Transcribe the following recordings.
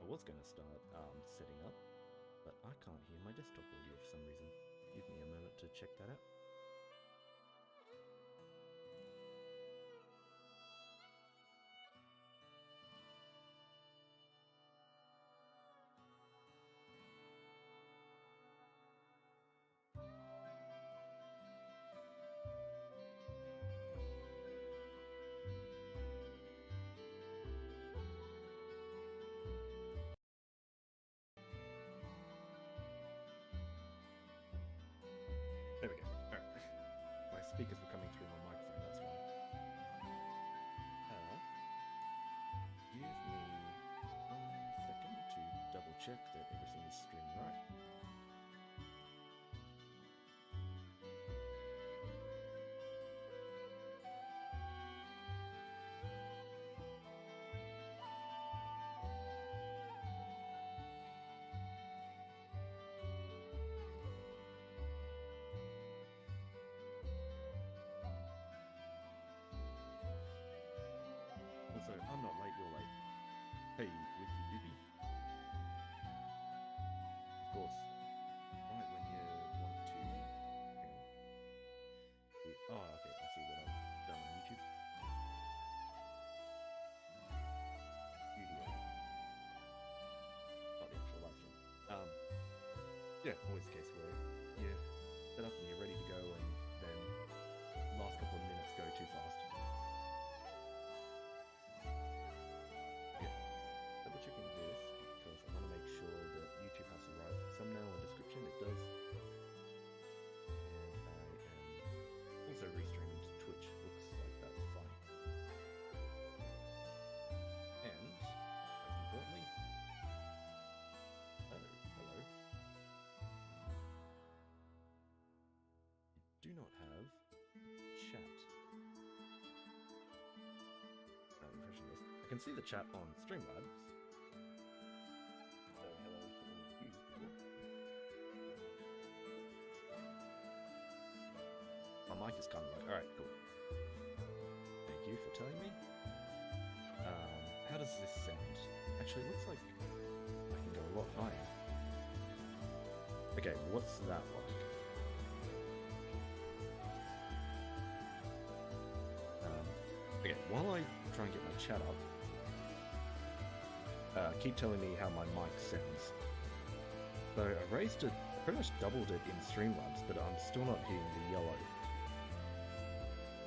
was going to start setting up, but I can't hear my desktop audio for some reason. Give me a moment to check that out. There we go. Alright. My speakers were coming through my microphone, that's why. Give me 1 second to double check that everything is streaming right. Also, I'm not late, you're late. Hey, Wiki Doobie. Of course, right when you want to... Hang on. Oh, okay, I see what I've done on YouTube. Studio. Not the actual live stream. Yeah, always the case where you set up and you're ready to go and then last couple of minutes go too fast. Double checking this because I want to make sure that YouTube has the right thumbnail and description. It does. And I am also restreaming to Twitch. Looks like that's fine. And most importantly, oh, hello. You do not have chat. Refreshing this. I can see the chat on Streamlabs. So hello to all of you people. My mic is kind of like, alright, cool. Thank you for telling me. How does this sound? Actually, it looks like I can go a lot higher. Okay, what's that like? Okay, while I try and get my chat up, keep telling me how my mic sounds. So I raised it, I pretty much doubled it in Streamlabs, but I'm still not hitting the yellow.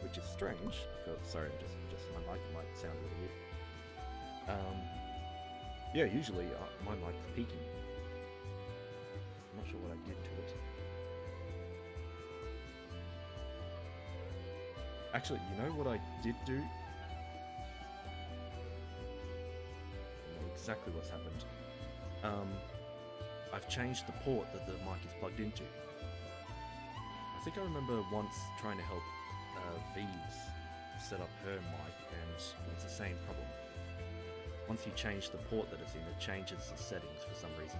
Which is strange, because, sorry, just my mic might sound a little weird. Yeah, usually my mic's peaking. I'm not sure what I did to it. Actually, you know what I did do? I know exactly what's happened. I've changed the port that the mic is plugged into. I think I remember once trying to help Veeves set up her mic, and it was the same problem. Once you change the port that it's in, it changes the settings for some reason.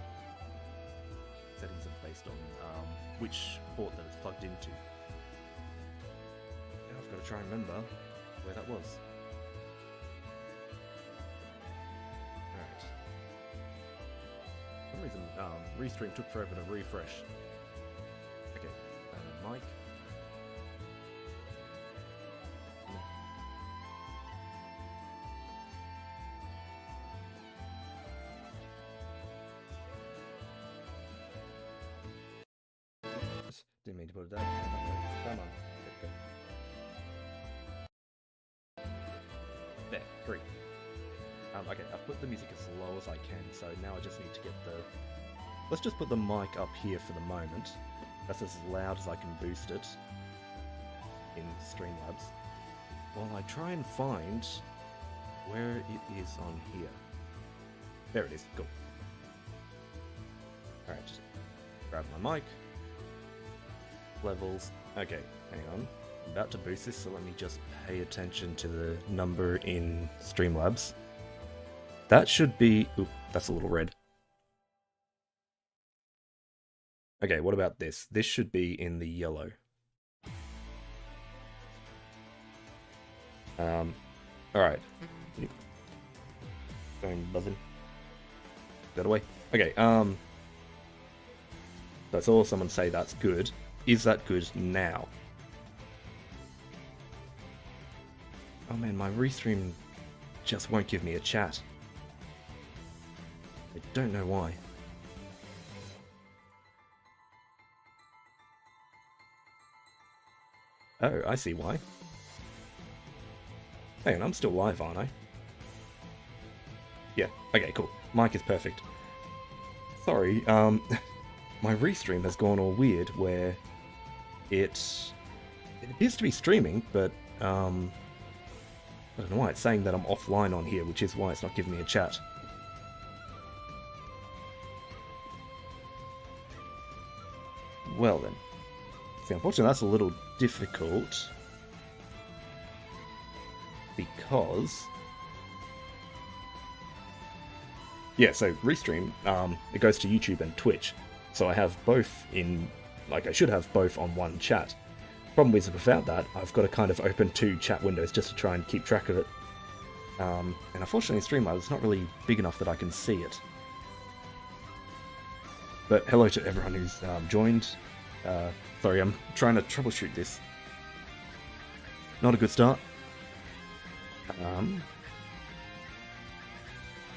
Settings are based on which port that it's plugged into. Now I've got to try and remember where that was. Alright. For some reason, Restream took forever to refresh. Okay, mic. Didn't mean to put it down. Come on. Okay. There, 3. Okay, I've put the music as low as I can, so now I just need to get the... Let's just put the mic up here for the moment. That's as loud as I can boost it in Streamlabs. While I try and find where it is on here. There it is, cool. Alright, just grab my mic. Levels. Okay, hang on. I'm about to boost this, so let me just pay attention to the number in Streamlabs. That should be... Oop, that's a little red. Okay, what about this? This should be in the yellow. Alright. Going buzzing. that away. Okay, I saw someone say that's good. Is that good now? Oh man, my restream just won't give me a chat. I don't know why. Oh, I see why. Hang on, I'm still live, aren't I? Yeah, okay, cool. Mic is perfect. Sorry, my restream has gone all weird where it appears to be streaming, but I don't know why it's saying that I'm offline on here, which is why it's not giving me a chat. Well then. See, unfortunately that's a little difficult because... Yeah, so Restream, it goes to YouTube and Twitch. So I have both in... Like, I should have both on one chat. Problem is, without that, I've got to kind of open 2 chat windows just to try and keep track of it. And unfortunately, Streamlabs, it's not really big enough that I can see it. But hello to everyone who's joined. Sorry, I'm trying to troubleshoot this. Not a good start.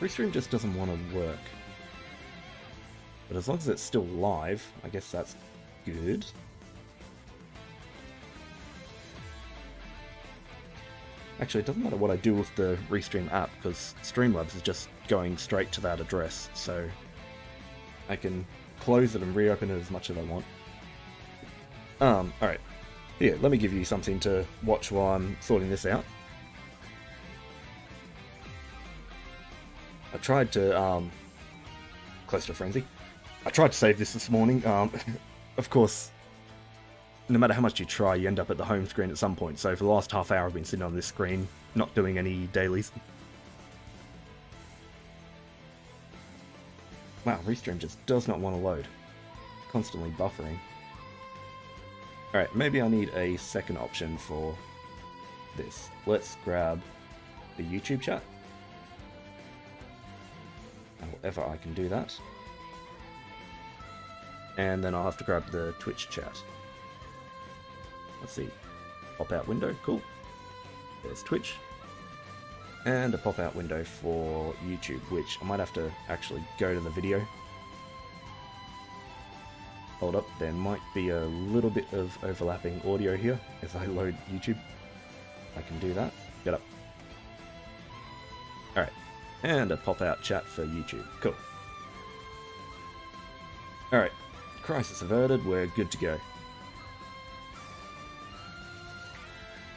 Restream just doesn't want to work. But as long as it's still live, I guess that's good. Actually, it doesn't matter what I do with the Restream app, because Streamlabs is just going straight to that address, so I can close it and reopen it as much as I want. Alright. Here, let me give you something to watch while I'm sorting this out. I tried to, close to frenzy. I tried to save this morning. Of course, no matter how much you try, you end up at the home screen at some point. So for the last half hour, I've been sitting on this screen, not doing any dailies. Wow, Restream just does not want to load. Constantly buffering. Alright, maybe I need a second option for this. Let's grab the YouTube chat. However I can do that. And then I'll have to grab the Twitch chat. Let's see. Pop-out window, cool. There's Twitch. And a pop-out window for YouTube, which I might have to actually go to the video. Hold up, there might be a little bit of overlapping audio here as I load YouTube. I can do that. Get up. Alright. And a pop-out chat for YouTube. Cool. Alright. Crisis averted, we're good to go.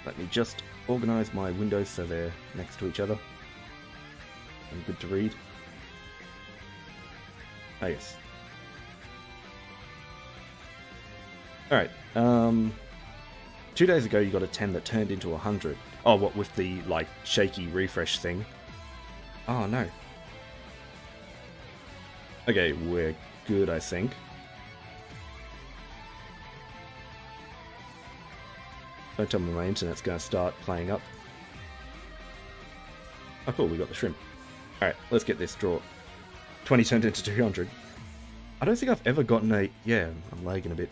Let me just organise my windows so they're next to each other. And good to read. Ah, yes. Alright, 2 days ago you got a 10 that turned into 100. Oh, what, with the, like, shaky refresh thing? Oh, no. Okay, we're good, I think. Don't tell me my internet's going to start playing up. Oh cool, we got the shrimp. Alright, let's get this draw. 20 turned into 200. I don't think I've ever gotten a... Yeah, I'm lagging a bit.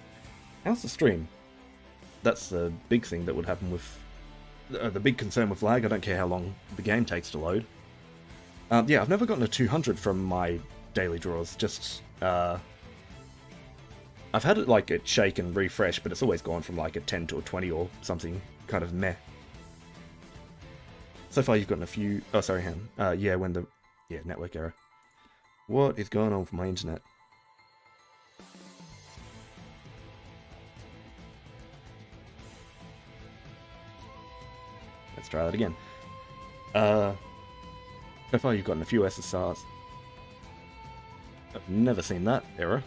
How's the stream? That's the big thing that would happen with... the big concern with lag. I don't care how long the game takes to load. Yeah, I've never gotten a 200 from my daily draws. Just, I've had it like it shake and refresh, but it's always gone from like a 10 to a 20 or something kind of meh. So far you've gotten a few... Oh, sorry, Han. Yeah, when the... Yeah, network error. What is going on with my internet? Let's try that again. So far you've gotten a few SSRs. I've never seen that error.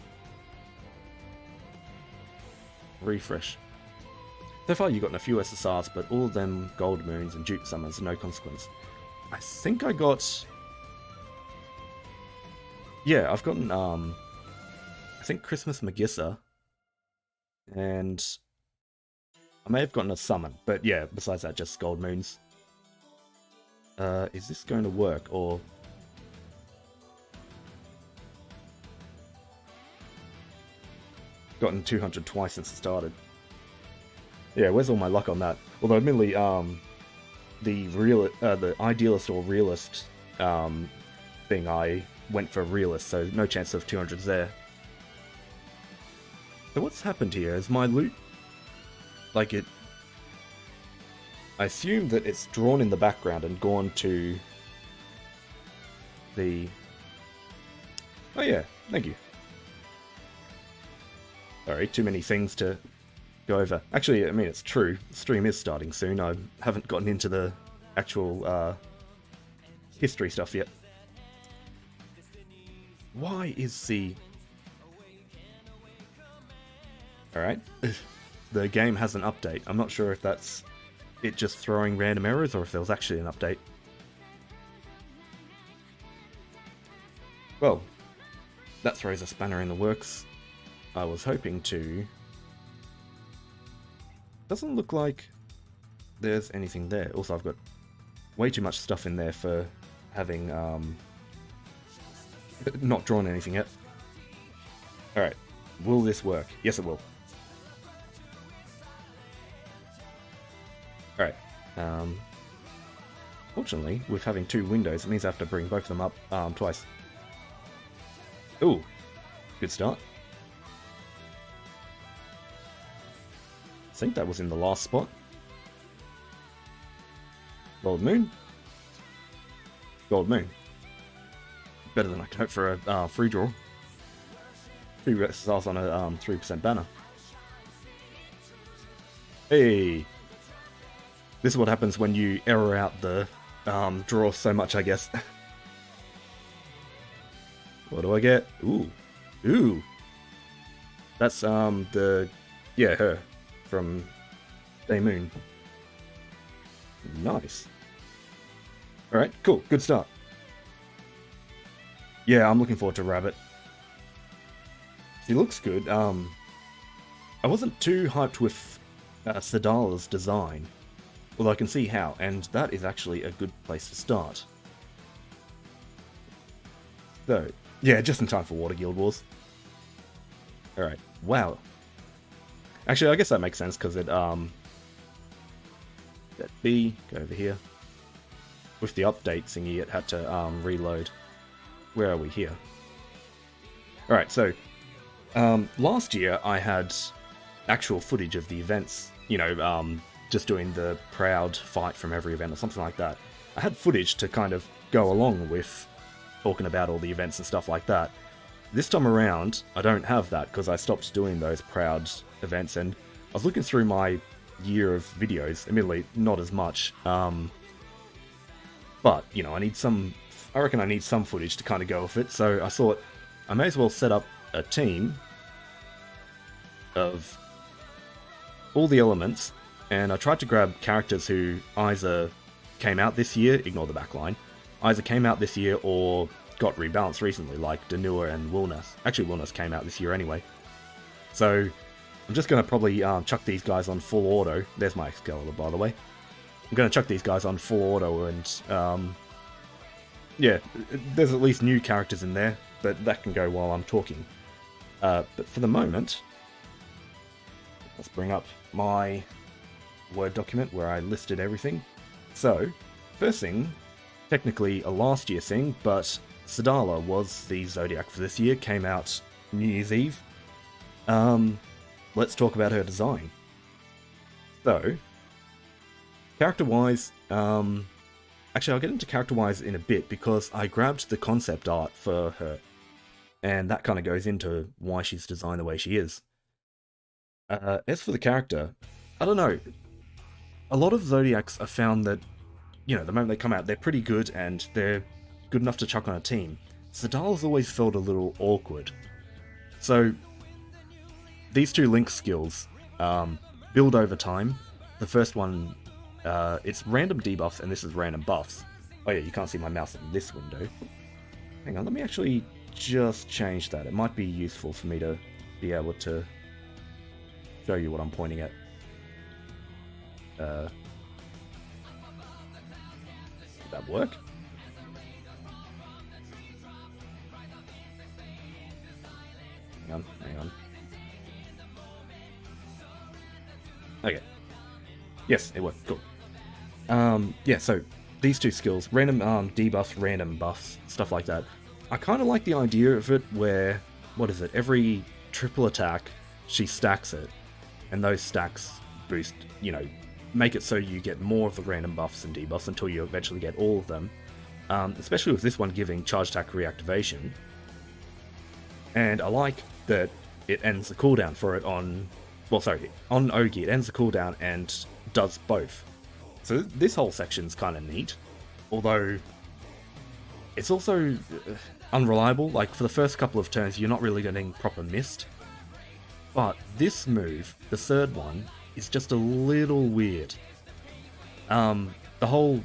Refresh. So far you've gotten a few SSRs, but all of them gold moons and dupe summons, no consequence. I think I got... Yeah, I've gotten, I think Christmas Magissa. And... I may have gotten a summon, but yeah, besides that, just gold moons. Is this going to work, or... gotten 200 twice since it started. Yeah, where's all my luck on that? Although, admittedly, the idealist or realist thing, I went for realist, so no chance of 200s there. So what's happened here? Is my loot... like it... I assume that it's drawn in the background and gone to the... Oh yeah, thank you. Sorry, too many things to go over. Actually, I mean, it's true. The stream is starting soon. I haven't gotten into the actual history stuff yet. Why is the... Alright. The game has an update. I'm not sure if that's it just throwing random errors or if there was actually an update. Well, that throws a spanner in the works. I was hoping to... Doesn't look like there's anything there. Also, I've got way too much stuff in there for having not drawn anything yet. Alright, will this work? Yes, it will. Alright, fortunately, with having two windows, it means I have to bring both of them up twice. Ooh, good start. I think that was in the last spot. Gold Moon. Gold Moon. Better than I could hope for a free draw. 2 stars on a 3% banner. Hey! This is what happens when you error out the draw so much, I guess. What do I get? Ooh. Ooh! That's, yeah, her. From Day Moon. Nice. Alright, cool. Good start. Yeah, I'm looking forward to Rabbit. She looks good. I wasn't too hyped with Sedala's design. Although I can see how, and that is actually a good place to start. So, yeah, just in time for Water Guild Wars. Alright, wow. Actually, I guess that makes sense, because it, let B, go over here. With the update thingy, it had to, reload. Where are we here? Alright, so, last year I had actual footage of the events, you know, just doing the proud fight from every event or something like that. I had footage to kind of go along with talking about all the events and stuff like that. This time around, I don't have that because I stopped doing those proud events, and I was looking through my year of videos, admittedly not as much, but, you know, I reckon I need some footage to kind of go with it, so I thought I may as well set up a team of all the elements, and I tried to grab characters who either came out this year, ignore the backline, either came out this year or got rebalanced recently, like Danua and Wilness. Actually, Wilness came out this year anyway. So, I'm just going to probably chuck these guys on full auto. There's my Excalibur, by the way. I'm going to chuck these guys on full auto, and yeah, there's at least new characters in there, but that can go while I'm talking. But for the moment, let's bring up my Word document where I listed everything. So, first thing, technically a last year thing, but Sedala was the Zodiac for this year, came out New Year's Eve. Let's talk about her design. So, character-wise, actually I'll get into character-wise in a bit because I grabbed the concept art for her, and that kind of goes into why she's designed the way she is. As for the character, I don't know. A lot of Zodiacs I found that, you know, the moment they come out, they're pretty good and they're good enough to chuck on a team. Sedala's always felt a little awkward. So, these two link skills build over time. The first one, it's random debuffs and this is random buffs. Oh yeah, you can't see my mouse in this window. Hang on, let me actually just change that. It might be useful for me to be able to show you what I'm pointing at. Did that work? Hang on. Okay. Yes, it worked. Cool. Yeah, so these two skills, random debuffs, random buffs, stuff like that. I kind of like the idea of it where, what is it, every triple attack, she stacks it, and those stacks boost, you know, make it so you get more of the random buffs and debuffs until you eventually get all of them. Especially with this one giving charge attack reactivation. And I like that it ends the cooldown for it on, well, sorry, on Ogi, it ends the cooldown and does both. So this whole section's kind of neat, although it's also unreliable. Like, for the first couple of turns, you're not really getting proper mist. But this move, the third one, is just a little weird. The whole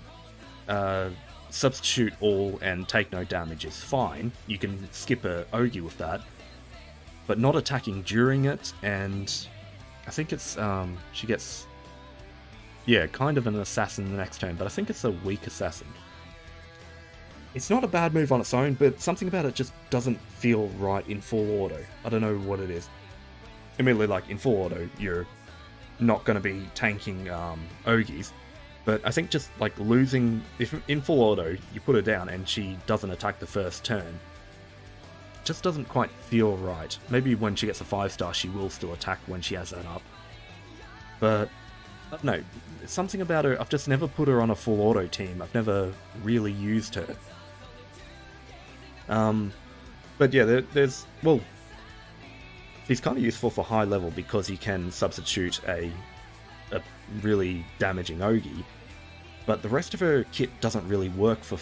substitute all and take no damage is fine. You can skip a Ogi with that. But not attacking during it, and I think it's, she gets, yeah, kind of an assassin the next turn, but I think it's a weak assassin. It's not a bad move on its own, but something about it just doesn't feel right in full auto. I don't know what it is. Immediately, like, in full auto, you're not going to be tanking Ogis, but I think just, like, losing, if in full auto, you put her down and she doesn't attack the first turn, just doesn't quite feel right. Maybe when she gets a 5-star, she will still attack when she has that up. But, I don't know, something about her, I've just never put her on a full auto team. I've never really used her. But yeah, there's, well, she's kind of useful for high level because you can substitute a really damaging Ogi, but the rest of her kit doesn't really work for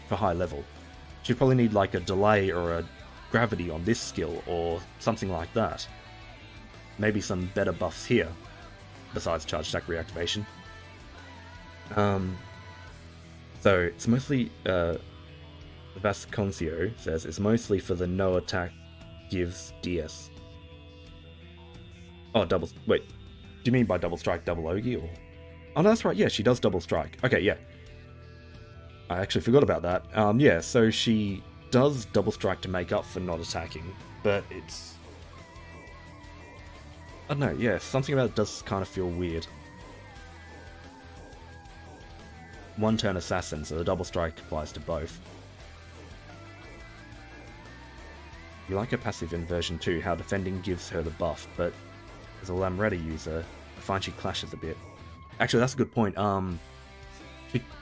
high level. She'd probably need like a delay or a gravity on this skill or something like that. Maybe some better buffs here, besides charge attack reactivation. So it's mostly, Vasconcio says, it's mostly for the no attack gives DS. Oh, double, wait, do you mean by double strike, double Ogi, or? Oh no, that's right, yeah, she does double strike. Okay, yeah. I actually forgot about that. Yeah, so she does double strike to make up for not attacking, but it's, I don't know, yeah, something about it does kind of feel weird. One turn assassin, so the double strike applies to both. You like her passive in version 2, how defending gives her the buff, but as a Lamretta user, I find she clashes a bit. Actually, that's a good point.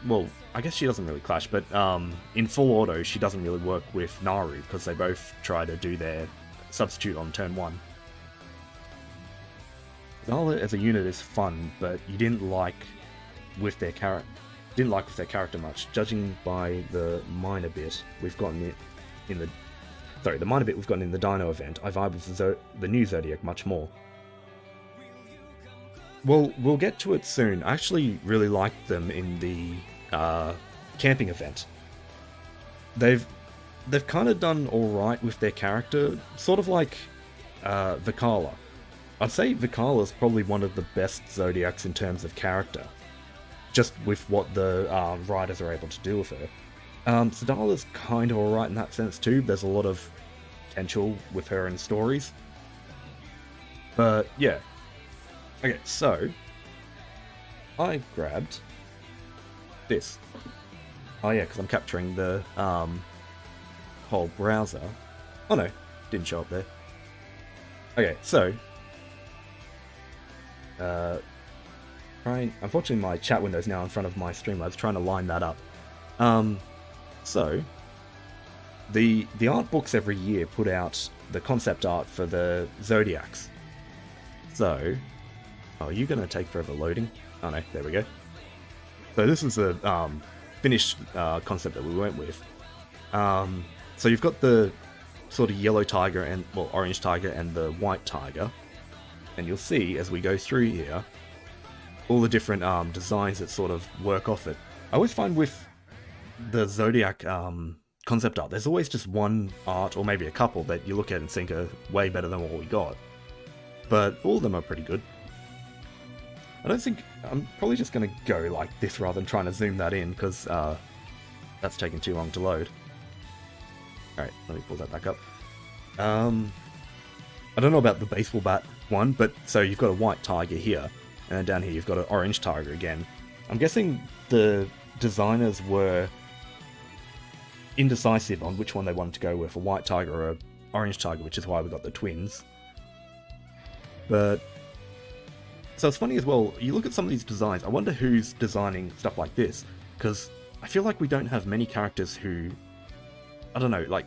Well, I guess she doesn't really clash, but in full auto, she doesn't really work with Naru, because they both try to do their substitute on turn 1. Sedala as a unit is fun, but you didn't like with their character much. Judging by the minor bit we've gotten it in the the minor bit we've gotten in the Dino event, I vibe with the new Zodiac much more. Well, we'll get to it soon. I actually really liked them in the camping event. They've kind of done alright with their character, sort of like Vikala. I'd say Vikala's probably one of the best Zodiacs in terms of character, just with what the writers are able to do with her. Sedala's kind of alright in that sense too. There's a lot of potential with her in stories. But yeah. Okay, so I grabbed this. Oh yeah, because I'm capturing the whole browser. Oh no, didn't show up there. Okay, so unfortunately my chat window's now in front of my Streamlabs, trying to line that up. So the art books every year put out the concept art for the Zodiacs. So, oh, are you going to take forever loading? Oh no, there we go. So this is a finished concept that we went with. So you've got the sort of yellow tiger and, well, orange tiger and the white tiger. And you'll see as we go through here, all the different designs that sort of work off it. I always find with the Zodiac concept art, there's always just one art, or maybe a couple, that you look at and think are way better than what we got. But all of them are pretty good. I don't think, I'm probably just going to go like this rather than trying to zoom that in, because that's taking too long to load. Alright, let me pull that back up. I don't know about the baseball bat one, but so you've got a white tiger here. And then down here you've got an orange tiger again. I'm guessing the designers were indecisive on which one they wanted to go with, a white tiger or an orange tiger, which is why we got the twins. But so it's funny as well, you look at some of these designs, I wonder who's designing stuff like this, because I feel like we don't have many characters who, I don't know, like,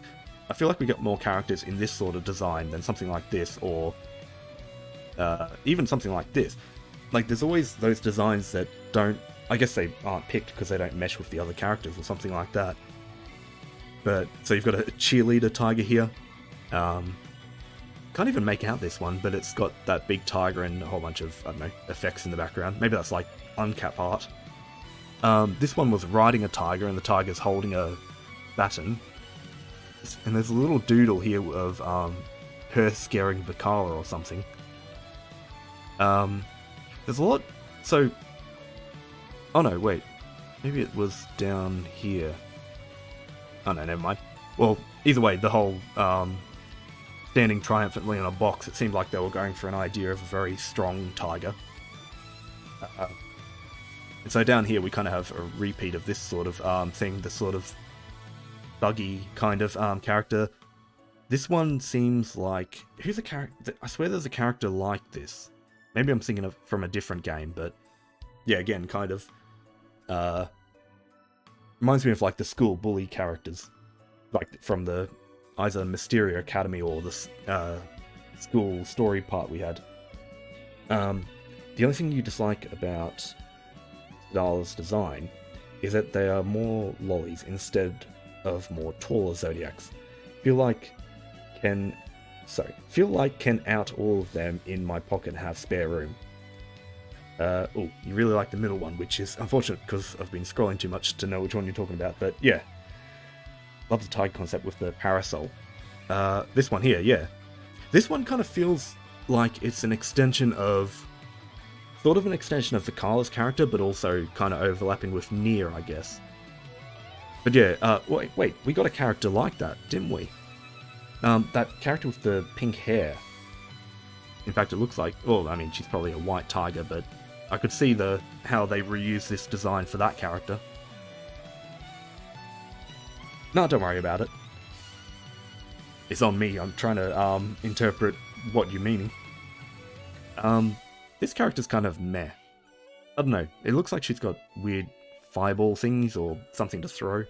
I feel like we get more characters in this sort of design than something like this, or even something like this. Like, there's always those designs that don't, I guess they aren't picked because they don't mesh with the other characters or something like that. But, so you've got a cheerleader tiger here. Can't even make out this one, but it's got that big tiger and a whole bunch of, I don't know, effects in the background. Maybe that's like uncap art. This one was riding a tiger and the tiger's holding a baton. And there's a little doodle here of her scaring Bacala or something. There's a lot... So... Oh no, wait. Maybe it was down here. Oh no, never mind. Well, either way, the whole standing triumphantly in a box, it seemed like they were going for an idea of a very strong tiger. And so down here we kind of have a repeat of this sort of thing, this sort of buggy kind of character. This one seems like... Who's a character? I swear there's a character like this. Maybe I'm thinking of from a different game, but yeah, again, kind of reminds me of like the school bully characters, like from the either Mysteria Academy or the school story part we had. The only thing you dislike about Sedala's design is that they are more lollies instead of more taller Zodiacs. Feel like can out all of them in my pocket have spare room. Oh, you really like the middle one, which is unfortunate because I've been scrolling too much to know which one you're talking about, but yeah. Love the tiger concept with the parasol. This one here, yeah. This one kind of feels like it's an extension of... Sort of an extension of Bacala's character, but also kind of overlapping with Nier, I guess. But yeah, wait, we got a character like that, didn't we? That character with the pink hair. In fact, it looks like... Well, I mean, she's probably a white tiger, but I could see how they reuse this design for that character. No, don't worry about it. It's on me. I'm trying to interpret what you're meaning. This character's kind of meh. I don't know. It looks like she's got weird fireball things or something to throw.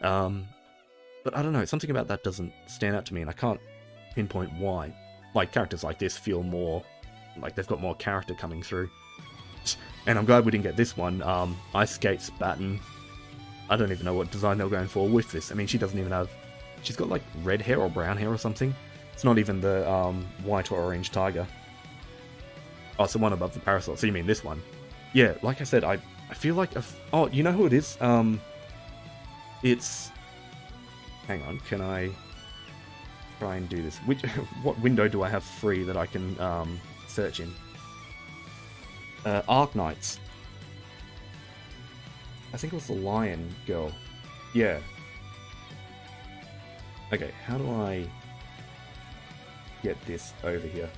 But I don't know. Something about that doesn't stand out to me, and I can't pinpoint why. Like, characters like this feel more like they've got more character coming through. And I'm glad we didn't get this one. Ice Skate's baton. I don't even know what design they were going for with this. I mean, she doesn't even have... She's got, like, red hair or brown hair or something. It's not even the white or orange tiger. Oh, it's the one above the parasol. So you mean this one? Yeah, like I said, I feel like... Oh, you know who it is? It's... Hang on, can I try and do this? What window do I have free that I can search in? Arknights. I think it was the lion girl. Yeah. Okay, how do I get this over here?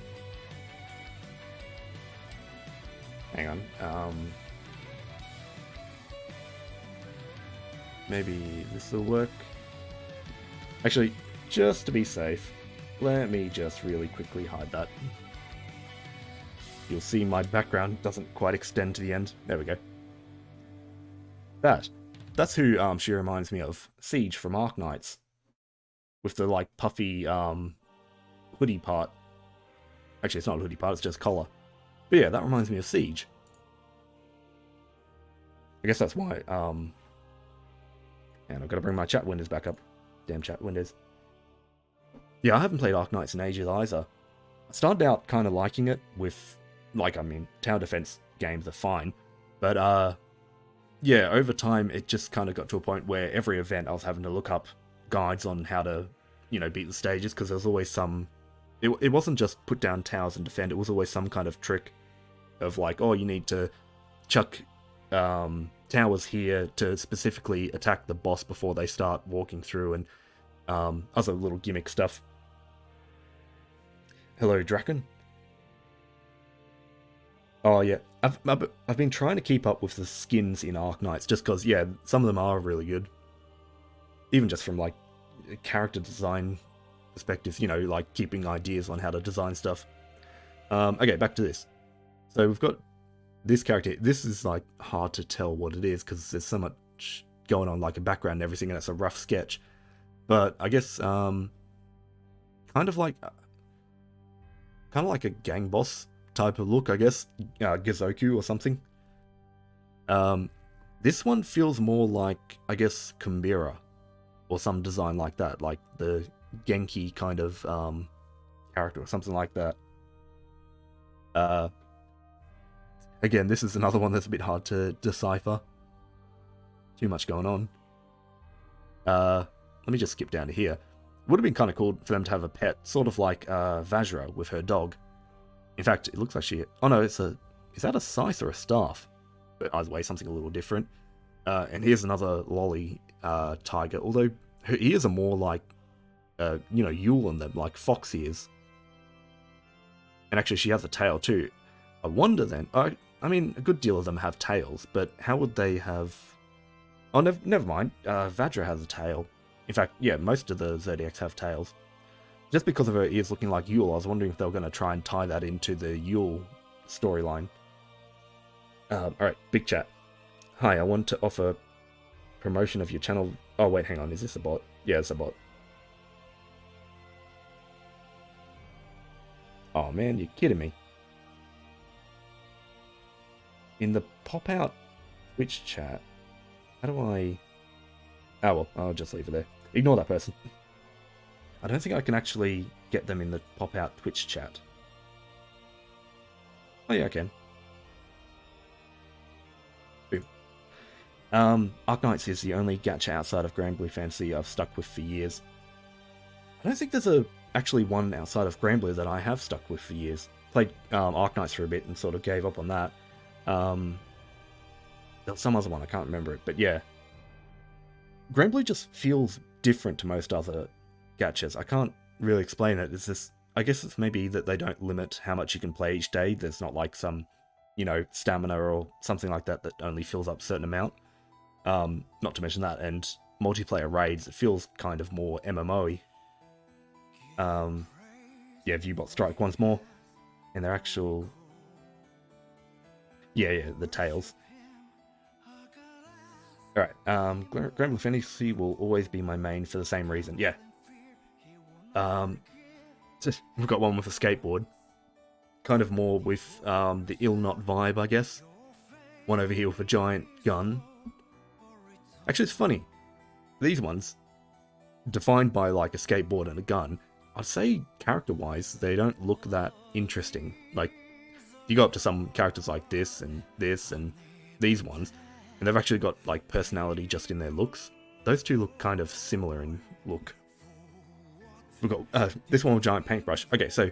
Hang on. Maybe this will work. Actually, just to be safe, let me just really quickly hide that. You'll see my background doesn't quite extend to the end. There we go. That's who she reminds me of. Siege from Arknights. With the, like, puffy hoodie part. Actually, it's not a hoodie part, it's just collar. But yeah, that reminds me of Siege. I guess that's why, and I've got to bring my chat windows back up. Damn chat windows. Yeah, I haven't played Arknights in ages either. I started out kind of liking it with, like, I mean, tower defense games are fine. But, yeah, over time, it just kind of got to a point where every event I was having to look up guides on how to, you know, beat the stages, because there was always some... It wasn't just put down towers and defend, it was always some kind of trick of, like, oh, you need to chuck towers here to specifically attack the boss before they start walking through, and other little gimmick stuff. Hello, Draken. Oh yeah, I've been trying to keep up with the skins in Arknights just because, yeah, some of them are really good. Even just from like a character design perspective, you know, like keeping ideas on how to design stuff. Okay, back to this. So we've got this character. This is like hard to tell what it is because there's so much going on, like a background and everything, and it's a rough sketch. But I guess kind of like a gang boss type of look, I guess, Gizoku or something. This one feels more like, I guess, Kumbira or some design like that, like the Genki kind of character or something like that. Again, this is another one that's a bit hard to decipher. Too much going on. Let me just skip down to here. Would have been kind of cool for them to have a pet, sort of like Vajra with her dog. In fact, it looks like she... Oh no, it's a... Is that a scythe or a staff? But either way, something a little different. And here's another lolly tiger, although her ears are more like, you know, Yule in them, like fox ears. And actually, she has a tail too. I wonder then... I mean, a good deal of them have tails, but how would they have... Oh, never mind. Vajra has a tail. In fact, yeah, most of the Zodiacs have tails. Just because of her ears looking like Yule, I was wondering if they were going to try and tie that into the Yule storyline. Alright, big chat. Hi, I want to offer promotion of your channel. Oh, wait, hang on. Is this a bot? Yeah, it's a bot. Oh, man, you're kidding me. In the pop-out Twitch chat, how do I... Oh, well, I'll just leave it there. Ignore that person. I don't think I can actually get them in the pop-out Twitch chat. Oh, yeah, I can. Boom. Arknights is the only gacha outside of Granblue Fantasy I've stuck with for years. I don't think there's actually one outside of Granblue that I have stuck with for years. Played Arknights for a bit and sort of gave up on that. There was some other one, I can't remember it, but yeah. Granblue just feels different to most other gachas. I can't really explain it. It's just, I guess it's maybe that they don't limit how much you can play each day. There's not like some, you know, stamina or something like that that only fills up a certain amount. Not to mention that, and multiplayer raids, it feels kind of more MMO-y. Yeah, Viewbot Strike once more. And their actual... Yeah, the tails. Alright, Granblue Fantasy will always be my main for the same reason. Yeah. We've got one with a skateboard. Kind of more with the Illnot vibe, I guess. One over here with a giant gun. Actually, it's funny. These ones, defined by like a skateboard and a gun, I'd say character-wise, they don't look that interesting. Like, you go up to some characters like this and these ones, and they've actually got like personality just in their looks. Those two look kind of similar in look. We've got this one with giant paintbrush. Okay, so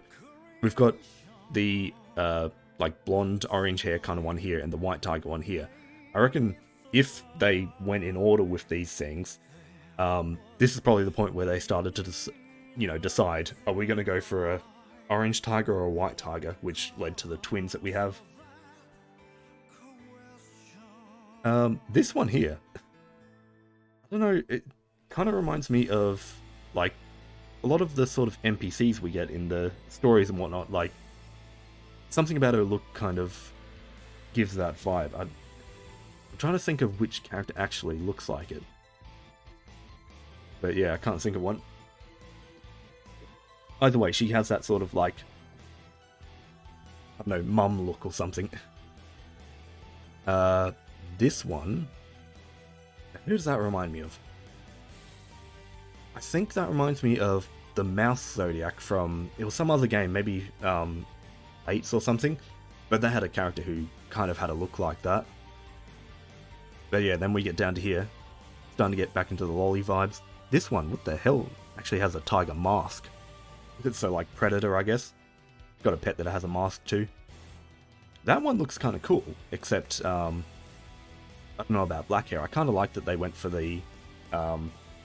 we've got the like blonde orange hair kind of one here and the white tiger one here. I reckon if they went in order with these things, this is probably the point where they started to decide, are we going to go for a orange tiger or a white tiger, which led to the twins that we have. This one here, I don't know, it kind of reminds me of like a lot of the sort of NPCs we get in the stories and whatnot. Like, something about her look kind of gives that vibe. I'm trying to think of which character actually looks like it, but yeah, I can't think of one. Either way, she has that sort of like, I don't know, mum look or something. This one, who does that remind me of? I think that reminds me of the mouse Zodiac from, it was some other game, maybe Fates or something, but they had a character who kind of had a look like that. But yeah, then we get down to here, starting to get back into the lolly vibes. This one, what the hell, actually has a tiger mask. So like Predator, I guess. Got a pet that has a mask too. That one looks kind of cool, except I don't know about black hair. I kind of like that they went for the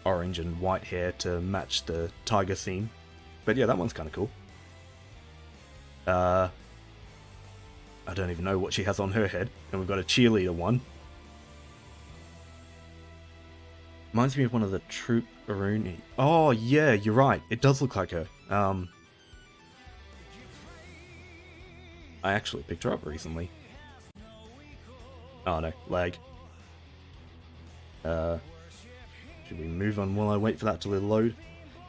orange and white hair to match the tiger theme. But yeah, that one's kind of cool. I don't even know what she has on her head. And we've got a cheerleader one. Reminds me of one of the Troop Aruni. Oh, yeah, you're right. It does look like her. I actually picked her up recently. Oh, no. Lag. Should we move on while I wait for that to load?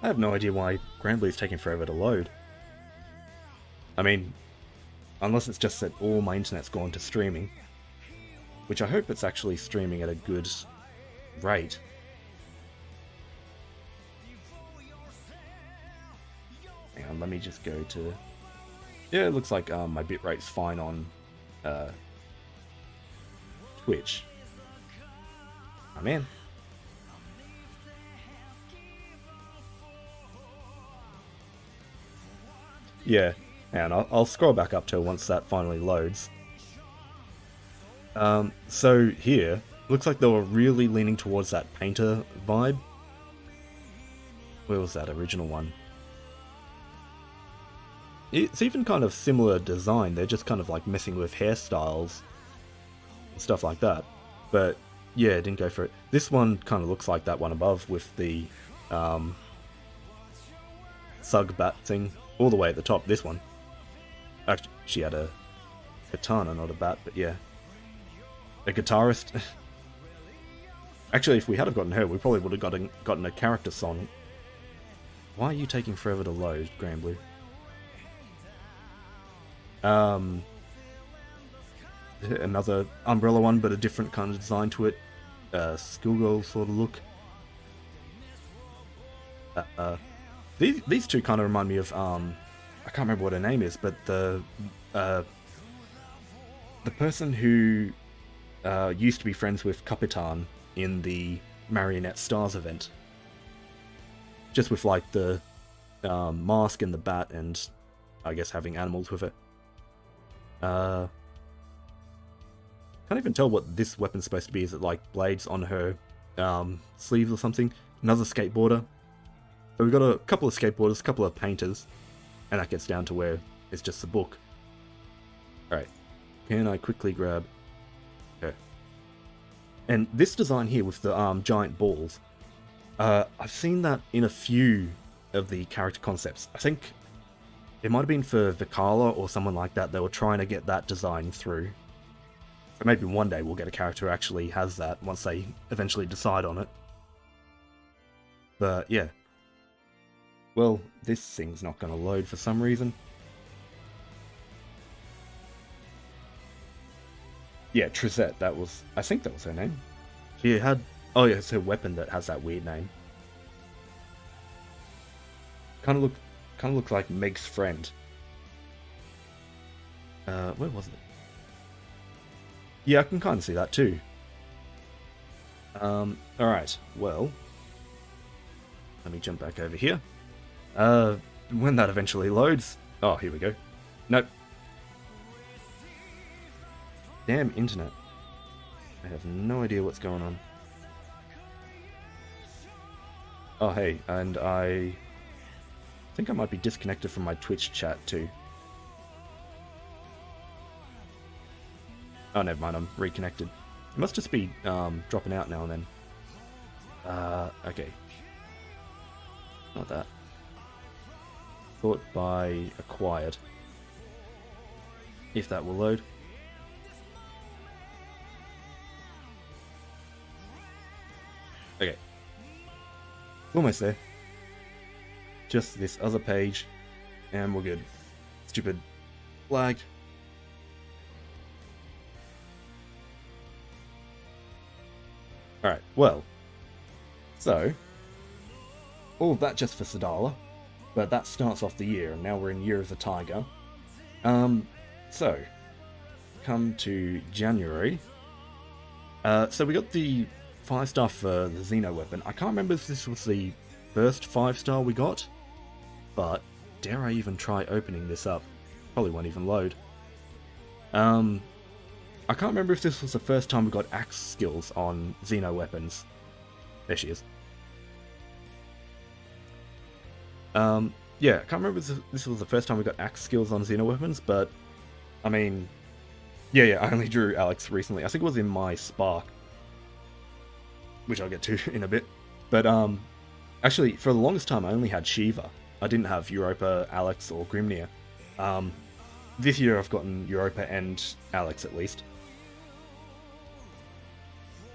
I have no idea why Granblue is taking forever to load. I mean, unless it's just that all my internet's gone to streaming. Which I hope it's actually streaming at a good rate. Hang on, let me just go to... Yeah, it looks like my bitrate's fine on Twitch. Oh man. Yeah, and I'll scroll back up to once that finally loads. So here, looks like they were really leaning towards that painter vibe. Where was that original one? It's even kind of similar design, they're just kind of like messing with hairstyles and stuff like that. But yeah, didn't go for it. This one kind of looks like that one above with the Sug bat thing all the way at the top. This one. Actually, she had a katana, not a bat, but yeah. A guitarist. Actually, if we had have gotten her, we probably would have gotten a character song. Why are you taking forever to load, Granblue? Another umbrella one, but a different kind of design to it. Schoolgirl sort of look. These two kind of remind me of I can't remember what her name is, but the person who used to be friends with Capitan in the Marionette Stars event. Just with like the mask and the bat, and I guess having animals with it. Can't even tell what this weapon's supposed to be. Is it like blades on her sleeves or something? Another skateboarder. So we've got a couple of skateboarders, a couple of painters, and that gets down to where it's just a book. Alright, can I quickly grab her? And this design here with the giant balls, I've seen that in a few of the character concepts. I think it might have been for Vicala or someone like that. They were trying to get that design through. So maybe one day we'll get a character who actually has that once they eventually decide on it. But yeah. Well, this thing's not going to load for some reason. Yeah, Trizette, that was... I think that was her name. She had... Oh yeah, it's her weapon that has that weird name. Kind of look like Meg's friend. Where was it? Yeah, I can kind of see that too. Alright, well... Let me jump back over here. When that eventually loads... Oh, here we go. Nope. Damn internet. I have no idea what's going on. Oh, hey, and I think I might be disconnected from my Twitch chat too. Oh, never mind, I'm reconnected. It must just be dropping out now and then. Okay. Not that. Thought by acquired. If that will load. Okay. Almost there. Just this other page, and we're good. Stupid lagged. Alright, well. So, all of that just for Sedala, but that starts off the year, and now we're in Year of the Tiger. So, come to January. So we got the 5-star for the Xeno weapon. I can't remember if this was the first 5-star we got, but dare I even try opening this up? Probably won't even load. I can't remember if this was the first time we got axe skills on Xeno weapons. There she is. Yeah, I can't remember if this was the first time we got axe skills on Xeno weapons, but I mean, Yeah, I only drew Alex recently. I think it was in my Spark, which I'll get to in a bit. But actually, for the longest time, I only had Shiva. I didn't have Europa, Alex, or Grimnir. This year, I've gotten Europa and Alex at least.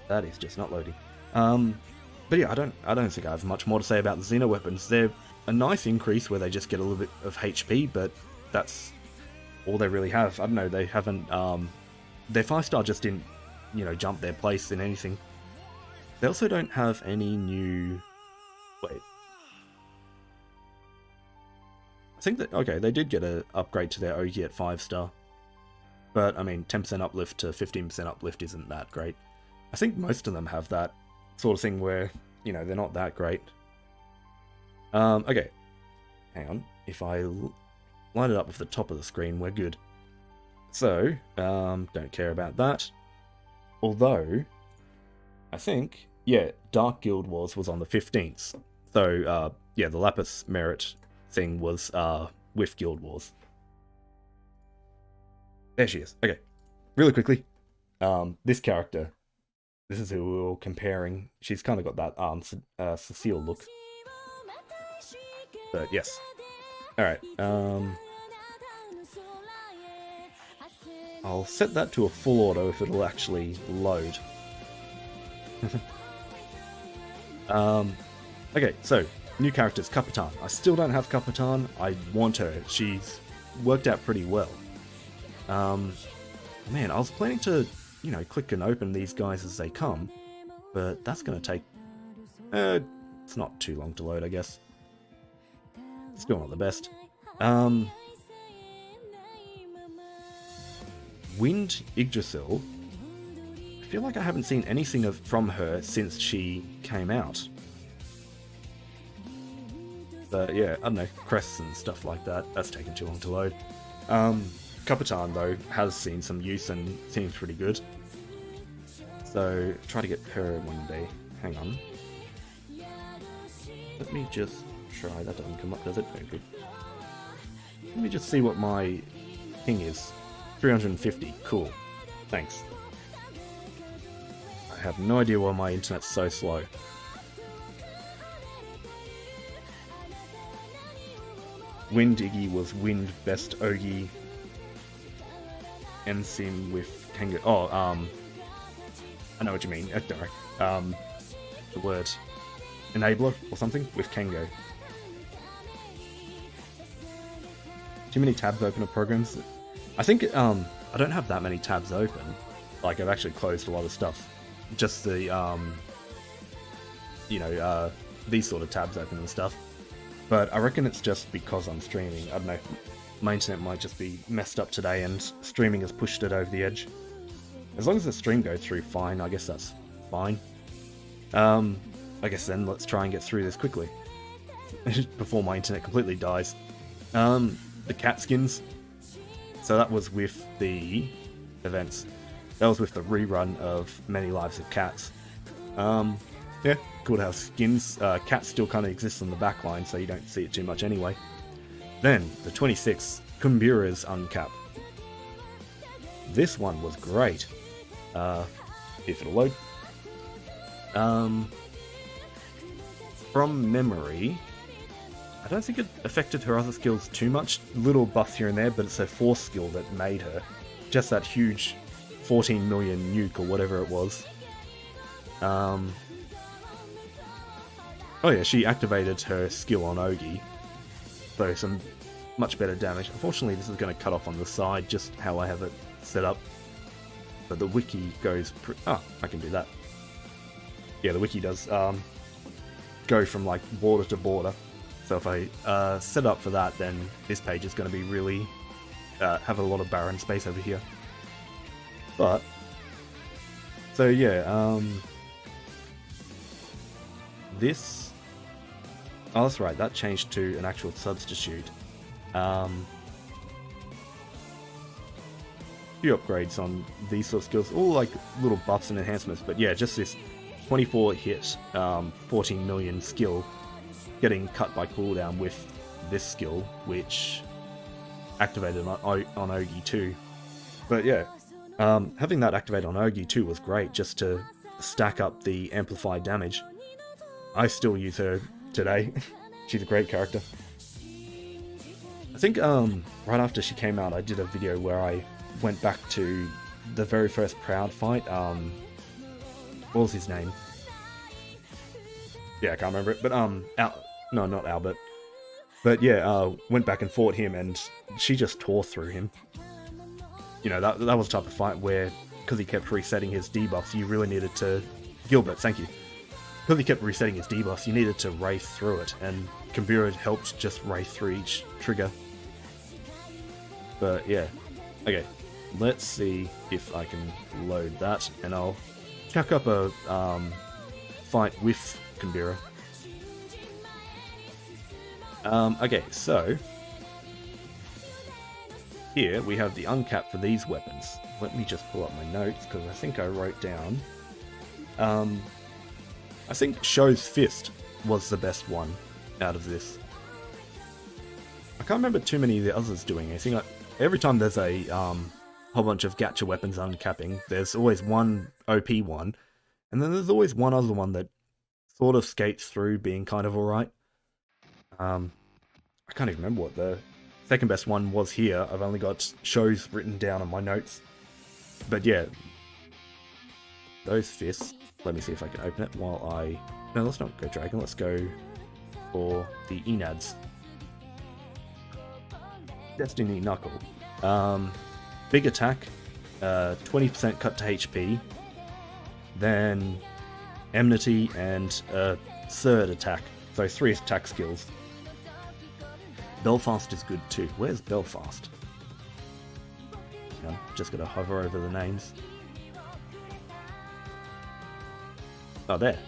That is just not loading. But yeah, I don't think I have much more to say about the Xeno weapons. They're a nice increase where they just get a little bit of HP, but that's all they really have. I don't know, they haven't, their 5-star just didn't, jump their place in anything. They also don't have any new, wait. I think that, okay, they did get an upgrade to their Ogi at 5-star. But, I mean, 10% uplift to 15% uplift isn't that great. I think most of them have that sort of thing where, they're not that great. Okay. Hang on. If I line it up with the top of the screen, we're good. So, don't care about that. Although, I think, yeah, Dark Guild Wars was on the 15th. So, yeah, the Lapis Merit thing was with Guild Wars. There she is. Okay. Really quickly, this character, this is who we were comparing. She's kind of got that Cecile look. But yes. Alright. I'll set that to a full auto if it'll actually load. Okay, so, new characters, Capitan. I still don't have Capitan. I want her. She's worked out pretty well. Man, I was planning to, click and open these guys as they come, but that's going to take, it's not too long to load, I guess. Still not the best. Wind Yggdrasil. I feel like I haven't seen anything from her since she came out. But yeah, I don't know, crests and stuff like that. That's taken too long to load. Capitan, though, has seen some use and seems pretty good. So, try to get her one day. Hang on. Let me just try. That doesn't come up, does it? Very good. Let me just see what my thing is. 350. Cool. Thanks. I have no idea why my internet's so slow. Wind Iggy was Wind Best Ogi. Ensign with Kengo. Oh, I know what you mean. The word enabler or something with Kengo. Too many tabs open of programs. I think I don't have that many tabs open. Like, I've actually closed a lot of stuff. Just the these sort of tabs open and stuff. But I reckon it's just because I'm streaming. I don't know. My internet might just be messed up today and streaming has pushed it over the edge. As long as the stream goes through fine, I guess that's fine. I guess then let's try and get through this quickly. Before my internet completely dies. The cat skins. So that was with the events. That was with the rerun of Many Lives of Cats. Yeah, cool to have skins. Cat still kind of exists on the backline, so you don't see it too much anyway. Then, the 26th, Kumbura's Uncap. This one was great. If it'll load. From memory, I don't think it affected her other skills too much. Little buffs here and there, but it's her force skill that made her. Just that huge 14 million nuke or whatever it was. Oh yeah, she activated her skill on Ogi. So some much better damage. Unfortunately, this is going to cut off on the side, just how I have it set up. But the wiki goes... I can do that. Yeah, the wiki does go from like border to border. So if I set up for that, then this page is going to be really... have a lot of barren space over here. But... So yeah, this... Oh, that's right, that changed to an actual substitute. Few upgrades on these sort of skills, all like little buffs and enhancements, but yeah, just this 24 hit, 14 million skill getting cut by cooldown with this skill, which activated on Ogi too. But yeah, Having that activate on Ogi too was great, just to stack up the amplified damage. I still use her today. She's a great character. I think right after she came out, I did a video where I went back to the very first Proud fight. What was his name? Yeah, I can't remember it, but no, not Albert. But yeah, went back and fought him, and she just tore through him. You know, that was the type of fight where, because he kept resetting his debuffs, you really needed to... Gilbert, thank you. Because he kept resetting his debuffs, you needed to race through it, and Kambira helped just race through each trigger. But yeah, okay, let's see if I can load that, and I'll chuck up a fight with Kambira. Okay, so here we have the uncap for these weapons. Let me just pull up my notes, because I think I wrote down... I think Show's Fist was the best one out of this. I can't remember too many of the others doing anything. Every time there's a whole bunch of gacha weapons uncapping, there's always one OP one, and then there's always one other one that sort of skates through being kind of alright. I can't even remember what the second best one was here. I've only got Shows written down on my notes. But yeah, those fists. Let me see if I can open it while I... No, let's not go Dragon. Let's go for the Enads. Destiny Knuckle. Big attack. 20% cut to HP. Then Enmity and third attack. So 3 attack skills. Belfast is good too. Where's Belfast? Just gotta hover over the names. Oh, there.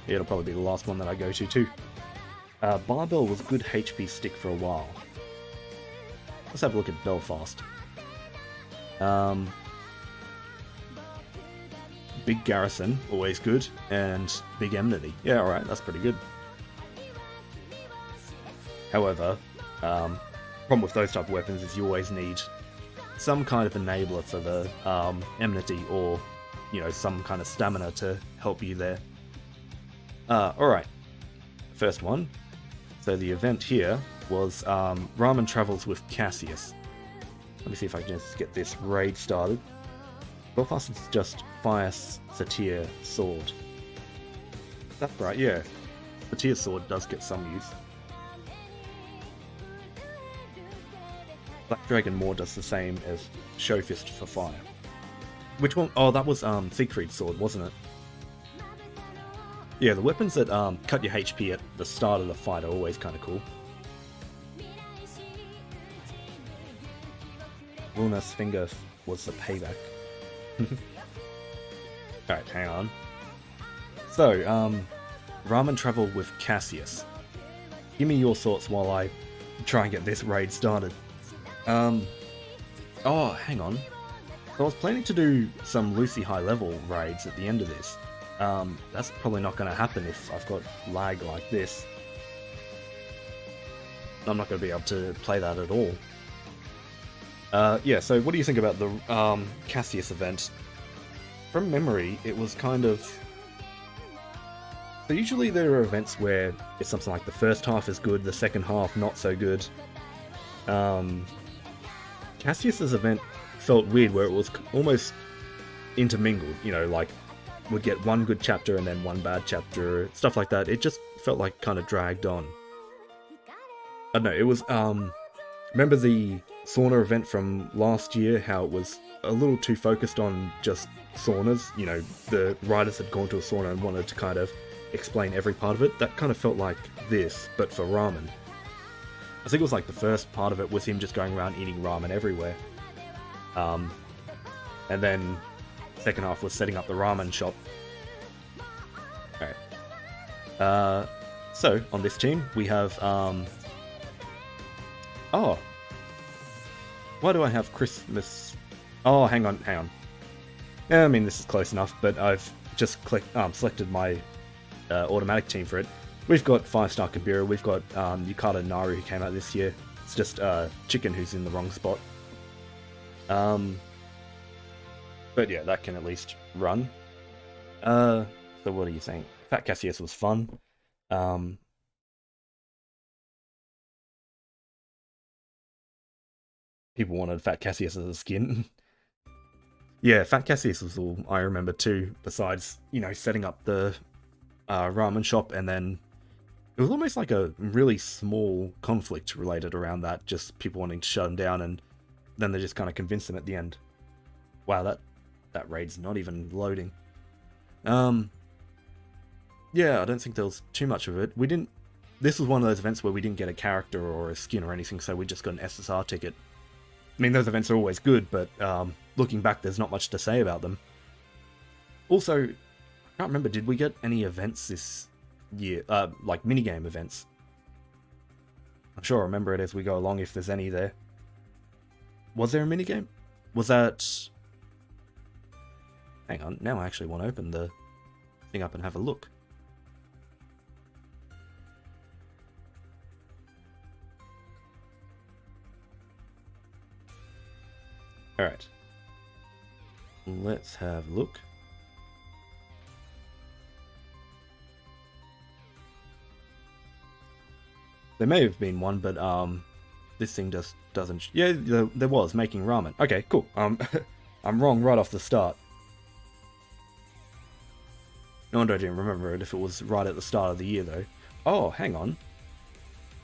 Yeah, it'll probably be the last one that I go to too. Barbell was a good HP stick for a while. Let's have a look at Belfast. Big Garrison, always good, and Big Enmity. Yeah, alright, that's pretty good. However, problem with those type of weapons is you always need some kind of enabler for the enmity, or, you know, some kind of stamina to help you there. Alright, first one. So the event here was Ramen Travels with Cassius. Let me see if I can just get this raid started. Belfast is just Fire Satyr Sword. That's right, yeah. Satyr Sword does get some use. Black Dragon Moor does the same as Show Fist for fire. Which one? Oh, that was Siegfried's sword, wasn't it? Yeah, the weapons that cut your HP at the start of the fight are always kind of cool. Luna's finger was the payback. Alright, hang on. So, Ramen Travel with Cassius. Give me your thoughts while I try and get this raid started. Oh, hang on. So I was planning to do some Lucy high level raids at the end of this. That's probably not going to happen if I've got lag like this. I'm not going to be able to play that at all. Yeah, so what do you think about the Cassius event? From memory, it was kind of... So usually there are events where it's something like the first half is good, the second half not so good. Cassius's event felt weird, where it was almost intermingled, you know, like would get one good chapter and then one bad chapter, stuff like that. It just felt like kind of dragged on. I don't know, it was, remember the sauna event from last year, how it was a little too focused on just saunas, you know, the writers had gone to a sauna and wanted to kind of explain every part of it. That kind of felt like this, but for ramen. I think it was like the first part of it was him just going around eating ramen everywhere. And then second half was setting up the ramen shop. Alright. So, on this team, we have, oh! Why do I have Christmas... Oh, hang on. I mean, this is close enough, but I've just selected my automatic team for it. We've got 5-star Kambira, we've got Yukata Naru who came out this year. It's just Chicken who's in the wrong spot. But yeah, that can at least run. So what are you saying? Fat Cassius was fun. Um, People wanted Fat Cassius as a skin. Yeah, Fat Cassius was all I remember too, besides, setting up the ramen shop, and then it was almost like a really small conflict related around that, just people wanting to shut him down, and then they just kind of convinced him at the end. Wow, that raid's not even loading. Yeah, I don't think there was too much of it. This was one of those events where we didn't get a character or a skin or anything, so we just got an SSR ticket. I mean, those events are always good, but looking back, there's not much to say about them. Also, I can't remember, did we get any events this year? Like minigame events? I'm sure I'll remember it as we go along if there's any there. Was there a minigame? Was that... Hang on, now I actually want to open the thing up and have a look. Alright. Let's have a look. There may have been one, but this thing just doesn't... Yeah, there was, making ramen. Okay, cool. I'm wrong right off the start. No wonder I didn't remember it if it was right at the start of the year, though. Oh, hang on.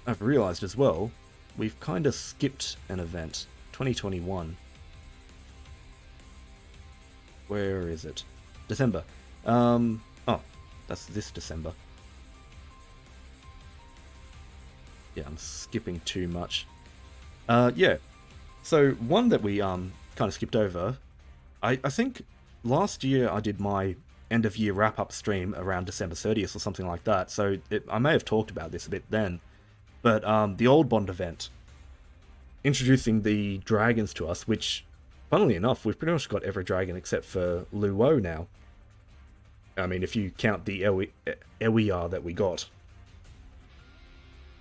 I've realised as well, we've kind of skipped an event. 2021. Where is it? December. Oh, that's this December. Yeah, I'm skipping too much. Yeah. So, one that we kind of skipped over, I think last year I did my end of year wrap up stream around December 30th or something like that, so I may have talked about this a bit then, but the Old Bond event, introducing the dragons to us, which, funnily enough, we've pretty much got every dragon except for Luo now. I mean, if you count the Ewiar that we got.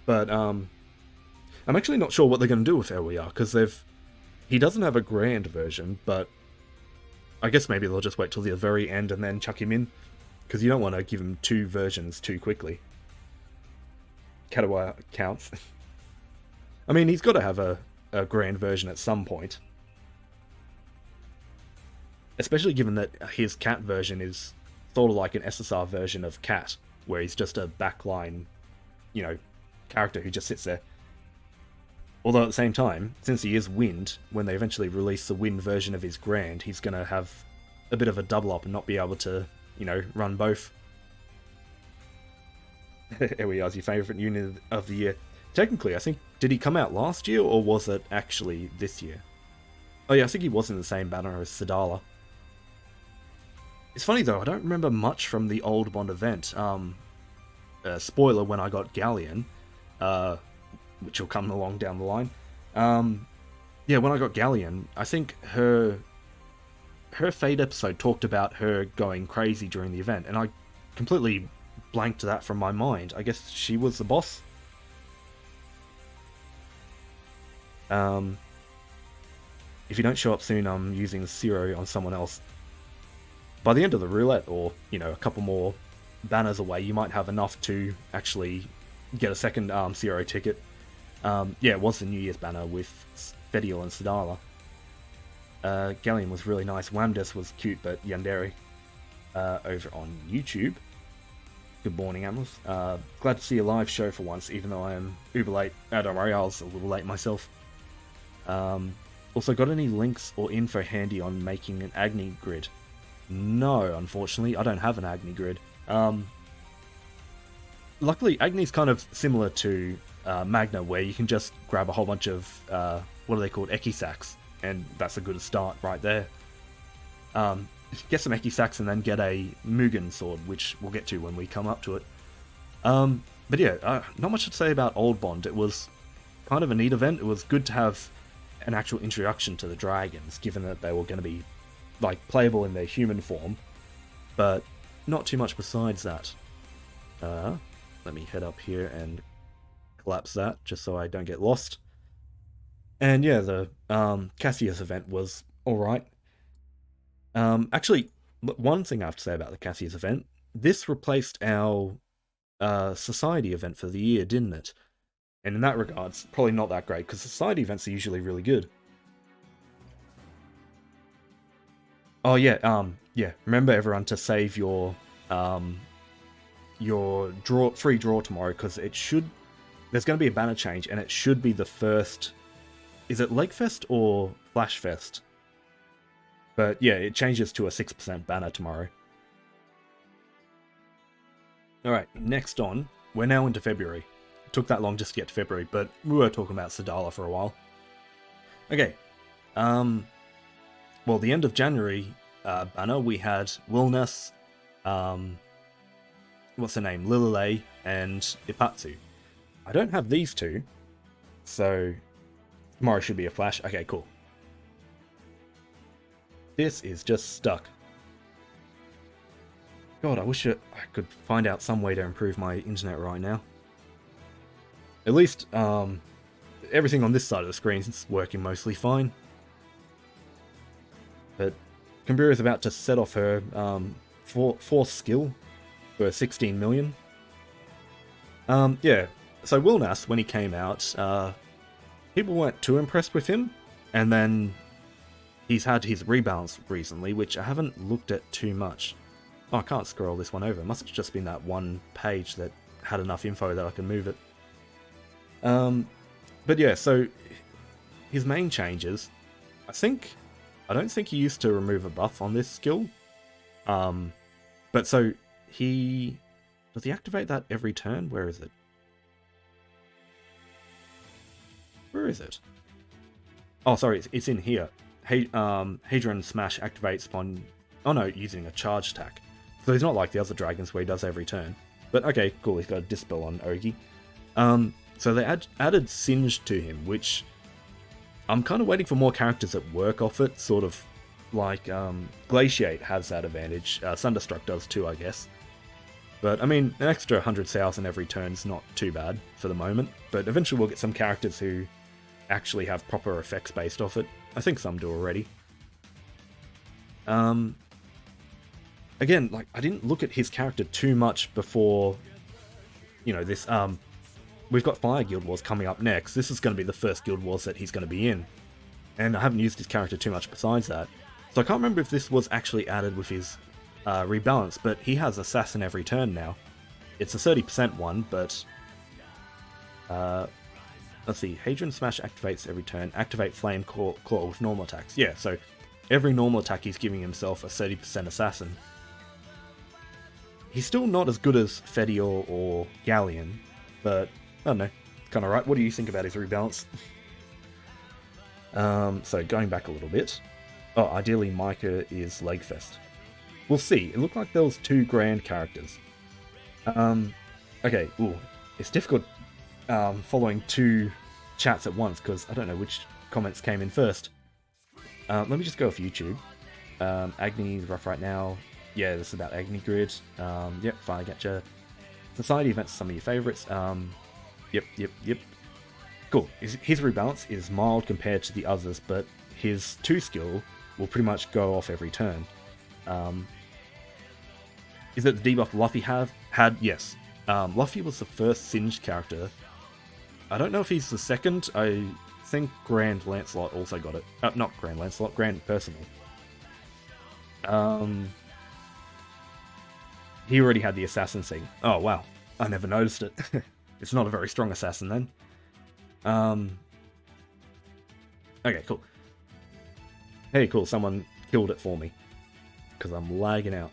But I'm actually not sure what they're going to do with Ewiar, because he doesn't have a grand version, but I guess maybe they'll just wait till the very end and then chuck him in, because you don't want to give him two versions too quickly. Katawa counts. I mean, he's got to have a grand version at some point. Especially given that his cat version is sort of like an SSR version of Cat, where he's just a backline, character who just sits there. Although at the same time, since he is Wind, when they eventually release the Wind version of his Grand, he's going to have a bit of a double up and not be able to, run both. Ewiar's your favourite unit of the year. Technically, I think, did he come out last year, or was it actually this year? Oh yeah, I think he was in the same banner as Sedala. It's funny though, I don't remember much from the Old Bond event. Spoiler, when I got Galleon, which will come along down the line. Yeah, when I got Galleon, I think her Fate episode talked about her going crazy during the event, and I completely blanked that from my mind. I guess she was the boss. If you don't show up soon, I'm using Zero on someone else. By the end of the roulette, or, a couple more banners away, you might have enough to actually get a second Zero ticket. Yeah, it was the New Year's banner with Fediel and Sedala. Galleon was really nice. Wamdes was cute, but Yandere over on YouTube. Good morning, Amleth. Glad to see a live show for once, even though I am uber late. Don't worry, I was a little late myself. Also, got any links or info handy on making an Agni grid? No, unfortunately, I don't have an Agni grid. Luckily, Agni's kind of similar to Magna, where you can just grab a whole bunch of, what are they called, Ekisacs, and that's a good start right there. Get some Ekisacs and then get a Mugen sword, which we'll get to when we come up to it. But yeah, not much to say about Old Bond. It was kind of a neat event. It was good to have an actual introduction to the dragons, given that they were going to be playable in their human form, but not too much besides that. Let me head up here and collapse that, just so I don't get lost. And yeah, the Cassius event was alright. Actually, one thing I have to say about the Cassius event, this replaced our society event for the year, didn't it? And in that regard, it's probably not that great, because society events are usually really good. Oh yeah, yeah. Remember everyone to save your free draw tomorrow, because it should. There's going to be a banner change, and it should be the first. Is it Lakefest or Flashfest? But yeah, it changes to a 6% banner tomorrow. Alright, next on, we're now into February. It took that long just to get to February, but we were talking about Sedala for a while. Okay, well, the end of January banner, we had Wilness, what's her name, Lililei, and Ipatsu. I don't have these two, so tomorrow should be a flash. Okay, cool. This is just stuck. God, I wish I could find out some way to improve my internet right now. At least, everything on this side of the screen is working mostly fine. But Kambira is about to set off her fourth skill for 16 million. Yeah, so Wilnas, when he came out, people weren't too impressed with him, and then he's had his rebalance recently, which I haven't looked at too much. Oh, I can't scroll this one over. It must have just been that one page that had enough info that I can move it. But yeah, so his main changes, I don't think he used to remove a buff on this skill. But so does he activate that every turn? Where is it? Where is it? Oh, sorry, it's in here. Hadron Smash activates upon, oh no, using a charge attack. So he's not like the other dragons where he does every turn. But okay, cool, he's got a Dispel on Ogi. So they added Singe to him, which I'm kind of waiting for more characters that work off it, sort of like Glaciate has that advantage. Sunderstruck does too, I guess. But I mean, an extra 100,000 every turn is not too bad for the moment. But eventually we'll get some characters who actually have proper effects based off it. I think some do already. Again, like, I didn't look at his character too much before, you know, this, we've got Fire Guild Wars coming up next. This is going to be the first Guild Wars that he's going to be in. And I haven't used his character too much besides that. So I can't remember if this was actually added with his rebalance, but he has Assassin every turn now. It's a 30% one, but let's see. Hadron Smash activates every turn. Activate Flame Claw with normal attacks. Yeah, so every normal attack he's giving himself a 30% Assassin. He's still not as good as Fedior or Galleon, but I don't know. Kind of right. What do you think about his rebalance? So going back a little bit. Oh, ideally Micah is Legfest. We'll see. It looked like there was two grand characters. Okay, ooh. It's difficult following two chats at once, because I don't know which comments came in first. Let me just go off YouTube. Agni's rough right now. Yeah, this is about Agni Grid. Yep, fine, getcha. Society events are some of your favourites. Yep. Cool. His rebalance is mild compared to the others, but his 2 skill will pretty much go off every turn. Is it the debuff Luffy had? Yes. Luffy was the first Singed character. I don't know if he's the second. I think Grand Lancelot also got it. Not Grand Lancelot, Grand Percival. He already had the assassin thing. Oh wow, I never noticed it. It's not a very strong assassin then. Okay, cool. Hey, cool, someone killed it for me. Because I'm lagging out.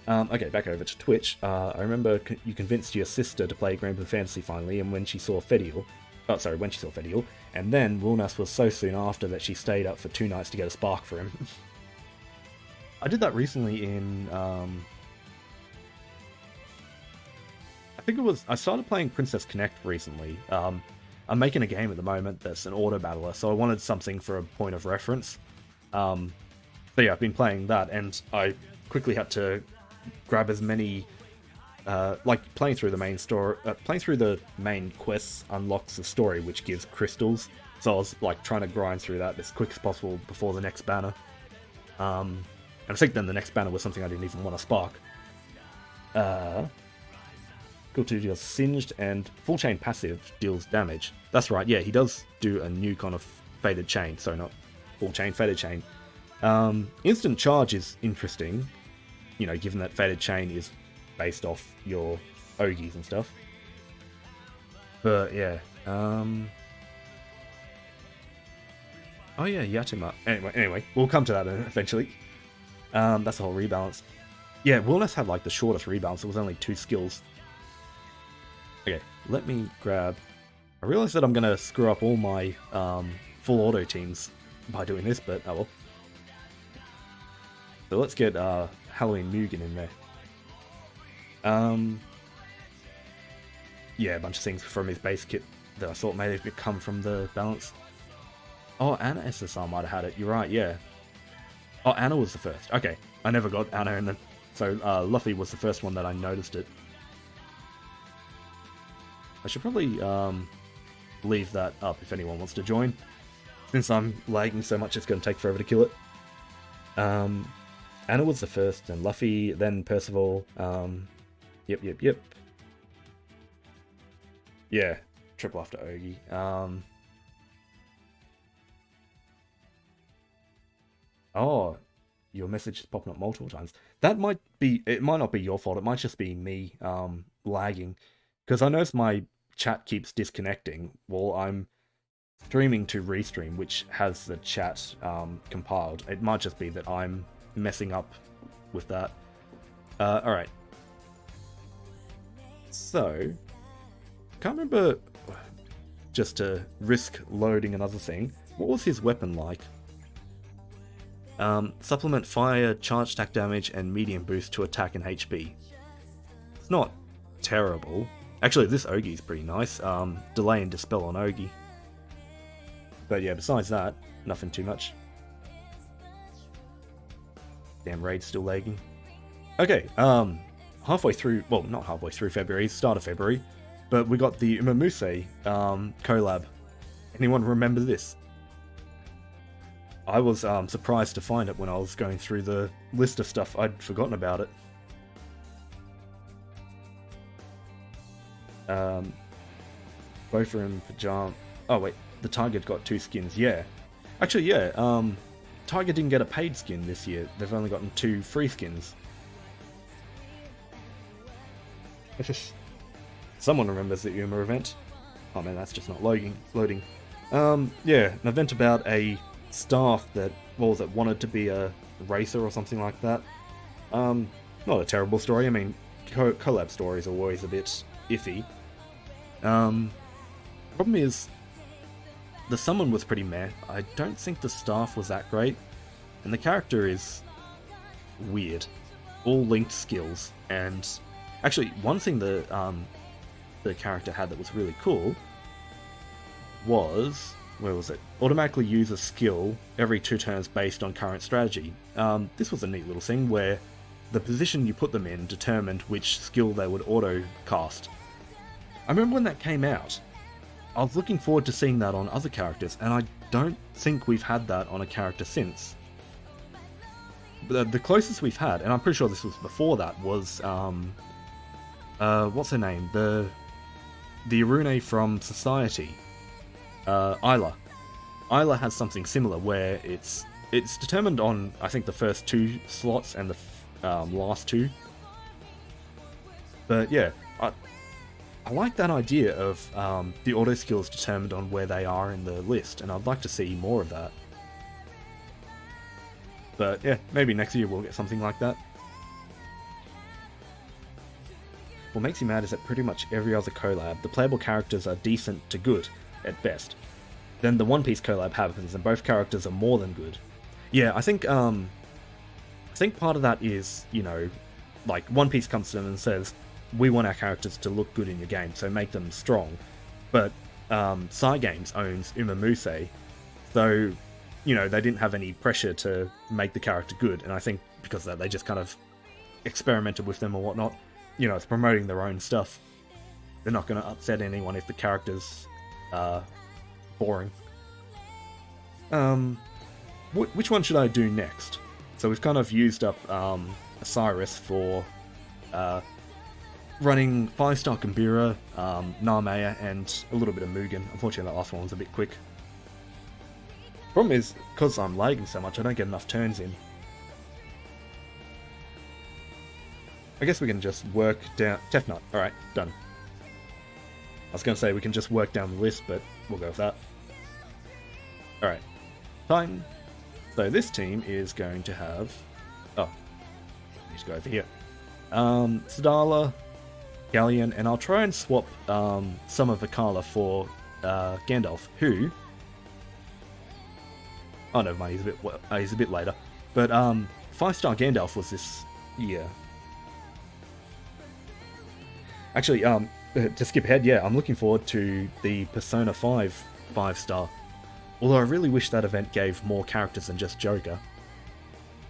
Okay, back over to Twitch. I remember you convinced your sister to play Granblue Fantasy finally, and when she saw Fedial... Oh, sorry, when she saw Fedial. And then Wilnas was so soon after that she stayed up for 2 nights to get a spark for him. I did that recently in... I think it was... I started playing Princess Connect recently. I'm making a game at the moment that's an auto-battler, so I wanted something for a point of reference. So yeah, I've been playing that, and I quickly had to grab as many... like, playing through the main story... playing through the main quests unlocks the story, which gives crystals. So I was, like, trying to grind through that as quick as possible before the next banner. And I think then the next banner was something I didn't even want to spark. Cool 2 deals singed, and full chain passive deals damage. That's right, yeah, he does do a new kind of faded chain. Sorry, not full chain, faded chain. Instant charge is interesting, you know, given that faded chain is based off your Ogies and stuff. But yeah, oh yeah, Yatima. Anyway, we'll come to that eventually. That's the whole rebalance. Yeah, Wilderness had like the shortest rebalance. It was only 2 skills. Okay, let me grab... I realize that I'm gonna screw up all my full auto teams by doing this, but oh well. So let's get Halloween Mugen in there. Yeah, a bunch of things from his base kit that I thought may have come from the balance. Oh, Anna SSR might have had it. You're right, yeah. Oh, Anna was the first. Okay, I never got Anna in the... So, Luffy was the first one that I noticed it. I should probably leave that up if anyone wants to join. Since I'm lagging so much, it's going to take forever to kill it. Anna was the first, and Luffy, then Percival. Yep. Yeah, triple after Ogi. Oh, your message is popping up multiple times. That might be... It might not be your fault. It might just be me lagging. Because I notice my chat keeps disconnecting while I'm streaming to Restream, which has the chat compiled. It might just be that I'm messing up with that. Alright. So... Can't remember, just to risk loading another thing, what was his weapon like? Supplement fire, charge stack damage, and medium boost to attack and HP. It's not terrible. Actually, this Ogi is pretty nice. Delay and dispel on Ogi. But yeah, besides that, nothing too much. Damn, raid's still lagging. Okay, halfway through, well, not halfway through February, start of February, but we got the Umamuse collab. Anyone remember this? I was surprised to find it when I was going through the list of stuff. I'd forgotten about it. Both are in pajama. Oh wait, the Tiger got 2 skins. Yeah, actually, yeah. Tiger didn't get a paid skin this year. They've only gotten 2 free skins. Someone remembers the Uma event. Oh man, that's just not loading. Yeah, an event about a staff that, what was it, wanted to be a racer or something like that. Not a terrible story. I mean, collab stories are always a bit iffy. Problem is, the summon was pretty meh. I don't think the staff was that great, and the character is weird. All linked skills, and actually, one thing the character had that was really cool was, where was it? Automatically use a skill every 2 turns based on current strategy. This was a neat little thing where the position you put them in determined which skill they would auto cast. I remember when that came out, I was looking forward to seeing that on other characters, and I don't think we've had that on a character since. The closest we've had, and I'm pretty sure this was before that, was what's her name? The Arune from Society. Isla. Isla has something similar where it's determined on, I think, the first 2 slots and the last 2. But yeah, I like that idea of the auto skills determined on where they are in the list, and I'd like to see more of that. But yeah, maybe next year we'll get something like that. What makes me mad is that pretty much every other collab, the playable characters are decent to good, at best. Then the One Piece collab happens and both characters are more than good. Yeah, I think part of that is, you know, like One Piece comes to them and says, we want our characters to look good in your game, so make them strong. But Cygames owns Umamuse, so, you know, they didn't have any pressure to make the character good, and I think because of that they just kind of experimented with them or whatnot. You know, it's promoting their own stuff. They're not going to upset anyone if the character's boring. Which one should I do next? So we've kind of used up Osiris for running 5-star Kambira, Narmaya, and a little bit of Mugen. Unfortunately, that last one was a bit quick. Problem is, because I'm lagging so much, I don't get enough turns in. I guess we can just work down... Tefnut. Alright, done. I was going to say we can just work down the list, but we'll go with that. Alright. Time. So this team is going to have... Oh. I need to go over here. Sedala, Galleon, and I'll try and swap some of Akala for Gandalf, who... Oh, never mind, he's a bit later. But 5-star Gandalf was this year. Actually, to skip ahead, yeah, I'm looking forward to the Persona 5 5-star. Although I really wish that event gave more characters than just Joker.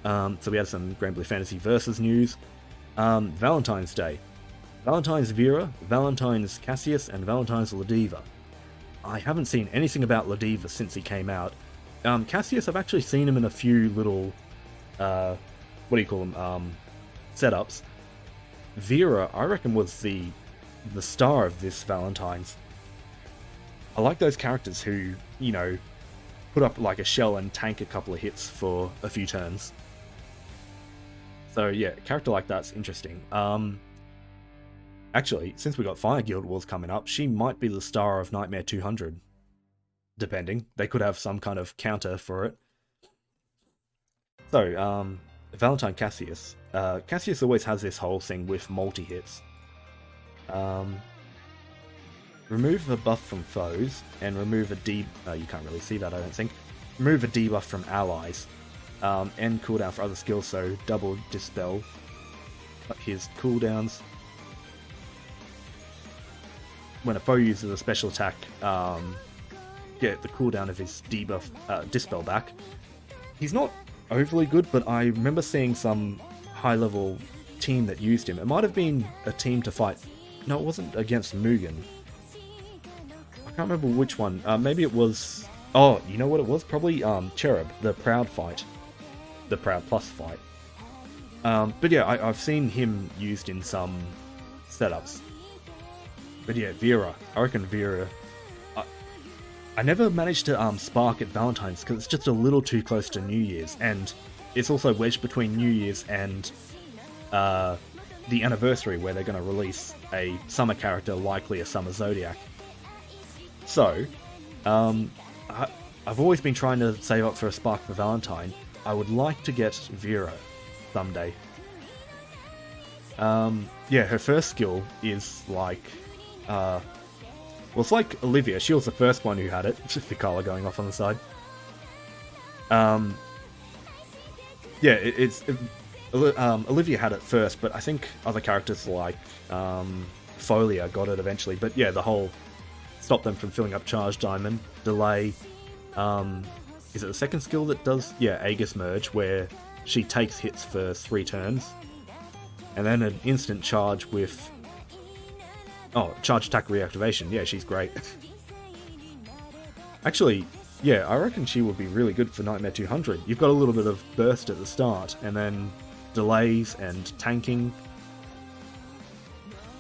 So we had some Granblue Fantasy Versus news. Valentine's Day. Valentine's Vera, Valentine's Cassius, and Valentine's Ladiva. I haven't seen anything about Ladiva since he came out. Cassius, I've actually seen him in a few little, what do you call them, setups. Vera, I reckon, was the star of this Valentine's. I like those characters who, you know, put up like a shell and tank a couple of hits for a few turns. So yeah, a character like that's interesting. Actually, since we got Fire Guild Wars coming up, she might be the star of Nightmare 200. Depending. They could have some kind of counter for it. So, Valentine Cassius. Cassius always has this whole thing with multi-hits. Remove a buff from foes, and remove a you can't really see that, I don't think. Remove a debuff from allies. End cooldown for other skills, so double dispel his cooldowns. When a foe uses a special attack, get the cooldown of his debuff, dispel back. He's not overly good, but I remember seeing some high-level team that used him. It might have been a team to fight... No, it wasn't against Mugen. I can't remember which one. Maybe it was... Oh, you know what it was? Probably Cherub, the Proud fight. The Proud Plus fight. But yeah, I've seen him used in some setups. But yeah, Vera. I reckon Vera... I never managed to spark at Valentine's because it's just a little too close to New Year's, and it's also wedged between New Year's and the anniversary where they're going to release a summer character, likely a summer Zodiac. So, I've always been trying to save up for a spark for Valentine. I would like to get Vera someday. Yeah, her first skill is like... well, it's like Olivia. She was the first one who had it. It's just the colour going off on the side. Yeah, Olivia had it first, but I think other characters like Folia got it eventually. But yeah, the whole stop them from filling up Charge Diamond, delay. Is it the second skill that does? Yeah, Aegis Merge, where she takes hits for 3 turns. And then an instant charge with... Oh, charge attack reactivation. Yeah, she's great. Actually, yeah, I reckon she would be really good for Nightmare 200. You've got a little bit of burst at the start, and then delays and tanking.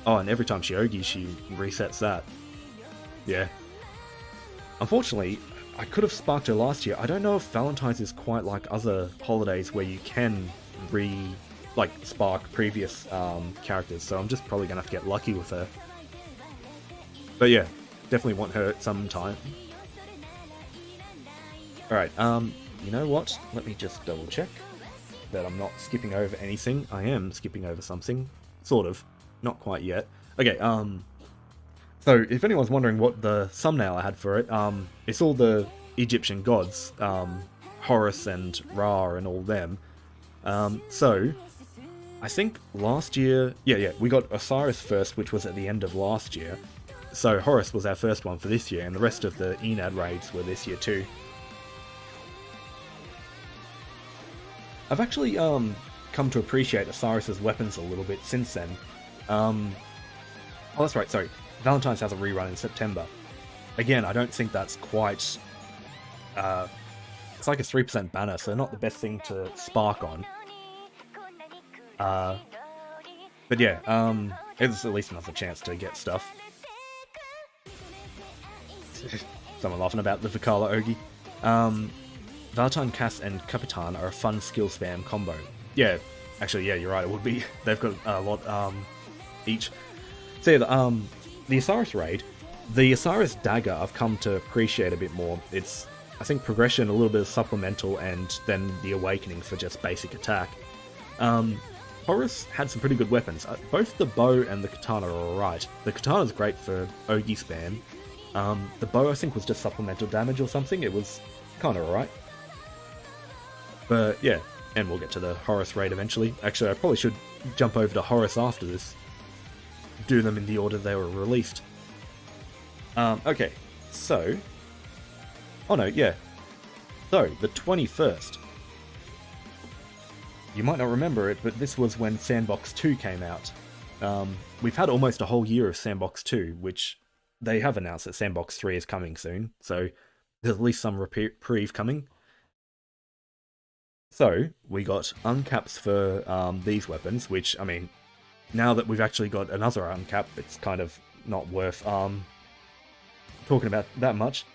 Oh, and every time she Ogi, she resets that. Yeah. Unfortunately, I could have sparked her last year. I don't know if Valentine's is quite like other holidays where you can spark previous characters, so I'm just probably going to have to get lucky with her. But yeah, definitely want her at some time. Alright, you know what? Let me just double check that I'm not skipping over anything. I am skipping over something. Sort of. Not quite yet. Okay, so if anyone's wondering what the thumbnail I had for it, it's all the Egyptian gods. Horus and Ra and all them. So, I think last year... Yeah, we got Osiris first, which was at the end of last year. So Horus was our first one for this year, and the rest of the Enad raids were this year too. I've actually come to appreciate Osiris's weapons a little bit since then. Oh, that's right, sorry. Valentine's has a rerun in September. Again, I don't think that's quite It's like a 3% banner, so not the best thing to spark on. But yeah, it's at least another chance to get stuff. Someone laughing about the Vikala Ogi. Valentine, Cass, and Capitan are a fun skill spam combo. Yeah, actually, yeah, you're right, it would be. They've got a lot, each. So yeah, the Osiris raid, the Osiris dagger I've come to appreciate a bit more. It's, I think, progression, a little bit of supplemental, and then the awakening for just basic attack. Horus had some pretty good weapons. Both the bow and the katana are alright. The katana's great for Ogi spam. The bow, I think, was just supplemental damage or something. It was kind of alright. But yeah, and we'll get to the Horus raid eventually. Actually, I probably should jump over to Horus after this. Do them in the order they were released. Okay, so... Oh no, yeah. So, the 21st. You might not remember it, but this was when Sandbox 2 came out. We've had almost a whole year of Sandbox 2, which they have announced that Sandbox 3 is coming soon, so there's at least some reprieve coming. So, we got uncaps for these weapons, which, I mean, now that we've actually got another uncap, it's kind of not worth talking about that much.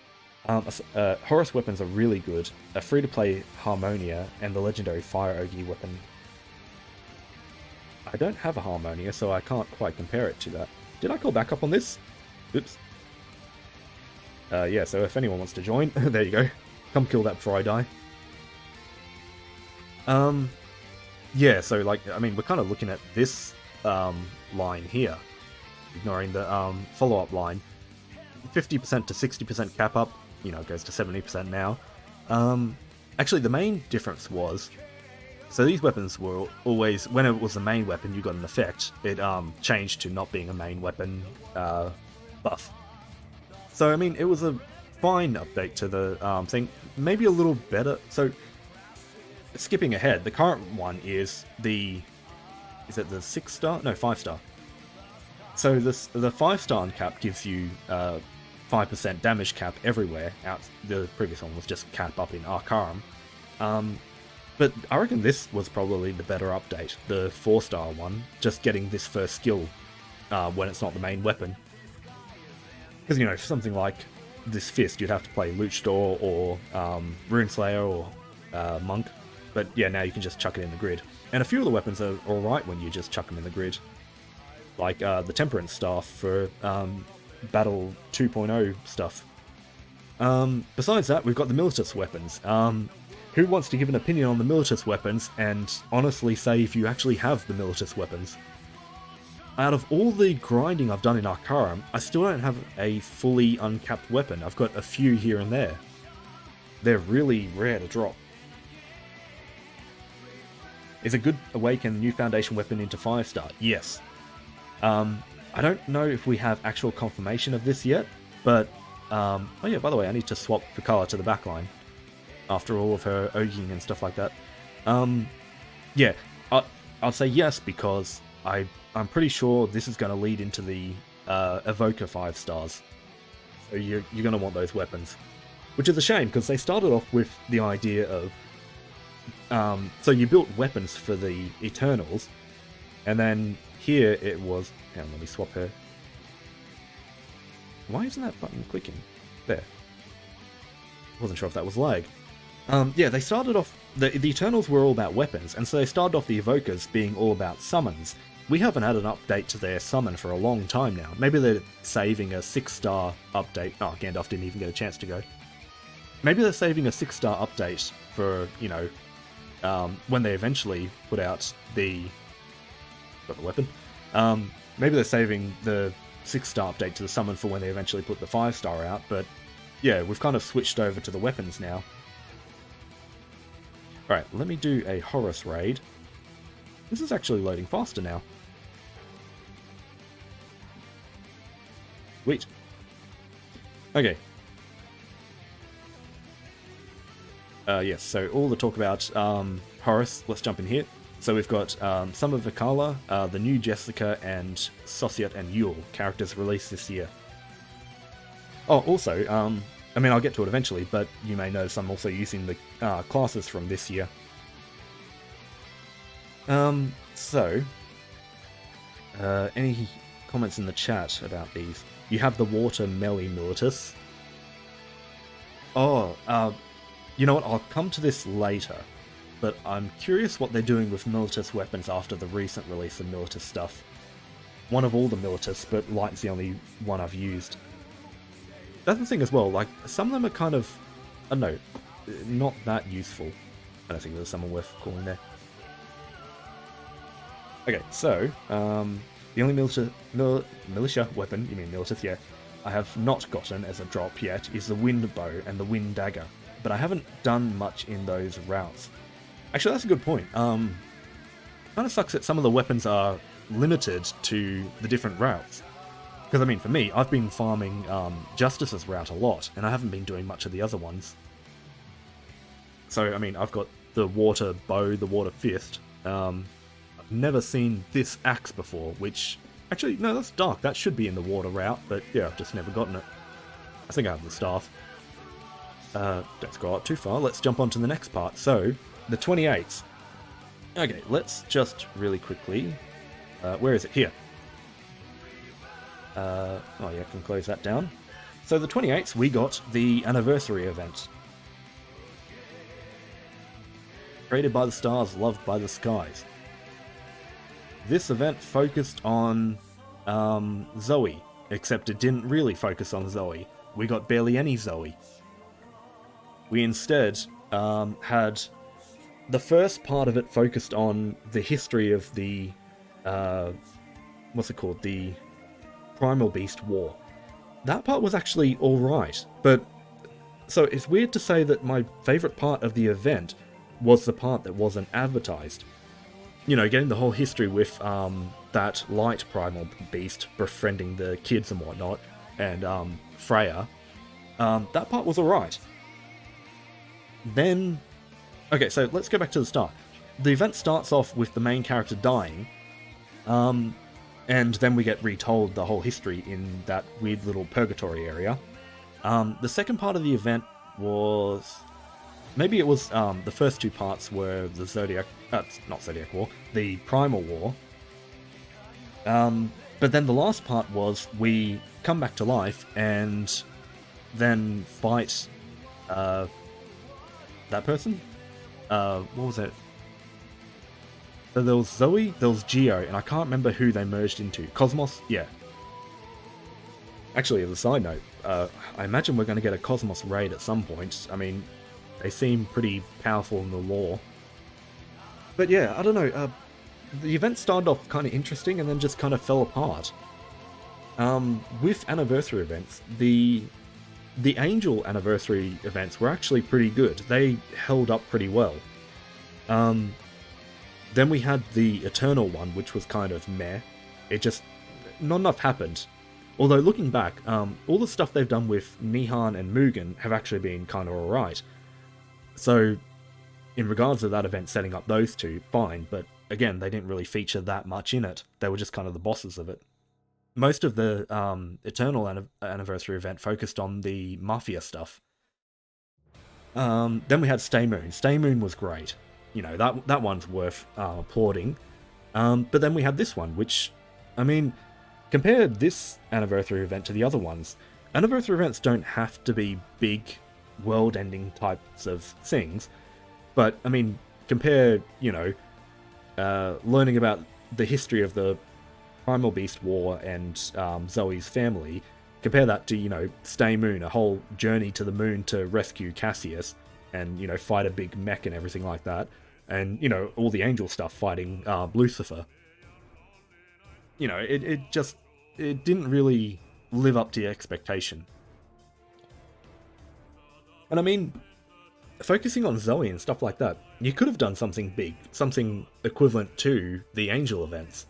Horus weapons are really good. A free-to-play Harmonia and the legendary Fire Ogi weapon. I don't have a Harmonia, so I can't quite compare it to that. Did I call back up on this? Oops. Yeah, so if anyone wants to join, there you go. Come kill that before I die. Yeah, so, like, I mean, we're kind of looking at this line here. Ignoring the follow-up line. 50% to 60% cap up. You know, it goes to 70% now. Actually, the main difference was... So these weapons were always... When it was the main weapon, you got an effect. It changed to not being a main weapon buff. So, I mean, it was a fine update to the thing. Maybe a little better. So, skipping ahead, the current one is the... Is it the 6-star? No, 5-star. So the 5-star uncap gives you... 5% damage cap everywhere. The previous one was just cap up in Arcarum. But I reckon this was probably the better update. The 4-star one, just getting this first skill when it's not the main weapon. Because, you know, for something like this fist, you'd have to play Luchador or Runeslayer or Monk. But yeah, now you can just chuck it in the grid. And a few of the weapons are alright when you just chuck them in the grid. Like the Temperance Staff for... Battle 2.0 stuff. Besides that, we've got the Militus weapons. Who wants to give an opinion on the Militus weapons and honestly say if you actually have the Militus weapons? Out of all the grinding I've done in Arcarum, I still don't have a fully uncapped weapon. I've got a few here and there. They're really rare to drop. Is a good Awaken new Foundation weapon into 5-star? Yes. I don't know if we have actual confirmation of this yet, but, oh yeah, by the way, I need to swap Vikala to the backline, after all of her Oging and stuff like that. Yeah, I'll say yes, because I'm pretty sure this is going to lead into the Evoker 5 stars, so you're going to want those weapons. Which is a shame, because they started off with the idea of, so you built weapons for the Eternals, and then here it was... Hang on, let me swap her. Why isn't that button clicking? There. Wasn't sure if that was lag. Yeah, they started off... The Eternals were all about weapons, and so they started off the Evokers being all about summons. We haven't had an update to their summon for a long time now. Maybe they're saving a 6-star update. Oh, Gandalf didn't even get a chance to go. Maybe they're saving a 6-star update for, you know, when they eventually put out the... Got the weapon? Maybe they're saving the 6-star update to the summon for when they eventually put the 5-star out, but yeah, we've kind of switched over to the weapons now. Alright, let me do a Horus raid. This is actually loading faster now. Sweet. Okay. Yes, so all the talk about Horus, let's jump in here. So we've got some of Vikala, the new Jessica, and Societ and Yule characters released this year. Oh, also, I mean, I'll get to it eventually, but you may notice I'm also using the classes from this year. Any comments in the chat about these? You have the water melee Militus. Oh, you know what, I'll come to this later, but I'm curious what they're doing with Militus weapons after the recent release of Militus stuff. One of all the Militus, but Light's the only one I've used. That's the thing as well, like, some of them are kind of, I don't know, not that useful. I don't think there's someone worth calling there. Okay, so, the only militia weapon, you mean Militus, yeah, I have not gotten as a drop yet is the Wind Bow and the Wind Dagger, but I haven't done much in those routes. Actually, that's a good point. Kind of sucks that some of the weapons are limited to the different routes. Because, I mean, for me, I've been farming Justice's route a lot, and I haven't been doing much of the other ones. So, I mean, I've got the Water Bow, the Water Fist. I've never seen this axe before, which... Actually, no, that's dark. That should be in the water route, but yeah, I've just never gotten it. I think I have the staff. Don't scroll up too far. Let's jump on to the next part. So, the 28s. Okay, let's just really quickly... where is it? Here. Oh yeah, I can close that down. So the 28th, we got the anniversary event. Created by the stars, loved by the skies. This event focused on Zoe, except it didn't really focus on Zoe. We got barely any Zoe. We instead had the first part of it focused on the history of the what's it called? The Primal Beast War. That part was actually alright, but so it's weird to say that my favourite part of the event was the part that wasn't advertised. You know, getting the whole history with that light Primal Beast befriending the kids and whatnot, and Freya. That part was alright. Then... Okay, so let's go back to the start. The event starts off with the main character dying, and then we get retold the whole history in that weird little purgatory area. The second part of the event was... Maybe it was the first two parts were the Zodiac... not Zodiac War, the Primal War. But then the last part was we come back to life and then fight that person? What was it? So there was Zoe, there was Geo, and I can't remember who they merged into. Cosmos? Yeah. Actually, as a side note, I imagine we're going to get a Cosmos raid at some point. I mean, they seem pretty powerful in the lore. But yeah, I don't know, the event started off kind of interesting and then just kind of fell apart. With anniversary events, the Angel anniversary events were actually pretty good. They held up pretty well. Then we had the Eternal one, which was kind of meh. It just... not enough happened. Although, looking back, all the stuff they've done with Nihan and Mugen have actually been kind of alright. So, in regards to that event setting up those two, fine, but again, they didn't really feature that much in it. They were just kind of the bosses of it. Most of the Eternal anniversary event focused on the Mafia stuff. Then we had Stay Moon. Stay Moon was great. You know, that one's worth applauding. But then we had this one, which, I mean, compare this anniversary event to the other ones. Anniversary events don't have to be big, world-ending types of things. But, I mean, compare, you know, learning about the history of the Primal Beast War and Zoe's family. Compare that to, you know, Stay Moon, a whole journey to the moon to rescue Cassius. And, you know, fight a big mech and everything like that. And, you know, all the angel stuff fighting Lucifer. You know, it didn't really live up to the expectation. And I mean, focusing on Zoe and stuff like that, you could have done something big, something equivalent to the angel events.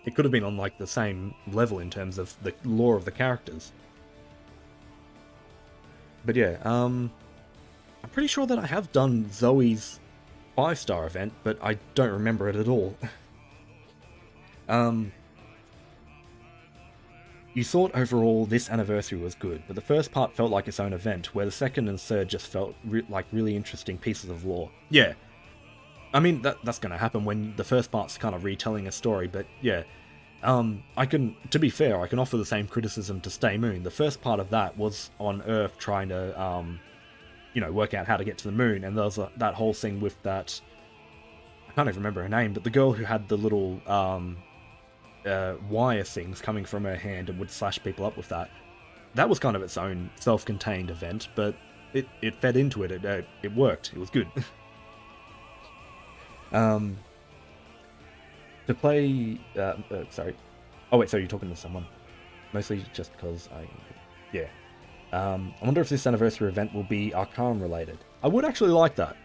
It could have been on, like, the same level in terms of the lore of the characters. But yeah, I'm pretty sure that I have done Zoe's 5-star event, but I don't remember it at all. You thought overall this anniversary was good, but the first part felt like its own event, where the second and third just felt like really interesting pieces of lore. Yeah, I mean, that's going to happen when the first part's kind of retelling a story, but yeah. to be fair, I can offer the same criticism to Stay Moon. The first part of that was on Earth trying to, work out how to get to the moon, and there was that whole thing with that, I can't even remember her name, but the girl who had the little, wire things coming from her hand and would slash people up with that. That was kind of its own self-contained event, but it fed into it. It worked. It was good. To play... sorry. Oh wait, so you're talking to someone. Mostly just because yeah. I wonder if this anniversary event will be Arkham related. I would actually like that.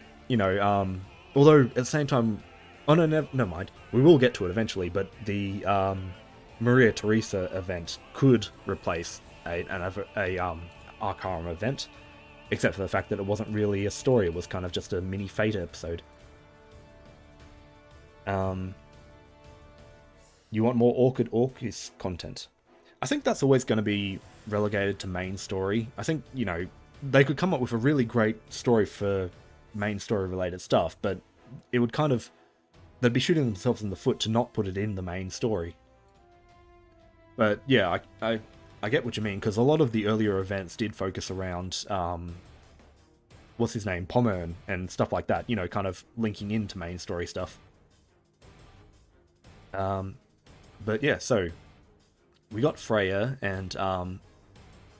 Although at the same time... Oh no, never mind. We will get to it eventually, but the Maria Theresa event could replace an Arkham event, except for the fact that it wasn't really a story, it was kind of just a mini Fate episode. You want more Orchid Orcus content? I think that's always going to be relegated to main story. I think, they could come up with a really great story for main story related stuff, but it would kind of... They'd be shooting themselves in the foot to not put it in the main story. But yeah, I get what you mean, because a lot of the earlier events did focus around, what's his name, Pommern, and stuff like that, kind of linking into main story stuff. But yeah, so we got Freya and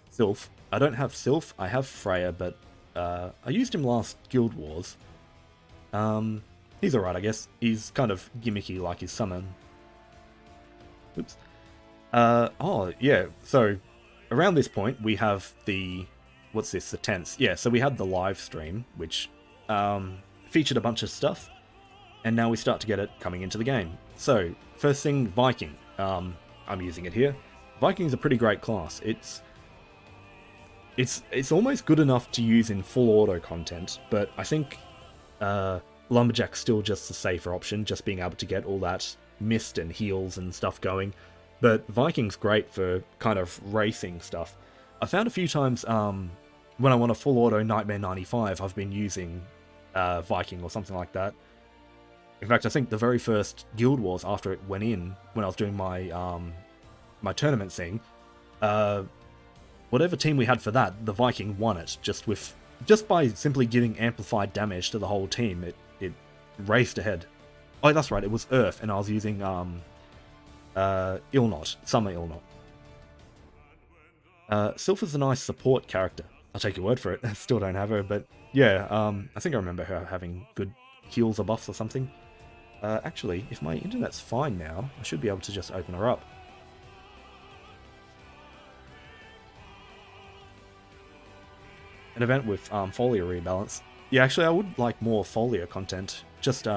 Sylph. I don't have Sylph, I have Freya, but I used him last Guild Wars. He's alright, I guess. He's kind of gimmicky like his summon. Oops. Oh, yeah, so around this point we have the... What's this? The tense. Yeah, so we had the live stream, which featured a bunch of stuff, and now we start to get it coming into the game. So, first thing, Viking. I'm using it here. Viking's a pretty great class. It's almost good enough to use in full auto content, but I think Lumberjack's still just the safer option, just being able to get all that mist and heals and stuff going. But Viking's great for kind of racing stuff. I found a few times when I want a full auto Nightmare 95, I've been using Viking or something like that. In fact, I think the very first Guild Wars after it went in, when I was doing my my tournament thing, whatever team we had for that, the Viking won it just by simply giving amplified damage to the whole team. It raced ahead. Oh, that's right, it was Earth, and I was using Ilnot, Summer Ilnot. Sylph is a nice support character. I'll take your word for it. I still don't have her, but yeah, I think I remember her having good heals or buffs or something. Actually, if my internet's fine now, I should be able to just open her up. An event with folio rebalance. Yeah, actually, I would like more folio content. Just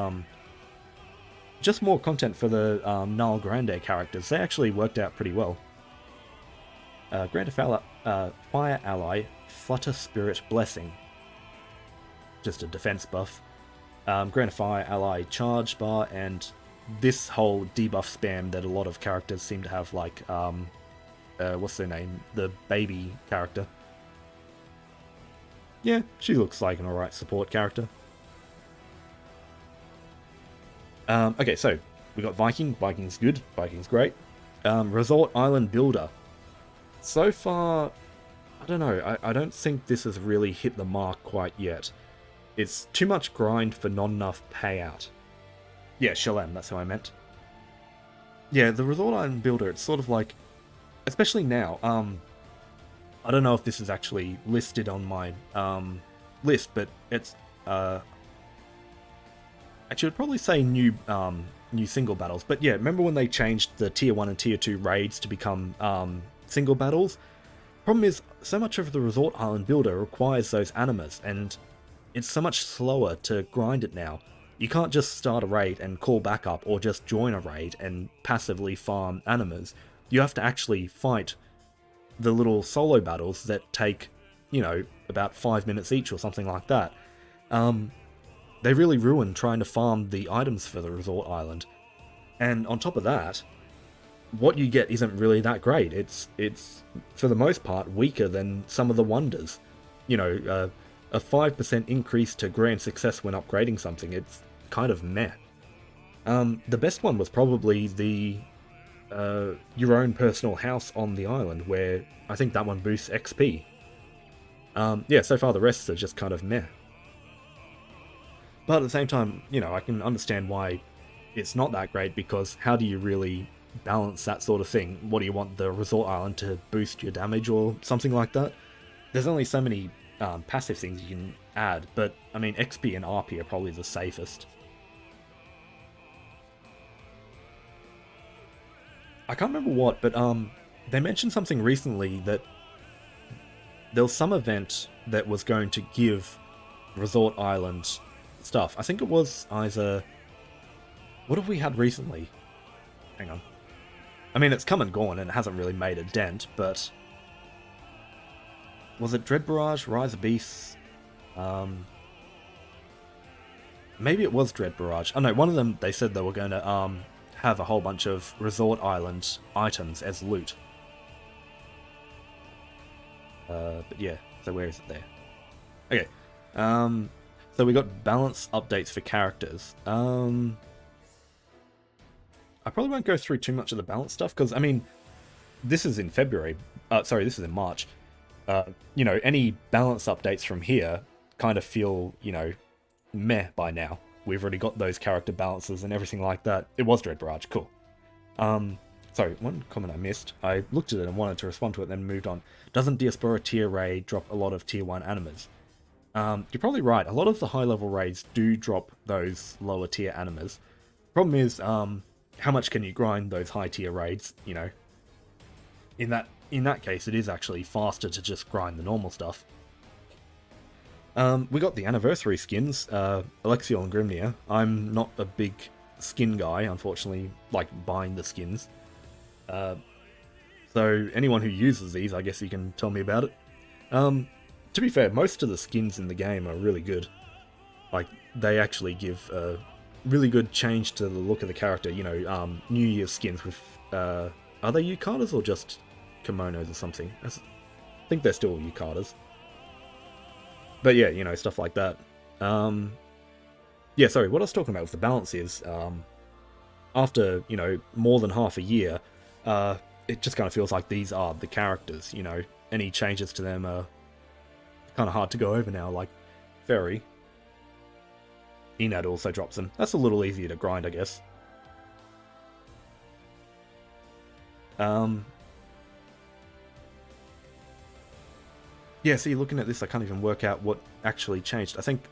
more content for the Null Grande characters. They actually worked out pretty well. Grant a Fire Ally, Flutter Spirit Blessing. Just a defense buff. Grant a Fire Ally Charge Bar, and this whole debuff spam that a lot of characters seem to have, like, what's their name? The baby character. Yeah, she looks like an alright support character. Okay, so we got Viking. Viking's good. Viking's great. Resort Island Builder. So far, I don't know. I don't think this has really hit the mark quite yet. It's too much grind for not enough payout. Yeah, Shalem, that's who I meant. Yeah, the Resort Island Builder, it's sort of like... Especially now, I don't know if this is actually listed on my list, but it's... I should probably say new single battles, but yeah, remember when they changed the Tier 1 and Tier 2 raids to become single battles? Problem is, so much of the Resort Island Builder requires those animas, and it's so much slower to grind it now. You can't just start a raid and call back up, or just join a raid and passively farm animas. You have to actually fight the little solo battles that take, about 5 minutes each or something like that. They really ruin trying to farm the items for the Resort Island. And on top of that, what you get isn't really that great. It's for the most part weaker than some of the wonders. You know, a 5% increase to grand success when upgrading something, it's kind of meh. The best one was probably the your own personal house on the island, where I think that one boosts XP. Yeah, so far the rest are just kind of meh. But at the same time, you know, I can understand why it's not that great, because how do you really balance that sort of thing? What do you want, the resort island to boost your damage or something like that? There's only so many passive things you can add, but I mean, XP and RP are probably the safest. I can't remember what, but they mentioned something recently that there was some event that was going to give Resort Island stuff. I think it was either... What have we had recently? Hang on. I mean, it's come and gone and it hasn't really made a dent, but... Was it Dread Barrage, Rise of Beasts? Maybe it was Dread Barrage. Oh no, one of them, they said they were going to have a whole bunch of Resort Island items as loot. But yeah, so where is it there? Okay. So we got balance updates for characters. I probably won't go through too much of the balance stuff, because, I mean, this is in February. Sorry, this is in March. You know, any balance updates from here kind of feel, you know, meh by now. We've already got those character balances and everything like that. It was Dread Barrage, cool. Sorry, one comment I missed. I looked at it and wanted to respond to it, then moved on. Doesn't Diaspora tier raid drop a lot of tier 1 animas? You're probably right. A lot of the high-level raids do drop those lower-tier animas. Problem is, how much can you grind those high-tier raids, you know? In that case, it is actually faster to just grind the normal stuff. We got the anniversary skins, Alexiel and Grimnir. I'm not a big skin guy, unfortunately, like buying the skins. So anyone who uses these, I guess you can tell me about it. To be fair, most of the skins in the game are really good. Like, they actually give a really good change to the look of the character. You know, New Year's skins with, are they yukatas or just kimonos or something? I think they're still yukatas. But yeah, you know, stuff like that. Yeah, sorry, what I was talking about with the balance is, after, you know, more than half a year, it just kind of feels like these are the characters, you know. Any changes to them are kind of hard to go over now, like Ferry. Enad also drops them. That's a little easier to grind, I guess. Yeah, see, looking at this, I can't even work out what actually changed. I think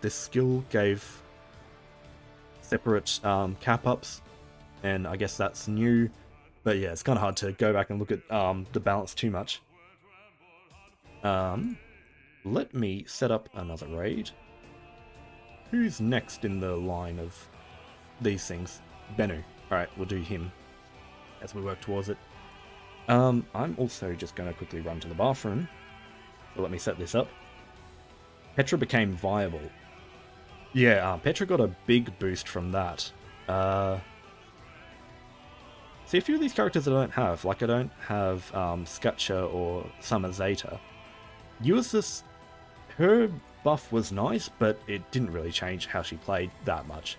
this skill gave separate cap-ups, and I guess that's new. But yeah, it's kind of hard to go back and look at the balance too much. Let me set up another raid. Who's next in the line of these things? Bennu. Alright, we'll do him as we work towards it. I'm also just going to quickly run to the bathroom. So let me set this up. Petra became viable. Yeah, Petra got a big boost from that. See, a few of these characters I don't have. Like, I don't have Skatcha or Summer Zeta. Ulysses, her buff was nice, but it didn't really change how she played that much.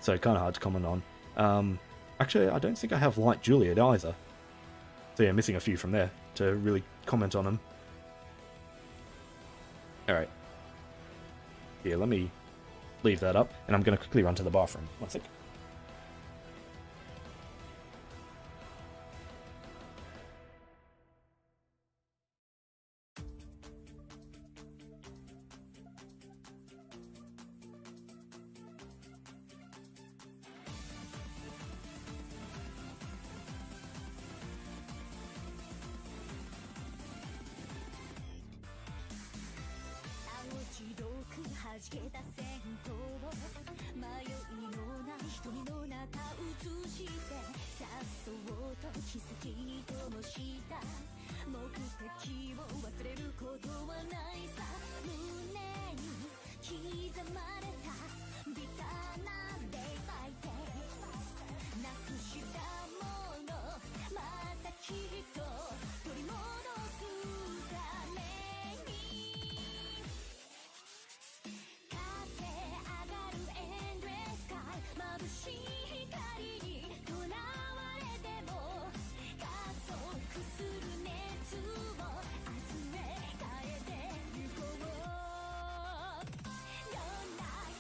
So kind of hard to comment on. Actually, I don't think I have Light Juliet either. So yeah, missing a few from there to really comment on them. Alright. Yeah, let me leave that up, and I'm going to quickly run to the bathroom. One sec.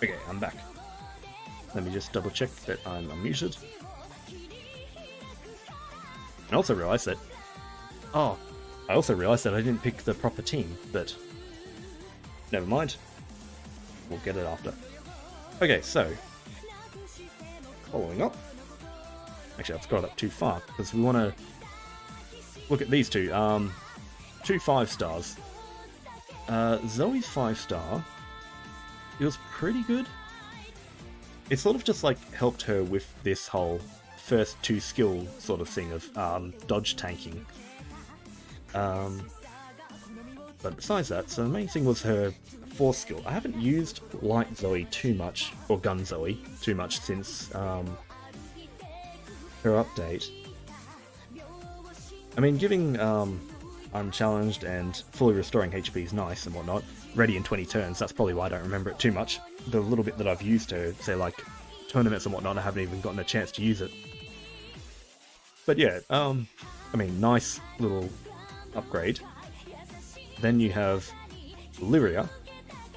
Okay, I'm back. Let me just double check that I'm unmuted. I also realised that... Oh, I also realised that I didn't pick the proper team, but... Never mind. We'll get it after. Okay, so... Following up. Actually, I've scrolled up too far, because we want to... Look at these two. 2 5-stars. Zoe's 5-star... It was pretty good. It sort of just like helped her with this whole first 2 skill sort of thing of dodge tanking. But besides that, so the main thing was her 4th skill. I haven't used Light Zoe too much, or Gun Zoe too much since her update. I mean, giving Unchallenged and fully restoring HP is nice and whatnot. Ready in 20 turns, that's probably why I don't remember it too much. The little bit that I've used her, say like tournaments and whatnot, I haven't even gotten a chance to use it. But yeah, I mean, nice little upgrade. Then you have Lyria,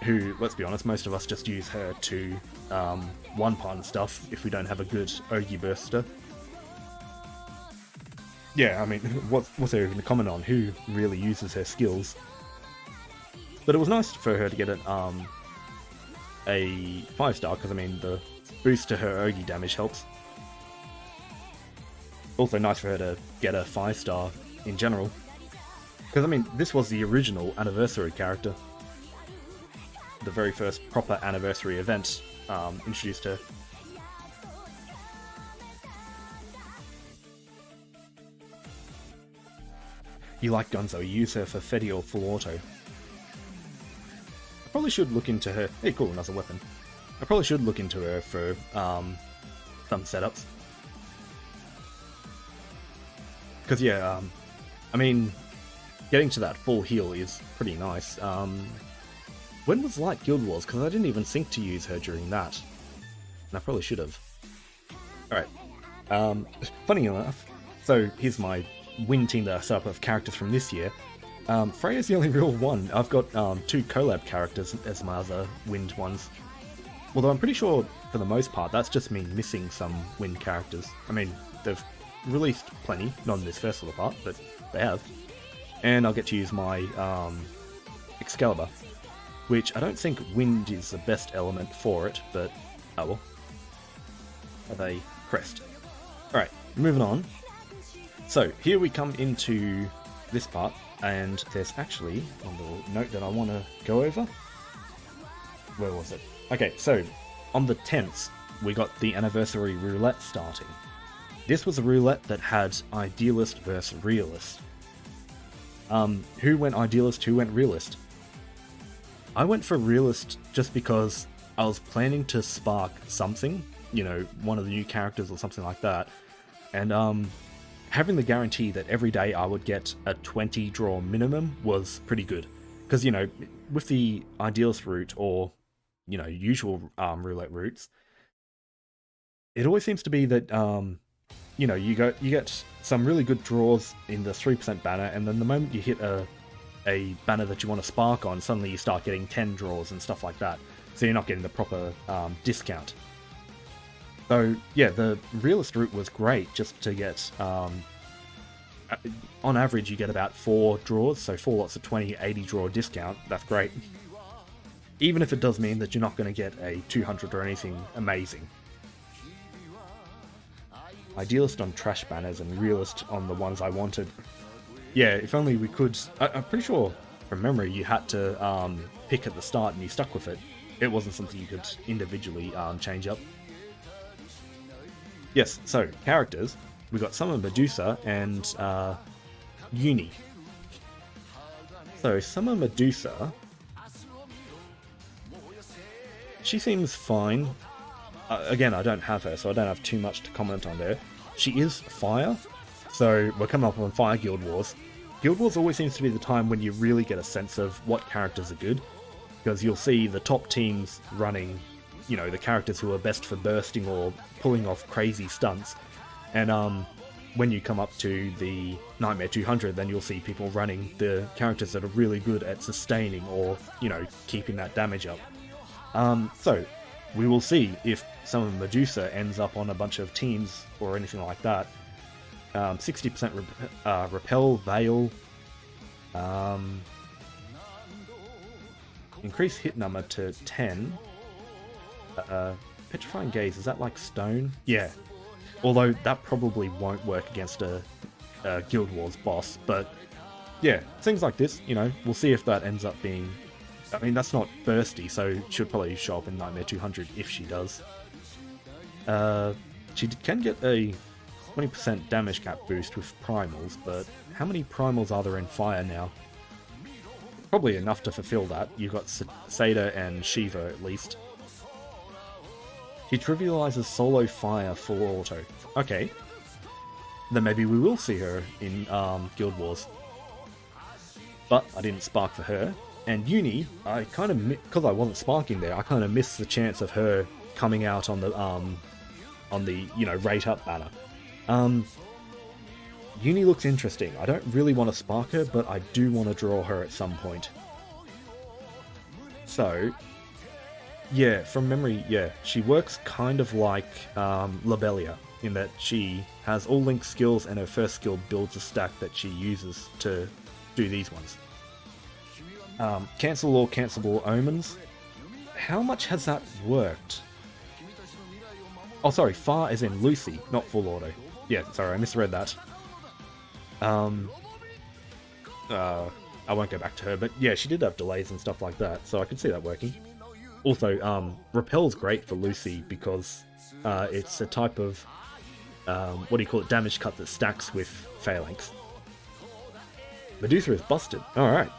who, let's be honest, most of us just use her to one-part and stuff if we don't have a good Ogi Burster. Yeah, I mean, what's there even to comment on? Who really uses her skills? But it was nice for her to get a 5-star, because I mean, the boost to her Ogi damage helps. Also nice for her to get a 5-star in general. Because I mean, this was the original anniversary character. The very first proper anniversary event introduced her. You like Gunzo, you use her for Fetty or full auto. I probably should look into her. Hey, cool, another weapon. I probably should look into her for some setups. Because yeah, I mean, getting to that full heal is pretty nice. When was Light Guild Wars? Because I didn't even think to use her during that. And I probably should have. Alright. Funny enough, so here's my win team that I set up of characters from this year. Freya's the only real one. I've got 2 collab characters as my other wind ones. Although I'm pretty sure, for the most part, that's just me missing some wind characters. I mean, they've released plenty, not in this first little part, but they have. And I'll get to use my Excalibur, which I don't think wind is the best element for it, but oh well. Have a crest. Alright, moving on. So, here we come into this part, and there's actually a little note that I want to go over. Where was it? Okay, so, on the 10th, we got the anniversary roulette starting. This was a roulette that had Idealist versus Realist. Who went Idealist, who went Realist? I went for Realist just because I was planning to spark something, you know, one of the new characters or something like that, and having the guarantee that every day I would get a 20 draw minimum was pretty good. Because, you know, with the Idealist route or, you know, usual roulette routes, it always seems to be that, you know, you get some really good draws in the 3% banner, and then the moment you hit a banner that you want to spark on, suddenly you start getting 10 draws and stuff like that. So you're not getting the proper discount. So, yeah, the Realist route was great just to get, on average you get about 4 draws, so 4 lots of 20, 80 draw discount, that's great. Even if it does mean that you're not going to get a 200 or anything amazing. Idealist on trash banners and Realist on the ones I wanted. Yeah, if only we could... I'm pretty sure, from memory, you had to pick at the start and you stuck with it. It wasn't something you could individually change up. Yes, so, characters. We got Summer Medusa and Uni. So, Summer Medusa... She seems fine. Again, I don't have her, so I don't have too much to comment on there. She is fire, so we're coming up on Fire Guild Wars. Guild Wars always seems to be the time when you really get a sense of what characters are good, because you'll see the top teams running, you know, the characters who are best for bursting or pulling off crazy stunts, and when you come up to the Nightmare 200, then you'll see people running the characters that are really good at sustaining or, you know, keeping that damage up. So, we will see if some of Medusa ends up on a bunch of teams or anything like that. 60% repel, veil, increase hit number to 10. Petrifying gaze, is that like stone? Yeah. Although that probably won't work against a Guild Wars boss, but yeah, things like this, you know, we'll see if that ends up being... I mean, that's not bursty, so she'll probably show up in Nightmare 200 if she does. She can get a 20% damage cap boost with primals, but how many primals are there in fire now? Probably enough to fulfill that. You've got Seda and Shiva at least. He trivializes solo fire full auto. Okay. Then maybe we will see her in Guild Wars. But I didn't spark for her. And Uni, I kind of, because I wasn't sparking there, I kind of missed the chance of her coming out on the you know, rate up banner. Uni looks interesting. I don't really want to spark her, but I do want to draw her at some point. So, yeah, from memory, yeah, she works kind of like Lobelia, in that she has all Link's skills and her first skill builds a stack that she uses to do these ones. Cancel all cancelable omens. How much has that worked? Oh, sorry, far as in Lucy, not full auto. Yeah, sorry, I misread that. I won't go back to her, but yeah, she did have delays and stuff like that, so I could see that working. Also, Repel's great for Lucy because it's a type of, what do you call it, damage cut that stacks with Phalanx. Medusa is busted. Alright.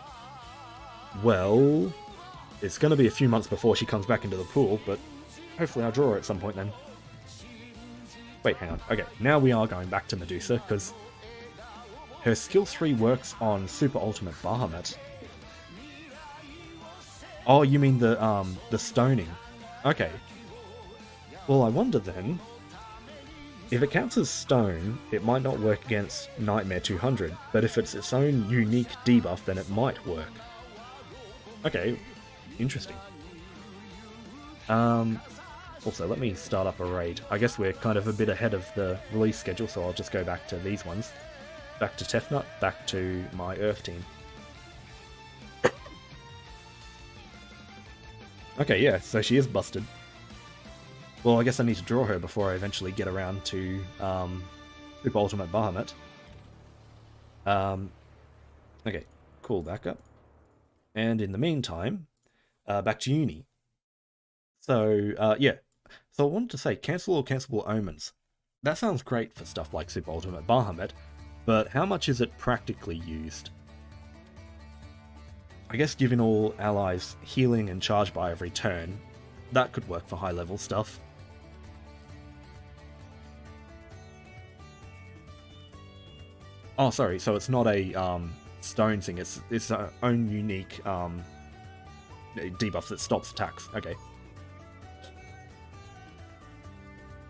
Well, it's going to be a few months before she comes back into the pool, but hopefully I'll draw her at some point then. Wait, hang on. Okay, now we are going back to Medusa, because her skill 3 works on Super Ultimate Bahamut. Oh, you mean the stoning. Okay. Well, I wonder then, if it counts as stone, it might not work against Nightmare 200, but if it's its own unique debuff, then it might work. Okay, interesting. Also, let me start up a raid. I guess we're kind of a bit ahead of the release schedule, so I'll just go back to these ones. Back to Tefnut, back to my Earth team. Okay, yeah, so she is busted. Well, I guess I need to draw her before I eventually get around to Super Ultimate Bahamut. Okay, cool, back up. And in the meantime, back to Uni. So, yeah. So I wanted to say, cancel or cancelable omens. That sounds great for stuff like Super Ultimate Bahamut, but how much is it practically used? I guess giving all allies healing and charge by every turn, that could work for high level stuff. Oh, sorry, so it's not a stone thing, it's its own unique debuff that stops attacks. Okay.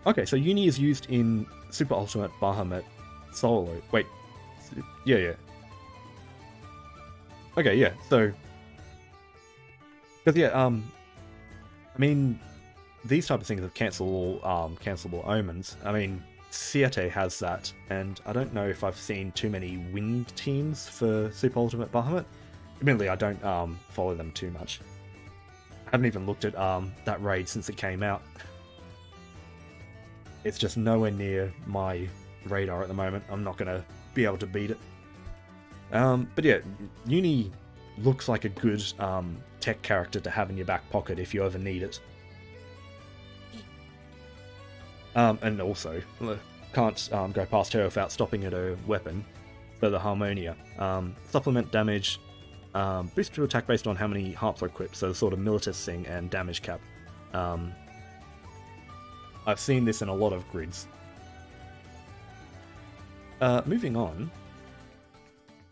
Okay, so Uni is used in Super Ultimate Bahamut solo. Wait. Yeah. Okay, yeah, so... Because, yeah, I mean, these type of things of cancelable omens, I mean, Siete has that, and I don't know if I've seen too many wind teams for Super Ultimate Bahamut. Admittedly, I don't follow them too much. I haven't even looked at that raid since it came out. It's just nowhere near my radar at the moment. I'm not going to be able to beat it. But yeah, Uni looks like a good tech character to have in your back pocket if you ever need it. And also, can't go past her without stopping at her weapon, for the Harmonia. Supplement damage, boost to attack based on how many harps are equipped, so sort of Militus thing and damage cap. I've seen this in a lot of grids. Moving on,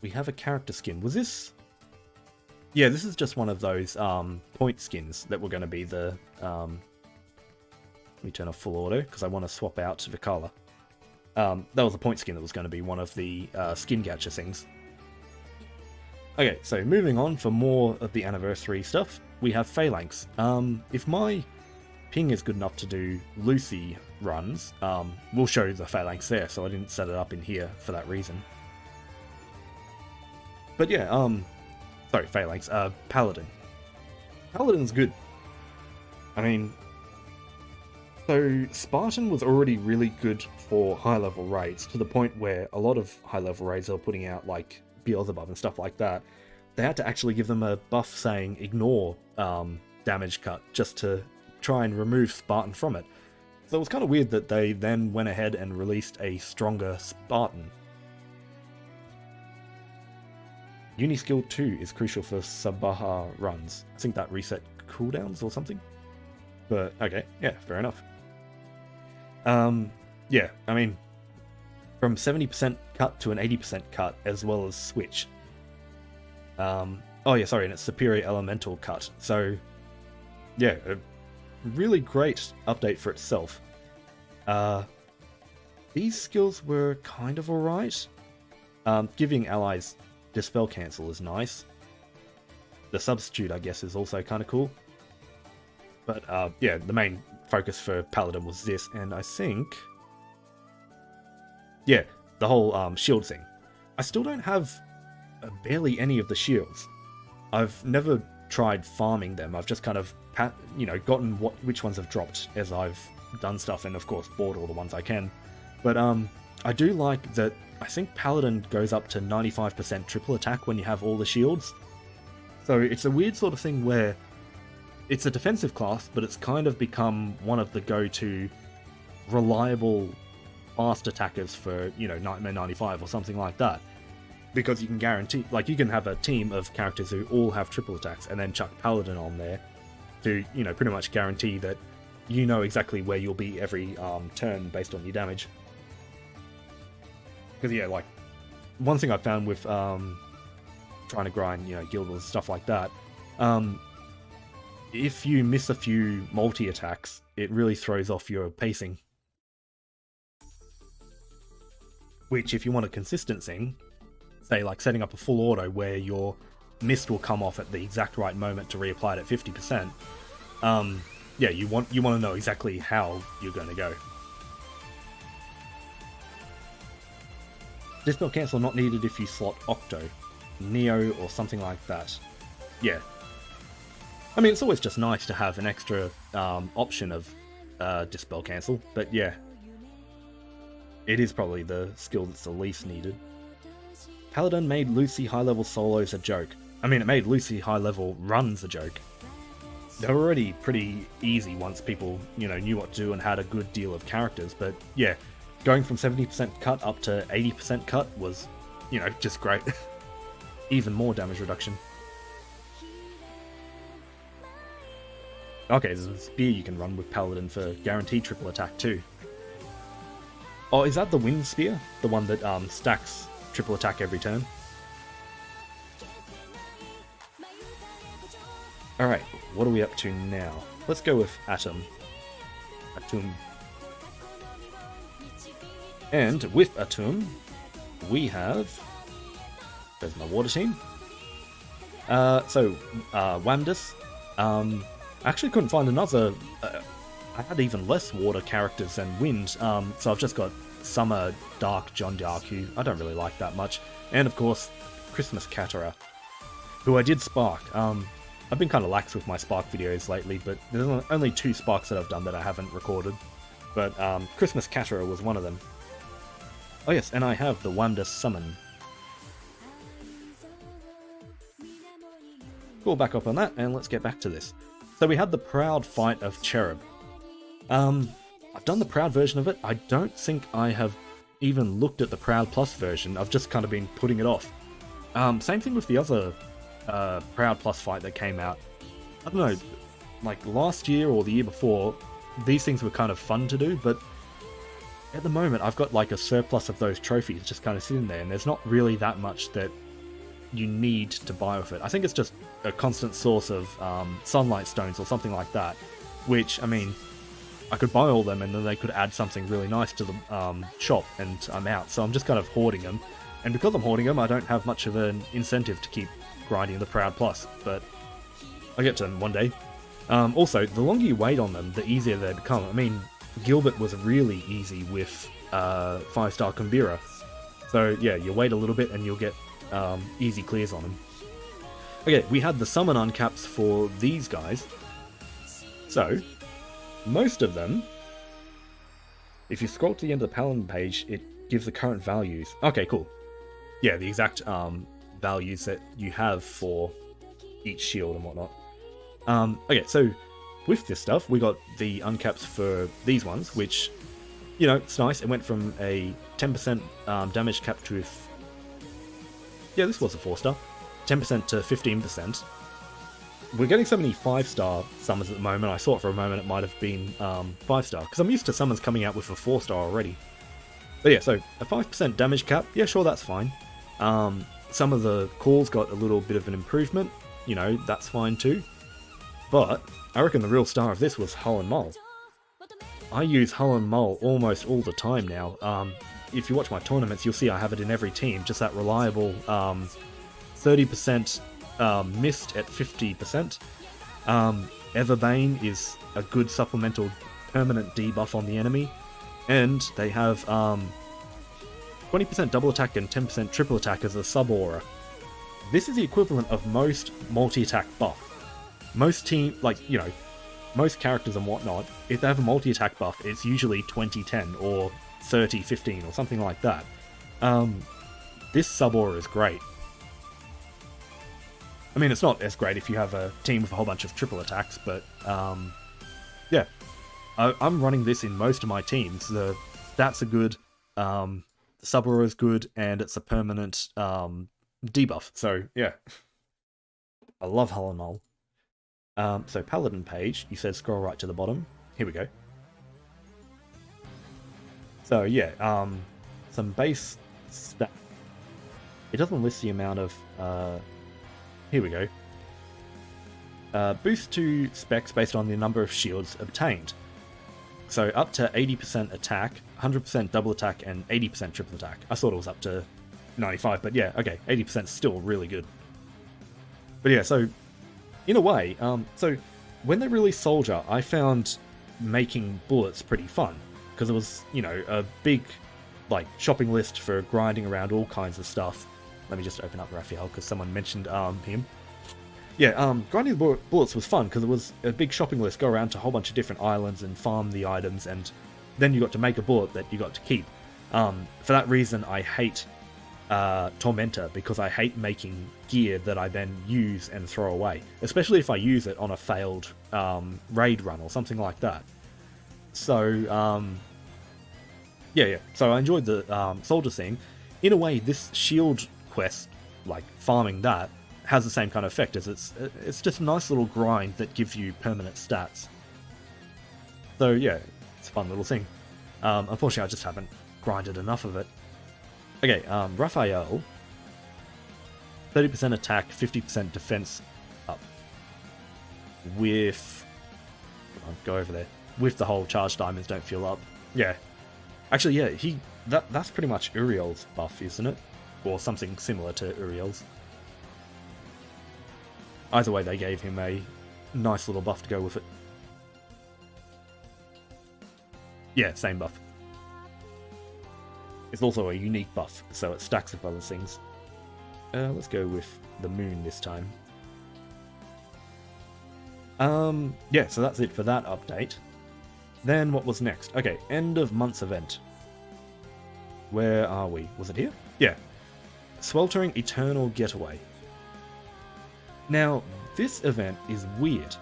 we have a character skin. Was this... Yeah, this is just one of those point skins that were going to be the... Let me turn off full auto, because I want to swap out Vikala. That was a point skin that was going to be one of the skin gacha things. Okay, so moving on for more of the anniversary stuff, we have Phalanx. If my ping is good enough to do Lucy runs. We'll show the phalanx there, so I didn't set it up in here for that reason. But yeah, sorry, phalanx, paladin. Paladin's good. I mean, so Spartan was already really good for high-level raids, to the point where a lot of high-level raids are putting out, like, Beelzebub and stuff like that. They had to actually give them a buff saying ignore damage cut, just to try and remove Spartan from it. So it was kind of weird that they then went ahead and released a stronger Spartan. Uni skill 2 is crucial for Sabaha runs. I think that reset cooldowns or something. But, okay, yeah, fair enough. Yeah, I mean, from 70% cut to an 80% cut, as well as switch. Oh yeah, sorry, and it's superior elemental cut. So, yeah, a really great update for itself. These skills were kind of alright. Giving allies Dispel Cancel is nice. The Substitute, I guess, is also kind of cool. But, yeah, the main focus for Paladin was this, and I think... yeah, the whole shield thing. I still don't have barely any of the shields. I've never tried farming them. I've just kind of, gotten which ones have dropped as I've done stuff, and of course bought all the ones I can. But I do like that. I think Paladin goes up to 95% triple attack when you have all the shields. So it's a weird sort of thing where it's a defensive class, but it's kind of become one of the go-to reliable fast attackers for, Nightmare 95 or something like that. Because you can guarantee, like, you can have a team of characters who all have triple attacks and then chuck Paladin on there to, pretty much guarantee that you know exactly where you'll be every turn based on your damage. Because, yeah, like, one thing I found with trying to grind, guild and stuff like that, if you miss a few multi-attacks, it really throws off your pacing. Which, if you want a consistent thing, say like setting up a full auto where your mist will come off at the exact right moment to reapply it at 50%, yeah, you want to know exactly how you're going to go. Dispel Cancel not needed if you slot Octo, Neo, or something like that. Yeah. I mean, it's always just nice to have an extra option of Dispel Cancel, but yeah. It is probably the skill that's the least needed. Paladin made Lucy high-level solos a joke. I mean, it made Lucy high-level runs a joke. They were already pretty easy once people, knew what to do and had a good deal of characters, but yeah, going from 70% cut up to 80% cut was, just great. Even more damage reduction. Okay, there's a spear you can run with Paladin for guaranteed triple attack too. Oh, is that the Wind Spear? The one that stacks triple attack every turn? Alright, what are we up to now? Let's go with Atom. And with Atom, we have... there's my water team. Wamdus. I actually couldn't find another... I had even less water characters than wind, so I've just got Summer, Dark, John Dark, who I don't really like that much. And of course, Christmas Caterer, who I did spark. I've been kind of lax with my spark videos lately, but there's only 2 sparks that I've done that I haven't recorded. But Christmas Caterer was one of them. Oh yes, and I have the Wamdus Summon. We'll back up on that, and let's get back to this. So we had the Proud Fight of Cherub. I've done the Proud version of it. I don't think I have even looked at the Proud Plus version. I've just kind of been putting it off. Same thing with the other Proud Plus fight that came out. I don't know, like last year or the year before, these things were kind of fun to do, but at the moment I've got like a surplus of those trophies just kind of sitting there, and there's not really that much that you need to buy with it. I think it's just a constant source of sunlight stones or something like that, which, I mean, I could buy all them and then they could add something really nice to the shop and I'm out. So I'm just kind of hoarding them. And because I'm hoarding them, I don't have much of an incentive to keep grinding the Proud Plus, but I'll get to them one day. Also, the longer you wait on them, the easier they become. I mean, Gilbert was really easy with 5-star Kumbira. So yeah, you wait a little bit and you'll get easy clears on them. Okay, we had the summon uncaps for these guys. So, most of them, if you scroll to the end of the Paladin page, it gives the current values. Okay, cool. Yeah, the exact values that you have for each shield and whatnot. Okay, so with this stuff, we got the uncaps for these ones, which, you know, it's nice. It went from a 10% damage cap to... Yeah, this was a 4-star. 10% to 15%. We're getting so many 5-star summons at the moment. I thought for a moment it might have been 5-star, because I'm used to summons coming out with a 4-star already. But yeah, so a 5% damage cap, yeah, sure, that's fine. Some of the calls got a little bit of an improvement, you know, that's fine too. But I reckon the real star of this was Hull and Mull. I use Hull and Mull almost all the time now. If you watch my tournaments, you'll see I have it in every team, just that reliable 30% missed at 50%. Everbane is a good supplemental permanent debuff on the enemy. And they have 20% double attack and 10% triple attack as a sub-aura. This is the equivalent of most multi-attack buff. Most team, like, you know, most characters and whatnot, if they have a multi-attack buff, it's usually 20-10 or 30-15 or something like that. This sub-aura is great. I mean, it's not as great if you have a team with a whole bunch of triple attacks, but yeah. I'm running this in most of my teams. The stats are good, the sub-aura is good, and it's a permanent debuff. So, yeah. I love Hull and Mull. So, Paladin page, you said scroll right to the bottom. Here we go. So, yeah, some base stats. It doesn't list the amount of... here we go. Boost to specs based on the number of shields obtained. So up to 80% attack, 100% double attack, and 80% triple attack. I thought it was up to 95, but yeah, okay, 80% is still really good. But yeah, so in a way, so when they released Soldier, I found making bullets pretty fun, because it was, you know, a big, like, shopping list for grinding around all kinds of stuff. Let me just open up Raphael, because someone mentioned him. Yeah, grinding the bullets was fun, because it was a big shopping list, go around to a whole bunch of different islands and farm the items, and then you got to make a bullet that you got to keep. For that reason, I hate Tormentor, because I hate making gear that I then use and throw away, especially if I use it on a failed raid run or something like that. So, yeah, so I enjoyed the soldier scene. In a way, this shield quest, like farming that, has the same kind of effect as it's just a nice little grind that gives you permanent stats. So yeah, it's a fun little thing. Unfortunately, I just haven't grinded enough of it. Okay, Raphael, 30% attack, 50% defense up. With... go over there. With the whole charge diamonds don't fill up. Yeah. Actually, yeah, that's pretty much Uriel's buff, isn't it? Or something similar to Uriel's. Either way, they gave him a nice little buff to go with it. Yeah, same buff. It's also a unique buff, so it stacks with other things. Let's go with the moon this time. Yeah, so that's it for that update. Then what was next? Okay, end of month's event. Where are we? Was it here? Yeah. Sweltering Eternal Getaway. Now, this event is weird.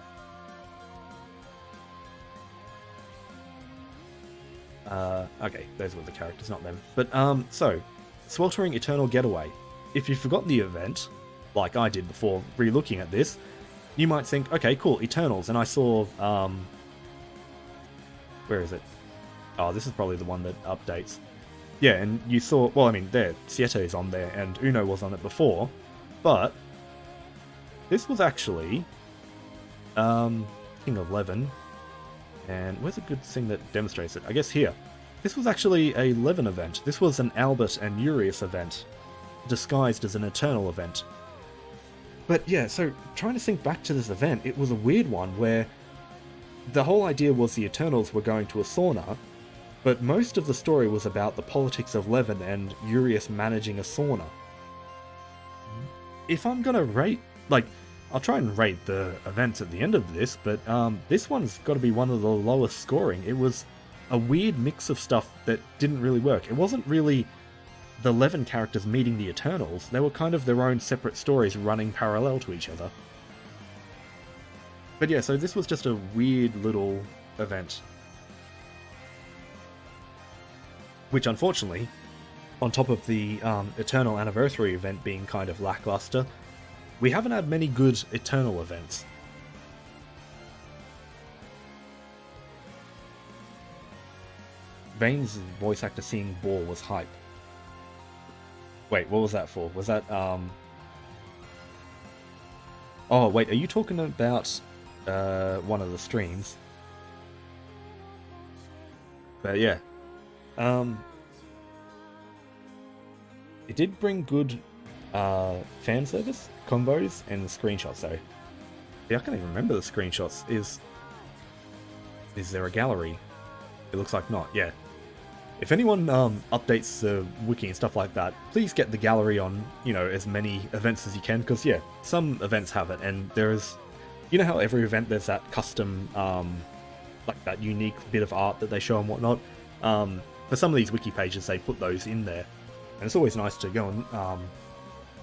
Okay, those were the characters, not them. But, so, Sweltering Eternal Getaway. If you've forgotten the event, like I did before re-looking at this, you might think, okay, cool, Eternals, and I saw, where is it? Oh, this is probably the one that updates. Yeah, and you saw, well, I mean, there, Siete is on there, and Uno was on it before, but this was actually King of Leven, and where's a good thing that demonstrates it? I guess here. This was actually a Leven event. This was an Albert and Urius event, disguised as an Eternal event. But yeah, so trying to think back to this event, it was a weird one where the whole idea was the Eternals were going to a sauna, but most of the story was about the politics of Levin and Urius managing a sauna. If I'm gonna rate, like, I'll try and rate the events at the end of this, but this one's got to be one of the lowest scoring. It was a weird mix of stuff that didn't really work. It wasn't really the Levin characters meeting the Eternals. They were kind of their own separate stories running parallel to each other. But yeah, so this was just a weird little event. Which unfortunately, on top of the Eternal Anniversary event being kind of lackluster, we haven't had many good Eternal events. Vane's voice actor seeing Ball was hype. Wait, what was that for? Was that, Oh, wait, are you talking about, one of the streams? But yeah. It did bring good, fan service, combos, and screenshots, though. Yeah, I can't even remember the screenshots. Is there a gallery? It looks like not, yeah. If anyone updates the wiki and stuff like that, please get the gallery on, you know, as many events as you can, because, yeah, some events have it, and there's... You know how every event there's that custom, like that unique bit of art that they show and whatnot? For some of these wiki pages, they put those in there. And it's always nice to go and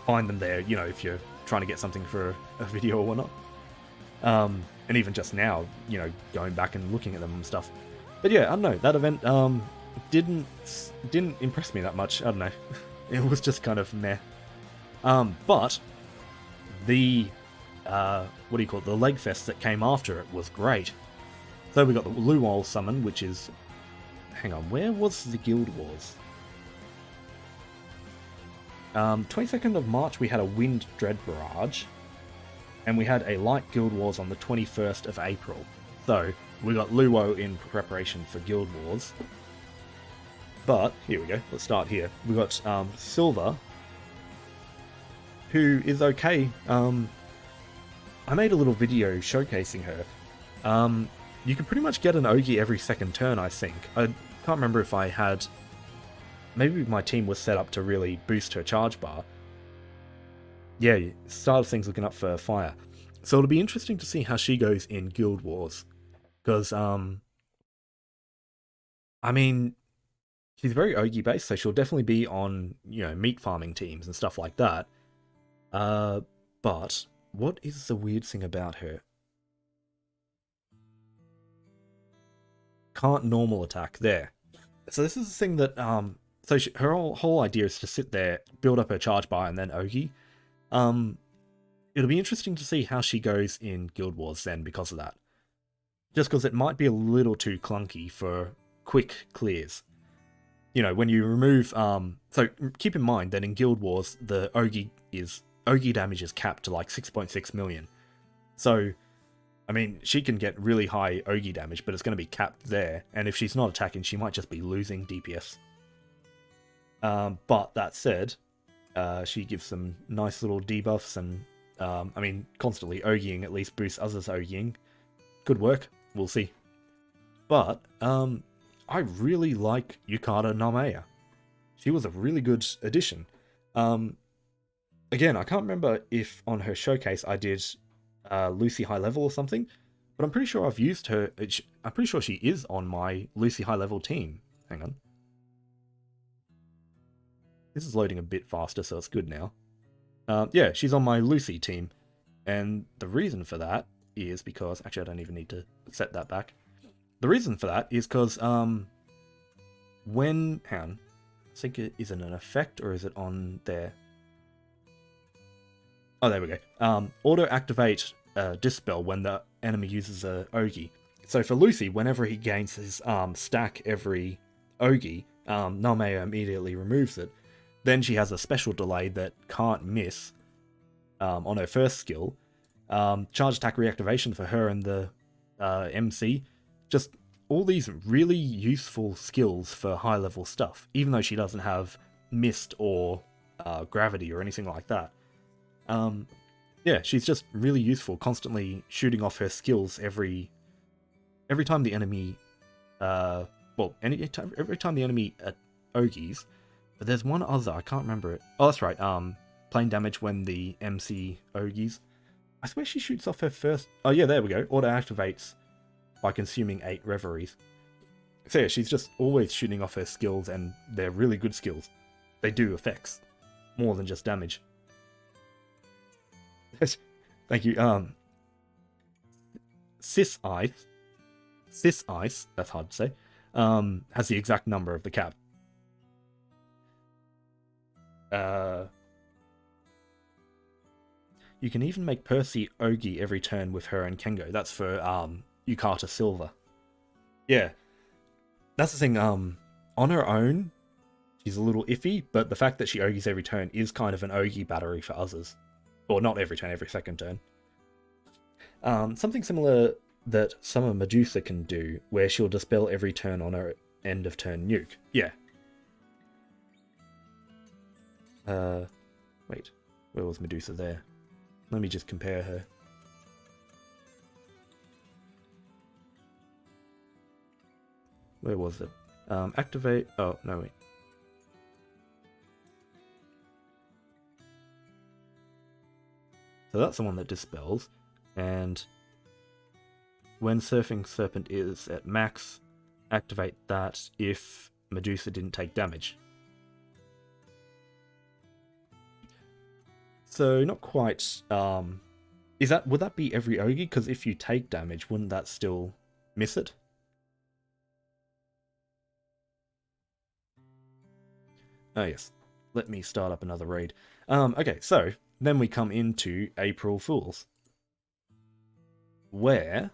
find them there, you know, if you're trying to get something for a video or whatnot. And even just now, you know, going back and looking at them and stuff. But yeah, I don't know, that event didn't impress me that much. I don't know. It was just kind of meh. But the what do you call it? The leg fest that came after it was great. So we got the Luol summon, which is... Hang on, where was the Guild Wars? 22nd of March we had a Wind Dread Barrage, and we had a Light Guild Wars on the 21st of April. So, we got Luo in preparation for Guild Wars. But, here we go, let's start here. We got Silver, who is okay. I made a little video showcasing her. You can pretty much get an Ogi every second turn, I think. I can't remember if I had... Maybe my team was set up to really boost her charge bar. Yeah, start of things looking up for fire. So it'll be interesting to see how she goes in Guild Wars. Because, I mean, she's very Ogi based, so she'll definitely be on, you know, meat farming teams and stuff like that. But, what is the weird thing about her? Can't normal attack, there. So this is the thing that, so her whole idea is to sit there, build up her charge bar, and then Ogi. It'll be interesting to see how she goes in Guild Wars then because of that. Just because it might be a little too clunky for quick clears. You know, when you remove... so keep in mind that in Guild Wars, the Ogi damage is capped to like 6.6 million. So, I mean, she can get really high Ogi damage, but it's going to be capped there. And if she's not attacking, she might just be losing DPS. But that said, she gives some nice little debuffs and, I mean, constantly Ogiing at least boosts others Ogiing. Good work, we'll see. But, I really like Yukata Namaya. She was a really good addition. Again, I can't remember if on her showcase I did Lucy High Level or something, but I'm pretty sure I've used her. I'm pretty sure she is on my Lucy High Level team. Hang on. This is loading a bit faster, so it's good now. Yeah, she's on my Lucy team. And the reason for that is because... Actually, I don't even need to set that back. The reason for that is because when... Hang on. I think is it an effect or is it on there? Oh, there we go. Auto-activate Dispel when the enemy uses a Ogi. So for Lucy, whenever he gains his stack every Ogi, Namea immediately removes it. Then she has a special delay that can't miss on her first skill. Charge attack reactivation for her and the MC. Just all these really useful skills for high level stuff, even though she doesn't have mist or gravity or anything like that. Yeah, she's just really useful, constantly shooting off her skills every time the enemy, every time the enemy ogies. But there's one other, I can't remember it. Oh, that's right, plain damage when the MC ogies. I swear she shoots off her first... Oh yeah, there we go. Auto activates by consuming 8 reveries. So yeah, she's just always shooting off her skills, and they're really good skills. They do effects. More than just damage. Thank you. Cis Ice, that's hard to say, has the exact number of the cap. You can even make Percy Ogi every turn with her and Kengo. That's for Yukata Silver. Yeah. That's the thing, on her own, she's a little iffy, but the fact that she Ogis every turn is kind of an Ogi battery for others. Or not every turn, every second turn. Something similar that Summer Medusa can do, where she'll dispel every turn on her end of turn nuke. Yeah. Wait, where was Medusa there? Let me just compare her. Where was it? Activate... Oh, no, wait. So that's the one that dispels, and when Surfing Serpent is at max, activate that if Medusa didn't take damage. So not quite, would that be every Ogi? Because if you take damage, wouldn't that still miss it? Oh yes, let me start up another raid. Okay, so then we come into April Fools, where,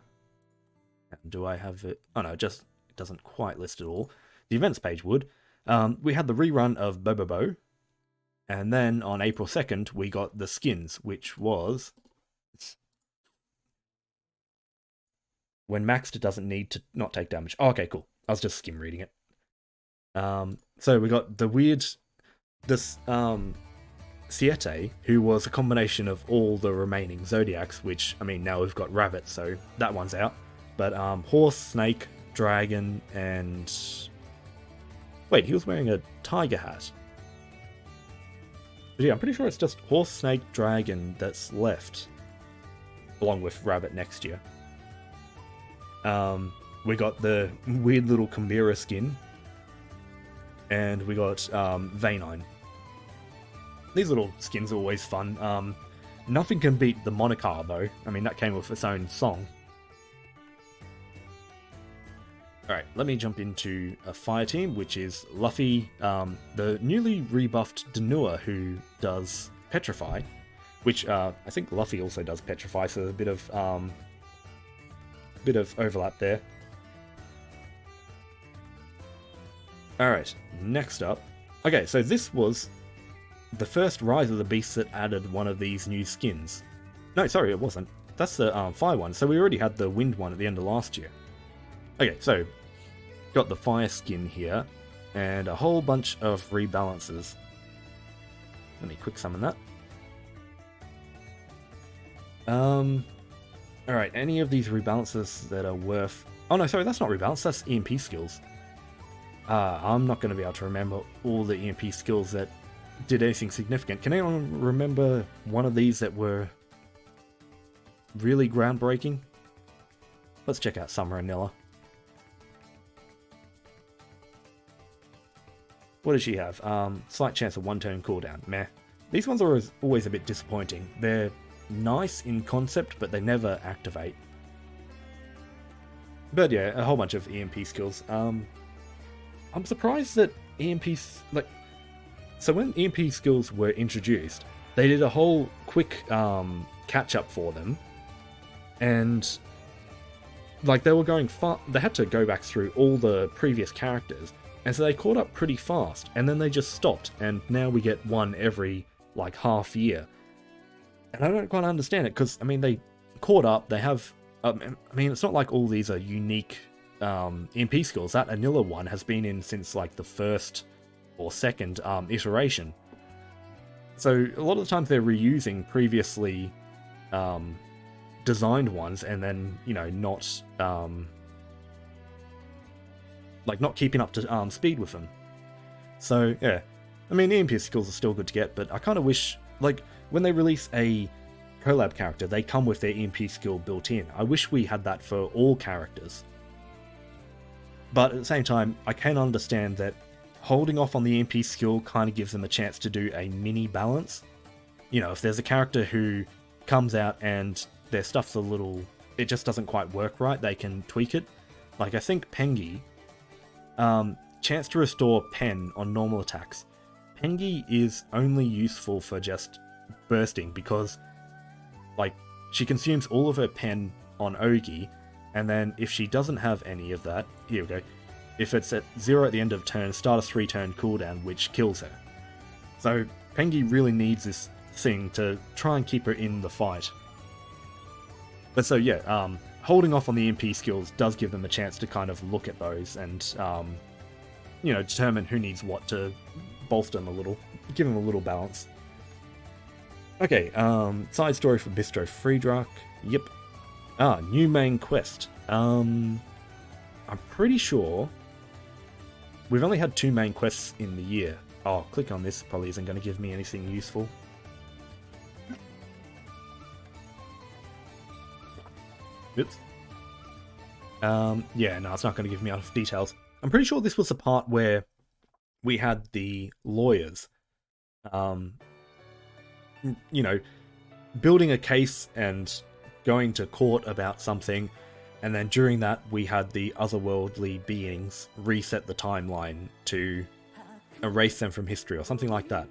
do I have it? Oh no, it doesn't quite list it all. The events page would. We had the rerun of Bobobo, and then on April 2nd, we got the skins, which was when maxed, it doesn't need to not take damage. Oh, okay, cool. I was just skim reading it. So we got this Siete, who was a combination of all the remaining Zodiacs, which, I mean, now we've got Rabbit, so that one's out. But Horse, Snake, Dragon, and... Wait, he was wearing a tiger hat. But yeah, I'm pretty sure it's just Horse, Snake, Dragon that's left, along with Rabbit next year. We got the weird little Chimera skin, and we got Vanine. These little skins are always fun. Nothing can beat the Monocar, though. I mean, that came with its own song. Alright, let me jump into a fire team, which is Luffy, the newly rebuffed Danua, who does Petrify, which I think Luffy also does Petrify, so there's a bit of overlap there. Alright, next up. Okay, so this was the first Rise of the Beasts that added one of these new skins. No, sorry, it wasn't. That's the fire one. So we already had the wind one at the end of last year. Okay, so got the fire skin here, and a whole bunch of rebalances. Let me quick summon that. Alright, any of these rebalances that are worth... Oh no, sorry, that's not rebalance, that's EMP skills. I'm not going to be able to remember all the EMP skills that did anything significant. Can anyone remember one of these that were really groundbreaking? Let's check out Summer and Nilla. What does she have? Slight chance of 1 turn cooldown. Meh. These ones are always a bit disappointing. They're nice in concept, but they never activate. But yeah, a whole bunch of EMP skills. I'm surprised that EMPs, like... So when EMP skills were introduced, they did a whole quick catch-up for them. And... like, they were going far... They had to go back through all the previous characters. And so they caught up pretty fast. And then they just stopped. And now we get one every, like, half year. And I don't quite understand it, because, I mean, they caught up. They have... I mean, it's not like all these are unique... EMP skills. That Anilla one has been in since like the first or second iteration. So a lot of the times they're reusing previously designed ones, and then, you know, not not keeping up to speed with them. So yeah, I mean, the EMP skills are still good to get, but I kind of wish, like, when they release a collab character, they come with their EMP skill built in. I wish we had that for all characters. But at the same time, I can understand that holding off on the EMP skill kind of gives them a chance to do a mini balance. You know, if there's a character who comes out and their stuff's a little, it just doesn't quite work right, they can tweak it. Like, I think Pengi, chance to restore pen on normal attacks. Pengi is only useful for just bursting because, like, she consumes all of her pen on Ogi, and then if she doesn't have any of that, here we go, if it's at 0 at the end of turn, start a 3-turn cooldown, which kills her. So Pengi really needs this thing to try and keep her in the fight. But so yeah, holding off on the EMP skills does give them a chance to kind of look at those and, you know, determine who needs what to bolster them a little, give them a little balance. Okay, side story for Bistro Friedrich. Yep. New main quest. I'm pretty sure we've only had 2 main quests in the year. Oh, click on this, probably isn't going to give me anything useful. Oops. Yeah, no, it's not going to give me enough details. I'm pretty sure this was the part where we had the lawyers, you know, building a case and going to court about something, and then during that we had the otherworldly beings reset the timeline to erase them from history or something like that.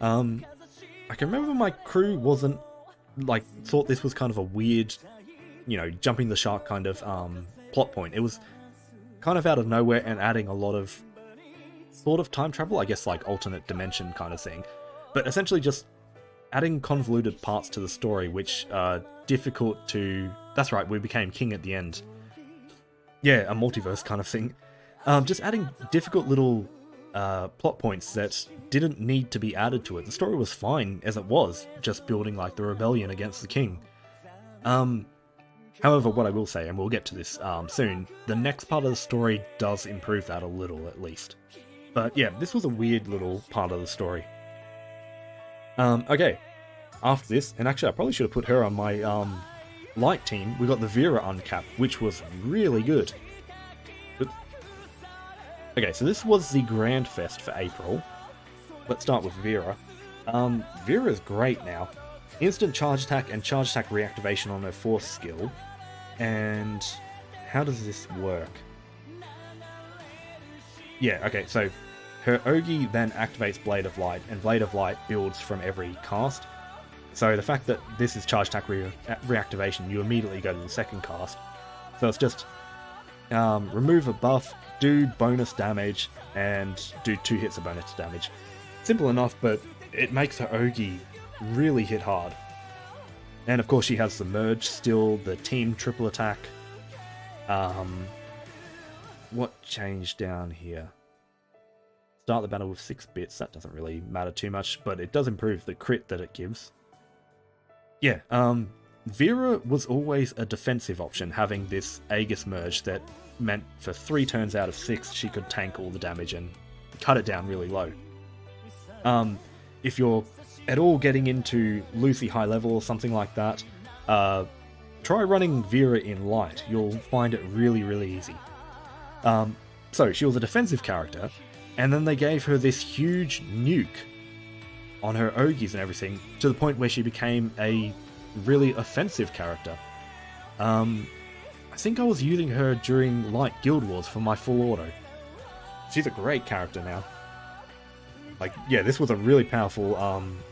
I can remember my crew wasn't, like, thought this was kind of a weird, you know, jumping the shark kind of plot point. It was kind of out of nowhere and adding a lot of sort of time travel, I guess, like alternate dimension kind of thing, but essentially just adding convoluted parts to the story which are difficult to... That's right, we became king at the end. Yeah, a multiverse kind of thing. Just adding difficult little plot points that didn't need to be added to it. The story was fine as it was, just building like the rebellion against the king. However, what I will say, and we'll get to this soon, the next part of the story does improve that a little at least. But yeah, this was a weird little part of the story. Okay, after this, and actually I probably should have put her on my light team, we got the Vera uncap, which was really good. Okay, so this was the Grand Fest for April. Let's start with Vera. Vera's great now. Instant charge attack and charge attack reactivation on her force skill. And how does this work? Yeah, okay, so her Ogi then activates Blade of Light, and Blade of Light builds from every cast. So the fact that this is charge attack reactivation, you immediately go to the second cast. So it's just remove a buff, do bonus damage, and do 2 hits of bonus damage. Simple enough, but it makes her Ogi really hit hard. And of course she has the merge still, the team triple attack. What changed down here? Start the battle with 6 bits, that doesn't really matter too much, but it does improve the crit that it gives. Yeah, Vera was always a defensive option, having this Aegis merge that meant for 3 turns out of 6 she could tank all the damage and cut it down really low. If you're at all getting into Lucy high level or something like that, try running Vera in light. You'll find it really, really easy. So she was a defensive character, and then they gave her this huge nuke on her Ogis and everything, to the point where she became a really offensive character. I think I was using her during Light Guild Wars for my full auto. She's a great character now. Like, yeah, this was a really powerful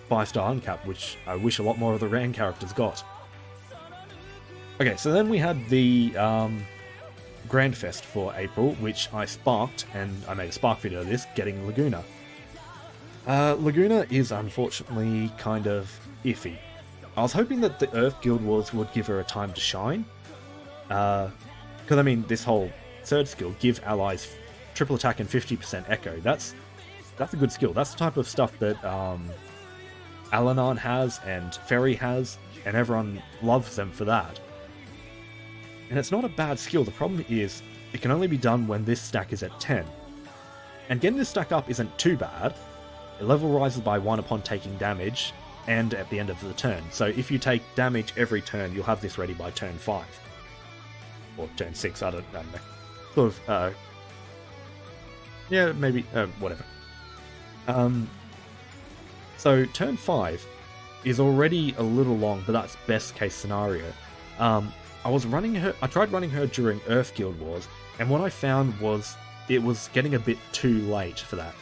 5-star uncap, which I wish a lot more of the Ran characters got. Okay, so then we had the Grand Fest for April, which I sparked, and I made a spark video of this, getting Laguna. Laguna is unfortunately kind of iffy. I was hoping that the Earth Guild Wars would give her a time to shine. Because, I mean, this whole third skill, give allies triple attack and 50% echo, that's a good skill. That's the type of stuff that Alanon has, and Ferry has, and everyone loves them for that. And it's not a bad skill, the problem is, it can only be done when this stack is at 10. And getting this stack up isn't too bad. It level rises by 1 upon taking damage, and at the end of the turn. So if you take damage every turn, you'll have this ready by turn 5. Or turn 6, I don't know. Sort of, yeah, maybe, whatever. So turn 5 is already a little long, but that's best case scenario. I tried running her during Earth Guild Wars, and what I found was it was getting a bit too late for that.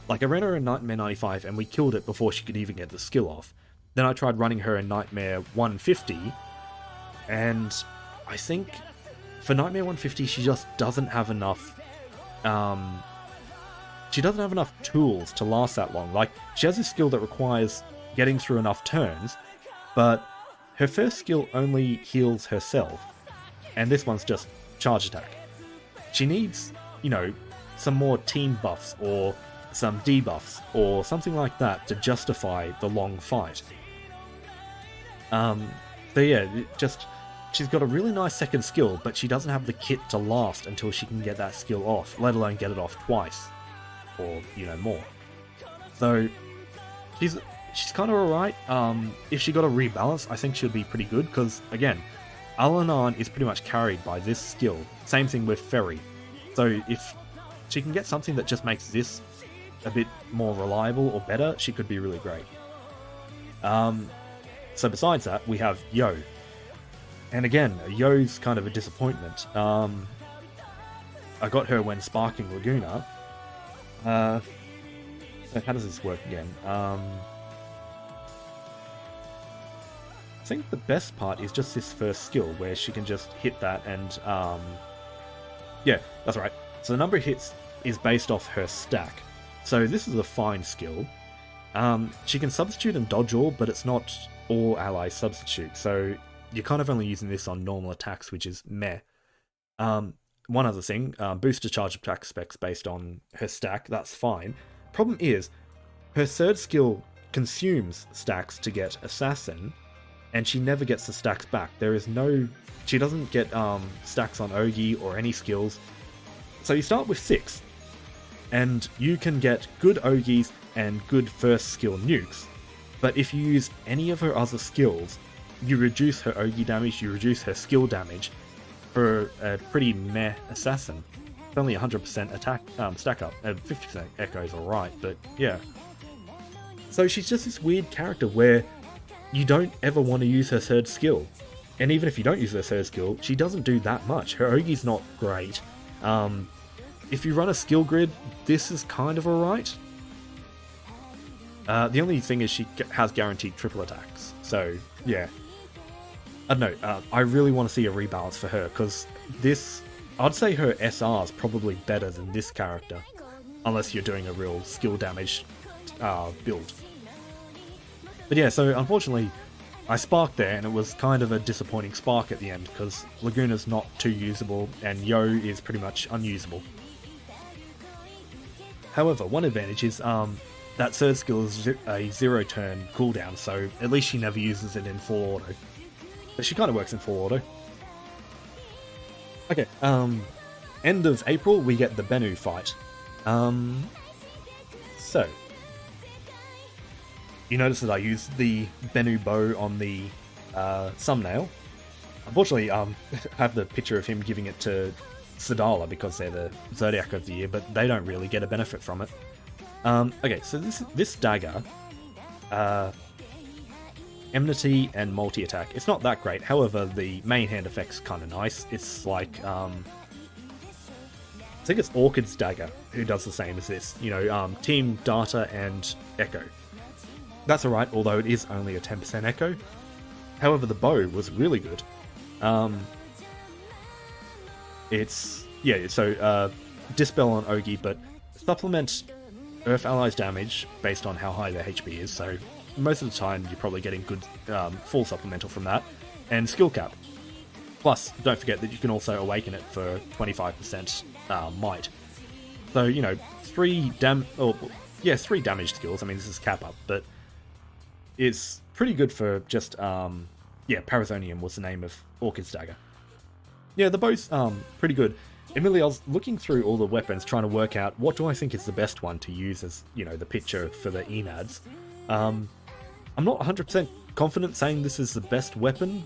Like, I ran her in Nightmare 95 and we killed it before she could even get the skill off. Then I tried running her in Nightmare 150, and I think for Nightmare 150 she just doesn't have enough tools to last that long. Like, she has a skill that requires getting through enough turns, but her first skill only heals herself, and this one's just charge attack. She needs, you know, some more team buffs or some debuffs or something like that to justify the long fight. But yeah, she's got a really nice second skill, but she doesn't have the kit to last until she can get that skill off, let alone get it off twice, or, you know, more. So, she's kind of alright. If she got a rebalance, I think she'd be pretty good, because, again, Alanon is pretty much carried by this skill. Same thing with Ferry. So if she can get something that just makes this a bit more reliable or better, she could be really great. So besides that, we have Yo. And again, Yo's kind of a disappointment. I got her when sparking Laguna. So how does this work again? I think the best part is just this first skill, where she can just hit that and... yeah, that's right. So the number of hits is based off her stack. So this is a fine skill. She can substitute and dodge all, but it's not all allies substitute. So you're kind of only using this on normal attacks, which is meh. One other thing, booster charge attack specs based on her stack, that's fine. Problem is, her third skill consumes stacks to get Assassin, and she never gets the stacks back. She doesn't get stacks on Ogi or any skills. So you start with 6, and you can get good Ogis and good first skill nukes, but if you use any of her other skills, you reduce her Ogi damage, you reduce her skill damage for a pretty meh Assassin. It's only 100% attack stack up, 50% echo is alright, but yeah. So she's just this weird character where you don't ever want to use her third skill. And even if you don't use her third skill, she doesn't do that much. Her Ogi's not great. If you run a skill grid, this is kind of alright. The only thing is she has guaranteed triple attacks. So, yeah. I don't know. I really want to see a rebalance for her, because this... I'd say her SR is probably better than this character. Unless you're doing a real skill damage build. But yeah, so unfortunately, I sparked there, and it was kind of a disappointing spark at the end, because Laguna's not too usable, and Yo is pretty much unusable. However, one advantage is that third skill is a 0 turn cooldown, so at least she never uses it in full auto. But she kind of works in full auto. Okay, end of April, we get the Bennu fight. So, you notice that I used the Bennu bow on the thumbnail. Unfortunately, I have the picture of him giving it to Sedala because they're the Zodiac of the year, but they don't really get a benefit from it. Okay, so this dagger, enmity and multi-attack, it's not that great. However, the main hand effect's kind of nice. It's like, I think it's Orchid's dagger who does the same as this. You know, team, data, and echo. That's alright, although it is only a 10% echo. However, the bow was really good. It's, yeah, so, dispel on Ogi, but supplement Earth allies damage based on how high their HP is, so most of the time you're probably getting good full supplemental from that, and skill cap. Plus, don't forget that you can also awaken it for 25% might. So, you know, 3 damage skills, I mean this is cap up, but it's pretty good for just, yeah, Parazonium was the name of Orchid's Dagger. Yeah, they're both pretty good. Admittedly, I was looking through all the weapons, trying to work out what do I think is the best one to use as, you know, the picture for the Enads. I'm not 100% confident saying this is the best weapon.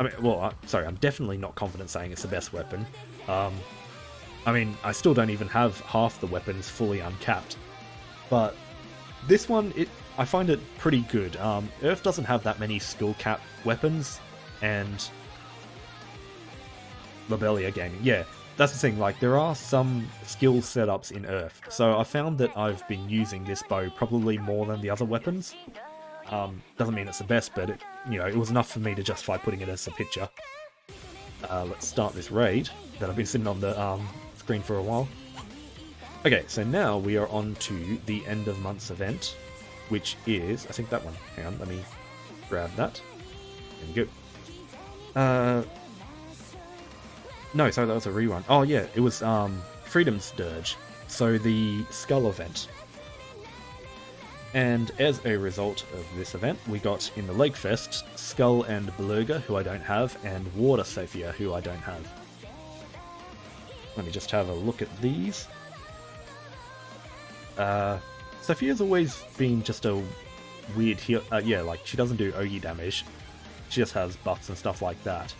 I mean, well, sorry, I'm definitely not confident saying it's the best weapon. I mean, I still don't even have half the weapons fully uncapped. But this one, I find it pretty good. Earth doesn't have that many skill cap weapons, and Lobelia Gaming, yeah, that's the thing, like, there are some skill setups in Earth, so I found that I've been using this bow probably more than the other weapons. Doesn't mean it's the best, but you know, it was enough for me to justify putting it as a picture. Let's start this raid that I've been sitting on the screen for a while. Okay, so now we are on to the end of month's event, which is, I think that one. Hang on, let me grab that. There we go. No, sorry, that was a rerun. Oh yeah, it was Freedom's Dirge, so the Skull event. And as a result of this event, we got in the Lake Fest Skull and Beluga, who I don't have, and Water Sophia, who I don't have. Let me just have a look at these. Sophia's always been just a weird heal. Yeah, like, she doesn't do Ogi damage. She just has buffs and stuff like that.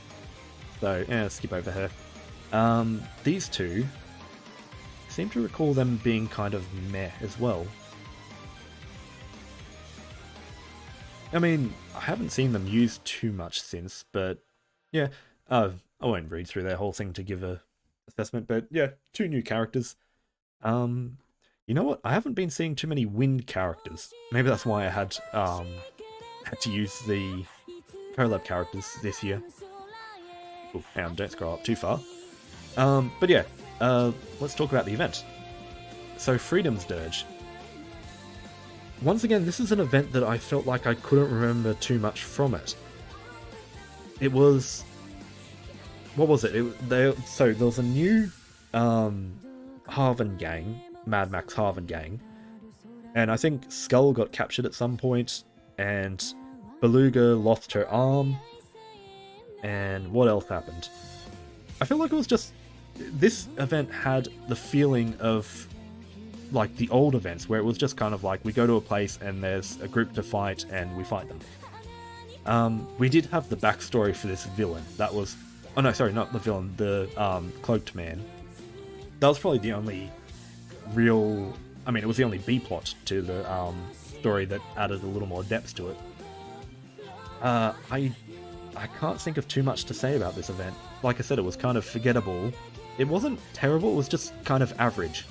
So, skip over her. These two, I seem to recall them being kind of meh as well. I mean, I haven't seen them used too much since, but yeah, I won't read through their whole thing to give a assessment, but yeah, two new characters. You know what? I haven't been seeing too many wind characters. Maybe that's why I had to use the Collab characters this year. Oh, hang on, don't scroll up too far. But yeah, let's talk about the event. So, Freedom's Dirge. Once again, this is an event that I felt like I couldn't remember too much from it. It was... What was it? So, there was a new Harvin gang, Mad Max Harvin gang, and I think Skull got captured at some point, and Beluga lost her arm, and what else happened? I feel like it was just... This event had the feeling of like the old events, where it was just kind of like we go to a place and there's a group to fight and we fight them. We did have the backstory for this villain. That was... Oh no, sorry, not the villain, the Cloaked Man. That was probably the only real... I mean, it was the only B-plot to the story that added a little more depth to it. I can't think of too much to say about this event. Like I said, it was kind of forgettable. It wasn't terrible, it was just kind of average.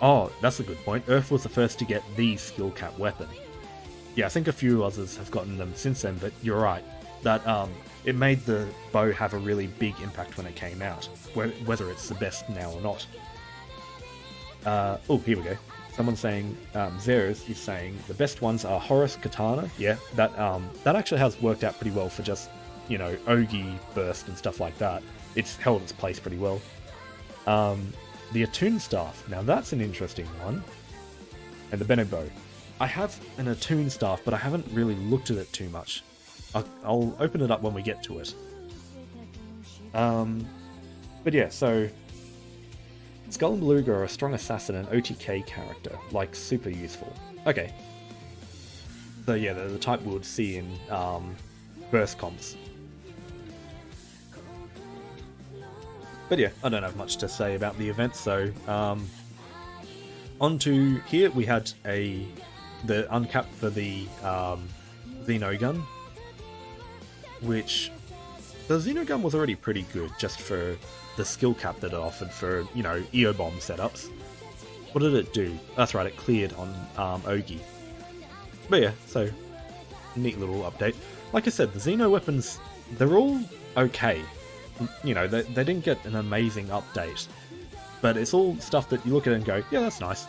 Oh, that's a good point. Earth was the first to get the skill cap weapon. Yeah, I think a few others have gotten them since then, but you're right. That it made the bow have a really big impact when it came out, whether it's the best now or not. Oh, here we go. Someone saying, Zeros is saying, the best ones are Horus Katana. Yeah, that actually has worked out pretty well for just, you know, Ogi burst and stuff like that. It's held its place pretty well. The Attune Staff, now that's an interesting one. And the Beno Bow. I have an Attune Staff, but I haven't really looked at it too much. I'll open it up when we get to it. But yeah, so... Skull and Beluga are a strong assassin and OTK character, like super useful. Okay. So yeah, they're the type we would see in burst comps. But yeah, I don't have much to say about the event, so on to here we had the uncapped for the Xeno gun, which the Xeno gun was already pretty good just for the skill cap that it offered for, you know, EO bomb setups. What did it do? That's right, it cleared on Ogi. But yeah, so neat little update. Like I said, the Xeno weapons, they're all okay. You know, they didn't get an amazing update, but it's all stuff that you look at it and go, yeah, that's nice.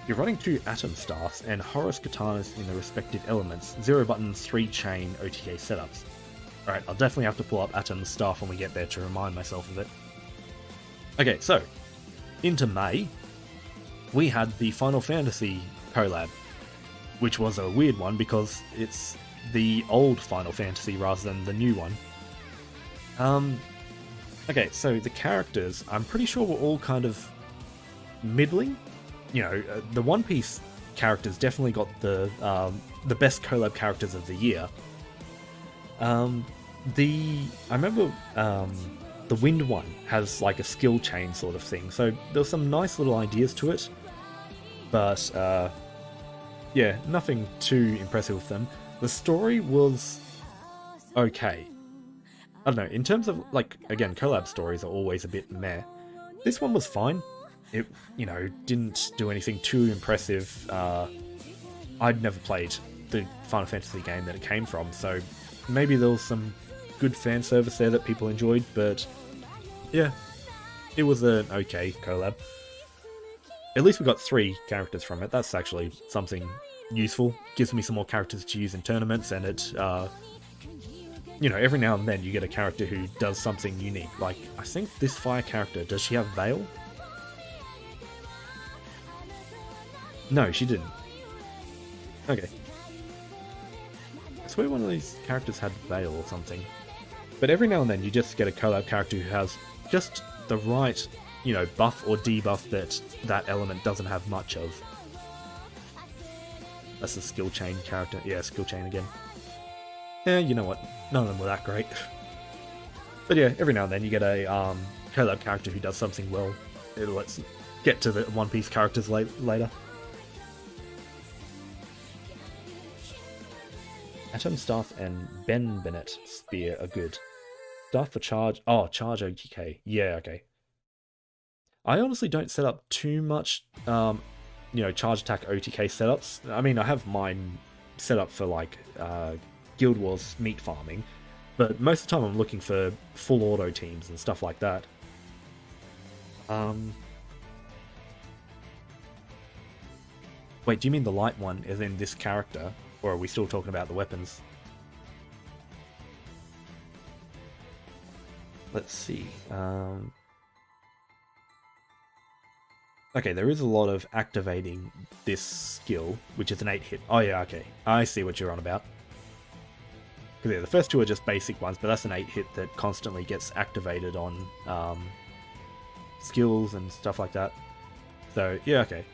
You're running 2 Atom Staffs and Horus Katanas in the respective elements, 0 buttons, 3 chain OTA setups. Alright, I'll definitely have to pull up Atom's Staff when we get there to remind myself of it. Okay, so, into May. we had the Final Fantasy collab, which was a weird one because it's the old Final Fantasy rather than the new one. Okay, so the characters, I'm pretty sure were all kind of middling. You know, the One Piece characters definitely got the best collab characters of the year. I remember the Wind one has like a skill chain sort of thing, so there were some nice little ideas to it, but yeah, nothing too impressive with them. The story was okay. I don't know, in terms of, like, again, collab stories are always a bit meh. This one was fine. It, you know, didn't do anything too impressive. I'd never played the Final Fantasy game that it came from, so maybe there was some good fan service there that people enjoyed, but yeah, it was an okay collab. At least we got 3 characters from it. That's actually something useful. Gives me some more characters to use in tournaments, and it, you know, every now and then you get a character who does something unique. Like, I think this fire character, does she have Veil? No, she didn't. Okay. I swear one of these characters had Veil or something. But every now and then you just get a collab character who has just the right, you know, buff or debuff that that element doesn't have much of. That's the skill chain character. Yeah, skill chain again. Yeah, you know what? None of them were that great. But yeah, every now and then you get a collab character who does something well. Let's get to the One Piece characters later. Atom Staff and Ben Bennett Spear are good. Staff for Charge... Oh, Charge OTK. Yeah, okay. I honestly don't set up too much, you know, Charge Attack OTK setups. I mean, I have mine set up for, like, Guild Wars meat farming, but most of the time I'm looking for full auto teams and stuff like that. Wait, do you mean the light one is in this character? Or are we still talking about the weapons? Let's see. Okay, there is a lot of activating this skill, which is an 8-hit. Oh yeah, okay. I see what you're on about. Because yeah, the first 2 are just basic ones, but that's an 8-hit that constantly gets activated on skills and stuff like that. So, yeah, okay.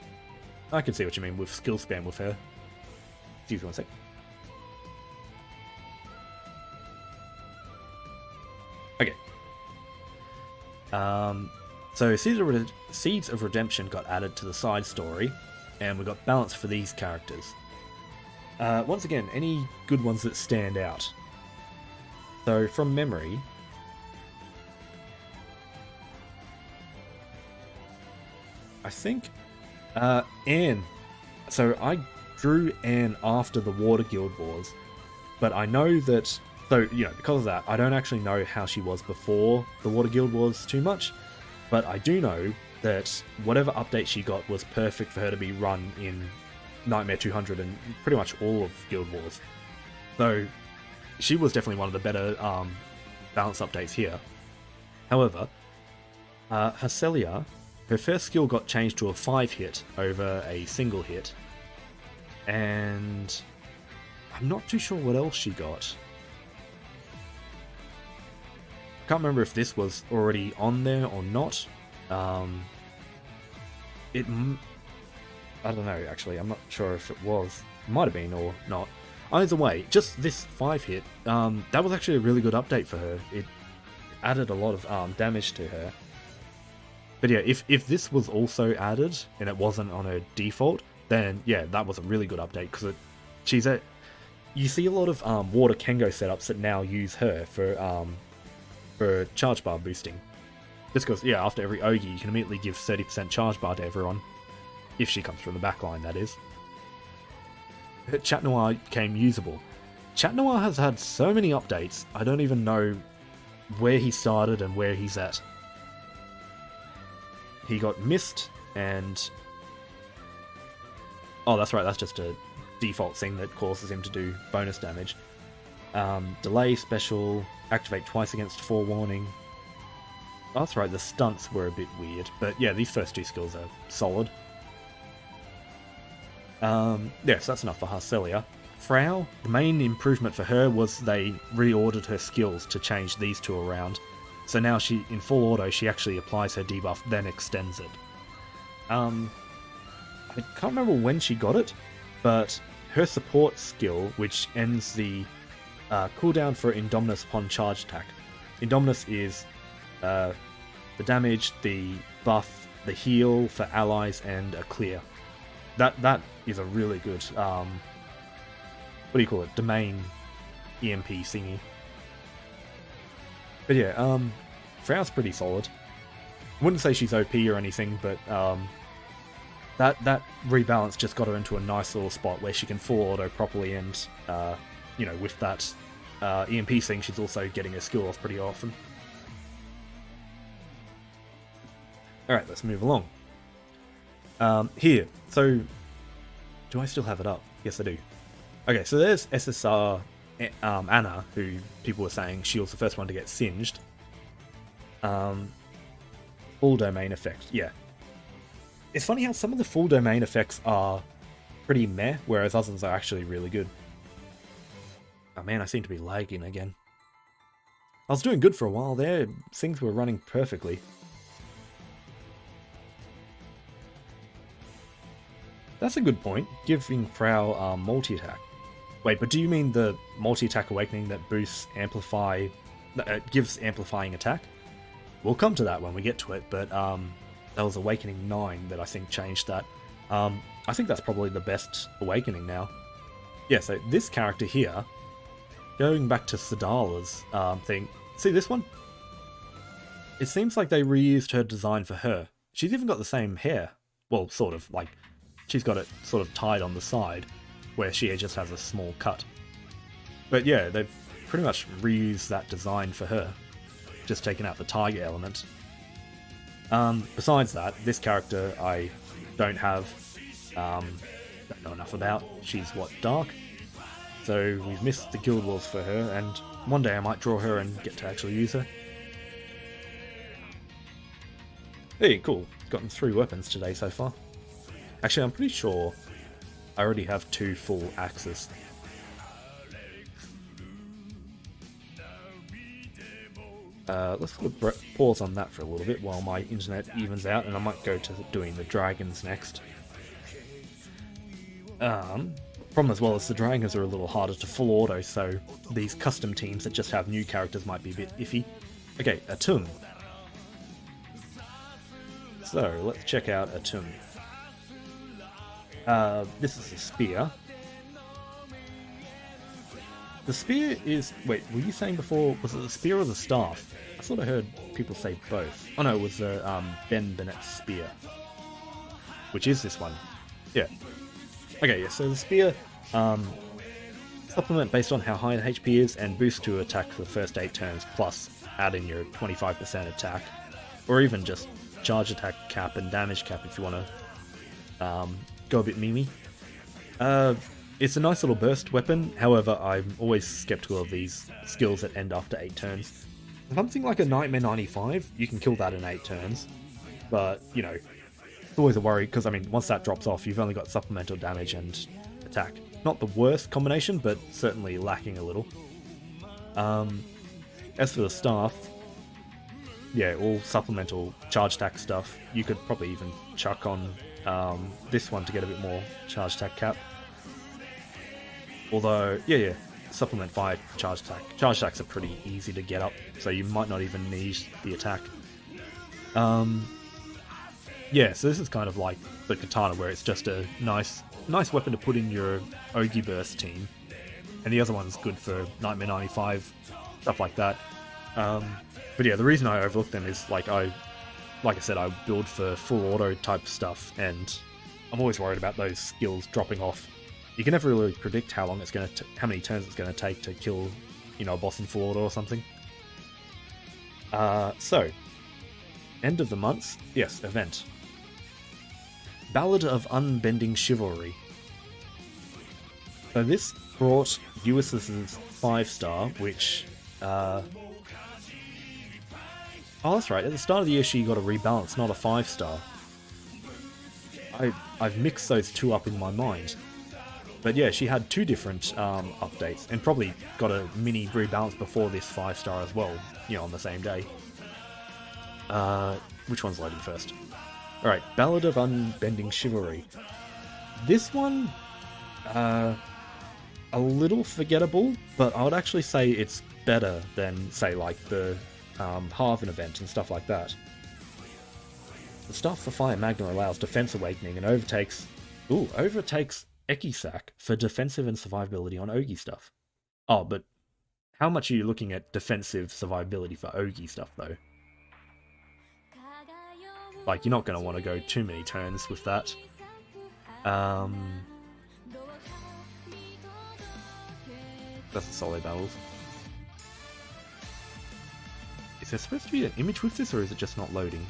I can see what you mean with skill spam with her. Excuse me one sec. Okay. So Seeds of Redemption got added to the side story, and we got balance for these characters. Once again, any good ones that stand out. So from memory, I think Anne. So I drew Anne after the Water Guild Wars, but I know that, so, you know, because of that, I don't actually know how she was before the Water Guild Wars too much, but I do know that whatever update she got was perfect for her to be run in Nightmare 200 and pretty much all of Guild Wars. So she was definitely one of the better balance updates here. However, Hacelia, her first skill got changed to a 5-hit over a single hit, and I'm not too sure what else she got. I can't remember if this was already on there or not. I don't know, actually. I'm not sure if it was. It might have been or not. Either way, just this 5-hit, that was actually a really good update for her. It added a lot of damage to her. But yeah, if this was also added and it wasn't on her default, then yeah, that was a really good update, because you see a lot of Water Kengo setups that now use her for charge bar boosting. Just because, yeah, after every Ogi, you can immediately give 30% charge bar to everyone. If she comes from the backline, that is. Chat Noir became usable. Chat Noir has had so many updates, I don't even know where he started and where he's at. He got missed, and... Oh, that's right, that's just a default thing that causes him to do bonus damage. Delay special, activate twice against forewarning. Oh, that's right, the stunts were a bit weird, but yeah, these first 2 skills are solid. Yes, that's enough for Harcelia. Frau, the main improvement for her was they reordered her skills to change these two around. So now she, in full auto, she actually applies her debuff, then extends it. I can't remember when she got it, but her support skill, which ends the cooldown for Indominus upon charge attack. Indominus is the damage, the buff, the heal for allies, and a clear. That is a really good, what do you call it, domain EMP thingy. But yeah, Frau's pretty solid. I wouldn't say she's OP or anything, but that rebalance just got her into a nice little spot where she can full auto properly, and you know, with that EMP thing, she's also getting her skill off pretty often. Alright, let's move along. Here, so do I still have it up? Yes, I do. Okay, so there's SSR Anna, who people were saying she was the first one to get singed. Full domain effect, yeah. It's funny how some of the full domain effects are pretty meh, whereas others are actually really good. Oh man, I seem to be lagging again. I was doing good for a while there, things were running perfectly. That's a good point, giving Frau multi-attack. Wait, but do you mean the multi-attack awakening that boosts gives amplifying attack? We'll come to that when we get to it, but that was Awakening 9 that I think changed that. I think that's probably the best awakening now. Yeah, so this character here, going back to Sedala's thing, see this one? It seems like they reused her design for her. She's even got the same hair. Well, sort of, like, she's got it sort of tied on the side, where she just has a small cut. But yeah, they've pretty much reused that design for her, just taken out the tiger element. Besides that, this character I don't know enough about. She's what, dark? So we've missed the guild wars for her, and one day I might draw her and get to actually use her. Hey, cool. Gotten 3 weapons today so far. Actually, I'm pretty sure I already have 2 full axes. Let's put a pause on that for a little bit while my internet evens out, and I might go to doing the dragons next. Problem as well is the dragons are a little harder to full auto, so these custom teams that just have new characters might be a bit iffy. Okay, Atum. So, let's check out Atum. This is a spear. The spear is... Wait, were you saying before, was it the spear or the staff? I thought I heard people say both. Oh no, it was the Ben Bennett's spear. Which is this one. Yeah. Okay, yeah, so the spear, supplement based on how high the HP is, and boost to attack for the first 8 turns, plus add in your 25% attack. Or even just charge attack cap and damage cap if you want to go a bit memey. It's a nice little burst weapon, however I'm always skeptical of these skills that end after 8 turns. Something like a Nightmare 95, you can kill that in 8 turns, but, you know, it's always a worry, because, I mean, once that drops off, you've only got supplemental damage and attack. Not the worst combination, but certainly lacking a little. As for the staff, yeah, all supplemental charge attack stuff, you could probably even chuck on this one to get a bit more charge attack cap. Although, yeah, supplement 5 charge attack. Charge attacks are pretty easy to get up, so you might not even need the attack. Yeah, so this is kind of like the katana, where it's just a nice weapon to put in your Ogi Burst team, and the other one's good for Nightmare 95, stuff like that. But yeah, the reason I overlook them is like I said, I build for full auto type stuff, and I'm always worried about those skills dropping off. You can never really predict how long it's going to, how many turns it's going to take to kill, you know, a boss in full auto or something. So, end of the month, yes, event. Ballad of Unbending Chivalry. So this brought Ulysses' 5-star, which, oh, that's right, at the start of the year she got a rebalance, not a 5-star. I've mixed those two up in my mind. But yeah, she had 2 different updates, and probably got a mini rebalance before this 5-star as well, you know, on the same day. Which one's loading first? Alright, Ballad of Unbending Chivalry. This one, a little forgettable, but I would actually say it's better than, say, like the Haven event and stuff like that. The Staff for Fire Magna allows Defense Awakening and overtakes Ekisak for defensive and survivability on Ogi stuff. Oh, but how much are you looking at defensive survivability for Ogi stuff, though? Like, you're not going to want to go too many turns with that. That's the solo battles. Is there supposed to be an image with this, or is it just not loading?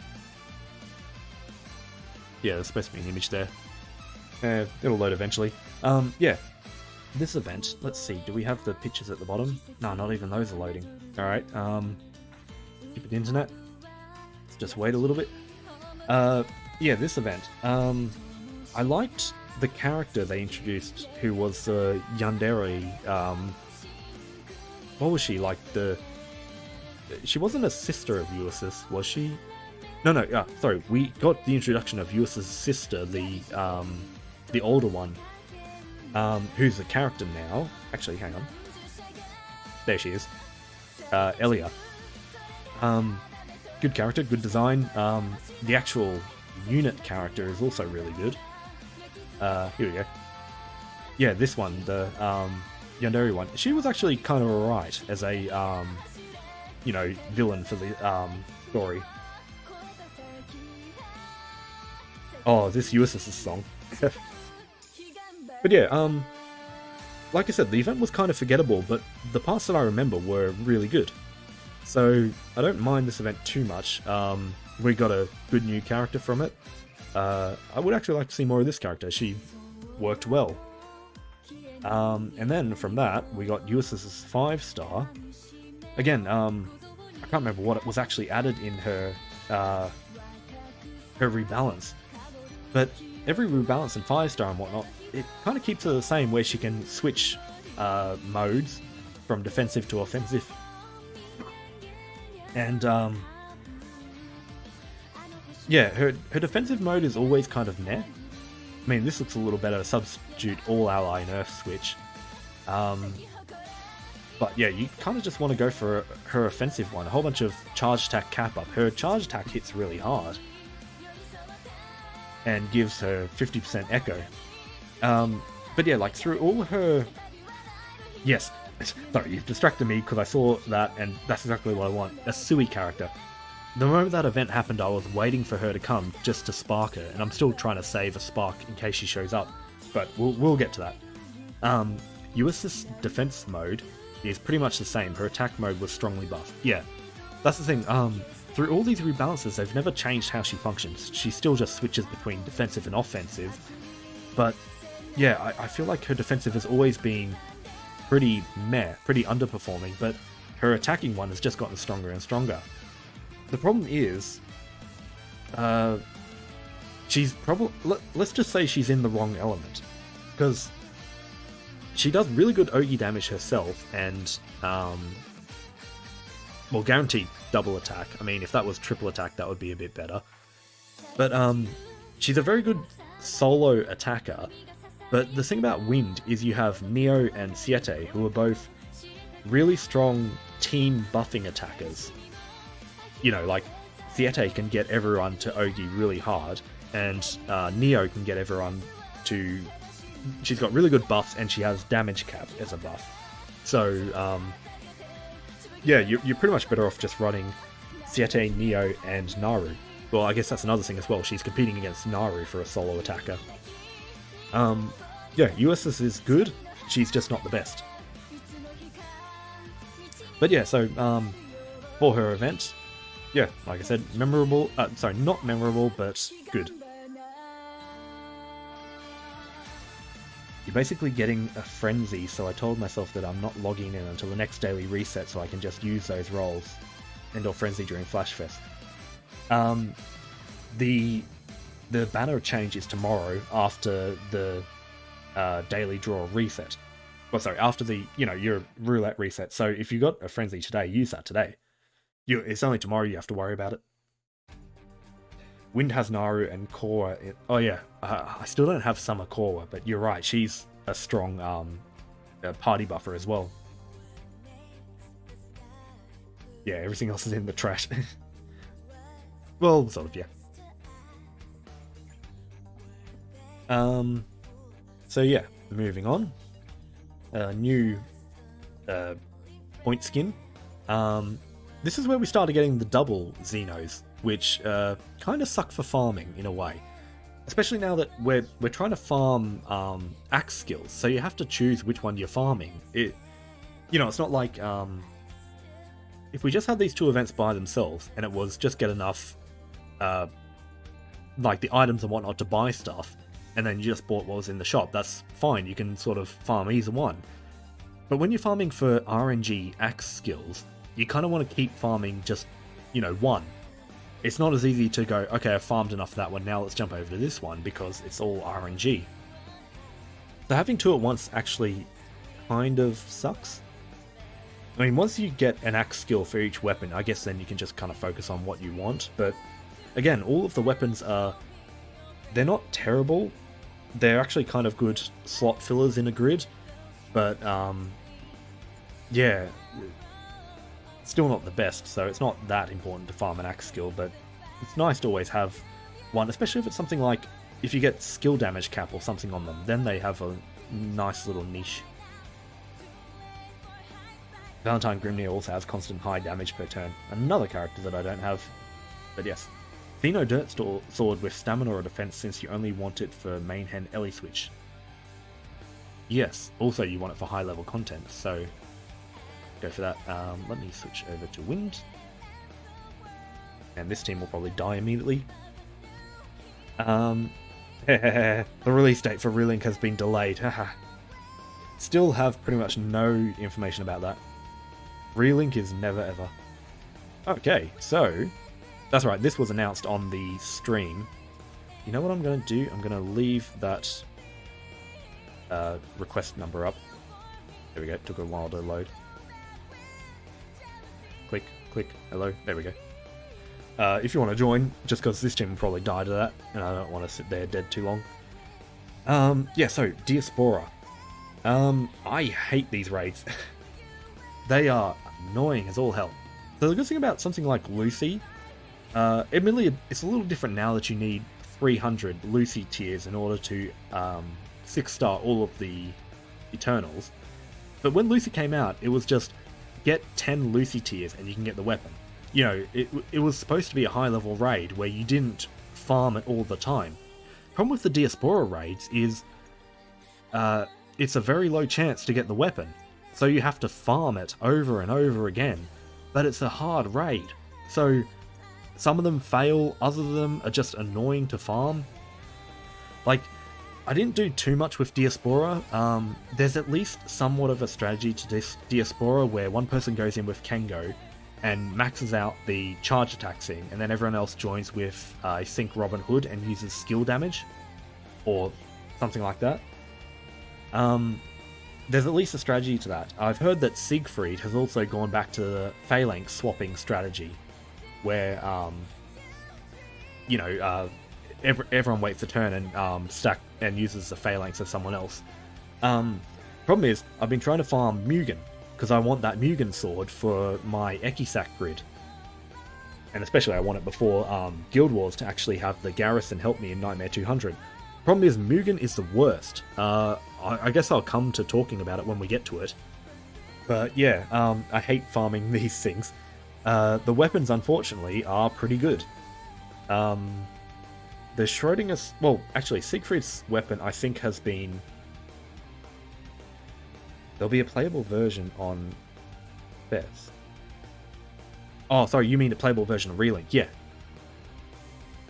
Yeah, there's supposed to be an image there. It'll load eventually. Yeah. This event, let's see, do we have the pictures at the bottom? No, not even those are loading. Alright, stupid internet. Let's just wait a little bit. Yeah, this event. I liked the character they introduced, who was Yandere. What was she? Like she wasn't a sister of Ulysses, was she? No, sorry, we got the introduction of Ulysses' sister, the older one, who's a character now. Actually, hang on. There she is. Elia. Good character, good design. The actual unit character is also really good. Here we go. Yeah, this one, the Yandere one. She was actually kind of alright as a, you know, villain for the story. Oh, this Ulysses' song. But yeah, like I said, the event was kind of forgettable, but the parts that I remember were really good. So, I don't mind this event too much. We got a good new character from it. I would actually like to see more of this character. She worked well. And then from that, we got Ulysses' 5-star. Again, I can't remember what it was actually added in her rebalance. But every rebalance in 5-star and whatnot, it kind of keeps her the same, where she can switch modes from defensive to offensive. And, yeah, her defensive mode is always kind of meh. I mean, this looks a little better, substitute all ally nerf switch. But yeah, you kind of just want to go for her offensive one. A whole bunch of charge attack cap up. Her charge attack hits really hard. And gives her 50% echo. But yeah, like through all her... Yes, sorry, you've distracted me because I saw that and that's exactly what I want. A Sui character. The moment that event happened, I was waiting for her to come just to spark her, and I'm still trying to save a spark in case she shows up. But we'll get to that. Ulysses' defense mode is pretty much the same. Her attack mode was strongly buffed. Yeah, that's the thing. Through all these rebalances, they've never changed how she functions. She still just switches between defensive and offensive. But yeah, I feel like her defensive has always been pretty meh, pretty underperforming, but her attacking one has just gotten stronger and stronger. The problem is, she's probably... Let's just say she's in the wrong element. Because she does really good Ogi damage herself, and, well, guaranteed double attack. I mean, if that was triple attack, that would be a bit better. But, she's a very good solo attacker. But the thing about Wind is you have Neo and Siete, who are both really strong team buffing attackers. You know, like, Siete can get everyone to Ogi really hard, and Neo can get everyone to... She's got really good buffs, and she has damage cap as a buff. So, yeah, you're pretty much better off just running Siete, Neo, and Naru. Well, I guess that's another thing as well. She's competing against Naru for a solo attacker. Yeah, Ulysses is good. She's just not the best. But yeah, so, for her event, yeah, like I said, memorable, sorry, not memorable, but good. You're basically getting a frenzy, so I told myself that I'm not logging in until the next daily reset so I can just use those roles. End or frenzy during Flashfest. The the banner change is tomorrow after the daily draw reset. Well, sorry, after the, your roulette reset. So if you got a frenzy today, use that today. It's only tomorrow you have to worry about it. Wind has Naru and Korra. Oh yeah, I still don't have Summer Korra, but you're right, she's a strong party buffer as well. Yeah, everything else is in the trash. Well, sort of, yeah. So yeah, moving on. New point skin. This is where we started getting the double Xenos, which kind of suck for farming in a way. Especially now that we're trying to farm axe skills, so you have to choose which one you're farming. It's not like if we just had these two events by themselves and it was just get enough like the items and whatnot to buy stuff, and then you just bought what was in the shop, that's fine, you can sort of farm either one. But when you're farming for RNG axe skills, you kind of want to keep farming just, one. It's not as easy to go, okay, I've farmed enough of that one, now let's jump over to this one, because it's all RNG. So having two at once actually kind of sucks. I mean, once you get an axe skill for each weapon, I guess then you can just kind of focus on what you want. But again, all of the weapons they're not terrible. They're actually kind of good slot fillers in a grid. But, yeah, still not the best, so it's not that important to farm an axe skill, but it's nice to always have one, especially if it's something like, if you get skill damage cap or something on them, then they have a nice little niche. Valentine Grimnir also has constant high damage per turn, another character that I don't have, but yes. Xeno Dirt Sword with stamina or defense, since you only want it for main hen Ellie switch. Yes, also you want it for high level content, so go for that. Let me switch over to Wind. And this team will probably die immediately. The release date for Relink has been delayed. Still have pretty much no information about that. Relink is never ever. Okay, so that's right, this was announced on the stream. You know what I'm going to do? I'm going to leave that request number up. There we go, it took a while to load. Click, click, hello, there we go. If you want to join, just because this team will probably die to that, and I don't want to sit there dead too long. Yeah, so, Diaspora. I hate these raids. They are annoying as all hell. So the good thing about something like Lucy, admittedly, it's a little different now that you need 300 Lucy tiers in order to 6-star all of the Eternals. But when Lucy came out, it was just get 10 Lucy tiers and you can get the weapon. It was supposed to be a high level raid where you didn't farm it all the time. Problem with the Diaspora raids is it's a very low chance to get the weapon, so you have to farm it over and over again. But it's a hard raid, so some of them fail, other of them are just annoying to farm. Like, I didn't do too much with Diaspora. There's at least somewhat of a strategy to this Diaspora where one person goes in with Kengo and maxes out the charge attack thing, and then everyone else joins with, I think, Robin Hood and uses skill damage, or something like that. There's at least a strategy to that. I've heard that Siegfried has also gone back to the phalanx swapping strategy, where, everyone waits a turn and stack and uses the phalanx of someone else. Problem is, I've been trying to farm Mugen, because I want that Mugen sword for my Ekisak grid. And especially I want it before Guild Wars to actually have the Garrison help me in Nightmare 200. Problem is, Mugen is the worst. I guess I'll come to talking about it when we get to it. But yeah, I hate farming these things. The weapons, unfortunately, are pretty good. The Schrodinger's... Well, actually, Siegfried's weapon, I think, has been... There'll be a playable version on Fez. Oh, sorry, you mean a playable version of Relink? Yeah.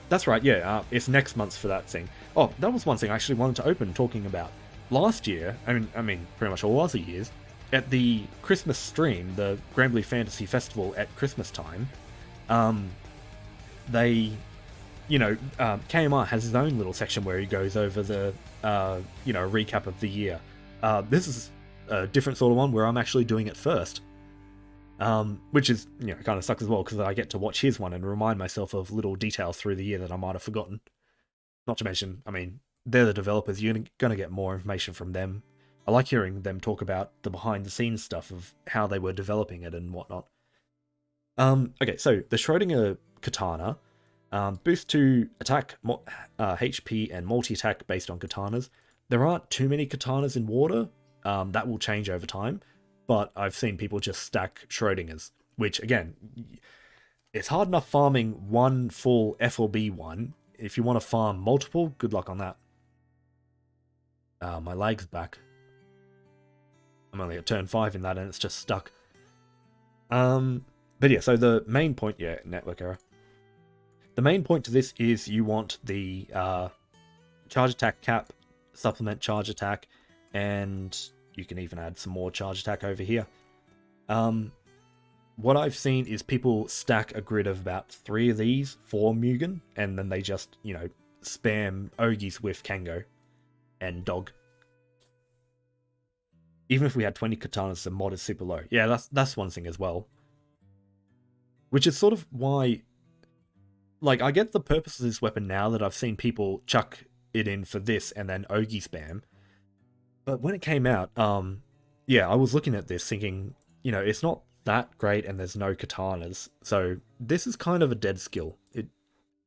That's right, yeah, it's next month for that thing. Oh, that was one thing I actually wanted to open talking about. Last year, I mean, pretty much all other years, at the Christmas stream, the Granblue Fantasy Festival at Christmas time, they KMR has his own little section where he goes over the, recap of the year. This is a different sort of one where I'm actually doing it first. Which is, kind of sucks as well, because I get to watch his one and remind myself of little details through the year that I might have forgotten. Not to mention, they're the developers, you're going to get more information from them. I like hearing them talk about the behind-the-scenes stuff of how they were developing it and whatnot. Okay, so the Schrodinger katana, boost to attack, HP, and multi-attack based on katanas. There aren't too many katanas in water, that will change over time, but I've seen people just stack Schrodingers, which, again, it's hard enough farming one full FLB one. If you want to farm multiple, good luck on that. My leg's back. I'm only at turn 5 in that, and it's just stuck. But yeah, so the main point, network error. The main point to this is you want the charge attack cap, supplement charge attack, and you can even add some more charge attack over here. What I've seen is people stack a grid of about 3 of these for Mugen, and then they just, spam Ogies with Kango and Dog. Even if we had 20 katanas, the mod is super low. Yeah, that's one thing as well. Which is sort of why, I get the purpose of this weapon now that I've seen people chuck it in for this and then Ogi spam. But when it came out, I was looking at this thinking, it's not that great and there's no katanas. So this is kind of a dead skill.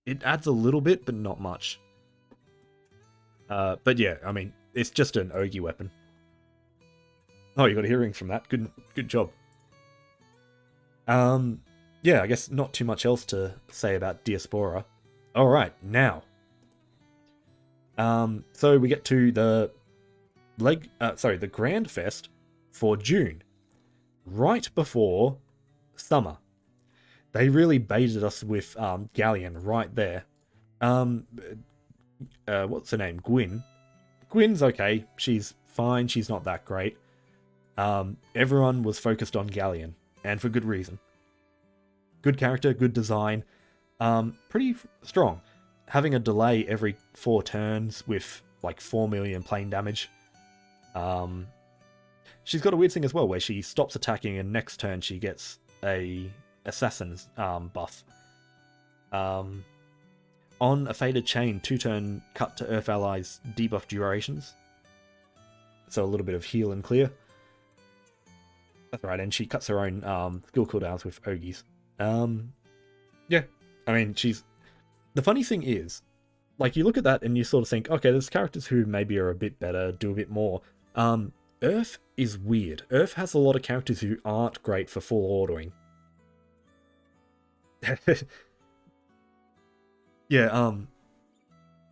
It adds a little bit, but not much. But yeah, it's just an Ogi weapon. Oh, you got a hearing from that. Good job. Yeah, I guess not too much else to say about Diaspora. Alright, now. So we get to the the Grand Fest for June. Right before summer. They really baited us with Galleon right there. What's her name? Gwyn. Gwyn's okay. She's fine. She's not that great. Everyone was focused on Galleon, and for good reason. Good character, good design, pretty strong. Having a delay every 4 turns with 4 million plane damage. She's got a weird thing as well, where she stops attacking and next turn she gets a assassin's buff. On a faded chain, 2-turn cut to Earth allies debuff durations. So a little bit of heal and clear. That's right, and she cuts her own skill cooldowns with Ogies. Yeah, she's... The funny thing is, you look at that and you sort of think, okay, there's characters who maybe are a bit better, do a bit more. Earth is weird. Earth has a lot of characters who aren't great for full autoing. Yeah,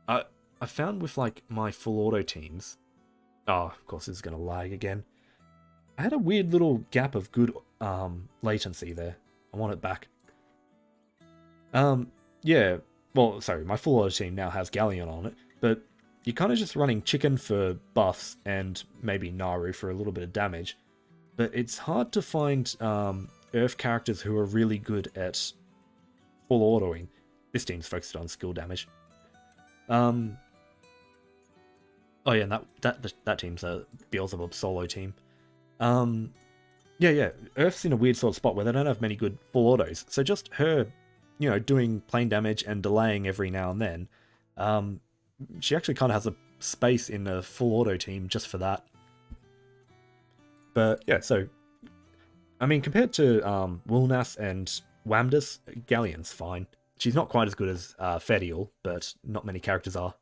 I found with, my full auto teams... Oh, of course, this is going to lag again. I had a weird little gap of good latency there. I want it back. Yeah, well, sorry, my full auto team now has Galleon on it, but you're kind of just running Chicken for buffs and maybe Naru for a little bit of damage. But it's hard to find Earth characters who are really good at full autoing. This team's focused on skill damage. Oh yeah, and that team's a Beelzebub solo team. Yeah, Earth's in a weird sort of spot where they don't have many good full autos. So just her, doing plane damage and delaying every now and then, she actually kind of has a space in a full auto team just for that. But yeah, so, compared to Wilnas and Wamdus, Galleon's fine. She's not quite as good as Fediel, but not many characters are.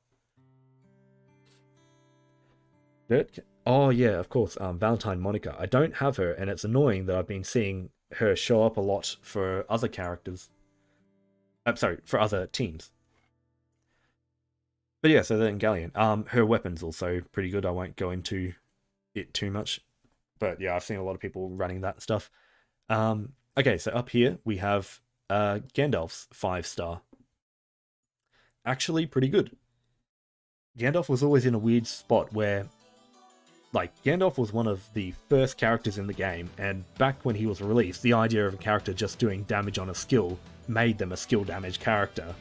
Oh yeah, of course, Valentine Monica. I don't have her, and it's annoying that I've been seeing her show up a lot for other characters. Sorry, for other teams. But yeah, so then Galleon. Her weapon's also pretty good. I won't go into it too much. But yeah, I've seen a lot of people running that stuff. Okay, so up here we have Gandalf's 5-star. Actually pretty good. Gandalf was always in a weird spot where, Gandalf was one of the first characters in the game, and back when he was released, the idea of a character just doing damage on a skill made them a skill damage character.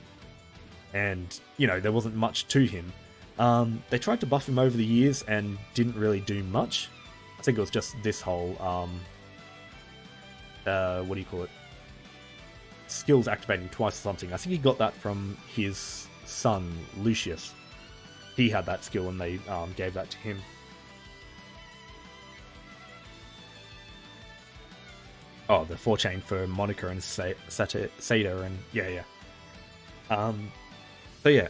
and, you know, there wasn't much to him. They tried to buff him over the years and didn't really do much. I think it was just this whole, what do you call it? Skills activating twice or something. I think he got that from his son, Lucius. He had that skill and they gave that to him. Oh, the 4-chain for Monica and Seda and yeah. So yeah,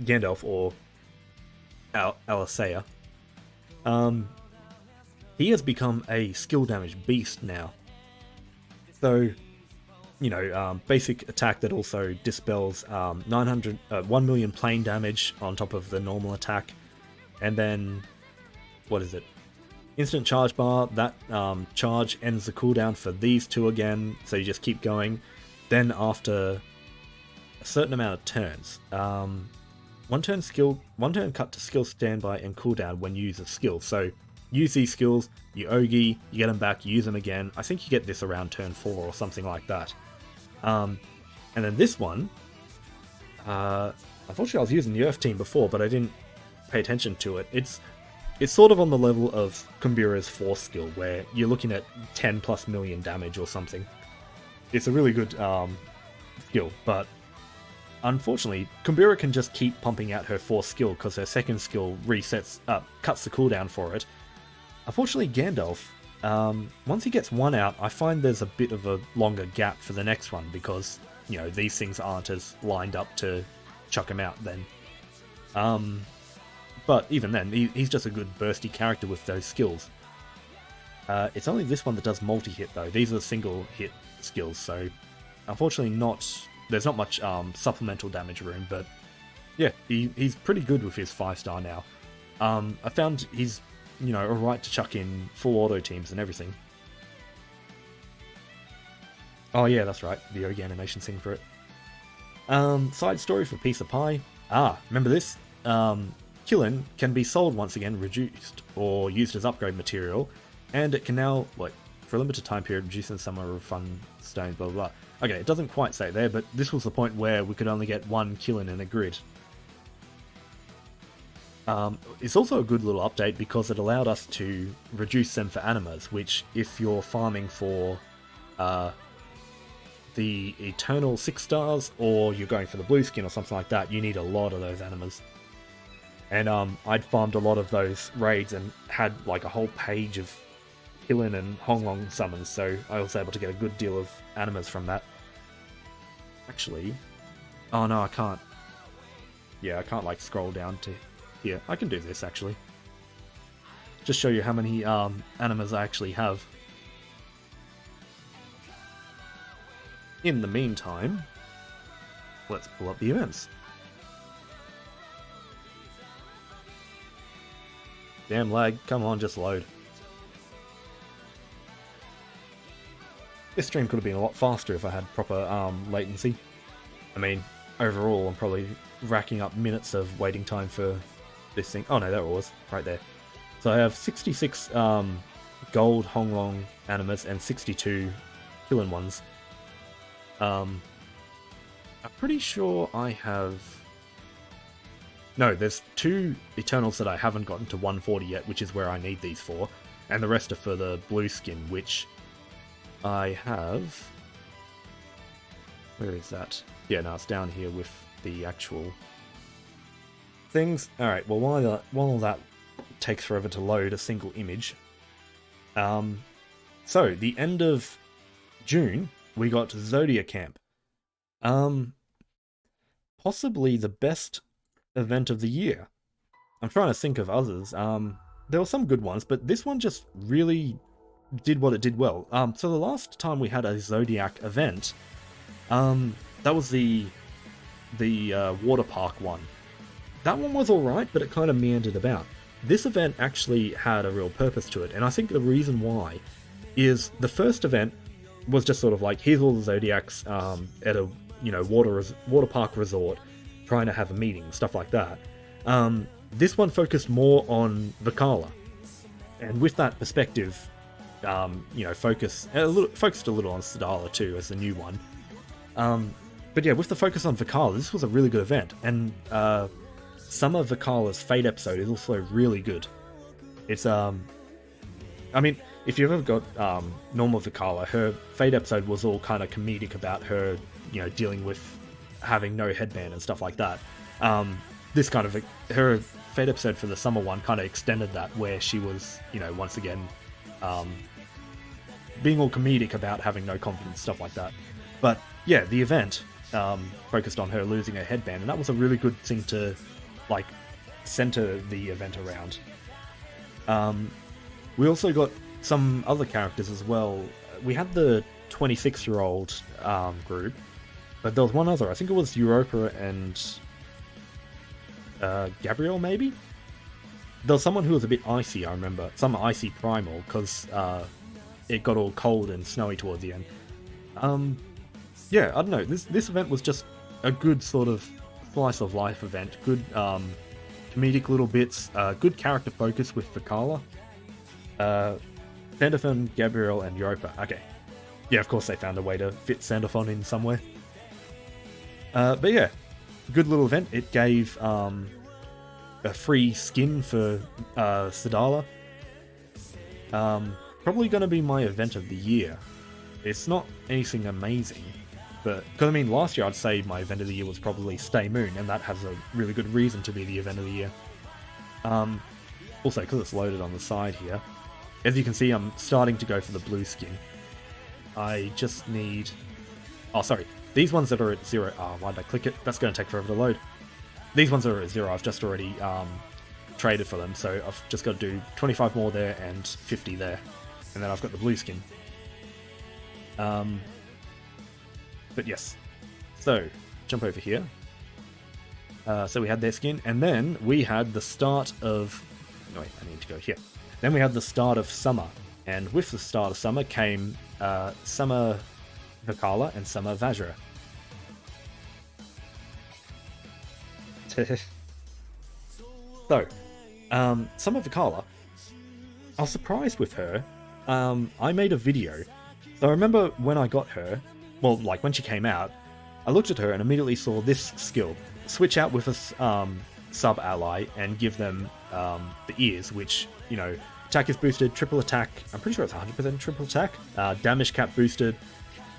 Gandalf or Alicea. He has become a skill damage beast now. So, you know, basic attack that also dispels 1 million plane damage on top of the normal attack. And then, what is it? Instant charge bar, that charge ends the cooldown for these two again, so you just keep going. Then after a certain amount of turns, one turn cut to skill standby and cooldown when you use a skill. So use these skills, you Ogi, you get them back, you use them again. I think you get this around turn 4 or something like that. And then this one, unfortunately I was using the Earth Team before, but I didn't pay attention to it. It's sort of on the level of Kumbira's Force skill, where you're looking at 10+ million damage or something. It's a really good skill, but unfortunately, Kumbira can just keep pumping out her Force skill because her second skill cuts the cooldown for it. Unfortunately, Gandalf, once he gets one out, I find there's a bit of a longer gap for the next one because, you know, these things aren't as lined up to chuck him out then. But even then, he's just a good bursty character with those skills. It's only this one that does multi-hit though. These are single-hit skills, so unfortunately there's not much supplemental damage room, but yeah, he's pretty good with his 5-star now. I found he's, you know, alright to chuck in full auto teams and everything. Oh yeah, that's right, the Ogi animation thing for it. Side story for Piece of Pie. Remember this? Killin can be sold once again reduced or used as upgrade material, and it can now, like, for a limited time period, reduce in summer refund stones, blah blah blah. Okay, it doesn't quite say there, but this was the point where we could only get one Killin in a grid. It's also a good little update because it allowed us to reduce them for animas, which if you're farming for the Eternal 6 stars or you're going for the blue skin or something like that, you need a lot of those animas. And I'd farmed a lot of those raids and had like a whole page of Killin and Honglong summons, so I was able to get a good deal of animas from that. Actually, oh no, I can't. Yeah, I can't like scroll down to here. I can do this actually. Just show you how many animas I actually have. In the meantime, let's pull up the events. Damn lag, come on, just load. This stream could have been a lot faster if I had proper latency. I mean, overall I'm probably racking up minutes of waiting time for this thing. Oh no, there it was, right there. So I have 66 gold Honglong animas and 62 Killin ones. I'm pretty sure I have... No, there's 2 Eternals that I haven't gotten to 140 yet, which is where I need these for. And the rest are for the blue skin, which I have... Where is that? Yeah, no, it's down here with the actual things. Alright, well, while that takes forever to load a single image. So, the end of June, we got Zodiac Camp. Possibly the best event of the year. I'm trying to think of others. There were some good ones, but this one just really did what it did well. So the last time we had a Zodiac event, that was the water park one. That one was alright, but it kind of meandered about. This event actually had a real purpose to it, and I think the reason why is the first event was just sort of like, here's all the Zodiacs at a water park resort, trying to have a meeting, stuff like that. This one focused more on Vakala, and with that perspective, focused a little on Sedala too as the new one. But yeah, with the focus on Vicala, this was a really good event, and Summer Vicala's Fate episode is also really good. It's I mean, if you've ever got normal Vicala, her Fate episode was all kind of comedic about her, you know, dealing with having no headband and stuff like that. This kind of her Fate episode for the summer one kind of extended that, where she was, you know, once again being all comedic about having no confidence, stuff like that. But yeah, the event focused on her losing her headband, and that was a really good thing to like center the event around. We also got some other characters as well. We had the 26-year-old group, but there was one other. I think it was Europa and Gabriel, maybe? There was someone who was a bit icy, I remember. Some icy primal, because it got all cold and snowy towards the end. Yeah, I don't know. This event was just a good sort of slice of life event. Good comedic little bits. Good character focus with Vicala. Sanderfon, Gabriel, and Europa. Okay. Yeah, of course they found a way to fit Sanderfon in somewhere. But yeah, good little event. It gave a free skin for Sedala. Probably going to be my event of the year. It's not anything amazing, but because I mean, last year I'd say my event of the year was probably Stay Moon, and that has a really good reason to be the event of the year. Also, because it's loaded on the side here, as you can see, I'm starting to go for the blue skin. I just need... Oh, sorry. These ones that are at 0... Oh, why did I click it? That's going to take forever to load. These ones that are at 0, I've just already traded for them, so I've just got to do 25 more there and 50 there. And then I've got the blue skin. But yes. So, jump over here. So we had their skin, and then we had the start of... No, wait, I need to go here. Then we had the start of summer, and with the start of summer came Summer Vicala and Summer Vajra. So, Summer Vicala, I was surprised with her. I made a video. So I remember when I got her, well, like when she came out, I looked at her and immediately saw this skill. Switch out with a sub-ally and give them the ears, which, you know, attack is boosted, triple attack, I'm pretty sure it's 100% triple attack, damage cap boosted.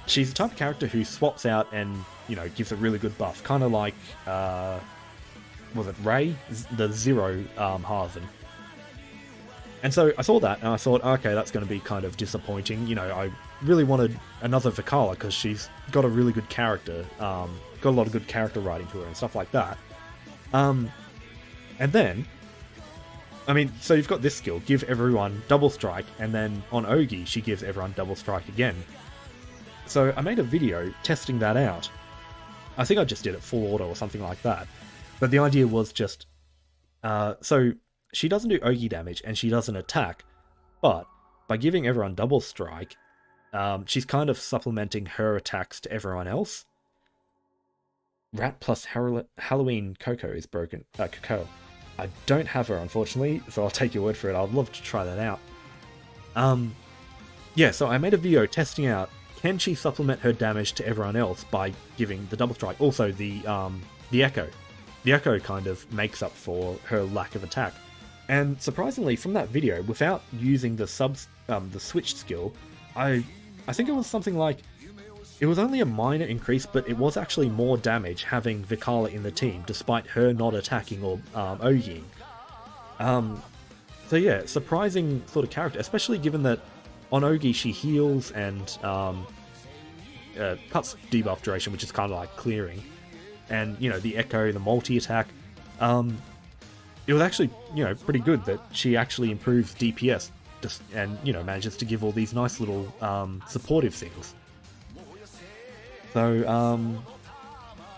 She's the type of character who swaps out and, you know, gives a really good buff, kind of like, was it Ray? The Zero Harvin. And so I saw that and I thought, okay, that's going to be kind of disappointing. You know, I really wanted another Vicala because she's got a really good character, got a lot of good character writing to her and stuff like that. And then, I mean, so you've got this skill, give everyone double strike, and then on Ogi, she gives everyone double strike again. So I made a video testing that out. I think I just did it full auto or something like that. But the idea was just, so she doesn't do Ogi damage and she doesn't attack, but by giving everyone double strike, she's kind of supplementing her attacks to everyone else. Rat plus Halloween Coco is broken. Coco. I don't have her, unfortunately, so I'll take your word for it. I'd love to try that out. Yeah, so I made a video testing out, can she supplement her damage to everyone else by giving the double strike? Also, the Echo. The Echo kind of makes up for her lack of attack. And surprisingly, from that video, without using the switch skill, I think it was something like, it was only a minor increase, but it was actually more damage having Vicala in the team, despite her not attacking or Ogiing. So yeah, surprising sort of character, especially given that on Ogi she heals and cuts debuff duration, which is kind of like clearing. And, you know, the Echo, the multi-attack, it was actually, you know, pretty good that she actually improves DPS and, you know, manages to give all these nice little supportive things. So,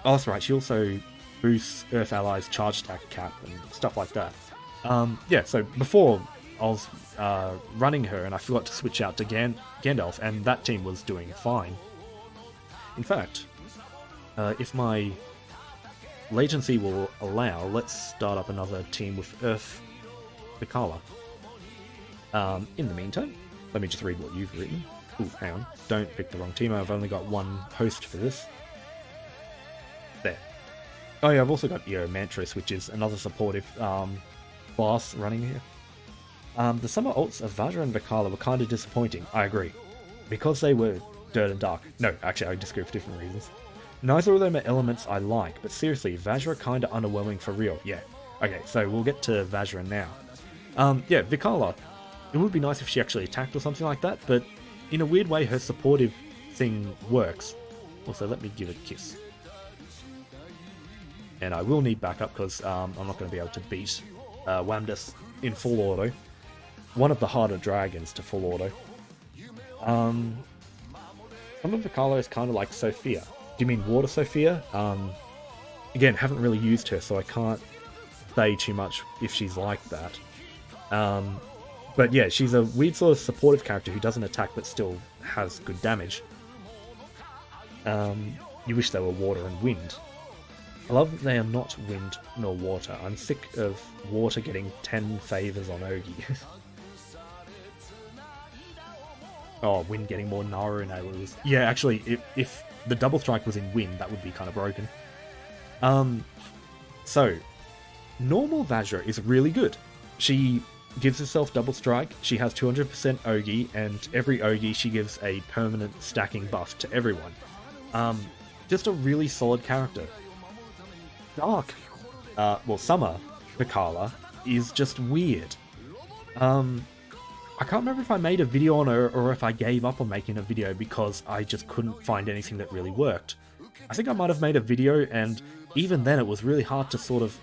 oh, that's right, she also boosts Earth Allies' charge attack cap and stuff like that. Yeah, so before I was running her and I forgot to switch out to Gandalf, and that team was doing fine. In fact, if my latency will allow, let's start up another team with Earth Vicala. In the meantime, let me just read what you've written. Ooh, hang on. Don't pick the wrong team. I've only got one host for this. Oh yeah, I've also got Mantris, which is another supportive class running here. The summer alts of Vajra and Vikala were kind of disappointing, I agree. Because they were dirt and dark. No, actually I disagree for different reasons. Neither of them are elements I like, but seriously, Vajra kinda underwhelming for real, yeah. Okay, so we'll get to Vajra now. Yeah, Vikala. It would be nice if she actually attacked or something like that, but in a weird way her supportive thing works. Also, let me give a kiss. And I will need backup because I'm not going to be able to beat Wamdus in full auto. One of the harder dragons to full auto. Some of Vikala is kind of like Sophia. Do you mean Water Sophia? Again, haven't really used her, so I can't say too much if she's like that. But yeah, she's a weird sort of supportive character who doesn't attack but still has good damage. You wish they were water and wind. I love that they are not wind nor water. I'm sick of water getting 10 favors on Ogi. Oh, wind getting more Naru enablers. Yeah, actually, if the double strike was in wind, that would be kind of broken. So, normal Vajra is really good. She gives herself double strike, she has 200% Ogi, and every Ogi she gives a permanent stacking buff to everyone. Just a really solid character. Dark, well, Summer Vikala is just weird. I can't remember if I made a video on her or if I gave up on making a video because I just couldn't find anything that really worked. I think I might have made a video, and even then it was really hard to sort of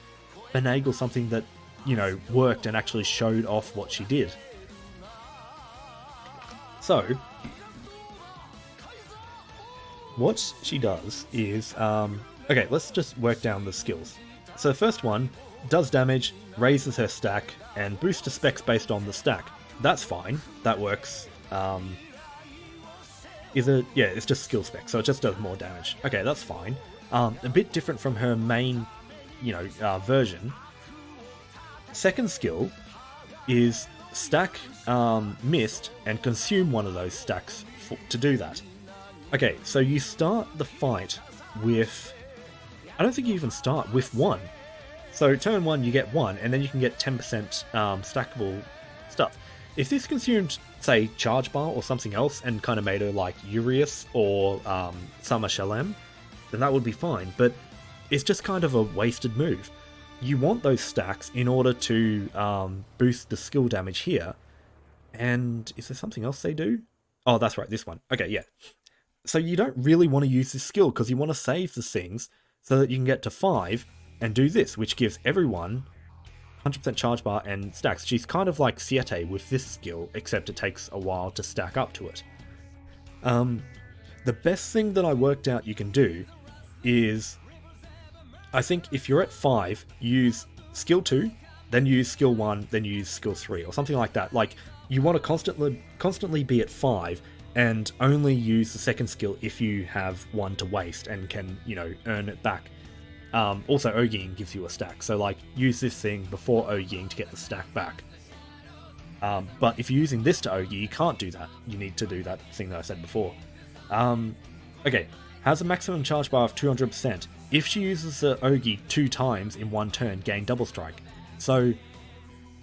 finagle something that, you know, worked and actually showed off what she did. So, what she does is, okay, let's just work down the skills. So the first one does damage, raises her stack, and boosts her specs based on the stack. That's fine, that works. Yeah, it's just skill spec, so it just does more damage. Okay, that's fine. A bit different from her main, version. Second skill is stack mist and consume one of those stacks to do that. Okay, so you start the fight with... I don't think you even start with 1. So turn 1 you get 1, and then you can get 10% stackable stuff. If this consumed, say, Charge Bar or something else and kind of made her like Urias or Summer Shalem, then that would be fine, but it's just kind of a wasted move. You want those stacks in order to boost the skill damage here. And is there something else they do? Oh, that's right, this one. Okay, yeah. So you don't really want to use this skill because you want to save the things so that you can get to 5 and do this, which gives everyone 100% charge bar and stacks. She's kind of like Siete with this skill, except it takes a while to stack up to it. The best thing that I worked out you can do is, I think if you're at 5, use skill 2, then use skill 1, then use skill 3, or something like that. Like, you want to constantly be at 5, and only use the second skill if you have 1 to waste and can, earn it back. Also, Ogiing gives you a stack, so like, use this thing before Ogiing to get the stack back. But if you're using this to Ogi, you can't do that. You need to do that thing that I said before. Okay, has a maximum charge bar of 200%. If she uses the Ogi 2 times in 1 turn, gain double strike. So,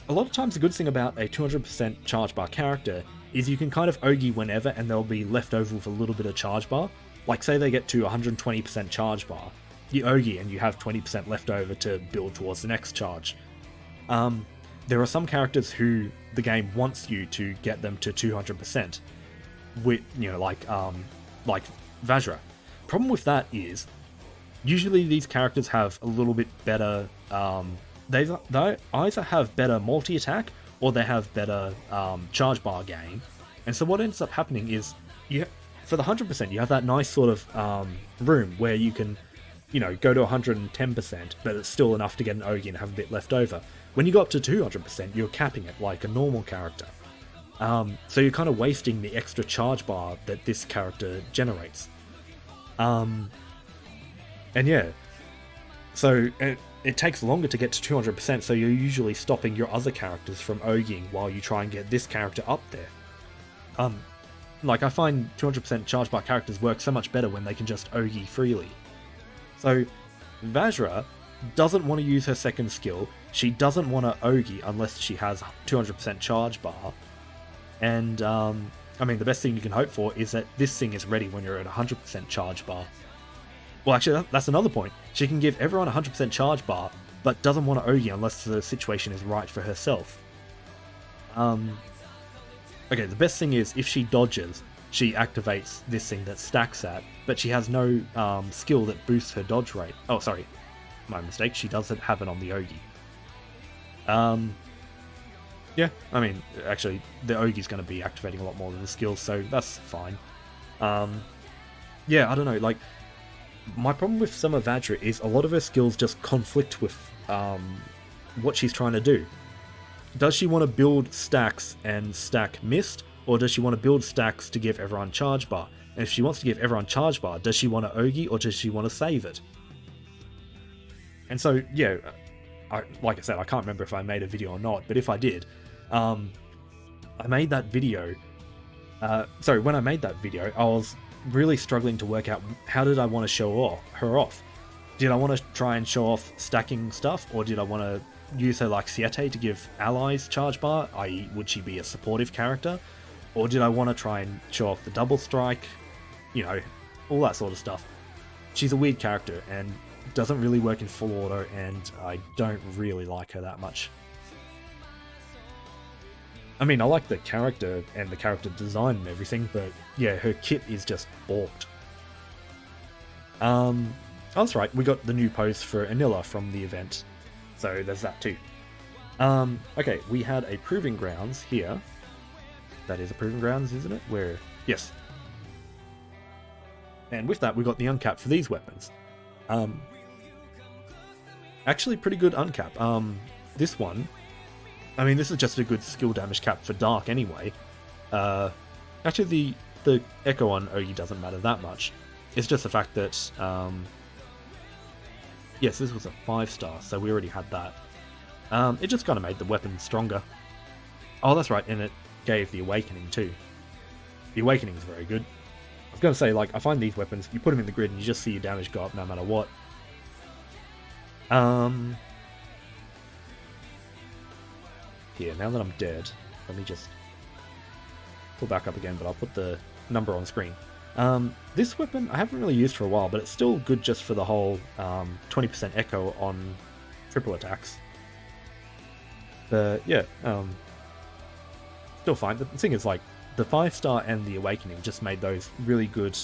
a lot of times the good thing about a 200% charge bar character is you can kind of Ogi whenever and they'll be left over with a little bit of charge bar. Like, say they get to 120% charge bar, you Ogi and you have 20% left over to build towards the next charge. There are some characters who the game wants you to get them to 200%, with, like Vajra. Problem with that is, usually these characters have a little bit better, they either have better multi-attack or they have better charge bar gain. And so what ends up happening is, for the 100%, you have that nice sort of room where you can, go to 110%, but it's still enough to get an Ogi and have a bit left over. When you go up to 200%, you're capping it like a normal character. So you're kind of wasting the extra charge bar that this character generates. And yeah, so it takes longer to get to 200%, so you're usually stopping your other characters from Ogiing while you try and get this character up there. Like, I find 200% charge bar characters work so much better when they can just Ogi freely. So, Vajra doesn't want to use her second skill. She doesn't want to Ogi unless she has 200% charge bar. And, I mean, the best thing you can hope for is that this thing is ready when you're at 100% charge bar. Well, actually, that's another point. She can give everyone 100% charge bar, but doesn't want to Ogi unless the situation is right for herself. Okay, the best thing is, if she dodges, she activates this thing that stacks at, but she has no skill that boosts her dodge rate. Oh, sorry. My mistake. She doesn't have it on the Ogi. Yeah, I mean, actually, the Ogi's going to be activating a lot more than the skill, so that's fine. Yeah, I don't know, like, my problem with Summer Vajra is a lot of her skills just conflict with what she's trying to do. Does she want to build stacks and stack Mist, or does she want to build stacks to give everyone charge bar? And if she wants to give everyone charge bar, does she want to Ogi, or does she want to save it? And so, yeah, like I said, I can't remember if I made a video or not, but if I did, I made that video. Sorry, when I made that video, I was really struggling to work out how did I want to show her off. Did I want to try and show off stacking stuff, or did I want to use her like Siete to give allies charge bar, i.e. would she be a supportive character? Or did I want to try and show off the double strike, you know, all that sort of stuff. She's a weird character and doesn't really work in full auto, and I don't really like her that much. I mean, I like the character and the character design and everything, but yeah, her kit is just balked. Oh, that's right, we got the new pose for Anila from the event, so there's that too. Okay, we had a Proving Grounds here. That is a Proving Grounds, isn't it? Where, yes. And with that, we got the uncap for these weapons. Actually, pretty good uncap. This one, I mean, this is just a good skill damage cap for Dark anyway. Actually, the Echo on Ogi doesn't matter that much. It's just the fact that, yes, this was a 5-star, so we already had that. It just kind of made the weapon stronger. Oh, that's right, and it gave the Awakening too. The Awakening is very good. I was going to say, like, I find these weapons, you put them in the grid and you just see your damage go up no matter what. Here, now that I'm dead, let me just pull back up again, but I'll put the number on screen. This weapon I haven't really used for a while, but it's still good just for the whole 20% echo on triple attacks. But yeah, still fine. The thing is, like, the 5-star and the Awakening just made those really good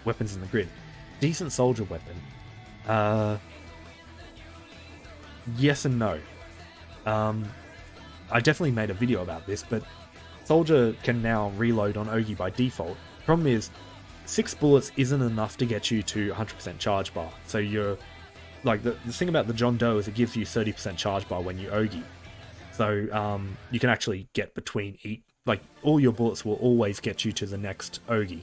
weapons in the grid. Decent soldier weapon. Yes and no. I definitely made a video about this, but soldier can now reload on Ogi by default. Problem is, 6 bullets isn't enough to get you to 100% charge bar. So you're like, the thing about the John Doe is it gives you 30% charge bar when you Ogi. So you can actually get between each, like, all your bullets will always get you to the next Ogi.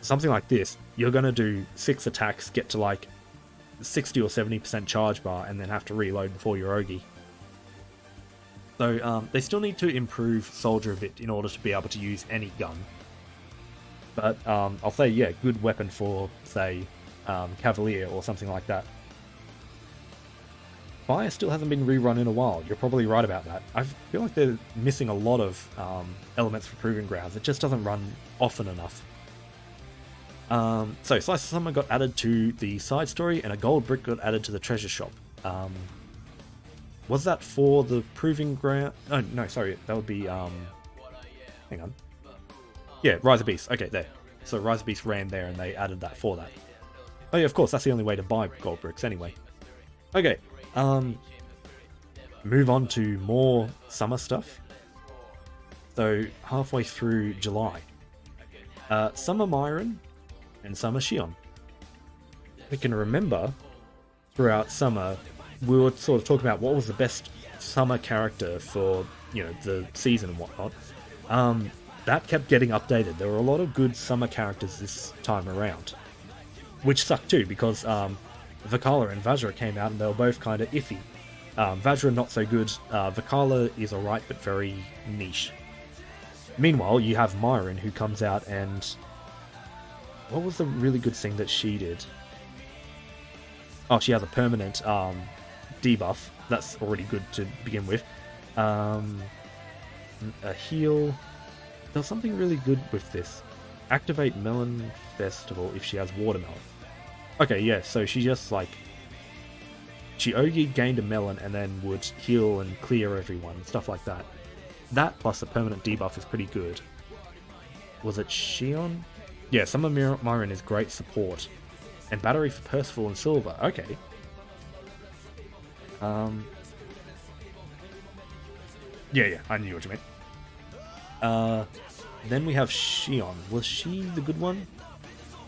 Something like this, you're going to do 6 attacks, get to like 60 or 70% charge bar, and then have to reload before your Ogi. So they still need to improve Soldier a bit in order to be able to use any gun. But I'll say, yeah, good weapon for, say, Cavalier or something like that. Fire still hasn't been rerun in a while. You're probably right about that. I feel like they're missing a lot of elements for Proving Grounds. It just doesn't run often enough. So Slice of Summer got added to the side story, and a gold brick got added to the treasure shop. Was that for the Proving Ground? Oh, no, sorry, that would be, hang on. Yeah, Rise of Beasts. Okay, there. So Rise of Beasts ran there, and they added that for that. Oh yeah, of course, that's the only way to buy gold bricks anyway. Okay, move on to more summer stuff. So, halfway through July. Summer Myron and Summer Shion. We can remember, throughout summer, we were sort of talking about what was the best summer character for, you know, the season and whatnot. That kept getting updated. There were a lot of good summer characters this time around. Which sucked too, because Vakala and Vajra came out and they were both kind of iffy. Vajra not so good. Vakala is alright, but very niche. Meanwhile, you have Myron, who comes out and... What was the really good thing that she did? Oh, she has a permanent debuff. That's already good to begin with. A heal. There's something really good with this. Activate Melon Festival if she has Watermelon. Okay, yeah, so she just like... She OG gained a melon and then would heal and clear everyone, stuff like that. That plus a permanent debuff is pretty good. Was it Shion? Yeah, Summer Myron is great support. And battery for Percival and Silver. Okay. Yeah, I knew what you meant. Then we have Shion. Was she the good one?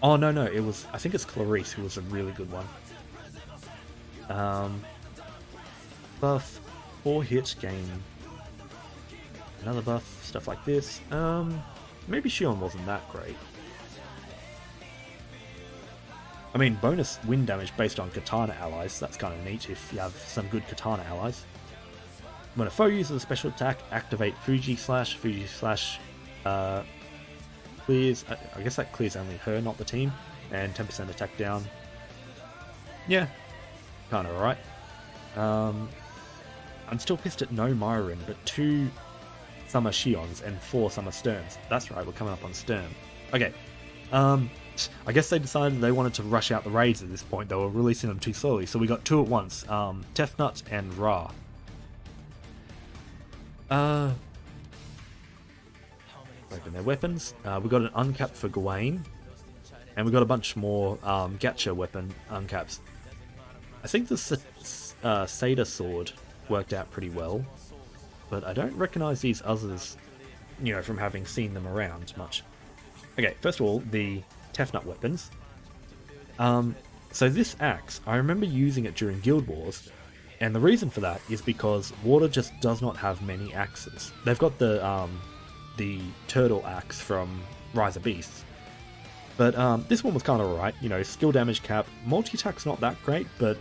Oh, no, it was... I think it's Clarice who was a really good one. Buff, 4 hits, gain another buff, stuff like this. Maybe Shion wasn't that great. I mean, bonus wind damage based on katana allies, that's kind of neat if you have some good katana allies. When a foe uses a special attack, activate Fuji Slash clears, I guess that clears only her, not the team, and 10% attack down. Yeah, kind of alright. I'm still pissed at no Myron, but 2 Summer Shions and 4 Summer Sterns. That's right, we're coming up on Stern. Okay, I guess they decided they wanted to rush out the raids at this point. They were releasing them too slowly, so we got 2 at once. Tefnut and Ra. Open their weapons. We got an uncap for Gawain, and we got a bunch more gacha weapon uncaps. I think the Seda sword worked out pretty well, but I don't recognize these others, you know, from having seen them around much. Okay, first of all, the Tefnut weapons. So this axe, I remember using it during Guild Wars, and the reason for that is because Water just does not have many axes. They've got the turtle axe from Rise of Beasts, but this one was kind of alright. You know, skill damage cap, multi-attack's not that great, but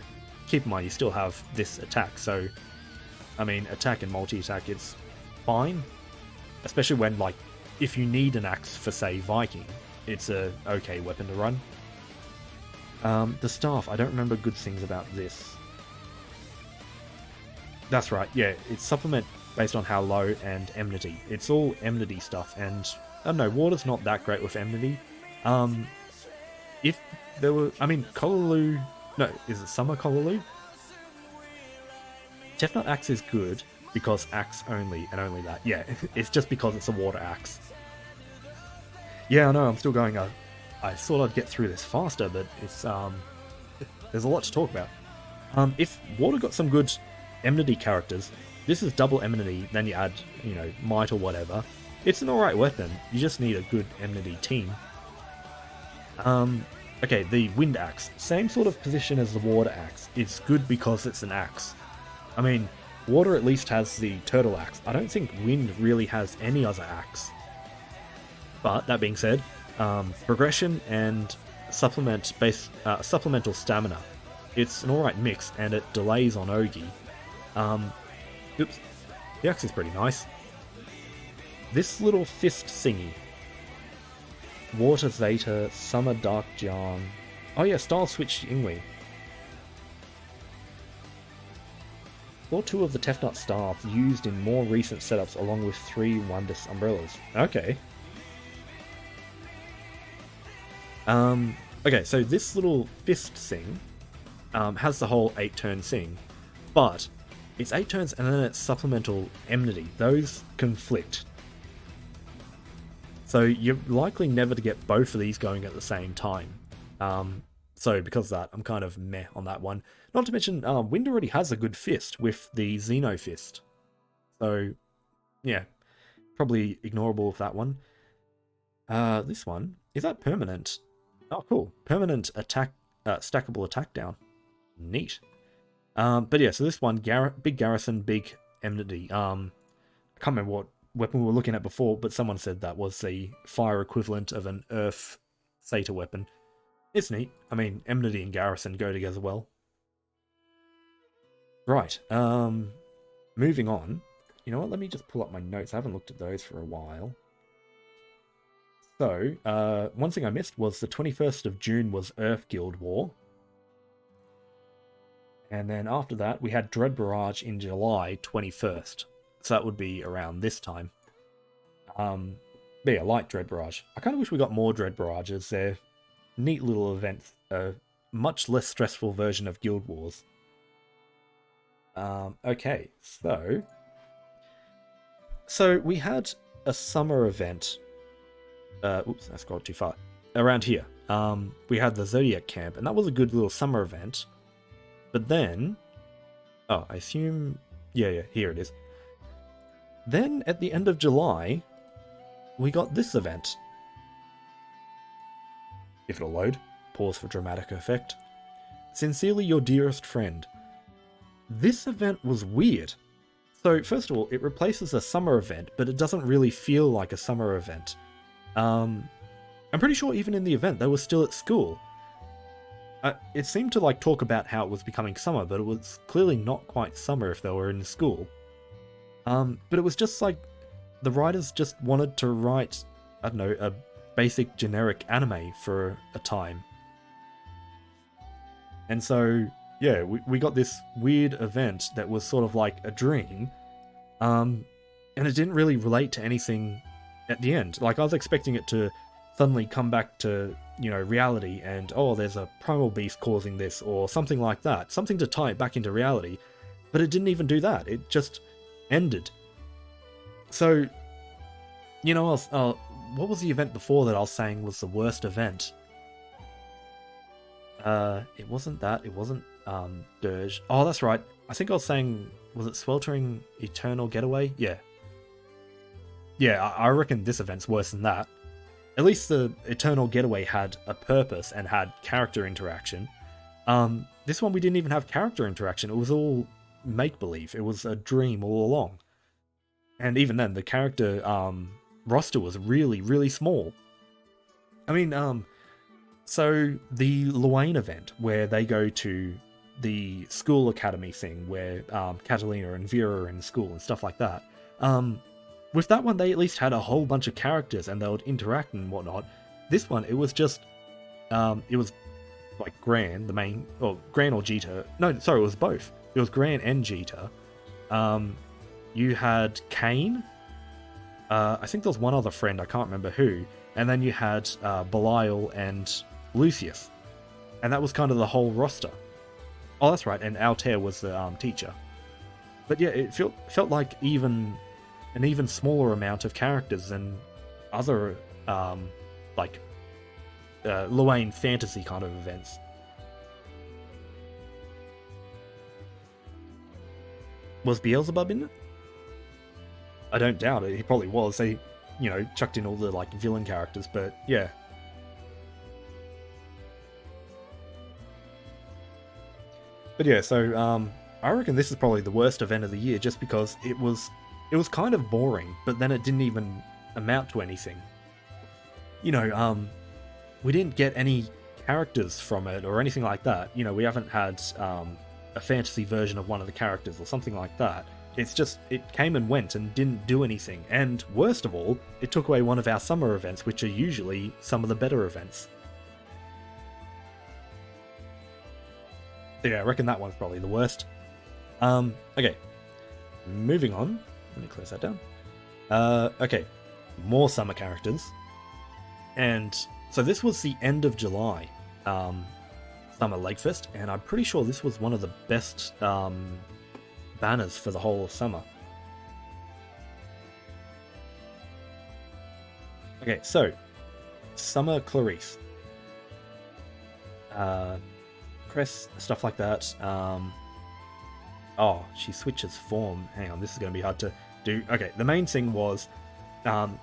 keep in mind you still have this attack, so I mean, attack and multi-attack is fine, especially when, like, if you need an axe for, say, Viking, it's a okay weapon to run. The staff, I don't remember good things about this. That's right, yeah, it's supplement based on how low and enmity. It's all enmity stuff, and I don't know, Water's not that great with enmity. If there were, I mean, Kolaloo, no, is it Summer Kolaloo? Tefnut axe is good because axe only and only that. Yeah, it's just because it's a water axe. Yeah, I know, I'm still going, I thought I'd get through this faster, but it's, there's a lot to talk about. If Water got some good enmity characters, this is double enmity, then you add, you know, might or whatever. It's an alright weapon, you just need a good enmity team. Okay, the wind axe. Same sort of position as the water axe. It's good because it's an axe. I mean, Water at least has the turtle axe. I don't think Wind really has any other axe. But, that being said, progression and supplemental stamina. It's an alright mix, and it delays on Ogi. Oops. The axe is pretty nice. This little fist thingy. Water Zeta, Summer Dark Jarn. Oh yeah, style switch Ingwe. Or 2 of the Tefnut staff used in more recent setups along with 3 Wondus umbrellas. Okay. Okay, so this little fist thing has the whole 8-turn thing, but it's 8 turns and then it's supplemental enmity. Those conflict. So you're likely never to get both of these going at the same time. So because of that, I'm kind of meh on that one. Not to mention, Wind already has a good fist with the Xeno fist. So, yeah, probably ignorable with that one. This one, is that permanent? Oh, cool. Permanent attack, stackable attack down. Neat. But yeah, so this one, big garrison, big enmity. I can't remember what weapon we were looking at before, but someone said that was the fire equivalent of an earth Sata weapon. It's neat. I mean, enmity and garrison go together well. Right, moving on. You know what, let me just pull up my notes. I haven't looked at those for a while. So, one thing I missed was the 21st of June was Earth Guild War. And then after that, we had Dread Barrage in July 21st. So that would be around this time. But yeah, like Dread Barrage. I kind of wish we got more Dread Barrages. They're neat little events. A much less stressful version of Guild Wars. Okay, so we had a summer event. Oops, I scrolled too far. Around here. We had the Zodiac camp, and that was a good little summer event. But then, oh, I assume, yeah, here it is. Then at the end of July, we got this event. If it'll load, pause for dramatic effect. Sincerely, your dearest friend. This event was weird. So first of all, it replaces a summer event, but it doesn't really feel like a summer event. I'm pretty sure even in the event, they were still at school. It seemed to like talk about how it was becoming summer, but it was clearly not quite summer if they were in school. But it was just like the writers just wanted to write, I don't know, a basic generic anime for a time. And so, yeah, we got this weird event that was sort of like a dream, and it didn't really relate to anything at the end. Like, I was expecting it to suddenly come back to, you know, reality and, oh, there's a primal beast causing this, or something like that. Something to tie it back into reality. But it didn't even do that. It just ended. So, you know, what was the event before that I was saying was the worst event? It wasn't that. It wasn't, Dirge. Oh, that's right. I think I was saying, was it Sweltering Eternal Getaway? Yeah. Yeah, I reckon this event's worse than that. At least the Eternal Getaway had a purpose and had character interaction. This one we didn't even have character interaction. It was all make-believe. It was a dream all along. And even then, the character roster was really, really small. I mean, so the Luane event, where they go to the school academy thing, where Catalina and Vera are in school and stuff like that, with that one, they at least had a whole bunch of characters and they would interact and whatnot. This one, it was just, it was like Gran, the main, or Gran or Jita. No, sorry, it was both. It was Gran and Jita. You had Kane. I think there was one other friend, I can't remember who. And then you had Belial and Lucius. And that was kind of the whole roster. Oh, that's right, and Altair was the teacher. But yeah, it felt like an even smaller amount of characters than other, like, Luane Fantasy kind of events. Was Beelzebub in it? I don't doubt it, he probably was. They, you know, chucked in all the, like, villain characters, but yeah. But yeah, so, I reckon this is probably the worst event of the year, just because it was kind of boring, but then it didn't even amount to anything. You know, we didn't get any characters from it or anything like that. You know, we haven't had a fantasy version of one of the characters or something like that. It's just, it came and went and didn't do anything. And worst of all, it took away one of our summer events, which are usually some of the better events. So yeah, I reckon that one's probably the worst. Okay, moving on. Let me close that down. Okay, more summer characters. And so this was the end of July, Summer Lakefest, and I'm pretty sure this was one of the best banners for the whole of summer. Okay, so Summer Clarice. Cress, stuff like that. Oh, she switches form. Hang on, this is going to be hard to do. Okay, the main thing was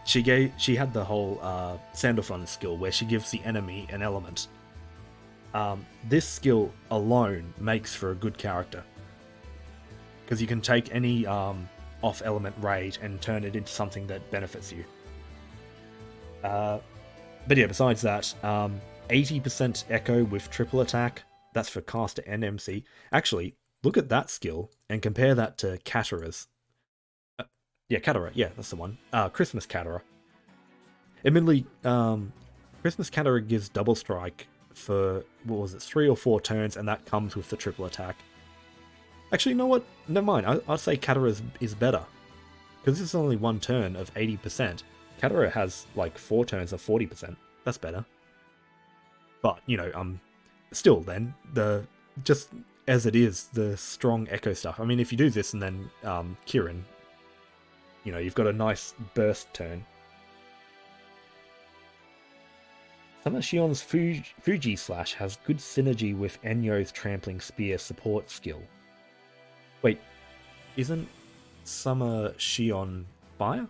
she had the whole Sandalphon skill where she gives the enemy an element. This skill alone makes for a good character, because you can take any off-element raid and turn it into something that benefits you. But yeah, besides that, 80% echo with triple attack. That's for caster and MC. Actually, look at that skill and compare that to Katara's. Yeah, Katara. Yeah, that's the one. Christmas Katara. Admittedly, Christmas Katara gives double strike for, what was it, 3 or 4 turns, and that comes with the triple attack. Actually, you know what? Never mind. I'd say Katara is better. Because this is only one turn of 80%. Katara has like 4 turns of 40%. That's better. But, you know, still then, just as it is, the strong echo stuff. I mean, if you do this and then Kirin, you know, you've got a nice burst turn. Summer Shion's Fuji Slash has good synergy with Enyo's Trampling Spear support skill. Wait, isn't Summer Shion fire?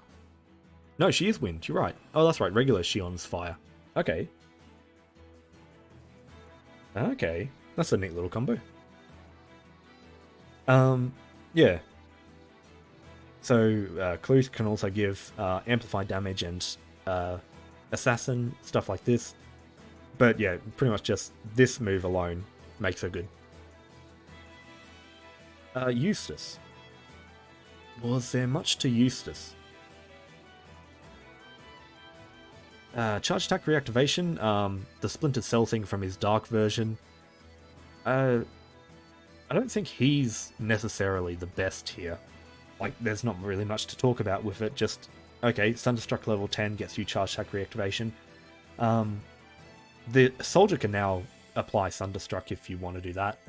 No, she is wind, you're right. Oh, that's right, regular Shion's fire. Okay. Okay, that's a neat little combo. Yeah. So, clues can also give amplified damage and assassin, stuff like this. But yeah, pretty much just this move alone makes her good. Eustace. Was there much to Eustace? Charge attack reactivation, the splintered cell thing from his dark version. I don't think he's necessarily the best here. Like, there's not really much to talk about with it, just, okay, Thunderstruck level 10 gets you charge attack reactivation. The soldier can now apply Thunderstruck if you want to do that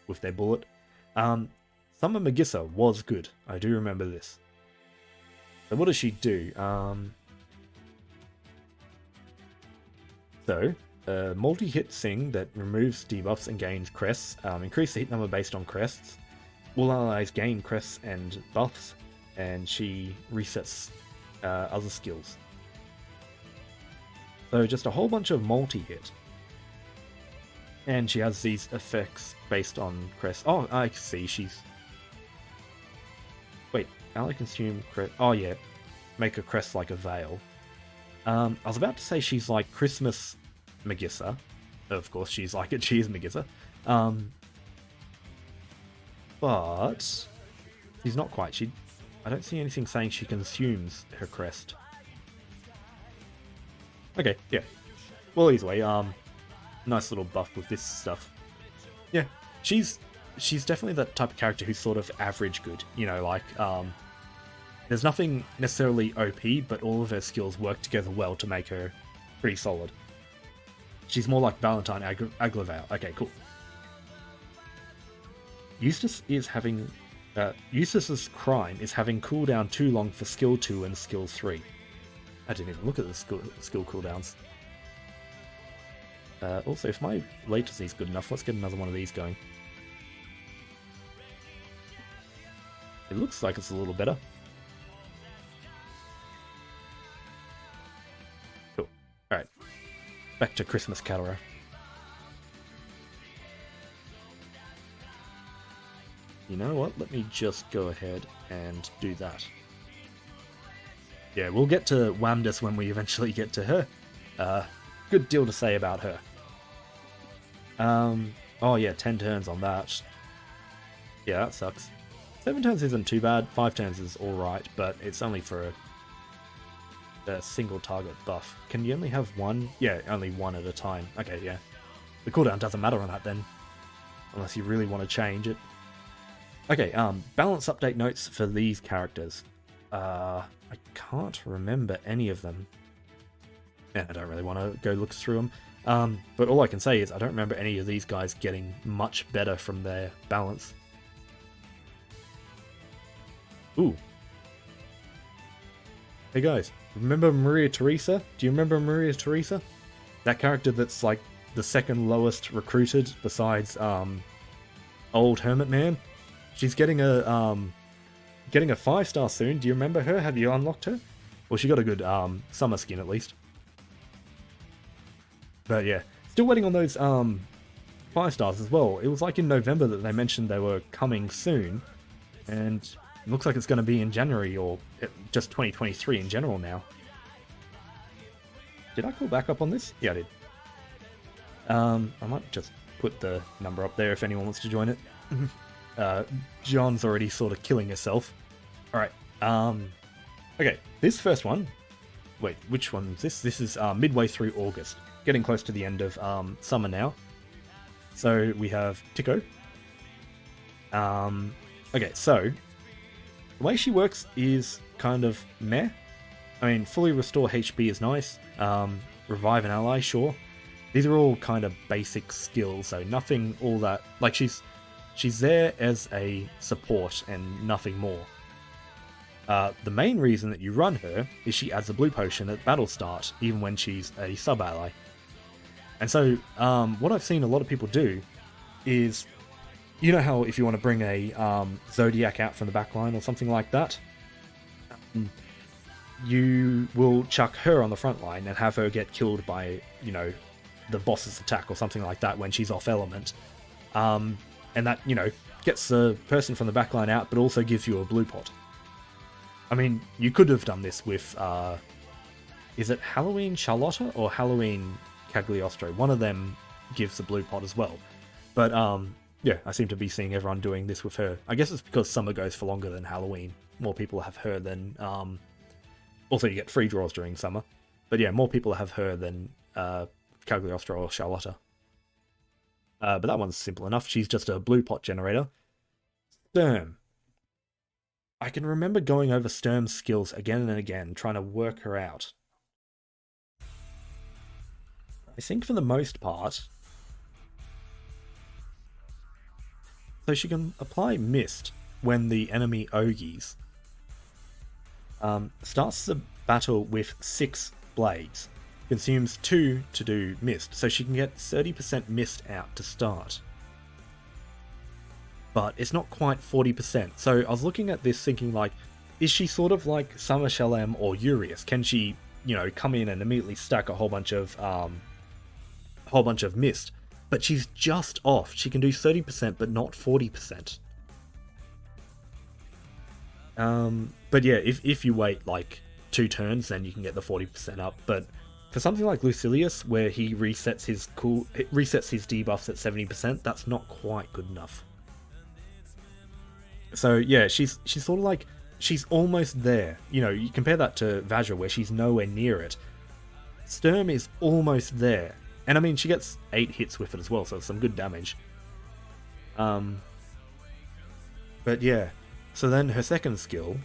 with their bullet. Summer Magissa was good, I do remember this. So what does she do? Multi-hit Sing that removes debuffs and gains crests. Increase the hit number based on crests. All allies gain crests and buffs, and she resets other skills. So just a whole bunch of multi-hit. And she has these effects based on crests. Oh, I see, she's... Wait, ally consume crest... Oh yeah, make a crest like a veil. I was about to say she's like Christmas Magissa. Of course, she's like it. She is Magissa. But she's not quite. I don't see anything saying she consumes her crest. Okay, yeah. Well, either way, nice little buff with this stuff. Yeah, she's definitely that type of character who's sort of average good. You know, like, there's nothing necessarily OP, but all of her skills work together well to make her pretty solid. She's more like Valentine Aglavale. Okay, cool. Eustace's Crime is having cooldown too long for skill 2 and skill 3. I didn't even look at the skill cooldowns. Also, if my latency is good enough, let's get another one of these going. It looks like it's a little better. Cool. Alright. Back to Christmas Katara. You know what? Let me just go ahead and do that. Yeah, we'll get to Wamdis when we eventually get to her. Good deal to say about her. Oh yeah, 10 turns on that. Yeah, that sucks. 7 turns isn't too bad, 5 turns is alright, but it's only for a single target buff. Can you only have one? Yeah, only one at a time. Okay, yeah. The cooldown doesn't matter on that then. Unless you really want to change it. Okay, balance update notes for these characters. I can't remember any of them. Yeah, I don't really want to go look through them. But all I can say is I don't remember any of these guys getting much better from their balance. Ooh. Hey guys, remember Maria Theresa? Do you remember Maria Theresa? That character that's like the second lowest recruited besides old Hermit Man? She's getting a 5-star soon. Do you remember her? Have you unlocked her? Well, she got a good summer skin at least. But yeah, still waiting on those 5-stars as well. It was like in November that they mentioned they were coming soon, and it looks like it's going to be in January or just 2023 in general now. Did I call back up on this? Yeah, I did. I might just put the number up there if anyone wants to join it. John's already sort of killing herself. Alright, okay, this first one... Wait, which one is this? This is midway through August. Getting close to the end of summer now. So we have Tico. Okay, so the way she works is kind of meh. I mean, fully restore HP is nice. Revive an ally, sure. These are all kind of basic skills, so nothing all that... Like, she's there as a support and nothing more. The main reason that you run her is she adds a blue potion at battle start, even when she's a sub-ally. And so, what I've seen a lot of people do is... You know how if you want to bring a Zodiac out from the backline or something like that, you will chuck her on the front line and have her get killed by, you know, the boss's attack or something like that when she's off element. And that, you know, gets the person from the backline out, but also gives you a blue pot. I mean, you could have done this with, is it Halloween Charlotta or Halloween Cagliostro? One of them gives the blue pot as well. But, yeah, I seem to be seeing everyone doing this with her. I guess it's because summer goes for longer than Halloween. More people have her than... Also, you get free draws during summer. But yeah, more people have her than Cagliostro or Charlotta. But that one's simple enough. She's just a blue pot generator. Sturm. I can remember going over Sturm's skills again and again, trying to work her out. I think for the most part... So she can apply Mist when the enemy Ogies. Starts the battle with 6 blades. Consumes 2 to do Mist, so she can get 30% Mist out to start. But it's not quite 40%. So I was looking at this thinking like, is she sort of like Summer Shalem or Urias? Can she, you know, come in and immediately stack a whole bunch of Mist? But she's just off. She can do 30%, but not 40%. But yeah, if you wait like 2 turns, then you can get the 40% up. But for something like Lucilius, where he resets his debuffs at 70%, that's not quite good enough. So yeah, she's sort of like, she's almost there. You know, you compare that to Vajra, where she's nowhere near it. Sturm is almost there. And I mean, she gets 8 hits with it as well, so it's some good damage. But yeah, so then her second skill...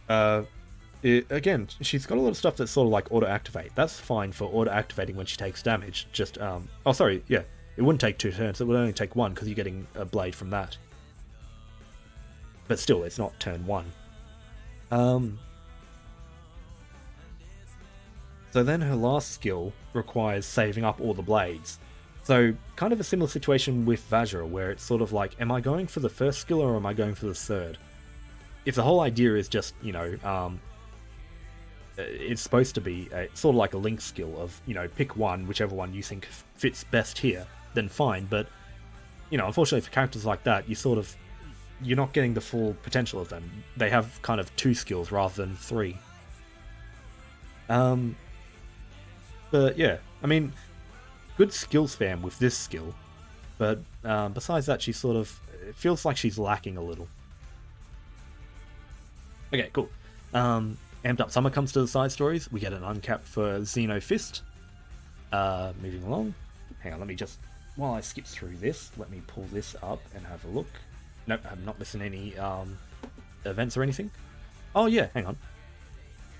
again, she's got a lot of stuff that's sort of like auto-activate. That's fine for auto-activating when she takes damage. Just, oh sorry, yeah, it wouldn't take 2 turns, it would only take 1, because you're getting a blade from that. But still, it's not turn 1. So then her last skill requires saving up all the blades. So kind of a similar situation with Vajra, where it's sort of like, am I going for the first skill or am I going for the third? If the whole idea is just, you know, it's supposed to be sort of like a link skill of, you know, pick one, whichever one you think fits best here, then fine. But, you know, unfortunately for characters like that, you're not getting the full potential of them. They have kind of 2 skills rather than 3. But yeah, I mean, good skill spam with this skill, but besides that, she's sort of, it feels like she's lacking a little. Okay, cool. Amped Up Summer comes to the side stories. We get an uncapped for Xeno Fist. Moving along. Hang on, let me just, while I skip through this, let me pull this up and have a look. Nope, I'm not missing any events or anything. Oh yeah, hang on.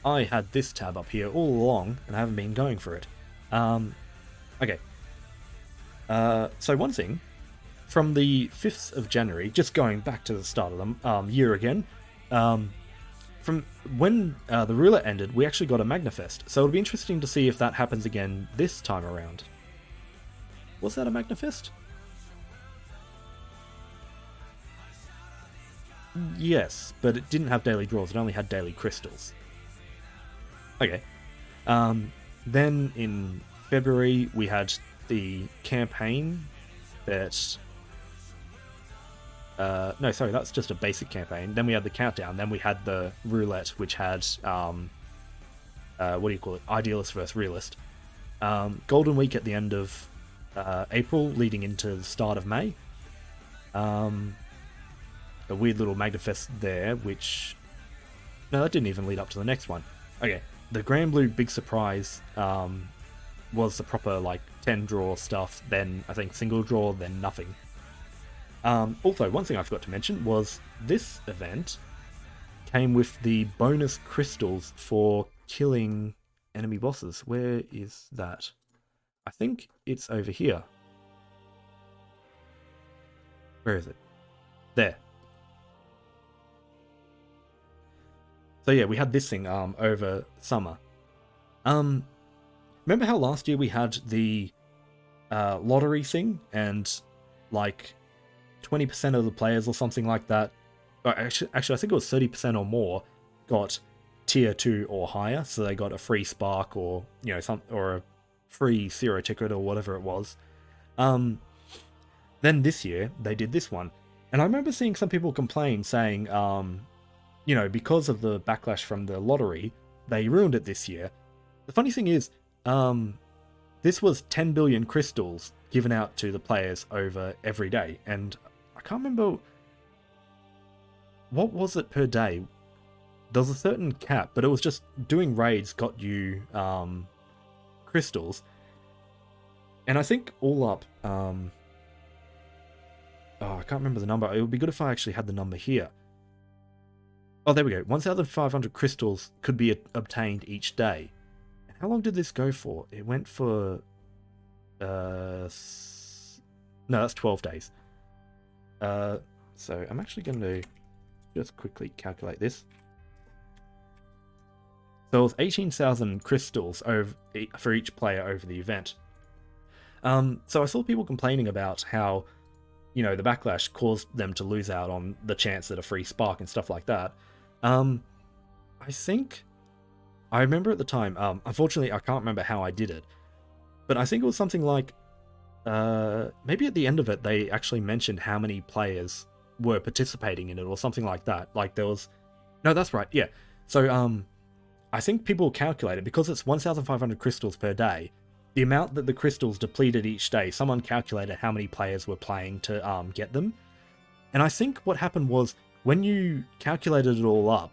I had this tab up here all along, and I haven't been going for it. Okay. So one thing, from the 5th of January, just going back to the start of the year again, from when the ruler ended, we actually got a Magnafest. So it'll be interesting to see if that happens again this time around. Was that a Magnafest? Yes, but it didn't have daily draws, it only had daily crystals. Okay. Then in February we had the campaign that... no, sorry, that's just a basic campaign. Then we had the countdown. Then we had the roulette, which had... what do you call it? Idealist versus realist. Golden Week at the end of April, leading into the start of May. A weird little Magnafest there, which... No, that didn't even lead up to the next one. Okay. The Granblue Big Surprise was the proper like 10 draw stuff, then I think single draw, then nothing. Also, one thing I forgot to mention was this event came with the bonus crystals for killing enemy bosses. Where is that? I think it's over here. Where is it? There. So yeah, we had this thing over summer. Remember how last year we had the lottery thing, and like 20% of the players or something like that, or actually I think it was 30% or more, got tier 2 or higher, so they got a free spark or or a free zero ticket or whatever it was. Then this year they did this one, and I remember seeing some people complain saying, because of the backlash from the lottery, they ruined it this year. The funny thing is, this was 10 billion crystals given out to the players over every day, and I can't remember what was it per day. There was a certain cap, but it was just doing raids got you crystals, and I think all up, I can't remember the number. It would be good if I actually had the number here. Oh, there we go. 1,500 crystals could be obtained each day. How long did this go for? It went for... no, that's 12 days. So I'm actually going to just quickly calculate this. So it was 18,000 crystals for each player over the event. So I saw people complaining about how, the backlash caused them to lose out on the chance at a free spark and stuff like that. I remember at the time, unfortunately I can't remember how I did it, but I think it was something like, maybe at the end of it they actually mentioned how many players were participating in it or something like that. Like there was, no, that's right, yeah. So I think people calculated, because it's 1,500 crystals per day, the amount that the crystals depleted each day, someone calculated how many players were playing to get them. And I think what happened was, when you calculated it all up,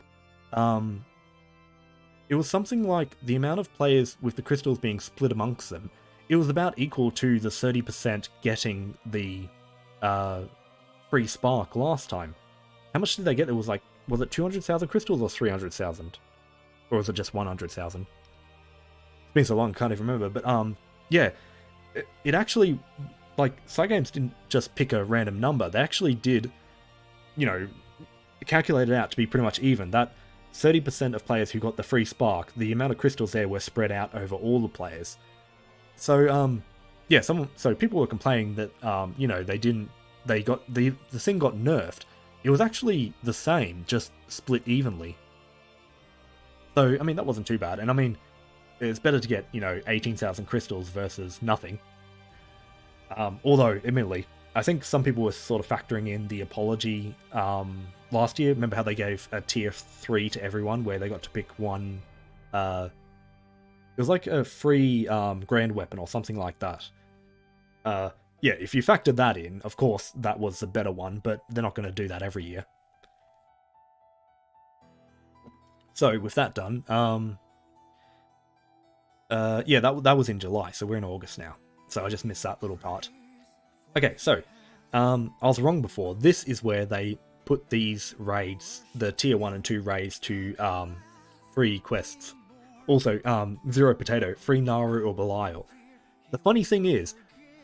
it was something like the amount of players with the crystals being split amongst them, it was about equal to the 30% getting the free spark last time. How much did they get? It was like, was it 200,000 crystals or 300,000? Or was it just 100,000? It's been so long, I can't even remember. But yeah, it actually, like, Cygames didn't just pick a random number. They actually did, calculate it out to be pretty much even. That 30% of players who got the free spark, the amount of crystals there were spread out over all the players. So yeah, so people were complaining that the thing got nerfed. It was actually the same, just split evenly. So I mean, that wasn't too bad, and I mean, it's better to get 18,000 crystals versus nothing. Although admittedly, I think some people were sort of factoring in the apology last year. Remember how they gave a tier 3 to everyone, where they got to pick one. It was like a free grand weapon or something like that. Yeah, if you factored that in, of course that was the better one, but they're not going to do that every year. So with that done, yeah, that was in July, so we're in August now. So I just missed that little part. Okay, so I was wrong before. This is where they put these raids, the tier 1 and 2 raids, to free quests. Also, Zero Potato, free Naru or Belial. The funny thing is,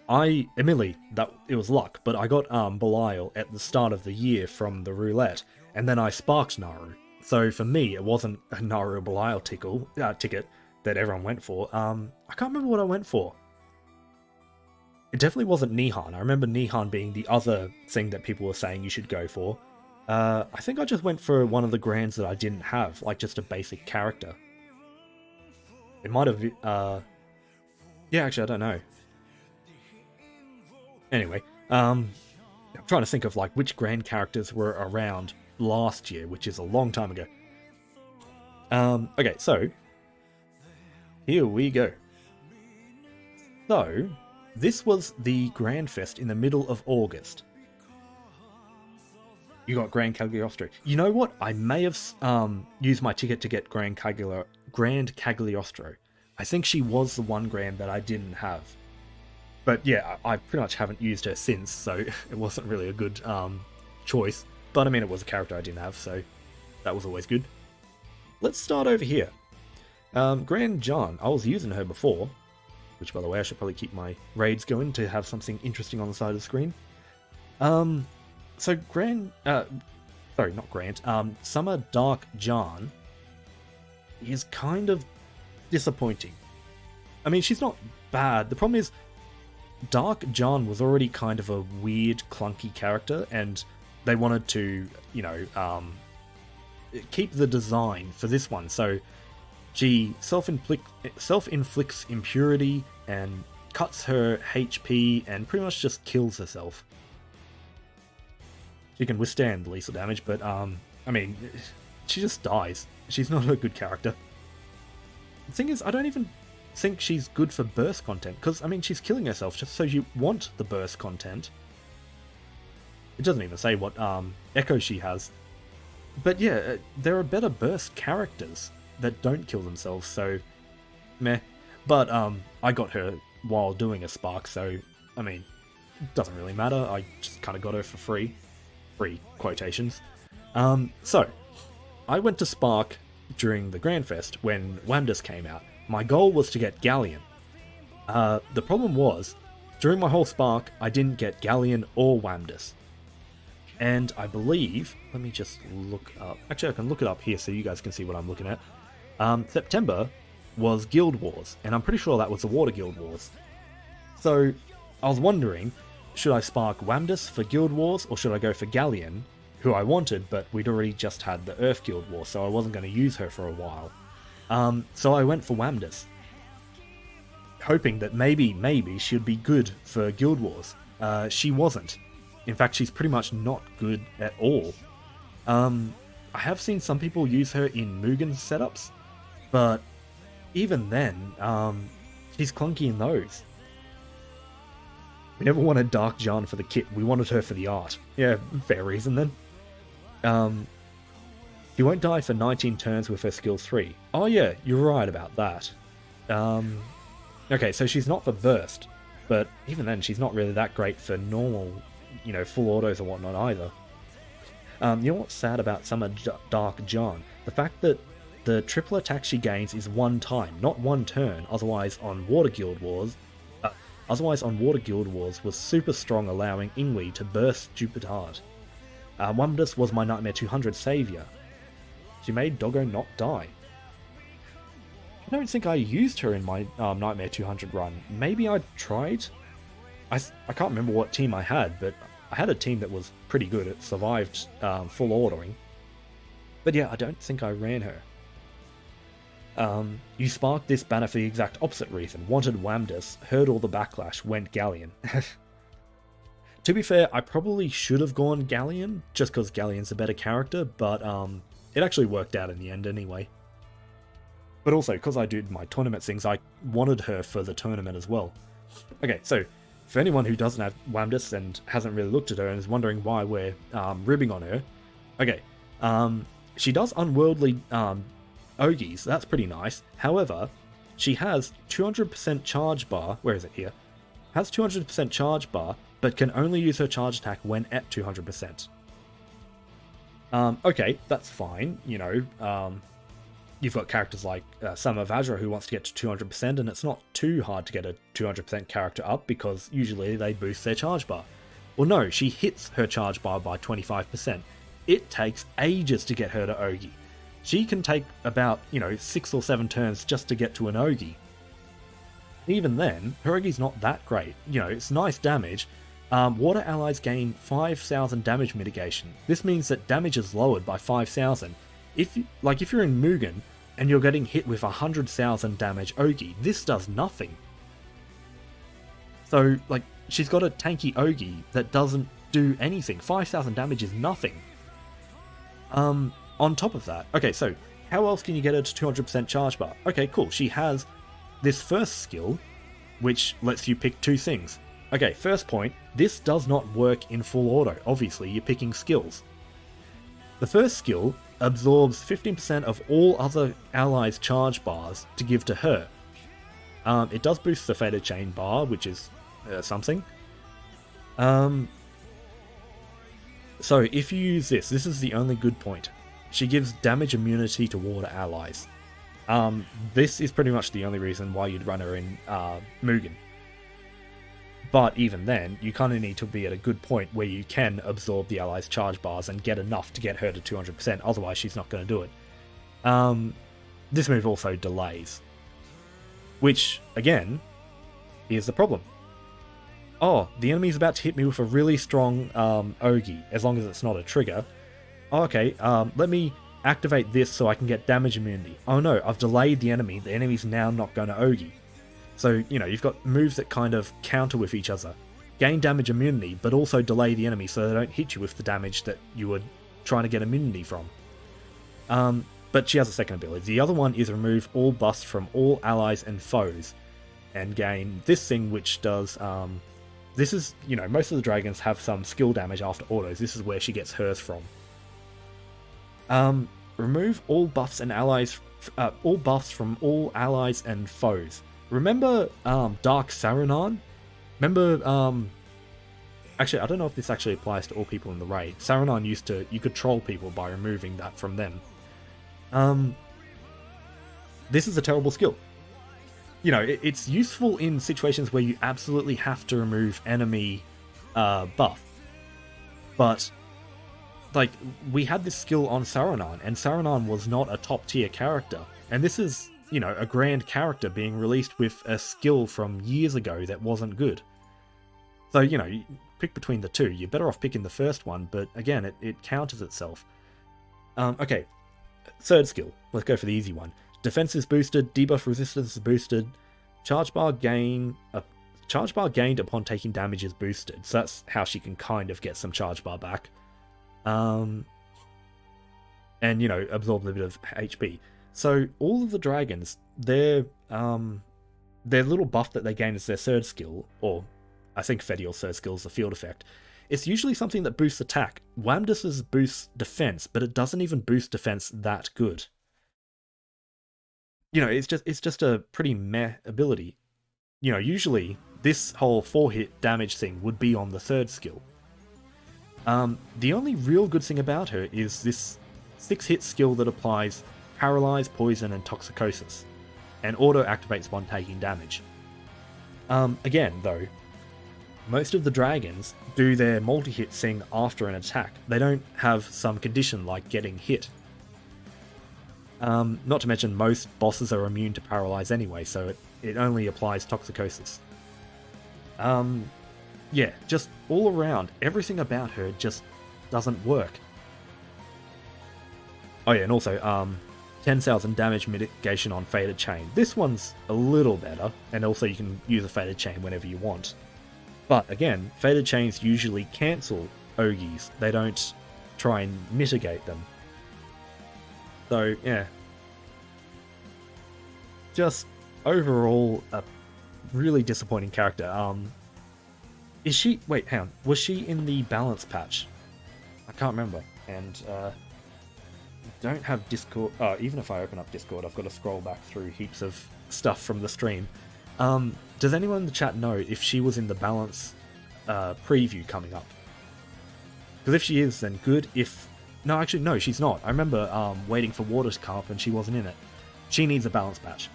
admittedly, that it was luck, but I got Belial at the start of the year from the roulette, and then I sparked Naru. So for me, it wasn't a Naru or Belial ticket that everyone went for. I can't remember what I went for. It definitely wasn't Nihan. I remember Nihan being the other thing that people were saying you should go for. I think I just went for one of the grands that I didn't have, like just a basic character. It might have... yeah, actually, I don't know. Anyway, I'm trying to think of like which grand characters were around last year, which is a long time ago. Okay, so here we go. So this was the Grand Fest in the middle of August. You got Grand Cagliostro. You know what? I may have used my ticket to get Grand Cagliostro, I think she was the one Gran that I didn't have. But yeah, I pretty much haven't used her since, so it wasn't really a good choice. But I mean, it was a character I didn't have, so that was always good. Let's start over here. Gran Jan, I was using her before, which by the way, I should probably keep my raids going to have something interesting on the side of the screen. So Summer Dark Jan is kind of disappointing. I mean, she's not bad. The problem is, Dark Jan was already kind of a weird, clunky character, and they wanted to, you know, keep the design for this one. So she self-inflicts impurity and cuts her HP and pretty much just kills herself. She can withstand lethal damage, but I mean, she just dies. She's not a good character. The thing is, I don't even think she's good for burst content, because, I mean, she's killing herself just so you want the burst content. It doesn't even say what echo she has. But yeah, there are better burst characters that don't kill themselves, so meh. But I got her while doing a spark, so, I mean, it doesn't really matter. I just kind of got her for free. Free quotations. So, I went to Spark during the Grand Fest when Wamdus came out. My goal was to get Galleon. The problem was, during my whole Spark, I didn't get Galleon or Wamdus. And I believe, let me just look up, actually I can look it up here so you guys can see what I'm looking at. September was Guild Wars, and I'm pretty sure that was the Water Guild Wars. So, I was wondering, should I spark Wamdus for Guild Wars, or should I go for Galleon, who I wanted, but we'd already just had the Earth Guild War, so I wasn't going to use her for a while. So I went for Wamdus, hoping that maybe she'd be good for Guild Wars. She wasn't. In fact, she's pretty much not good at all. I have seen some people use her in Mugen setups, but even then, she's clunky in those. We never wanted Dark Jan for the kit, we wanted her for the art. Yeah, fair reason then. She won't die for 19 turns with her skill 3. Oh yeah, you're right about that. Okay, so she's not for burst, but even then she's not really that great for normal, you know, full autos or whatnot either. You know what's sad about Summer Dark Jan? The fact that the triple attack she gains is one time, not one turn, otherwise on Water Guild Wars was super strong, allowing Ingwe to burst stupid hard. Wamdus was my Nightmare 200 saviour. She made Doggo not die. I don't think I used her in my Nightmare 200 run. Maybe I tried? I can't remember what team I had, but I had a team that was pretty good. It survived full ordering. But yeah, I don't think I ran her. You sparked this banner for the exact opposite reason. Wanted Wamdus, heard all the backlash, went Galleon. To be fair, I probably should have gone Galleon, just because Galleon's a better character, but it actually worked out in the end anyway. But also, because I did my tournament things, I wanted her for the tournament as well. Okay, so, for anyone who doesn't have Wamdus and hasn't really looked at her and is wondering why we're ribbing on her, okay, she does unworldly Ogies, that's pretty nice. However, she has 200% charge bar, where is it here? Has 200% charge bar, but can only use her charge attack when at 200%. Okay, that's fine, you know, you've got characters like Summer Vajra who wants to get to 200%, and it's not too hard to get a 200% character up, because usually they boost their charge bar. Well no, she hits her charge bar by 25%. It takes ages to get her to Ogie. She can take about, you know, 6 or 7 turns just to get to an Ogie. Even then, her Ogie's not that great. You know, it's nice damage. Water allies gain 5,000 damage mitigation. This means that damage is lowered by 5,000. If you're in Mugen and you're getting hit with 100,000 damage Ogie, this does nothing. So, like, she's got a tanky Ogie that doesn't do anything. 5,000 damage is nothing. On top of that, okay, so how else can you get her to 200% charge bar? Okay, cool. She has this first skill, which lets you pick 2 things. Okay, first point, this does not work in full auto. Obviously, you're picking skills. The first skill absorbs 15% of all other allies' charge bars to give to her. It does boost the Fated Chain bar, which is something. So if you use this is the only good point. She gives damage immunity to water allies. This is pretty much the only reason why you'd run her in Mugen. But even then, you kind of need to be at a good point where you can absorb the allies' charge bars and get enough to get her to 200%, otherwise she's not going to do it. This move also delays. Which, again, here's the problem. Oh, the enemy's about to hit me with a really strong Ogi, as long as it's not a trigger. Oh, okay, let me activate this so I can get damage immunity. Oh no, I've delayed the enemy's now not going to Ogi. So, you know, you've got moves that kind of counter with each other. Gain damage immunity, but also delay the enemy so they don't hit you with the damage that you were trying to get immunity from. But she has a second ability. The other one is remove all buffs from all allies and foes. And gain this thing which does... this is, you know, most of the dragons have some skill damage after autos. This is where she gets hers from. Remove all buffs and allies... all buffs from all allies and foes. Remember Dark Saruman? Remember, actually, I don't know if this actually applies to all people in the raid. Saruman you could troll people by removing that from them. This is a terrible skill. You know, it's useful in situations where you absolutely have to remove enemy buff. But, like, we had this skill on Saruman, and Saruman was not a top tier character. And this is... you know, a grand character being released with a skill from years ago that wasn't good. So, you know, you pick between the two. You're better off picking the first one, but again, it counters itself. Okay, third skill. Let's go for the easy one. Defense is boosted, debuff resistance is boosted, charge bar gained upon taking damage is boosted. So that's how she can kind of get some charge bar back. And, you know, absorb a bit of HP. So all of the dragons, their little buff that they gain as their third skill, or I think Fediel's third skill is the field effect, it's usually something that boosts attack. Wamdus's boosts defense, but it doesn't even boost defense that good. You know, it's just a pretty meh ability. You know, usually this whole 4-hit damage thing would be on the third skill. The only real good thing about her is this 6-hit skill that applies Paralyze, Poison, and Toxicosis, and auto-activates one taking damage. Again, though, most of the dragons do their multi-hit thing after an attack. They don't have some condition like getting hit. Not to mention most bosses are immune to Paralyze anyway, so it only applies Toxicosis. Yeah, just all around, everything about her just doesn't work. Oh yeah, and also, 10,000 damage mitigation on Fated Chain. This one's a little better, and also you can use a Fated Chain whenever you want. But again, Fated Chains usually cancel Ogis. They don't try and mitigate them. So, yeah. Just overall, a really disappointing character. Is she... Wait, hang on. Was she in the balance patch? I can't remember. And, don't have Discord. Oh, even if I open up Discord, I've got to scroll back through heaps of stuff from the stream. Does anyone in the chat know if she was in the balance preview coming up? Because if she is, then good. If no, actually no, she's not. I remember waiting for Water to come up and she wasn't in it. She needs a balance patch.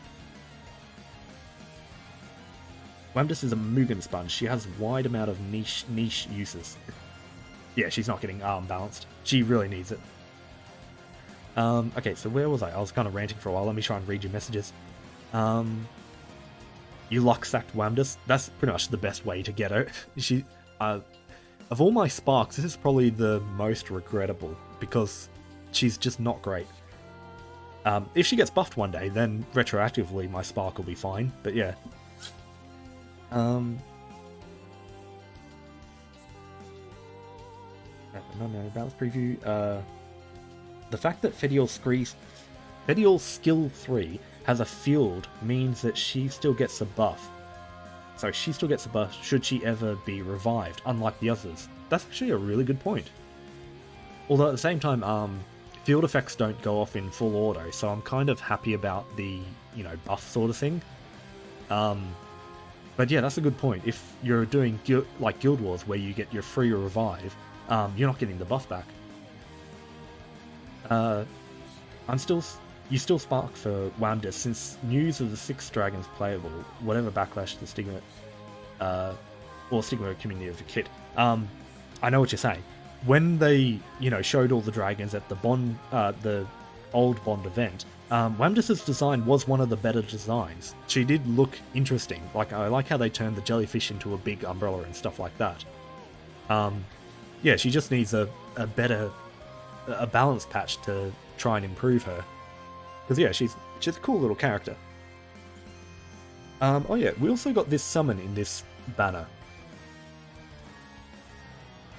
Wamdus is a Mugen sponge. She has a wide amount of niche uses. Yeah, she's not getting balanced. She really needs it. Okay, so where was I? I was kind of ranting for a while. Let me try and read your messages. You luck-sacked Wamdus. That's pretty much the best way to get her. She, of all my sparks, this is probably the most regrettable, because she's just not great. If she gets buffed one day, then retroactively my spark will be fine, but yeah. No, balance preview, the fact that Fediel's skill 3 has a field means that she still gets a buff. So she still gets a buff should she ever be revived, unlike the others. That's actually a really good point. Although at the same time, field effects don't go off in full auto, so I'm kind of happy about the, you know, buff sort of thing. But yeah, that's a good point. If you're doing Guild Wars where you get your free revive, you're not getting the buff back. You still spark for Wamdis since news of the 6 dragons playable, whatever backlash the Stigma or Stigma community of the kit. I know what you're saying. When they, showed all the dragons at the old Bond event, Wamdis's design was one of the better designs. She did look interesting. I like how they turned the jellyfish into a big umbrella and stuff like that. Yeah, she just needs a balance patch to try and improve her. Because yeah, she's a cool little character. Oh yeah, we also got this summon in this banner.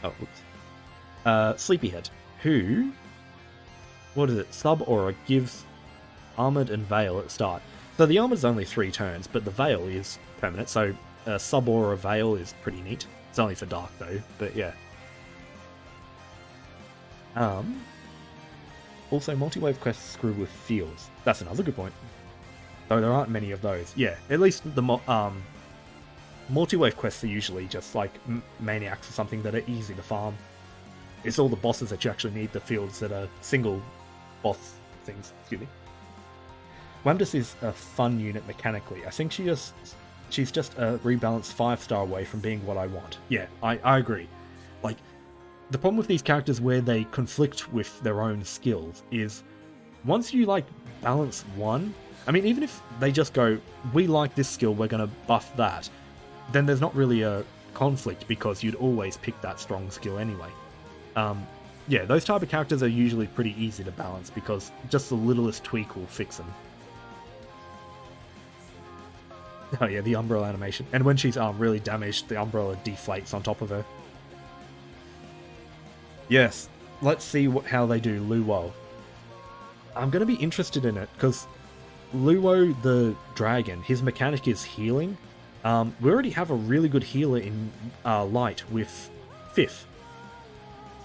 Oh, oops. Sleepyhead, who, what is it, sub-aura gives Armored and Veil at start. So the Armored's only 3 turns, but the Veil is permanent, so sub-aura Veil is pretty neat. It's only for Dark though, but yeah. Also, multi-wave quests screw with fields. That's another good point. Though there aren't many of those. Yeah, at least the multi-wave quests are usually just like maniacs or something that are easy to farm. It's all the bosses that you actually need the fields that are single boss things. Excuse me. Wamdis is a fun unit mechanically. I think she's just a rebalanced 5-star away from being what I want. Yeah, I agree. Like, the problem with these characters where they conflict with their own skills is once you balance one, I mean, even if they just go, we like this skill, we're going to buff that, then there's not really a conflict because you'd always pick that strong skill anyway. Yeah, those type of characters are usually pretty easy to balance because just the littlest tweak will fix them. Oh yeah, the umbrella animation. And when she's really damaged, the umbrella deflates on top of her. Yes, let's see how they do Luo. I'm going to be interested in it because Luo the dragon, his mechanic is healing. We already have a really good healer in Light with 5th.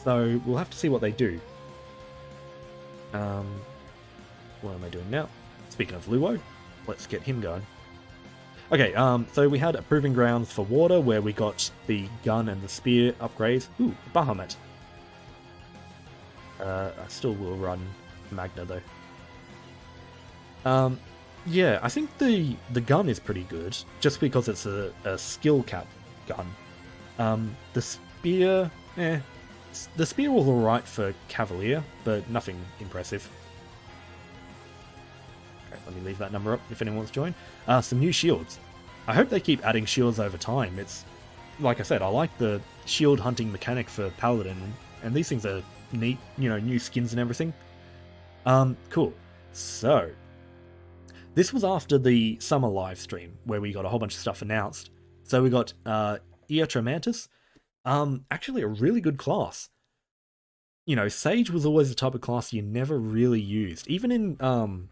So we'll have to see what they do. What am I doing now? Speaking of Luo, let's get him going. Okay, so we had a Proving Grounds for water where we got the gun and the spear upgrades. Ooh, Bahamut. I still will run Magna though. Yeah, I think the gun is pretty good, just because it's a skill cap gun. The spear, the spear was alright for Cavalier, but nothing impressive. Okay, let me leave that number up if anyone wants to join. Some new shields. I hope they keep adding shields over time. It's, like I said, I like the shield hunting mechanic for Paladin, and these things are neat, new skins and everything. Cool. So, this was after the summer live stream, where we got a whole bunch of stuff announced. So we got Eotramantis, actually a really good class. Sage was always the type of class you never really used. Even in,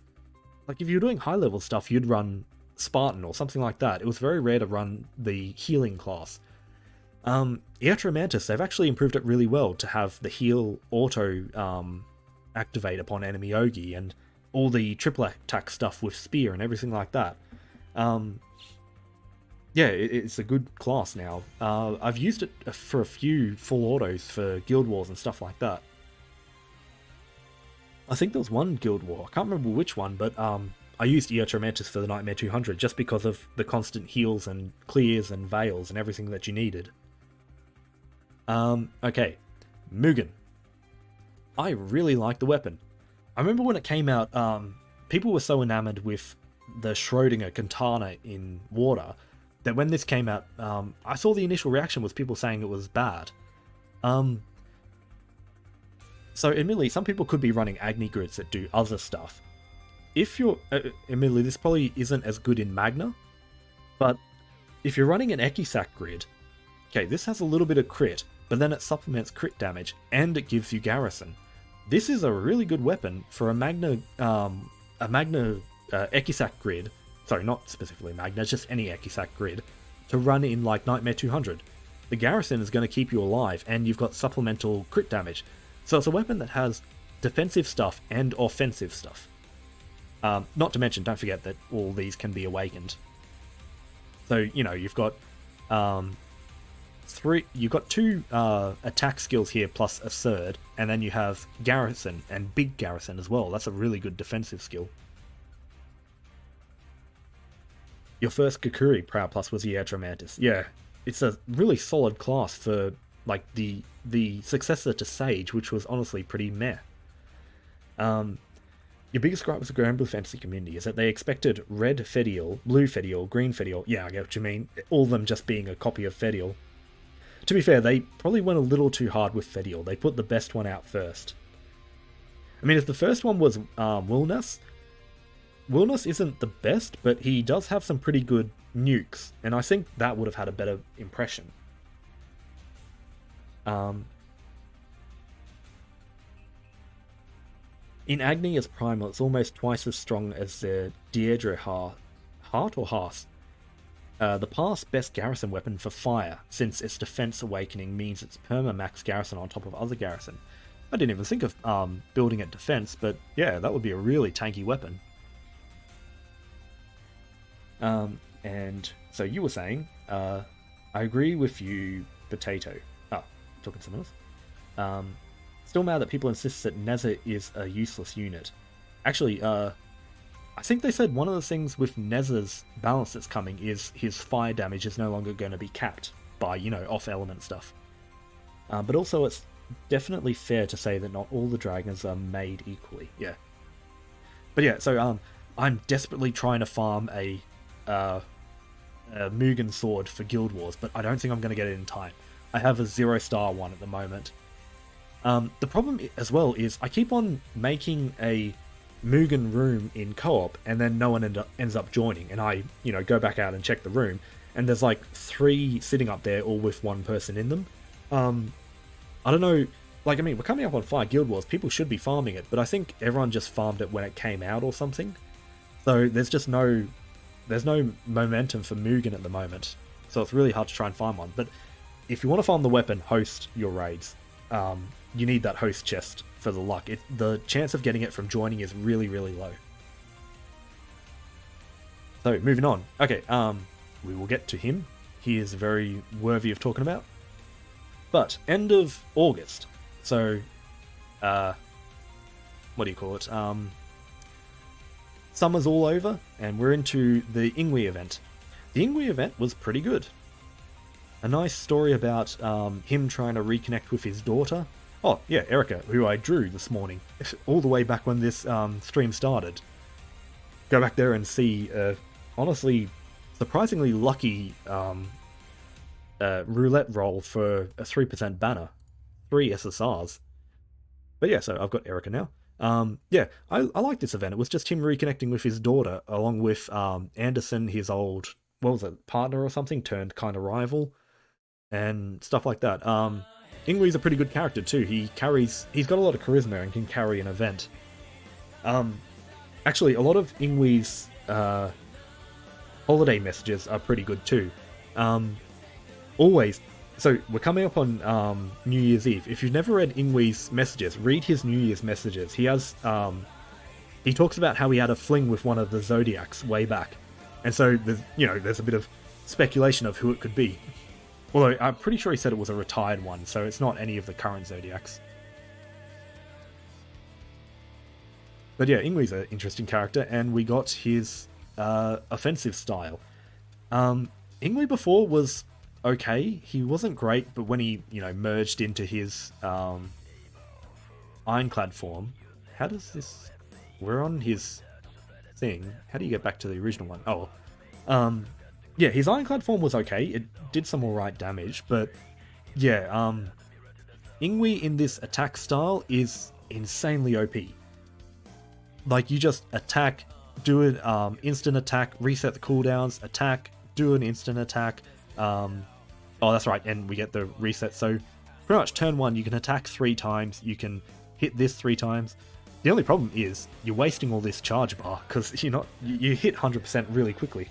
if you're doing high-level stuff, you'd run Spartan or something like that. It was very rare to run the healing class. Eotramantis, they've actually improved it really well to have the heal auto activate upon enemy Ogi and all the triple attack stuff with spear and everything like that. Yeah, it's a good class now. I've used it for a few full autos for Guild Wars and stuff like that. I think there was one Guild War, I can't remember which one, but I used Eotramantis for the Nightmare 200 just because of the constant heals and clears and veils and everything that you needed. Okay, Mugen. I really like the weapon. I remember when it came out, people were so enamored with the Schrodinger Katana in water that when this came out, I saw the initial reaction was people saying it was bad. So admittedly, some people could be running Agni grids that do other stuff. If you're, admittedly, this probably isn't as good in Magna, but if you're running an Ekisak grid, okay, this has a little bit of crit, but then it supplements crit damage, and it gives you garrison. This is a really good weapon for a Magna Ekisak grid, sorry, not specifically Magna, just any Ekisak grid, to run in Nightmare 200. The garrison is going to keep you alive, and you've got supplemental crit damage. So it's a weapon that has defensive stuff and offensive stuff. Not to mention, don't forget that all these can be awakened. So, you know, you've got you've got 2 attack skills here plus a third, and then you have Garrison and Big Garrison as well. That's a really good defensive skill. Your first Kukuri Proud Plus was the Edge Mantis. Yeah, it's a really solid class for like the successor to Sage, which was honestly pretty meh. Your biggest gripe with the Granblue Fantasy community is that they expected red Fedial, blue Fedial, green Fedial. Yeah, I get what you mean. All of them just being a copy of Fedial. To be fair, they probably went a little too hard with Fedial. They put the best one out first. I mean, if the first one was Wilness isn't the best, but he does have some pretty good nukes, and I think that would have had a better impression. In Agni as Primal, it's almost twice as strong as the Deirdre Heart or Hearth. The past best garrison weapon for fire, since its defense awakening means it's perma-max garrison on top of other garrison. I didn't even think of building at defense, but yeah, that would be a really tanky weapon. And so you were saying, I agree with you, Potato. Oh, talking to someone else. Still mad that people insist that Nether is a useless unit. Actually, I think they said one of the things with Nether's balance that's coming is his fire damage is no longer going to be capped by, you know, off-element stuff. But also it's definitely fair to say that not all the dragons are made equally. Yeah. But yeah, so I'm desperately trying to farm a Mugen sword for Guild Wars, but I don't think I'm going to get it in time. I have a 0-star one at the moment. The problem as well is I keep on making a Mugen room in co-op, and then no one ends up joining, and I, you know, go back out and check the room, and there's like 3 sitting up there, all with 1 person in them. I don't know, like, I mean, we're coming up on 5 Guild Wars, people should be farming it, but I think everyone just farmed it when it came out or something. So there's just no momentum for Mugen at the moment, so it's really hard to try and find one. But if you want to farm the weapon, host your raids. You need that host chest for the luck. The chance of getting it from joining is really, really low. So, moving on. Okay, we will get to him. He is very worthy of talking about. But, end of August. So, what do you call it? Summer's all over, and we're into the Ingwe event. The Ingwe event was pretty good. A nice story about him trying to reconnect with his daughter. Oh, yeah, Erica, who I drew this morning, all the way back when this stream started. Go back there and see, honestly, surprisingly lucky roulette roll for a 3% banner. 3 SSRs. But yeah, so I've got Erica now. Yeah, I like this event. It was just him reconnecting with his daughter, along with Anderson, his old, what was it, partner or something, turned kind of rival, and stuff like that. Ingwe's a pretty good character too. He's got a lot of charisma and can carry an event. Actually, a lot of Ingwe's holiday messages are pretty good too. Always. So we're coming up on New Year's Eve. If you've never read Ingwe's messages, read his New Year's messages. He has he talks about how he had a fling with one of the Zodiacs way back, and so there's a bit of speculation of who it could be. Although I'm pretty sure he said it was a retired one, so it's not any of the current Zodiacs. But yeah, Ingwe's an interesting character, and we got his offensive style. Ingwe before was okay. He wasn't great, but when he, merged into his Ironclad form, how does this... We're on his thing. How do you get back to the original one? Oh, yeah, his Ironclad form was okay. It did some alright damage, but yeah, Ingwe in this attack style is insanely OP. Like, you just attack, do an instant attack, reset the cooldowns, attack, do an instant attack. Oh, that's right, and we get the reset. So pretty much turn 1, you can attack 3 times, you can hit this 3 times. The only problem is you're wasting all this charge bar because you hit 100% really quickly.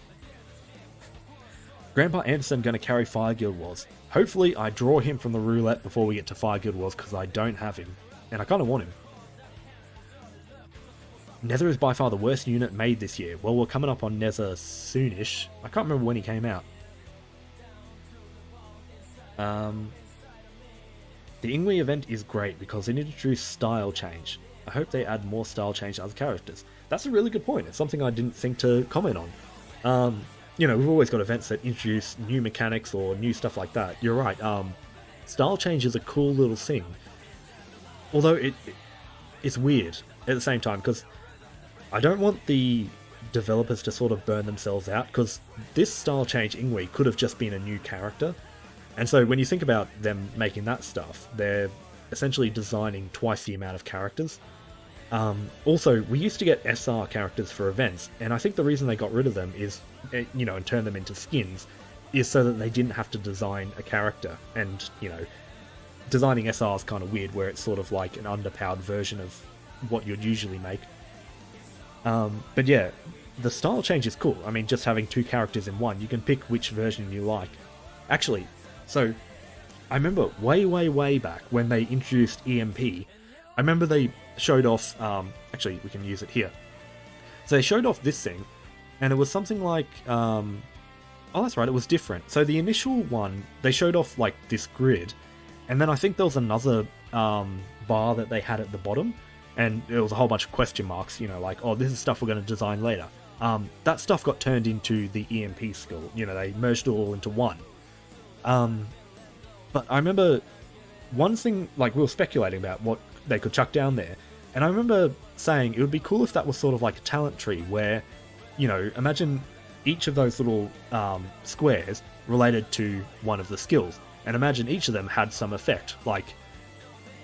Grandpa Anderson going to carry Fire Guild Wars. Hopefully I draw him from the roulette before we get to Fire Guild Wars because I don't have him, and I kind of want him. Nether is by far the worst unit made this year. Well, we're coming up on Nether soonish. I can't remember when he came out. The Ingwe event is great because it introduced style change. I hope they add more style change to other characters. That's a really good point. It's something I didn't think to comment on. You know, we've always got events that introduce new mechanics or new stuff like that. You're right. Style change is a cool little thing. Although it's weird at the same time, because I don't want the developers to sort of burn themselves out, because this style change Ingwe could have just been a new character. And so when you think about them making that stuff, they're essentially designing twice the amount of characters. Also, we used to get SR characters for events, and I think the reason they got rid of them is, you know, and turned them into skins, is so that they didn't have to design a character. And, you know, designing SR is kind of weird, where it's sort of like an underpowered version of what you'd usually make. But yeah, the style change is cool. I mean, just having two characters in one, you can pick which version you like. Actually, so I remember way back when they introduced EMP, I remember they showed off, actually we can use it here. So they showed off this thing, and it was something like, oh that's right, it was different. So the initial one, they showed off like this grid, and then I think there was another bar that they had at the bottom, and it was a whole bunch of question marks, you know, like, oh, this is stuff we're going to design later. That stuff got turned into the EMP skill, you know, they merged it all into one. But I remember one thing, like, we were speculating about what they could chuck down there, and I remember saying it would be cool if that was sort of like a talent tree where, you know, imagine each of those little squares related to one of the skills, and imagine each of them had some effect, like,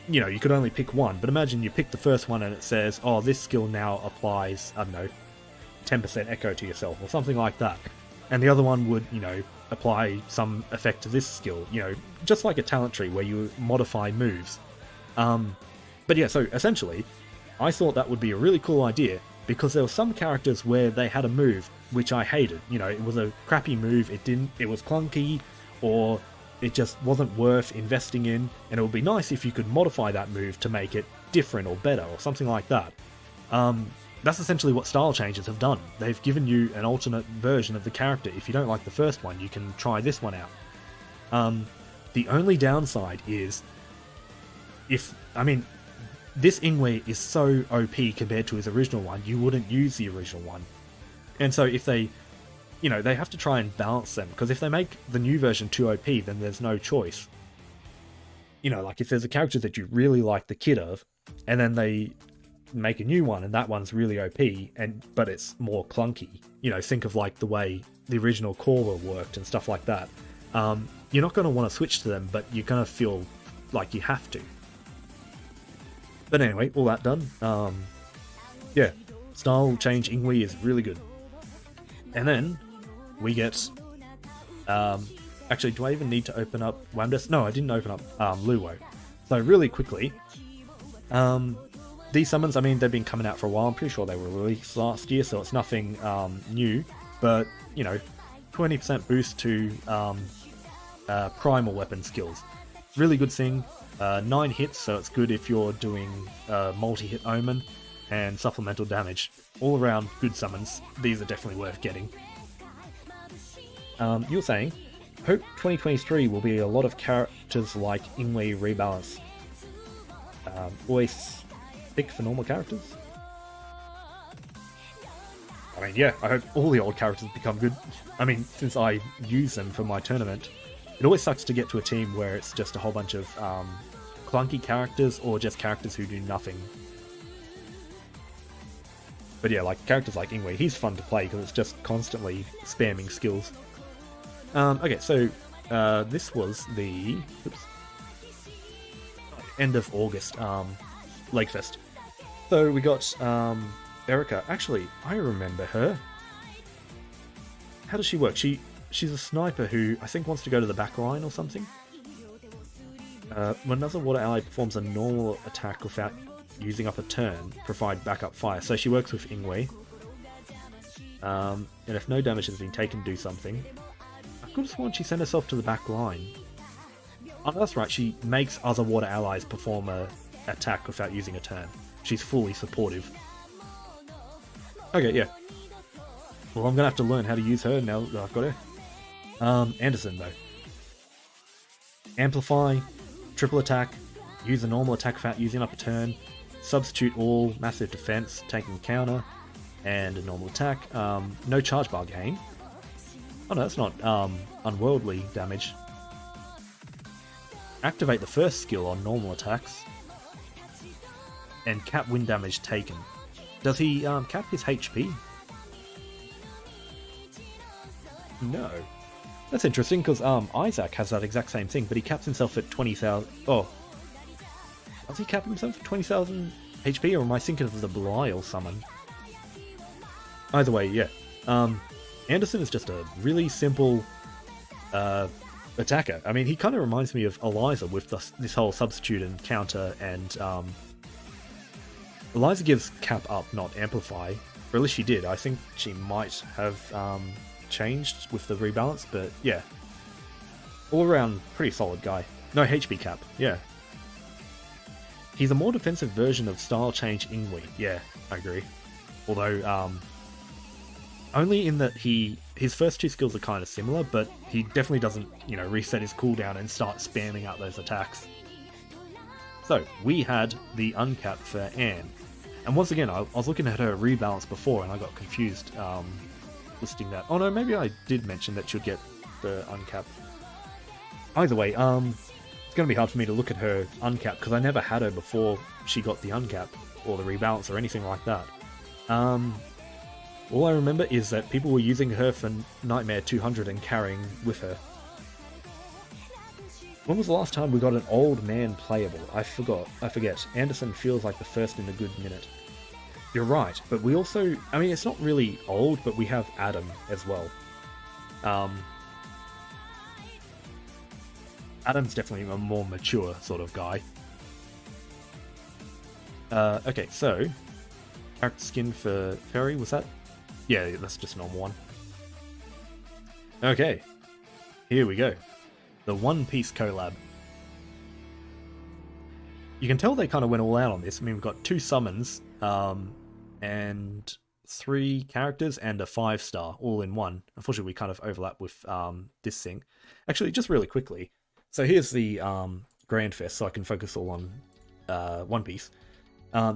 you know, you could only pick one, but imagine you pick the first one and it says, oh, this skill now applies, I don't know, 10% echo to yourself, or something like that. And the other one would, you know, apply some effect to this skill, you know, just like a talent tree where you modify moves. But yeah, so essentially, I thought that would be a really cool idea, because there were some characters where they had a move which I hated. You know, it was a crappy move, it was clunky, or it just wasn't worth investing in, and it would be nice if you could modify that move to make it different or better, or something like that. That's essentially what style changes have done. They've given you an alternate version of the character. If you don't like the first one, you can try this one out. The only downside is, this Ingwe is so OP compared to his original one, you wouldn't use the original one. And so if they, you know, they have to try and balance them, because if they make the new version too OP, then there's no choice. You know, like if there's a character that you really like the kit of, and then they make a new one and that one's really OP, but it's more clunky. You know, think of like the way the original Caller worked and stuff like that. You're not going to want to switch to them, but you're going to feel like you have to. But anyway, all that done. Yeah, style change Ingwe is really good. And then we get, actually, do I even need to open up Wamdes? No, I didn't open up Luo. So really quickly, these summons, I mean, they've been coming out for a while. I'm pretty sure they were released last year, so it's nothing new. But, you know, 20% boost to primal weapon skills. Really good thing. 9 hits, so it's good if you're doing multi-hit omen, and supplemental damage. All around good summons. These are definitely worth getting. You're saying, hope 2023 will be a lot of characters like Ingwe rebalance. Always pick for normal characters? I mean, yeah, I hope all the old characters become good. I mean, since I use them for my tournament, it always sucks to get to a team where it's just a whole bunch of clunky characters, or just characters who do nothing. But yeah, like characters like Ingwe, he's fun to play because it's just constantly spamming skills. Okay, so this was the end of August Lakefest. So we got Erica. Actually, I remember her. How does she work? She's a sniper who I think wants to go to the back line or something. When another water ally performs a normal attack without using up a turn, provide backup fire. So she works with Ingwe. And if no damage has been taken, do something. I could have sworn she sent herself to the back line. Oh, that's right, she makes other water allies perform a attack without using a turn. She's fully supportive. Okay, yeah. Well, I'm gonna have to learn how to use her now that I've got her. Anderson, though. Amplify, triple attack, use a normal attack without using up a turn, substitute all, massive defense, taking counter, and a normal attack. No charge bar gain. Oh no, that's not unworldly damage. Activate the first skill on normal attacks, and cap win damage taken. Does he cap his HP? No. That's interesting, because Isaac has that exact same thing, but he caps himself at 20,000... Oh. Does he cap himself at 20,000 HP, or am I thinking of the Belial summon? Either way, yeah. Anderson is just a really simple attacker. I mean, he kind of reminds me of Eliza with this whole substitute and counter, and Eliza gives cap up, not amplify. Or at least she did. I think she might have changed with the rebalance, but yeah. All around, pretty solid guy. No HP cap, yeah. He's a more defensive version of Style Change Ingwe. Yeah, I agree. Although, only in that his first two skills are kind of similar, but he definitely doesn't, reset his cooldown and start spamming out those attacks. So, we had the uncap for Anne. And once again, I was looking at her rebalance before and I got confused listing that. Oh no, maybe I did mention that she'll get the uncap. Either way, it's going to be hard for me to look at her uncap because I never had her before she got the uncap or the rebalance or anything like that. All I remember is that people were using her for Nightmare 200 and carrying with her. When was the last time we got an old man playable? I forget. Anderson feels like the first in a good minute. You're right, but we also... I mean, it's not really old, but we have Adam as well. Adam's definitely a more mature sort of guy. Okay, so... Character skin for Fairy, was that? Yeah, that's just a normal one. Okay, here we go. The One Piece collab. You can tell they kind of went all out on this. I mean, we've got 2 summons, and 3 characters and a 5-star all in one. Unfortunately, we kind of overlap with this thing. Actually, just really quickly. So here's the Grand Fest, so I can focus all on One Piece.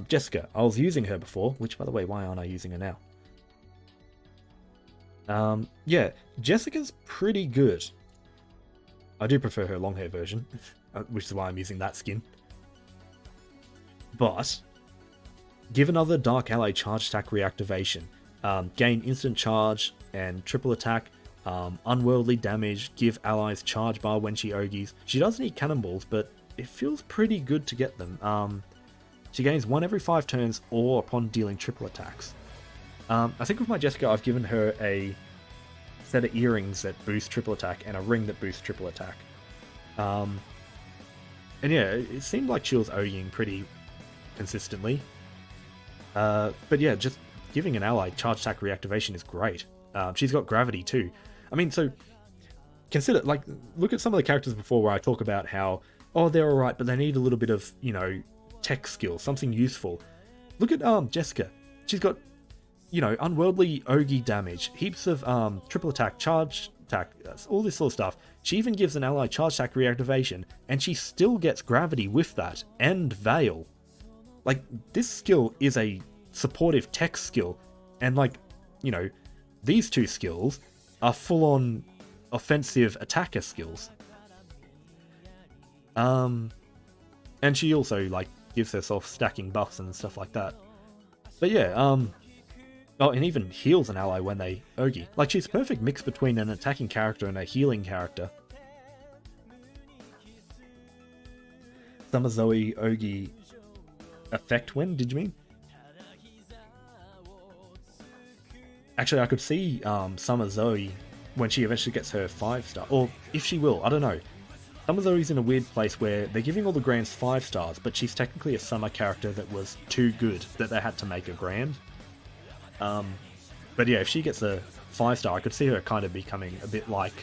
Jessica, I was using her before, which, by the way, why aren't I using her now? Yeah, Jessica's pretty good. I do prefer her long hair version, which is why I'm using that skin. But, give another Dark Ally charge attack reactivation. Gain instant charge and triple attack. Unworldly damage. Give allies charge bar when she Ogies. She does need cannonballs, but it feels pretty good to get them. She gains 1 every 5 turns or upon dealing triple attacks. I think with my Jessica, I've given her a set of earrings that boost triple attack and a ring that boosts triple attack. And yeah, it seemed like she was Ogieing pretty consistently. But yeah, just giving an ally charge attack reactivation is great. She's got gravity too. I mean, so consider, like, look at some of the characters before where I talk about how, oh, they're alright, but they need a little bit of, tech skill, something useful. Look at Jessica. She's got, unworldly Ogie damage, heaps of triple attack, charge attack, all this sort of stuff. She even gives an ally charge attack reactivation, and she still gets gravity with that, and Veil. Like, this skill is a supportive tech skill, and like, these 2 skills are full-on offensive attacker skills. And she also, like, gives herself stacking buffs and stuff like that. But yeah, oh, and even heals an ally when they Ogie. Like, she's a perfect mix between an attacking character and a healing character. Summer Zoe Ogie effect when, did you mean? Actually, I could see Summer Zoe when she eventually gets her 5-star. Or if she will, I don't know. Summer Zoe's in a weird place where they're giving all the Grands 5-stars, but she's technically a summer character that was too good that they had to make a Grand. But yeah, if she gets a 5-star, I could see her kind of becoming a bit like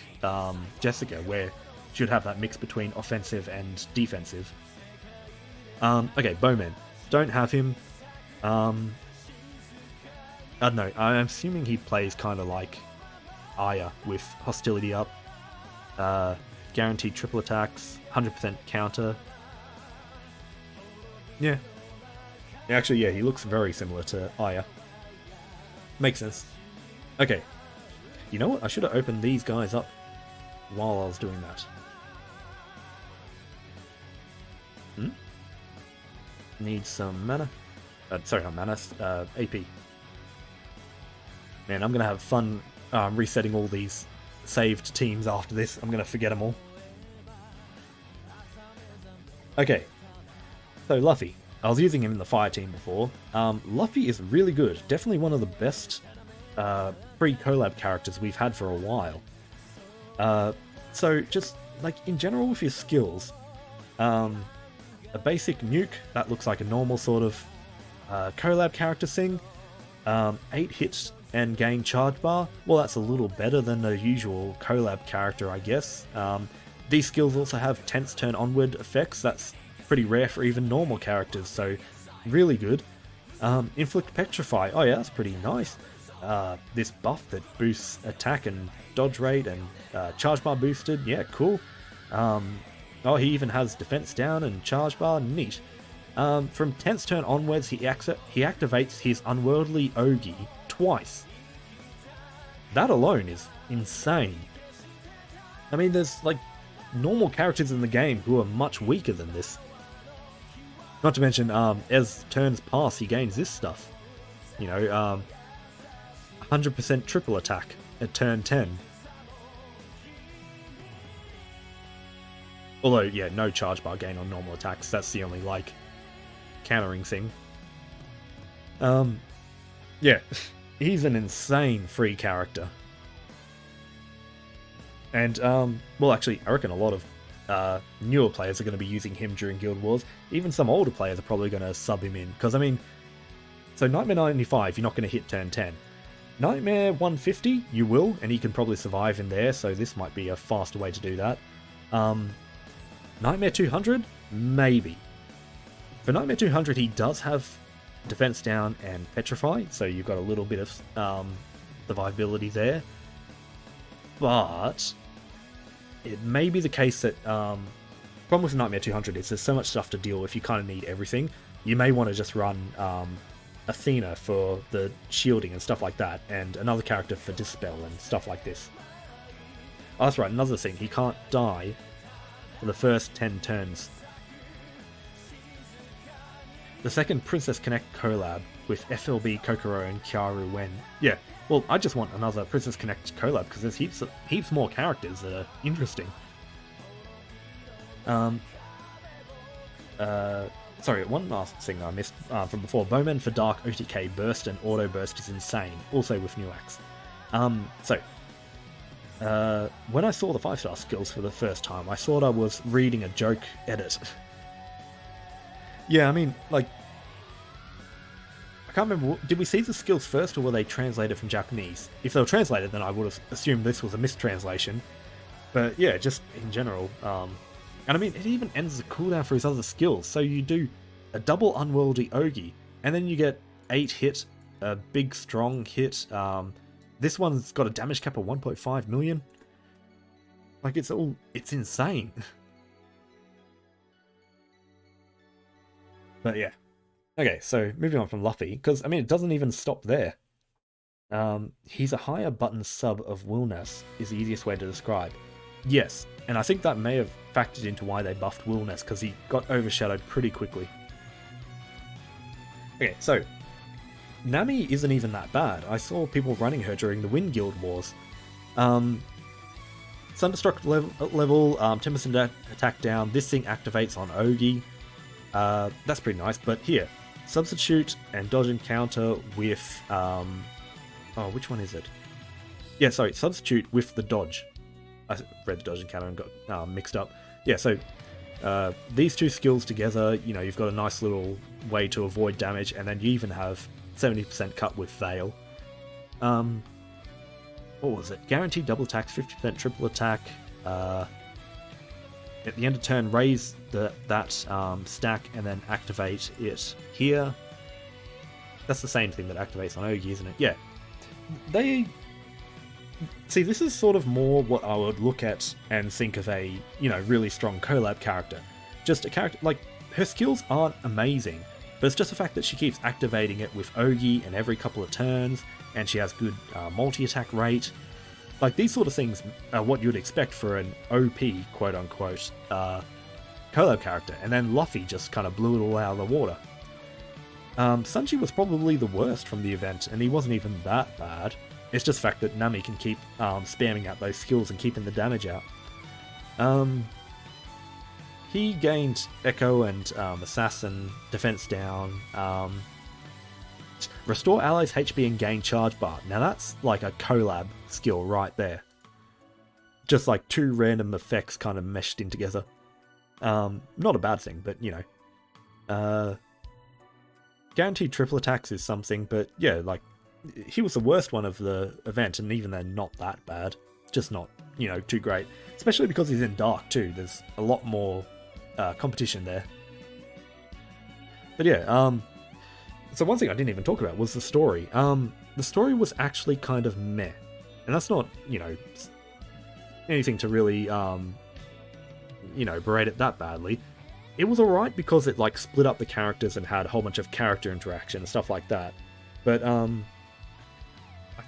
Jessica, where she would have that mix between offensive and defensive. Okay, Bowman. Don't have him. I don't know, I'm assuming he plays kind of like Aya with hostility up, guaranteed triple attacks, 100% counter. Yeah. Actually, yeah, he looks very similar to Aya. Makes sense. Okay. You know what? I should have opened these guys up while I was doing that. Need some mana. Sorry, not mana. AP. Man, I'm going to have fun resetting all these saved teams after this. I'm going to forget them all. Okay. So, Luffy. I was using him in the fire team before. Luffy is really good. Definitely one of the best free collab characters we've had for a while. So just like in general with his skills, a basic nuke that looks like a normal sort of collab character thing. 8 hits and gain charge bar. Well, that's a little better than the usual collab character, I guess. These skills also have tense turn onward effects. That's pretty rare for even normal characters, so really good. Inflict Petrify, oh yeah, that's pretty nice. This buff that boosts attack and dodge rate and charge bar boosted, yeah, cool. Oh, he even has defense down and charge bar, neat. From 10th turn onwards, he activates his Unworldly Ogi twice. That alone is insane. I mean, there's like normal characters in the game who are much weaker than this. Not to mention, as turns pass, he gains this stuff. You know, 100% triple attack at turn 10. Although, yeah, no charge bar gain on normal attacks. That's the only, like, countering thing. Yeah, he's an insane free character. And, well, actually, I reckon a lot of newer players are going to be using him during Guild Wars. Even some older players are probably going to sub him in. Because, I mean, so Nightmare 95, you're not going to hit turn 10. Nightmare 150, you will, and he can probably survive in there, so this might be a faster way to do that. Nightmare 200? Maybe. For Nightmare 200, he does have defense down and petrify, so you've got a little bit of survivability there. But it may be the case that problem with Nightmare 200 is there's so much stuff to deal with, you kind of need everything. You may want to just run Athena for the shielding and stuff like that, and another character for Dispel and stuff like this. Oh, that's right, another thing, he can't die for the first 10 turns. The second Princess Connect collab with FLB, Kokoro, and Kyaru Wen. Yeah, well, I just want another Princess Connect collab because there's heaps more characters that are interesting. Sorry, one last thing I missed from before. Bowman for Dark OTK Burst and Auto Burst is insane, also with new axe. When I saw the 5-star skills for the first time, I thought I was reading a joke edit. Yeah, I mean, like, I can't remember, did we see the skills first or were they translated from Japanese? If they were translated, then I would have assumed this was a mistranslation. But yeah, just in general. And I mean, it even ends the cooldown for his other skills. So you do a double Unworldly Ogi, and then you get 8 hit, a big strong hit. This one's got a damage cap of 1.5 million. Like, it's insane. But yeah. Okay, so moving on from Luffy, because, I mean, it doesn't even stop there. He's a higher button sub of Wilness, is the easiest way to describe. Yes, and I think that may have factored into why they buffed Wilness, because he got overshadowed pretty quickly. Okay, so Nami isn't even that bad. I saw people running her during the Wind Guild Wars. Thunderstruck level 10% attack down. This thing activates on Ogi. That's pretty nice, but here, substitute and dodge and counter with, oh, which one is it? Yeah, sorry, substitute with the dodge. I read the dodge and counter and got mixed up. Yeah, so these two skills together, you know, you've got a nice little way to avoid damage, and then you even have 70% cut with Veil. What was it? Guaranteed double attack, 50% triple attack. At the end of turn, raise that stack and then activate it here. That's the same thing that activates on Ogi, isn't it? Yeah. They... See, this is sort of more what I would look at and think of a, you know, really strong collab character. Just a character, like, her skills aren't amazing, but it's just the fact that she keeps activating it with Ogi and every couple of turns, and she has good multi-attack rate. Like, these sort of things are what you'd expect for an OP, quote-unquote, collab character, and then Luffy just kind of blew it all out of the water. Sanji was probably the worst from the event, and he wasn't even that bad. It's just the fact that Nami can keep spamming out those skills and keeping the damage out. He gained Echo and Assassin, Defense down, Restore allies HP and gain charge bar. Now that's like a collab skill right there. Just like two random effects kind of meshed in together. Not a bad thing, but you know. Guaranteed triple attacks is something, but yeah, like, he was the worst one of the event, and even then not that bad. Just not, you know, too great. Especially because he's in Dark too, there's a lot more competition there. But yeah, so one thing I didn't even talk about was the story. The story was actually kind of meh. And that's not, you know, anything to really, you know, berate it that badly. It was alright because it, like, split up the characters and had a whole bunch of character interaction and stuff like that. But, I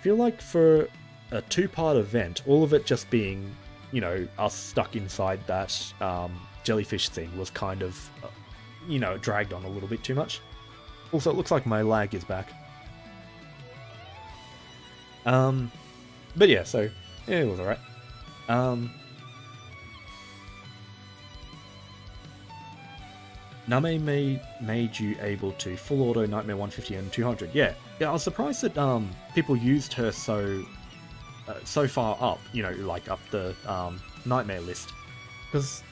feel like for a two-part event, all of it just being, you know, us stuck inside that, jellyfish thing was kind of, you know, dragged on a little bit too much. Also, it looks like my lag is back. But yeah, so, yeah, it was alright. Name made you able to full auto Nightmare 150 and 200. Yeah, I was surprised that people used her so far up, you know, like up the Nightmare list. Because,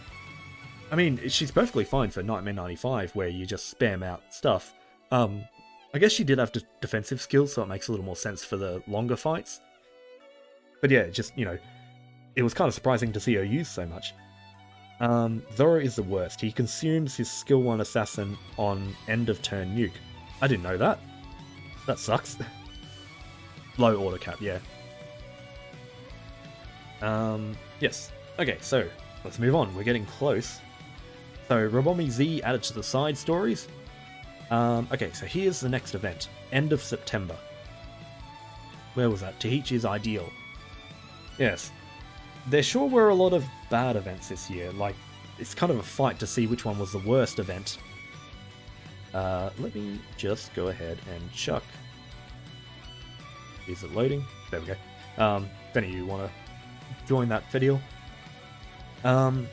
I mean, she's perfectly fine for Nightmare 95, where you just spam out stuff. I guess she did have defensive skills, so it makes a little more sense for the longer fights. But yeah, just, you know, it was kind of surprising to see her used so much. Zoro is the worst. He consumes his skill 1 assassin on end of turn nuke. I didn't know that. That sucks. Low auto cap, yeah. Yes. Okay, so let's move on. We're getting close. So Robomi Z added to the side stories. Okay, so here's the next event. End of September. Where was that? Tahichi's Ideal. Yes. There sure were a lot of bad events this year. Like, it's kind of a fight to see which one was the worst event. Let me just go ahead and chuck. Is it loading? There we go. If any of you want to join that video. So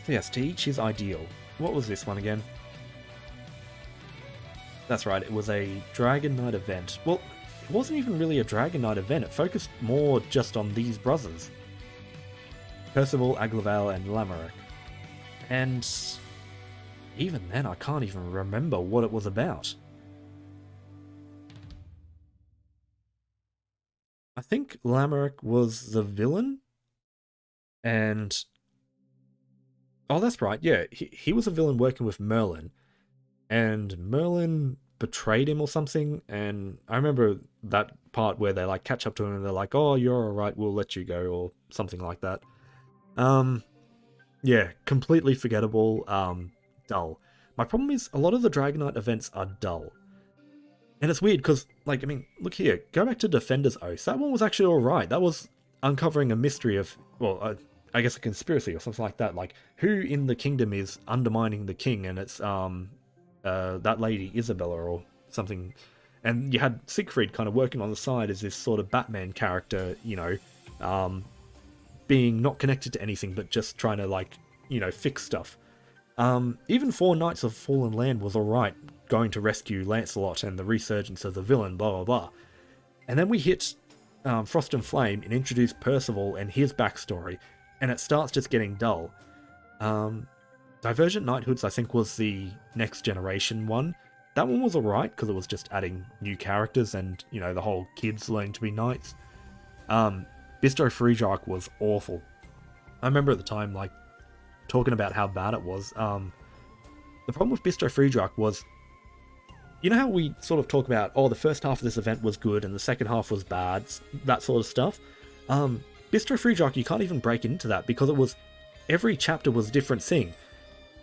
yes, to each his ideal. What was this one again? That's right, it was a Dragon Knight event. Well, it wasn't even really a Dragon Knight event. It focused more just on these brothers. Percival, Aglaval, and Lamarck. And even then, I can't even remember what it was about. I think Lamarck was the villain? And... oh, that's right, yeah. He was a villain working with Merlin. And Merlin betrayed him or something, and I remember that part where they, like, catch up to him and they're like, oh, you're alright, we'll let you go, or something like that. Yeah, completely forgettable, dull. My problem is, a lot of the Dragon Knight events are dull. And it's weird, because, like, I mean, look here, go back to Defender's Oath. That one was actually alright. That was uncovering a mystery of, well, I guess a conspiracy or something like that. Like, who in the kingdom is undermining the king, and it's, that lady, Isabella, or something. And you had Siegfried kind of working on the side as this sort of Batman character, you know, being not connected to anything, but just trying to, like, you know, fix stuff. Even 4 Knights of Fallen Land was alright, going to rescue Lancelot and the resurgence of the villain, blah blah blah. And then we hit Frost and Flame and introduce Percival and his backstory, and it starts just getting dull. Divergent Knighthoods, I think, was the next generation one. That one was alright, because it was just adding new characters and, you know, the whole kids learning to be knights. Bistro Freejark was awful. I remember at the time, like, talking about how bad it was. The problem with Bistro Freejark was you know how we sort of talk about, oh, the first half of this event was good and the second half was bad, that sort of stuff. Bistro Fruitjock, you can't even break into that because it was, every chapter was a different thing.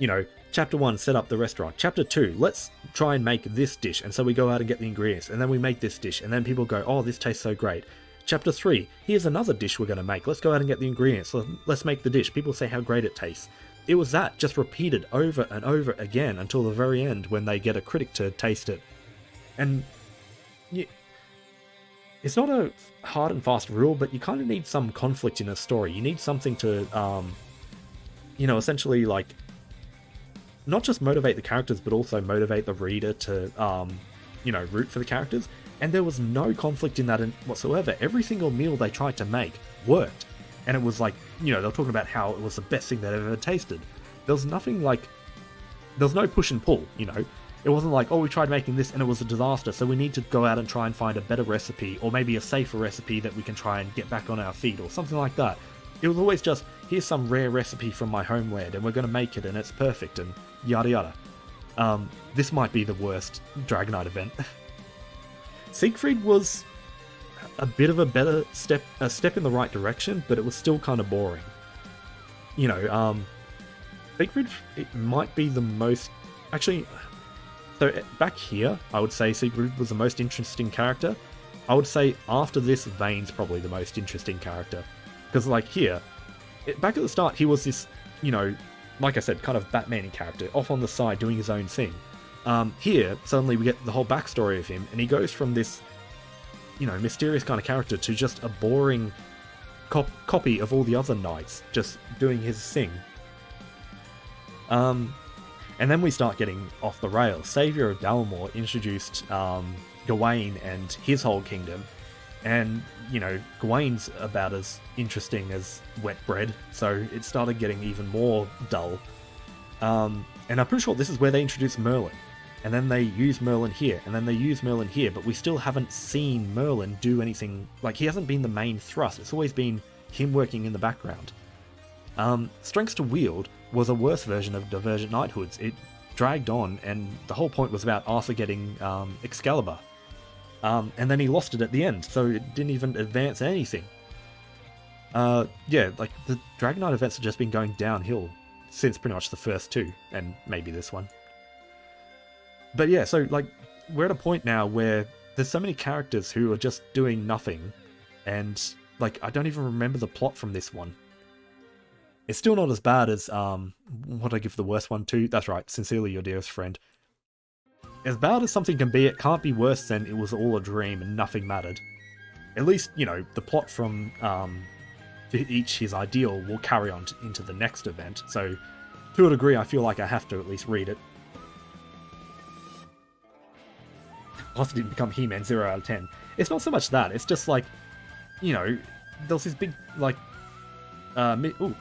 You know, chapter 1, set up the restaurant. Chapter 2, let's try and make this dish. And so we go out and get the ingredients, and then we make this dish, and then people go, oh, this tastes so great. Chapter 3, here's another dish we're going to make. Let's go out and get the ingredients. Let's make the dish. People say how great it tastes. It was that, just repeated over and over again until the very end when they get a critic to taste it. And it's not a hard and fast rule, but you kind of need some conflict in a story. You need something to, you know, essentially, like, not just motivate the characters, but also motivate the reader to, you know, root for the characters. And there was no conflict in that whatsoever. Every single meal they tried to make worked. And it was like, you know, they were talking about how it was the best thing they'd ever tasted. There was nothing like, there was no push and pull, you know. It wasn't like, oh, we tried making this and it was a disaster, so we need to go out and try and find a better recipe, or maybe a safer recipe that we can try and get back on our feet, or something like that. It was always just, here's some rare recipe from my homeland, and we're going to make it, and it's perfect, and yada yada. This might be the worst Dragonite event. Siegfried was a bit of a step in the right direction, but it was still kind of boring. You know, Siegfried, it might be the most... Actually, so back here, I would say Siegfried was the most interesting character. I would say after this, Vane's probably the most interesting character. Because, like, here, back at the start, he was this, you know, like I said, kind of Batman-y character, off on the side, doing his own thing. Here, suddenly we get the whole backstory of him, and he goes from this, you know, mysterious kind of character to just a boring copy of all the other knights, just doing his thing. And then we start getting off the rails. Savior of Dalmor introduced Gawain and his whole kingdom, and, you know, Gawain's about as interesting as wet bread, so it started getting even more dull. And I'm pretty sure this is where they introduced Merlin. And then they use Merlin here, and then they use Merlin here, but we still haven't seen Merlin do anything. Like, he hasn't been the main thrust. It's always been him working in the background. Strengths to Wield was a worse version of Divergent Knighthoods. It dragged on, and the whole point was about Arthur getting Excalibur. And then he lost it at the end, so it didn't even advance anything. Yeah, like, the Dragonite events have just been going downhill since pretty much the first two, and maybe this one. But yeah, so, like, we're at a point now where there's so many characters who are just doing nothing, and, like, I don't even remember the plot from this one. It's still not as bad as, what I give the worst one to? That's right, Sincerely Your Dearest Friend. As bad as something can be, it can't be worse than It Was All a Dream and Nothing Mattered. At least, you know, the plot from, each his ideal will carry on into the next event, so to a degree I feel like I have to at least read it. Arthur didn't become He-Man 0 out of 10. It's not so much that, it's just like, you know, there's this big, like, ooh,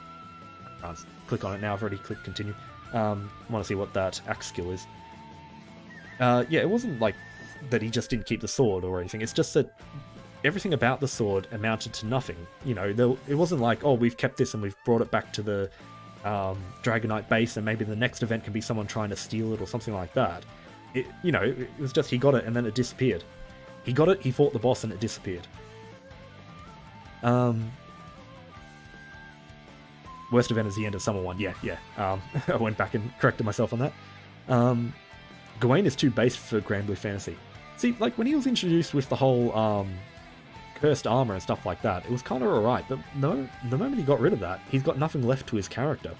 I can't click on it now, I've already clicked continue. Want to see what that axe skill is. Yeah, it wasn't like that he just didn't keep the sword or anything, it's just that everything about the sword amounted to nothing. You know, it wasn't like, oh, we've kept this and we've brought it back to the Dragonite base and maybe the next event can be someone trying to steal it or something like that. You know, it was just he got it and then it disappeared. He got it, he fought the boss and it disappeared. Worst event is the end of Summer 1, yeah. I went back and corrected myself on that. Gawain is too base for Granblue Fantasy. See, like, when he was introduced with the whole cursed armor and stuff like that, it was kind of alright, but no, the moment he got rid of that, he's got nothing left to his character.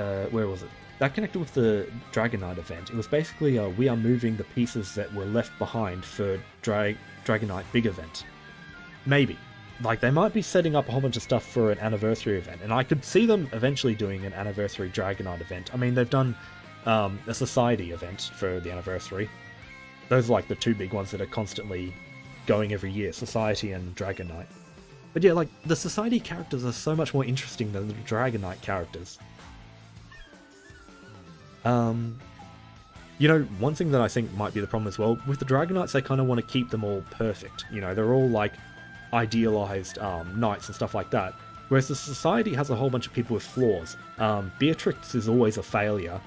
Where was it? That connected with the Dragonite event. It was basically, we are moving the pieces that were left behind for Dragonite big event. Maybe. Like, they might be setting up a whole bunch of stuff for an anniversary event, and I could see them eventually doing an anniversary Dragonite event. I mean, they've done a Society event for the anniversary. Those are like the two big ones that are constantly going every year, Society and Dragonite. But yeah, like, the Society characters are so much more interesting than the Dragonite characters. You know, one thing that I think might be the problem as well, with the Dragonites, they kind of want to keep them all perfect. You know, they're all, like, idealized knights and stuff like that. Whereas the society has a whole bunch of people with flaws. Beatrix is always a failure.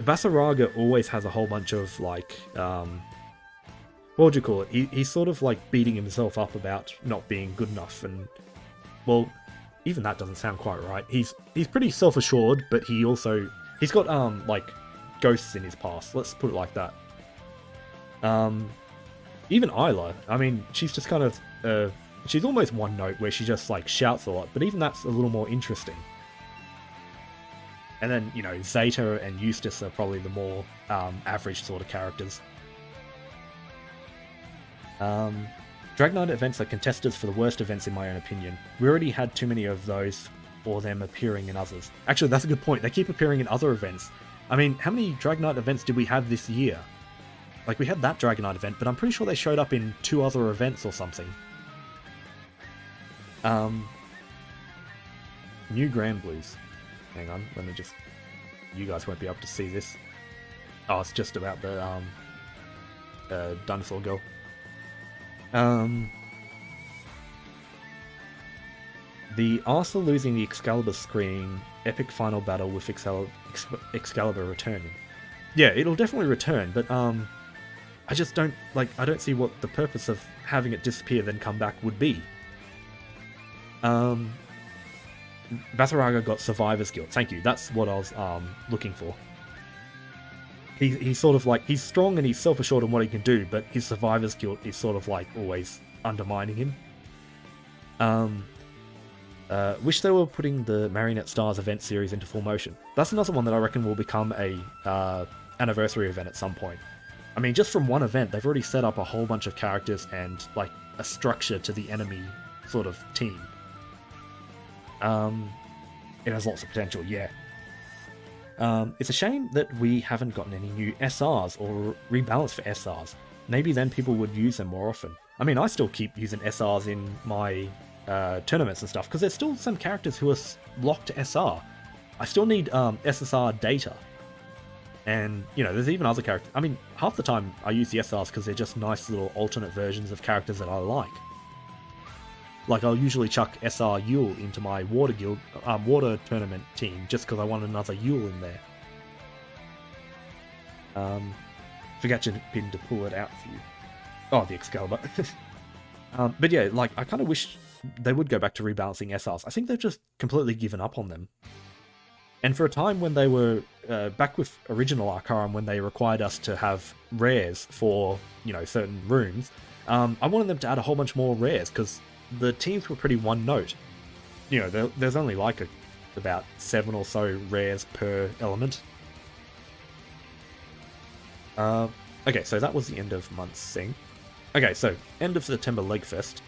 Vasaraga always has a whole bunch of, like, what would you call it? He's sort of, like, beating himself up about not being good enough, and, well, even that doesn't sound quite right. He's pretty self-assured, but he's got, like, ghosts in his past. Let's put it like that. Even Isla, I mean, she's just kind of, she's almost one note where she just, like, shouts a lot, but even that's a little more interesting. And then, you know, Zeta and Eustace are probably the more average sort of characters. Dragnite events are contesters for the worst events, in my own opinion. We already had too many of those, or them appearing in others. Actually, that's a good point. They keep appearing in other events. I mean, how many Dragnite events did we have this year? Like, we had that Dragonite event, but I'm pretty sure they showed up in 2 other events or something. New Granblues. Hang on, let me just... You guys won't be able to see this. Oh, it's just about the, dinosaur girl. The Arthur losing the Excalibur screen, epic final battle with Excalibur returning. Yeah, it'll definitely return, but, I just don't, like, I don't see what the purpose of having it disappear then come back would be. Vasaraga got Survivor's Guilt. Thank you, that's what I was, looking for. He's sort of like, he's strong and he's self-assured on what he can do, but his Survivor's Guilt is sort of like always undermining him. Wish they were putting the Marionette Stars event series into full motion. That's another one that I reckon will become a anniversary event at some point. I mean, just from one event, they've already set up a whole bunch of characters and, like, a structure to the enemy sort of team. It has lots of potential, yeah. It's a shame that we haven't gotten any new SRs or rebalance for SRs. Maybe then people would use them more often. I mean, I still keep using SRs in my tournaments and stuff, because there's still some characters who are locked to SR. I still need SSR data. And, you know, there's even other characters. I mean, half the time I use the SRs because they're just nice little alternate versions of characters that I like. Like, I'll usually chuck SR Yule into my water guild, water tournament team just because I want another Yule in there. Forgot your pin to pull it out for you. Oh, the Excalibur. But yeah, like, I kind of wish they would go back to rebalancing SRs. I think they've just completely given up on them. And for a time when they were back with original Arcarum, when they required us to have rares for, you know, certain rooms, I wanted them to add a whole bunch more rares, because the teams were pretty one note. You know, there's only like about 7 or so rares per element. Okay, so that was the end of month thing. Okay, so end of September Legfest.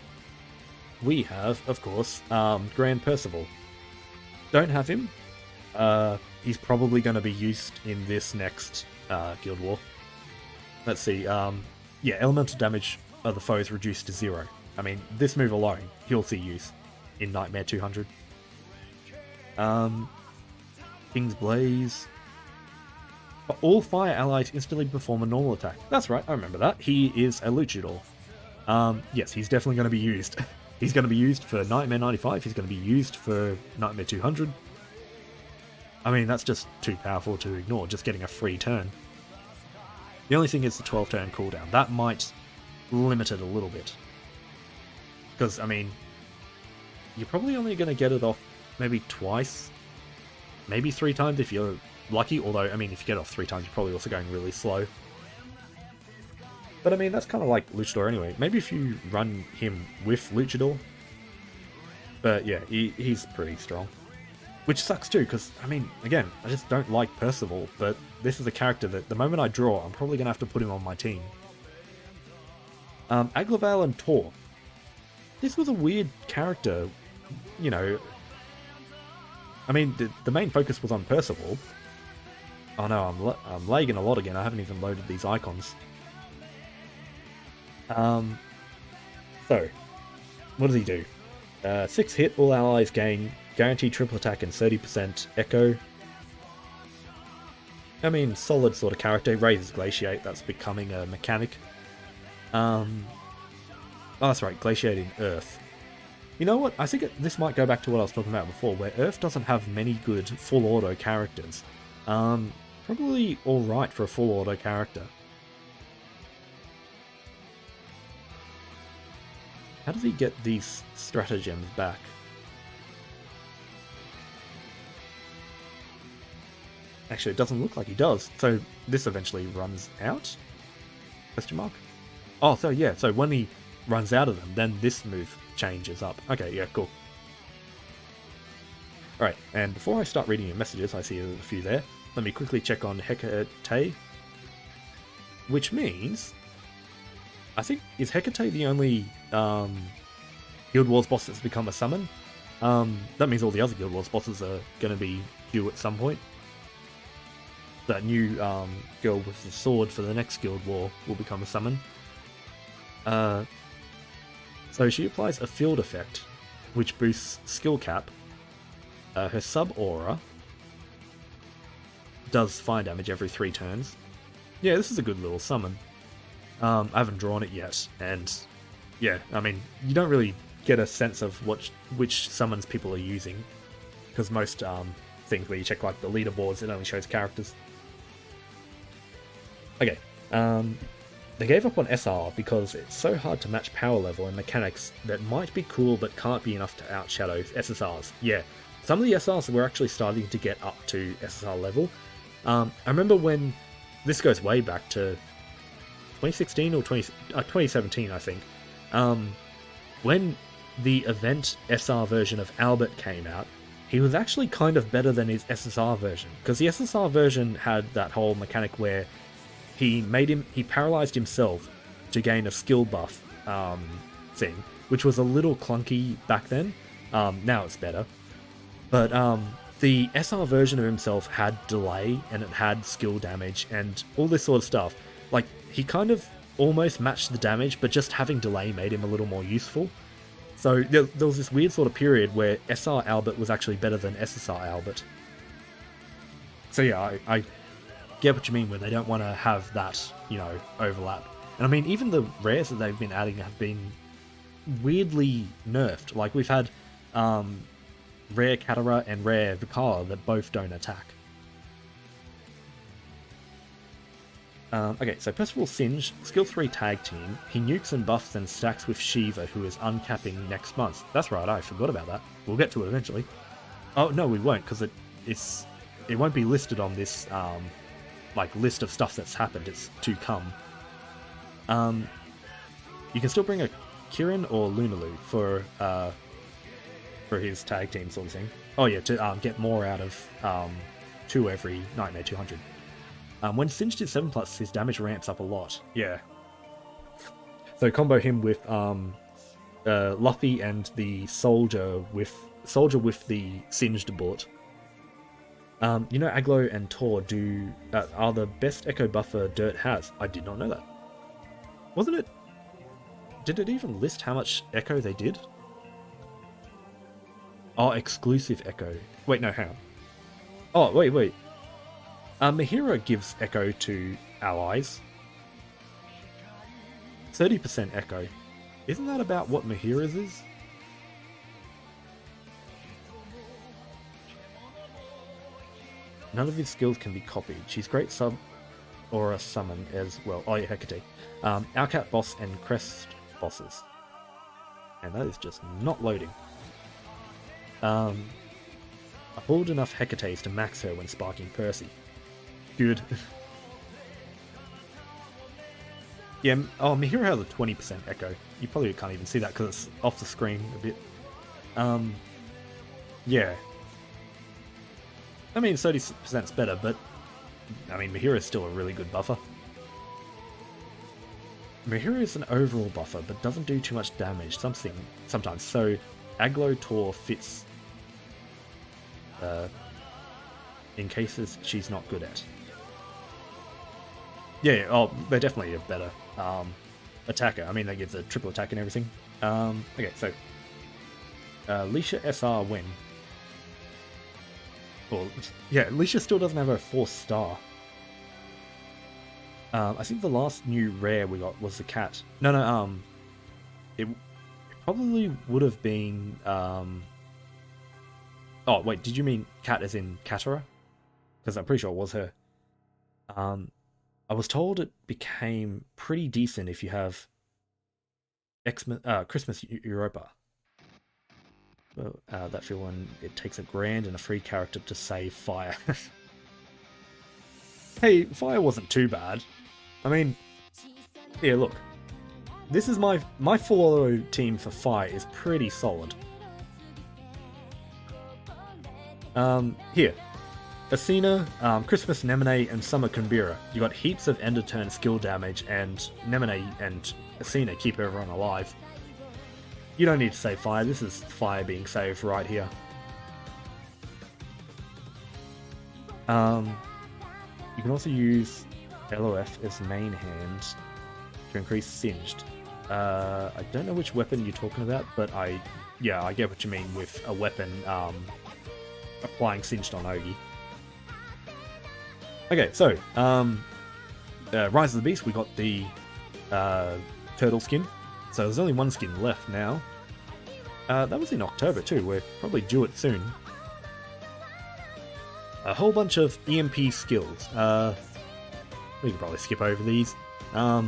We have, of course, Grand Percival. Don't have him. He's probably going to be used in this next Guild War. Let's see. Yeah, elemental damage of the foes reduced to 0. I mean, this move alone, he'll see use in Nightmare 200. King's Blaze. All fire allies instantly perform a normal attack. That's right, I remember that. He is a luchador. Yes, he's definitely going to be used. He's going to be used for Nightmare 95. He's going to be used for Nightmare 200. I mean, that's just too powerful to ignore, just getting a free turn. The only thing is the 12-turn cooldown. That might limit it a little bit. Because, I mean, you're probably only going to get it off maybe twice, maybe 3 times if you're lucky. Although, I mean, if you get it off 3 times, you're probably also going really slow. But, I mean, that's kind of like Luchador anyway. Maybe if you run him with Luchador. But, yeah, he's pretty strong. Which sucks too, because, I mean, again, I just don't like Percival, but this is a character that the moment I draw, I'm probably going to have to put him on my team. Aglaval and Tor. This was a weird character, you know. I mean, the main focus was on Percival. Oh no, I'm lagging a lot again, I haven't even loaded these icons. So, what does he do? 6 hit, all allies gain guaranteed triple attack and 30% echo. I mean, solid sort of character. Raises Glaciate, that's becoming a mechanic. Oh, that's right, Glaciating Earth. You know what? I think this might go back to what I was talking about before, where Earth doesn't have many good full auto characters. Probably alright for a full auto character. How does he get these stratagems back? Actually, it doesn't look like he does. So this eventually runs out? Question mark? Oh, so yeah, so when he runs out of them, then this move changes up. Okay, yeah, cool. Alright, and before I start reading your messages, I see a few there. Let me quickly check on Hecate. Which means... I think, is Hecate the only Guild Wars boss that's become a summon? That means all the other Guild Wars bosses are going to be due at some point. That new girl with the sword for the next Guild War will become a summon. So she applies a field effect, which boosts skill cap. Her sub-aura does fire damage every 3 turns. Yeah, this is a good little summon. I haven't drawn it yet, and yeah, I mean, you don't really get a sense of which summons people are using, because most things where you check like the leaderboards, it only shows characters. Okay, they gave up on SR because it's so hard to match power level and mechanics that might be cool but can't be enough to outshadow SSRs. Yeah, some of the SRs were actually starting to get up to SSR level. I remember when, this goes way back to 2016 or 2017, I think, when the event SR version of Albert came out, he was actually kind of better than his SSR version, because the SSR version had that whole mechanic where he paralyzed himself to gain a skill buff thing, which was a little clunky back then. Now it's better. But the SR version of himself had delay, and it had skill damage, and all this sort of stuff. Like, he kind of almost matched the damage, but just having delay made him a little more useful. So there was this weird sort of period where SR Albert was actually better than SSR Albert. So yeah, I get what you mean where they don't want to have that, you know, overlap. And I mean, even the rares that they've been adding have been weirdly nerfed. Like, we've had rare Katara and rare Vikala that both don't attack. Okay, so Percival Singe, skill 3 tag team. He nukes and buffs and stacks with Shiva, who is uncapping next month. That's right, I forgot about that. We'll get to it eventually. Oh, no, we won't, because it won't be listed on this like list of stuff that's happened. It's to come. You can still bring a Kirin or Lunalu for his tag team sort of thing. Oh yeah, to get more out of 2 every Nightmare 200. When Singed is 7+, his damage ramps up a lot. Yeah. So combo him with Luffy and the soldier with the Singed bullet. You know, Aglo and Tor are the best echo buffer Dirt has. I did not know that. Wasn't it? Did it even list how much echo they did? Oh, exclusive echo. Wait, no, hang on. Oh, wait. Mahira gives echo to allies. 30% echo. Isn't that about what Mahira's is? None of his skills can be copied. She's great sub or a summon as well. Oh yeah, Hecate. Owlcat boss and Crest bosses. And that is just not loading. I pulled enough Hecates to max her when sparking Percy. Good. Yeah, oh, Mahira has a 20% echo. You probably can't even see that because it's off the screen a bit. Yeah. I mean, 30%'s better, but I mean, Mahira is still a really good buffer. Mahira is an overall buffer, but doesn't do too much damage sometimes, so Aglo Tor fits in cases she's not good at. Yeah, oh, they're definitely a better attacker. I mean, they give the triple attack and everything. Okay, so Leisha SR win. Well, yeah, Leisha still doesn't have a 4-star. I think the last new rare we got was the cat. No, it probably would have been... Oh, wait, did you mean Cat as in Katara? Because I'm pretty sure it was her. I was told it became pretty decent if you have Christmas Europa. Well, that feel when it takes a grand and a free character to save Fire. Hey, Fire wasn't too bad. I mean, yeah, look. This is my full auto team for Fire is pretty solid. Here. Athena, Christmas Nemine, and Summer Kumbira. You got heaps of end of turn skill damage, and Nemine and Athena keep everyone alive. You don't need to save Fire, this is Fire being saved right here. You can also use LOF as main hand to increase Singed. I don't know which weapon you're talking about, but I get what you mean with a weapon applying Singed on Ogi. Okay, so, Rise of the Beast, we got the turtle skin. So there's only one skin left now. That was in October too, we're probably due it soon. A whole bunch of EMP skills. We can probably skip over these. All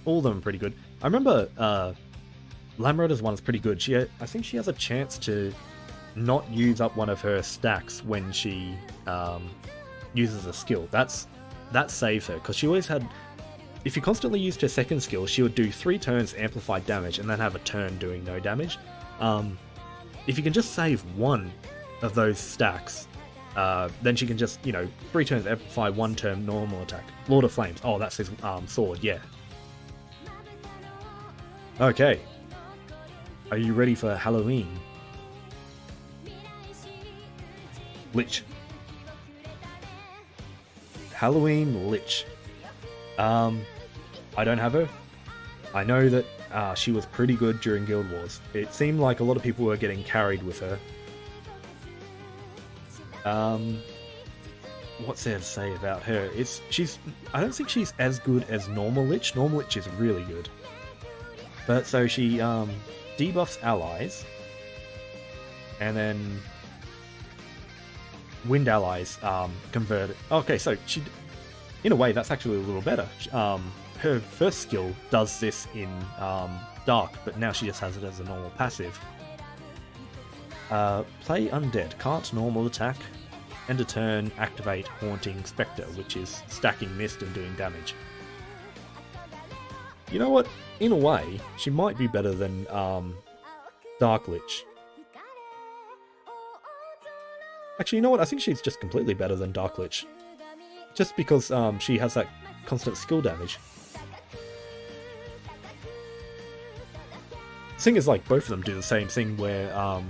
of them are pretty good. I remember Lamroda's one is pretty good. I think she has a chance to not use up one of her stacks when she uses a skill. That saves her, because she always had... If you constantly used her second skill, she would do 3 turns amplified damage and then have a turn doing no damage. If you can just save one of those stacks, then she can just, 3 turns amplify, 1 turn normal attack. Lord of Flames. Oh, that's his sword, yeah. Okay. Are you ready for Halloween? Lich. Halloween Lich. I don't have her. I know that she was pretty good during Guild Wars. It seemed like a lot of people were getting carried with her. What's there to say about her? I don't think she's as good as normal Lich. Normal Lich is really good. But so she debuffs allies, and then wind allies convert it. Okay, so she, in a way, that's actually a little better. Her first skill does this in Dark, but now she just has it as a normal passive. Play Undead. Can't normal attack. End of turn, activate Haunting Spectre, which is stacking Mist and doing damage. You know what? In a way, she might be better than Dark Lich. Actually, you know what? I think she's just completely better than Dark Lich. Just because she has that constant skill damage. The thing is, like, both of them do the same thing where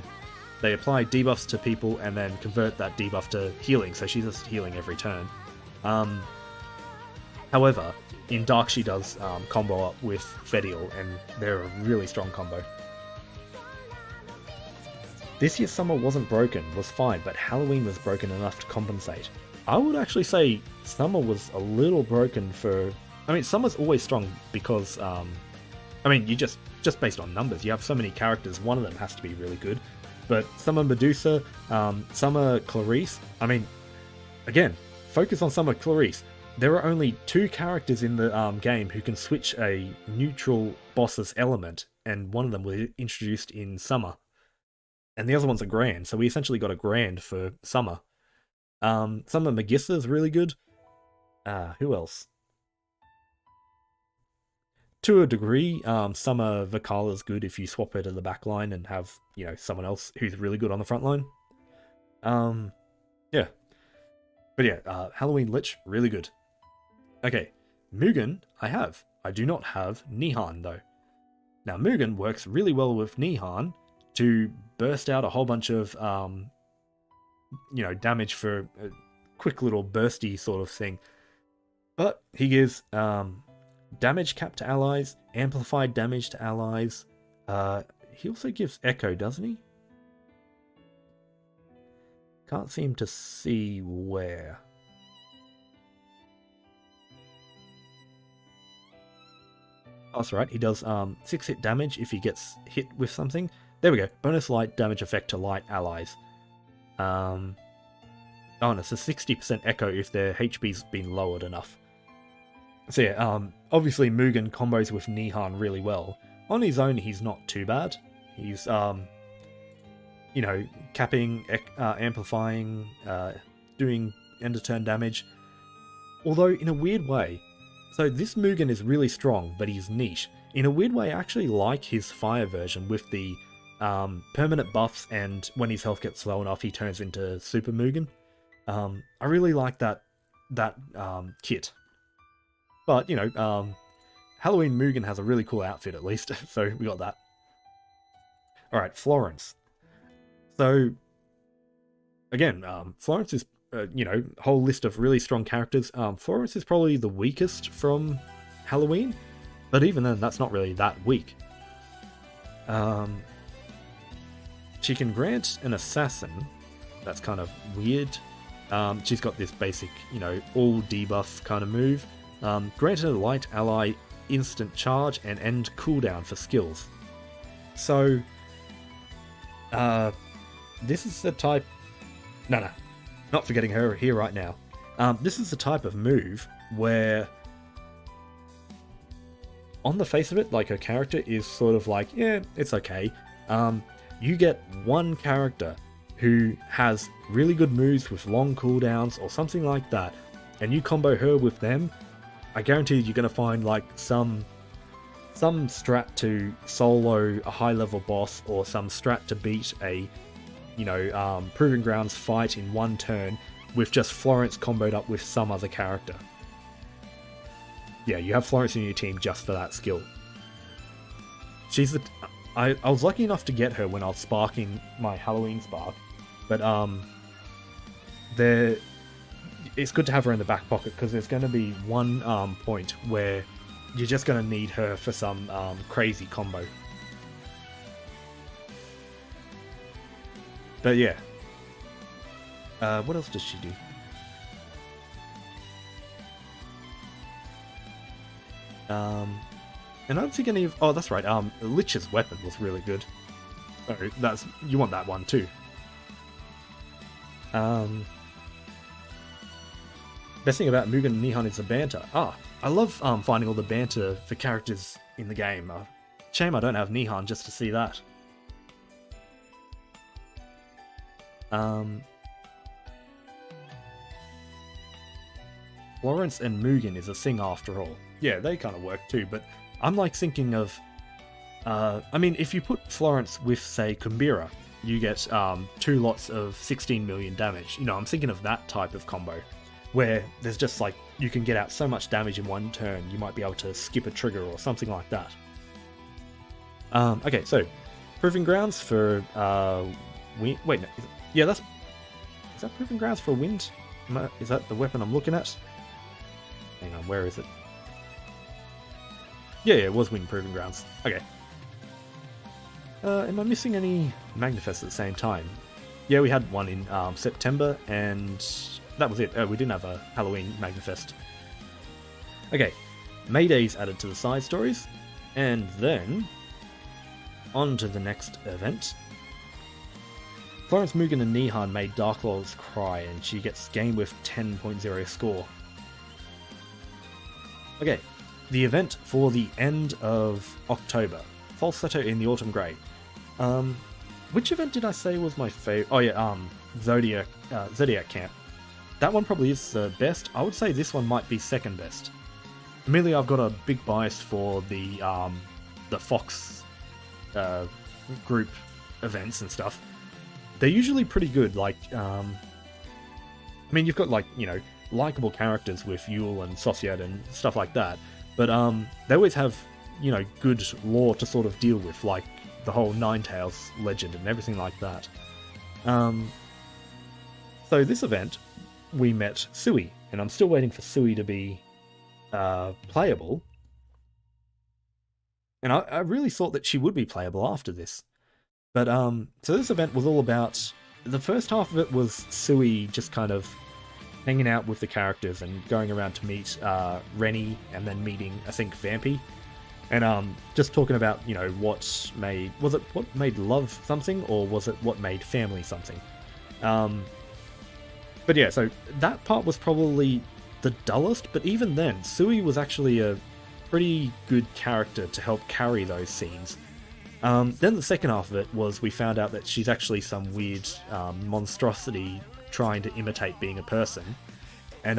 they apply debuffs to people and then convert that debuff to healing, so she's just healing every turn. However, in Dark she does combo up with Fediel, and they're a really strong combo. This year's summer wasn't broken, was fine, but Halloween was broken enough to compensate. I would actually say summer was a little broken for... I mean, summer's always strong because, I mean, you just based on numbers, you have so many characters, one of them has to be really good. But Summer Medusa, Summer Clarice, I mean, again, focus on Summer Clarice. There are only 2 characters in the game who can switch a neutral boss's element, and one of them was introduced in Summer. And the other one's a Grand, so we essentially got a Grand for Summer. Summer Magissa is really good. Who else? To a degree, Summer Vakala is good if you swap her to the back line and have, someone else who's really good on the front line. Yeah. But yeah, Halloween Lich, really good. Okay, Mugen, I have. I do not have Nihan, though. Now, Mugen works really well with Nihan to burst out a whole bunch of, damage for a quick little bursty sort of thing. But he gives, damage cap to allies, amplified damage to allies. He also gives echo, doesn't he? Can't seem to see where. Oh, that's right. He does 6 hit damage if he gets hit with something. There we go. Bonus light damage effect to light allies. Oh, and it's a 60% echo if their HP's been lowered enough. So yeah, obviously Mugen combos with Nihon really well. On his own, he's not too bad. He's, you know, capping, amplifying, doing end of turn damage. Although, in a weird way, so this Mugen is really strong, but he's niche. In a weird way, I actually like his fire version with the permanent buffs, and when his health gets low enough, he turns into Super Mugen. I really like that kit. But, you know, Halloween Mugen has a really cool outfit at least, so we got that. Alright, Florence. So, again, Florence is, you know, a whole list of really strong characters. Florence is probably the weakest from Halloween, but even then, that's not really that weak. She can grant an assassin. That's kind of weird. She's got this basic, you know, all debuff kind of move. Granted a light ally instant charge and end cooldown for skills. So, this is the type... No, not forgetting her here right now. This is the type of move where, on the face of it, like, her character is sort of like, yeah, it's okay. You get one character who has really good moves with long cooldowns or something like that, and you combo her with them, I guarantee you're going to find like some strat to solo a high level boss, or some strat to beat a, you know, Proving Grounds fight in one turn with just Florence comboed up with some other character. Yeah, you have Florence in your team just for that skill. She's the... I was lucky enough to get her when I was sparking my Halloween spark, but it's good to have her in the back pocket, because there's going to be one point where you're just going to need her for some crazy combo. But yeah. What else does she do? And I don't think any of... Oh, that's right. Lich's weapon was really good. So that's... You want that one too. Best thing about Mugen and Nihon is the banter. I love finding all the banter for characters in the game. Shame I don't have Nihon just to see that. Florence and Mugen is a thing after all. Yeah, they kind of work too, but I'm like thinking of... I mean, if you put Florence with, say, Kumbira, you get 2 lots of 16 million damage. You know, I'm thinking of that type of combo, where there's just like, you can get out so much damage in one turn, you might be able to skip a trigger or something like that. Okay, so, Proving Grounds for, wind... Wait, no, yeah, that's... Is that Proving Grounds for wind? Is that the weapon I'm looking at? Hang on, where is it? Yeah, it was Wind Proving Grounds. Okay. Am I missing any Magnifests at the same time? Yeah, we had one in September, and that was it. We didn't have a Halloween Magnifest. Okay, Mayday's added to the side stories, and then on to the next event. Florence, Mugen, and Nihon made Dark Lords cry, and she gets game with 10.0 score. Okay, the event for the end of October. Falsetto in the Autumn Grey. Which event did I say was my favorite? Oh yeah, Zodiac Camp. That one probably is the best. I would say this one might be second best. Immediately, I've got a big bias for the Fox group events and stuff. They're usually pretty good. Like, I mean, you've got, like, you know, likable characters with Yule and Societ and stuff like that, but they always have, you know, good lore to sort of deal with, like the whole Ninetales legend and everything like that. So this event, we met Sui, and I'm still waiting for Sui to be playable. And I really thought that she would be playable after this. But, so this event was all about... The first half of it was Sui just kind of hanging out with the characters and going around to meet Rennie, and then meeting, I think, Vampy. And just talking about, you know, what made love something, or was it what made family something? But yeah, so that part was probably the dullest, but even then, Sui was actually a pretty good character to help carry those scenes. Then the second half of it was we found out that she's actually some weird monstrosity trying to imitate being a person. And,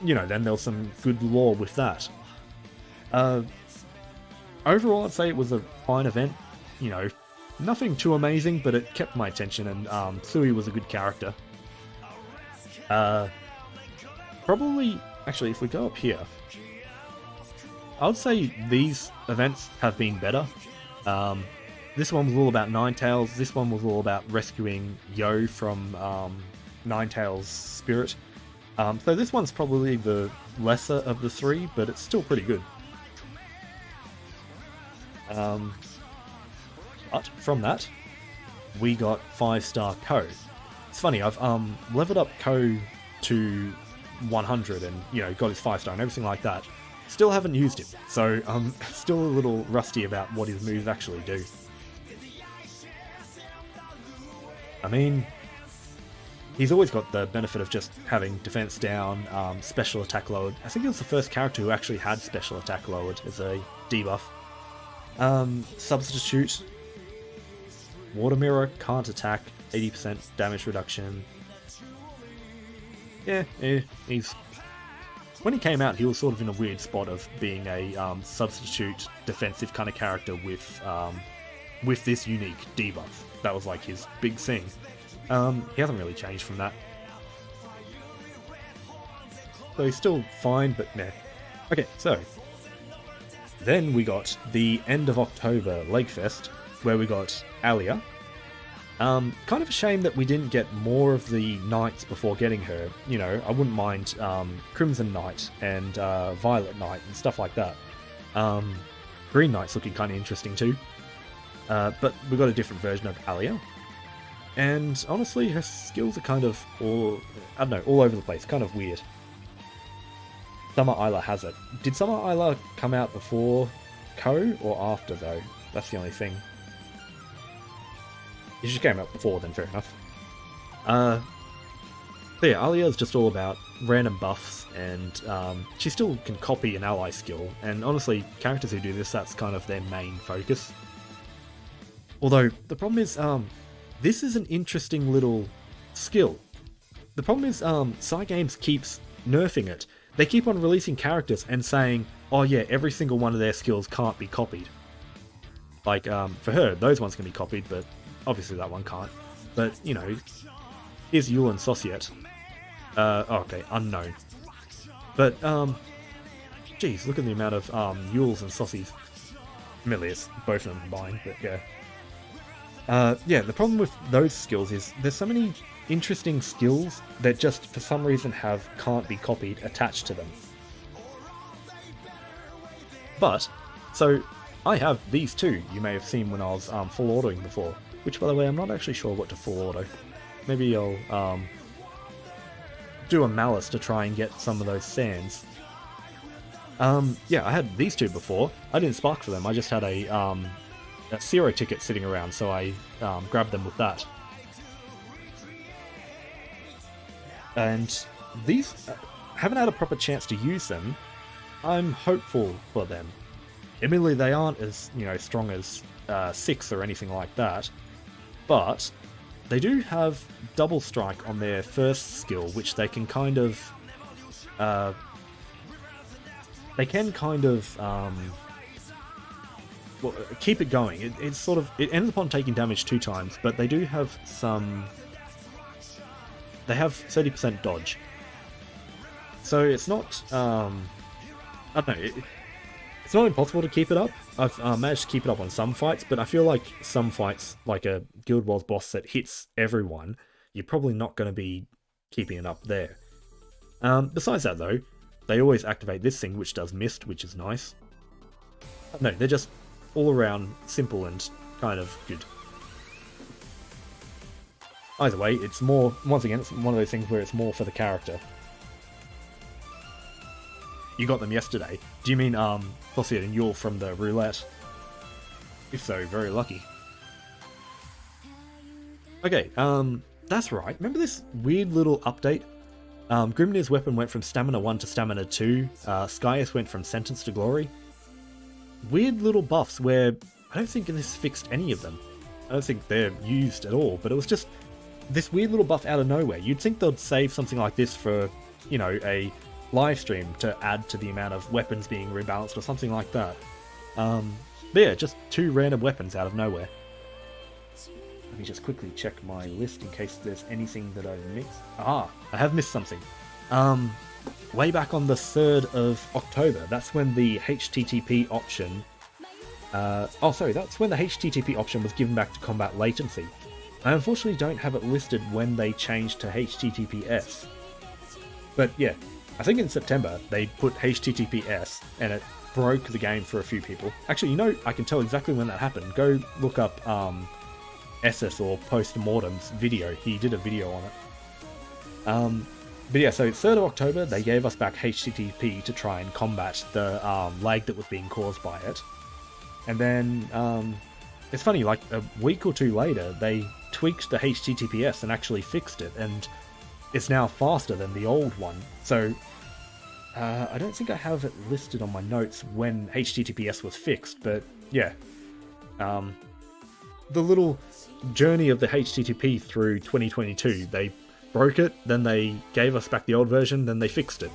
you know, then there was some good lore with that. Overall, I'd say it was a fine event. You know, nothing too amazing, but it kept my attention, and Sui was a good character. Probably, actually, if we go up here, I would say these events have been better. This one was all about Ninetales. This one was all about rescuing Yo from Ninetales' spirit. So this one's probably the lesser of the three, but it's still pretty good. But from that, we got 5-star Ko. It's funny, I've leveled up Ko to 100 and, you know, got his 5-star and everything like that. Still haven't used him, so I'm still a little rusty about what his moves actually do. I mean, he's always got the benefit of just having defense down, special attack lowered. I think he was the first character who actually had special attack lowered as a debuff. Substitute. Water Mirror, can't attack, 80% damage reduction. Yeah, he's... When he came out, he was sort of in a weird spot of being a substitute defensive kind of character with this unique debuff. That was like his big thing. He hasn't really changed from that. So he's still fine, but meh. Okay, so then we got the end of October Lakefest, where we got Alia. Kind of a shame that we didn't get more of the knights before getting her. You know, I wouldn't mind Crimson Knight and Violet Knight and stuff like that. Green Knight's looking kind of interesting too. But we got a different version of Alia. And honestly, her skills are kind of all over the place, kind of weird. Summer Isla has it. Did Summer Isla come out before Ko or after though? That's the only thing. It just came out before, then fair enough. So yeah, Alia is just all about random buffs, and she still can copy an ally skill, and honestly, characters who do this, that's kind of their main focus. Although, the problem is, this is an interesting little skill. The problem is, Cygames keeps nerfing it. They keep on releasing characters and saying, oh yeah, every single one of their skills can't be copied. Like, for her, those ones can be copied, but obviously that one can't. But, you know, here's Yule and Societ. Okay, unknown. But, geez, look at the amount of Yules and Saucies. Millions, both of them combined, but yeah. Yeah, the problem with those skills is there's so many interesting skills that just, for some reason, can't be copied attached to them. But, so, I have these two you may have seen when I was full autoing before. Which, by the way, I'm not actually sure what to full auto. Maybe I'll do a malice to try and get some of those sands. Yeah, I had these two before. I didn't spark for them. I just had a Zero ticket sitting around, so I grabbed them with that. And these haven't had a proper chance to use them. I'm hopeful for them. Admittedly, they aren't as, you know, strong as 6 or anything like that. But they do have double strike on their first skill, which they can kind of well, keep it going. It's sort of, it ends upon taking damage 2 times, but they do have some. They have 30% dodge, so it's not. I don't know. It's not impossible to keep it up. I've managed to keep it up on some fights, but I feel like some fights, like a Guild Wars boss that hits everyone, you're probably not going to be keeping it up there. Besides that, though, they always activate this thing, which does mist, which is nice. No, they're just all around simple and kind of good. Either way, it's more, once again, it's one of those things where it's more for the character. You got them yesterday. Do you mean, Fossil and Yule from the roulette? If so, very lucky. Okay, that's right. Remember this weird little update? Grimnir's weapon went from Stamina 1 to Stamina 2. Skyus went from Sentence to Glory. Weird little buffs where I don't think this fixed any of them. I don't think they're used at all, but it was just this weird little buff out of nowhere. You'd think they'd save something like this for, you know, a live stream to add to the amount of weapons being rebalanced or something like that. But yeah, just 2 random weapons out of nowhere. Let me just quickly check my list in case there's anything that I missed. I have missed something. Way back on the 3rd of October, that's when the HTTP option... that's when the HTTP option was given back to combat latency. I unfortunately don't have it listed when they changed to HTTPS. But yeah, I think in September they put HTTPS and it broke the game for a few people. Actually, you know, I can tell exactly when that happened. Go look up SS or Postmortem's video. He did a video on it. But yeah, so 3rd of October, they gave us back HTTP to try and combat the lag that was being caused by it. And then, it's funny, like a week or 2 later, they tweaked the HTTPS and actually fixed it, and it's now faster than the old one. So, I don't think I have it listed on my notes when HTTPS was fixed, but yeah. The little journey of the HTTP through 2022, they broke it, then they gave us back the old version, then they fixed it.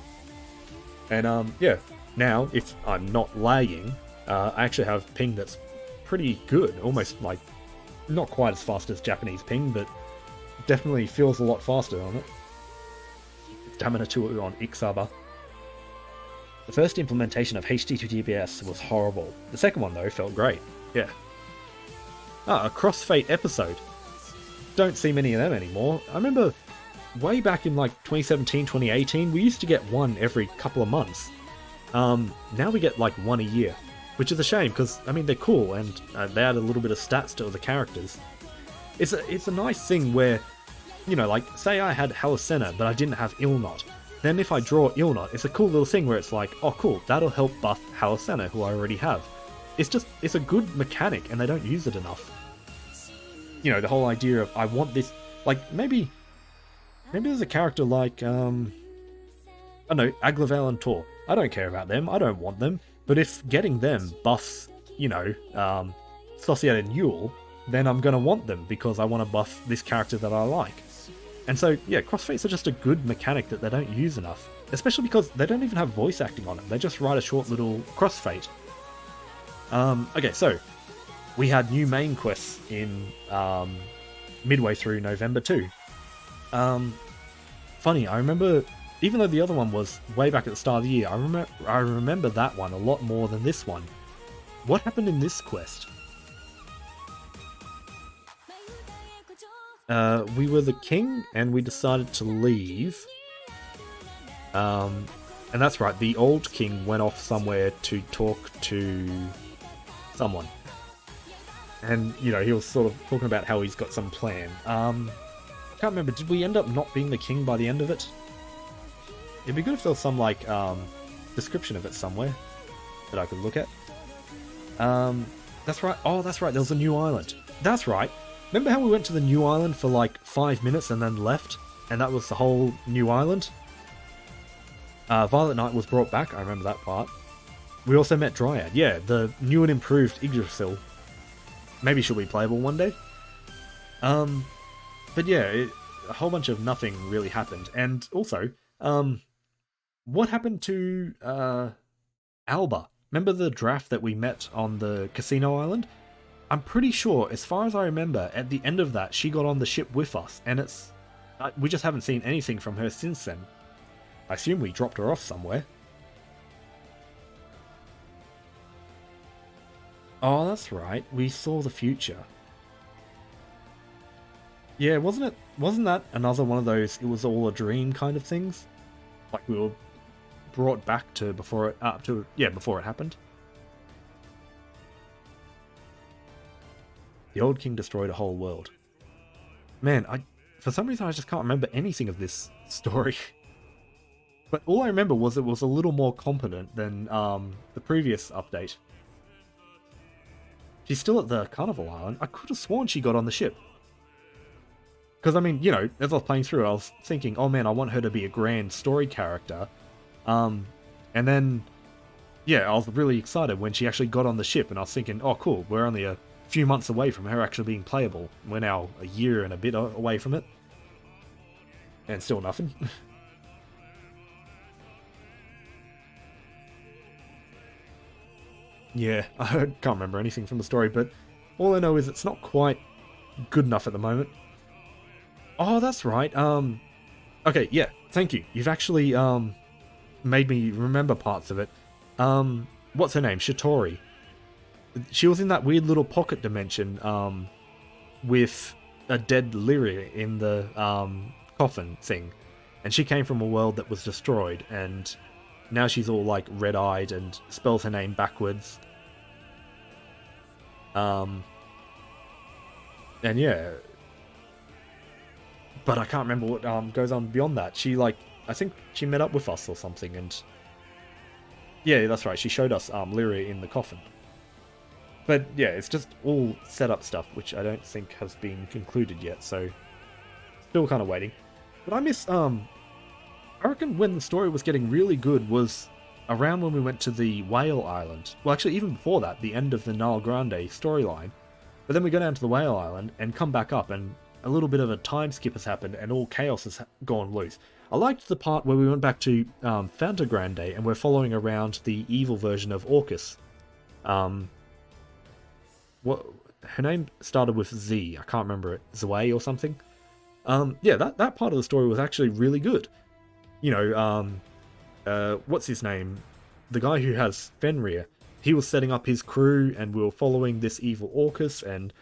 And yeah, now, if I'm not lagging, I actually have ping that's pretty good, almost like, not quite as fast as Japanese ping, but definitely feels a lot faster on it. Stamina 2 on Ixaba. The first implementation of HTTPS was horrible. The second one, though, felt great. Yeah. A Crossfade episode. Don't see many of them anymore. I remember way back in like 2017, 2018, we used to get one every couple of months. Now we get like one a year, which is a shame because, I mean, they're cool and they add a little bit of stats to the characters. It's a nice thing where, you know, like, say I had Halicena, but I didn't have Ilnot. Then if I draw Ilnot, it's a cool little thing where it's like, oh cool, that'll help buff Halicena, who I already have. It's a good mechanic, and they don't use it enough. You know, the whole idea of, I want this, like, maybe there's a character like, I don't know, Aglavel and Tor. I don't care about them, I don't want them, but if getting them buffs, you know, Societe and Yule, then I'm gonna want them, because I want to buff this character that I like. And so, yeah, crossfades are just a good mechanic that they don't use enough. Especially because they don't even have voice acting on it, they just write a short little crossfade. Okay, so we had new main quests in midway through November too. Funny, I remember, even though the other one was way back at the start of the year, I remember that one a lot more than this one. What happened in this quest? We were the king, and we decided to leave. And that's right, the old king went off somewhere to talk to someone. And, you know, he was sort of talking about how he's got some plan. Can't remember, did we end up not being the king by the end of it? It'd be good if there was some, like, description of it somewhere that I could look at. That's right, oh, that's right, there was a new island. That's right. Remember how we went to the new island for, like, 5 minutes and then left? And that was the whole new island? Violet Knight was brought back, I remember that part. We also met Dryad, yeah, the new and improved Yggdrasil. Maybe she'll be playable one day. But yeah, a whole bunch of nothing really happened. And also, what happened to Alba? Remember the draft that we met on the casino island? I'm pretty sure, as far as I remember, at the end of that, she got on the ship with us, and we just haven't seen anything from her since then. I assume we dropped her off somewhere. Oh, that's right. We saw the future. Yeah, wasn't that another one of those it was all a dream kind of things? Like we were brought back to before it happened. The old king destroyed a whole world. Man, for some reason I just can't remember anything of this story. But all I remember was it was a little more competent than the previous update. She's still at the Carnival Island. I could have sworn she got on the ship. Because, I mean, you know, as I was playing through, I was thinking, oh man, I want her to be a grand story character. And then, yeah, I was really excited when she actually got on the ship, and I was thinking, oh cool, we're only a few months away from her actually being playable. We're now a year and a bit away from it. And still nothing. Yeah, I can't remember anything from the story, but all I know is it's not quite good enough at the moment. Oh, that's right. Okay, yeah, thank you. You've actually, made me remember parts of it. What's her name? Shatori. She was in that weird little pocket dimension, with a dead Lyria in the, coffin thing. And she came from a world that was destroyed, and now she's all, like, red-eyed and spells her name backwards. And yeah. But I can't remember what goes on beyond that. She, like, I think she met up with us or something, and yeah, that's right, she showed us Lyria in the coffin. But yeah, it's just all setup stuff, which I don't think has been concluded yet, so still kind of waiting. But I miss, I reckon when the story was getting really good was around when we went to the Whale Island. Well, actually, even before that, the end of the Nile Grande storyline. But then we go down to the Whale Island and come back up, and a little bit of a time skip has happened, and all chaos has gone loose. I liked the part where we went back to Fanta Grande, and we're following around the evil version of Orcus. What her name started with Z. I can't remember it. Zwei or something. Yeah, that part of the story was actually really good. You know, what's his name? The guy who has Fenrir. He was setting up his crew, and we were following this evil Orcus, and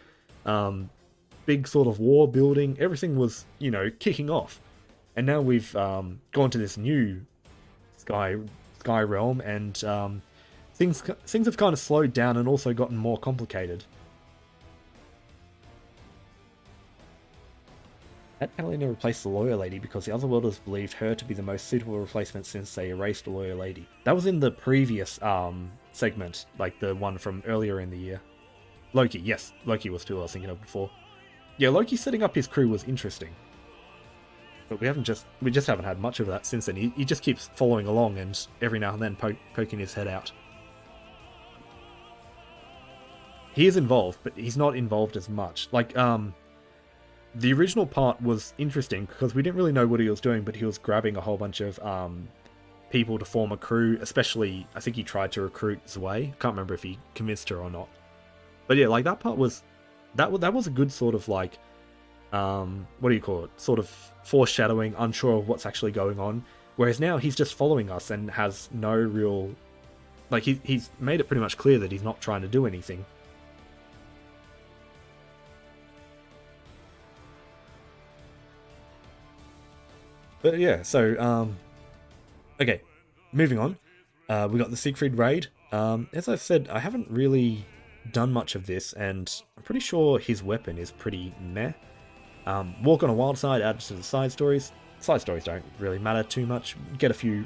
big sort of war building. Everything was, you know, kicking off. And now we've gone to this new sky realm, and things have kind of slowed down and also gotten more complicated. Had Kalina replaced the lawyer lady because the other worlders believed her to be the most suitable replacement since they erased the lawyer lady. That was in the previous segment, like the one from earlier in the year. Loki, yes, Loki was who I was thinking of before. Yeah, Loki setting up his crew was interesting. But we just haven't had much of that since then. He just keeps following along and every now and then poking his head out. He is involved, but he's not involved as much. Like, the original part was interesting because we didn't really know what he was doing, but he was grabbing a whole bunch of people to form a crew, especially, I think he tried to recruit Zwei. Can't remember if he convinced her or not. But yeah, like, that part was, that was a good sort of, like, what do you call it? Sort of foreshadowing, unsure of what's actually going on. Whereas now he's just following us and has no real, like, he's made it pretty much clear that he's not trying to do anything. But yeah, so, okay, moving on. We got the Siegfried raid. As I've said, I haven't really done much of this, and I'm pretty sure his weapon is pretty meh. Walk on a Wild Side added to the side stories. Side stories don't really matter too much. Get a few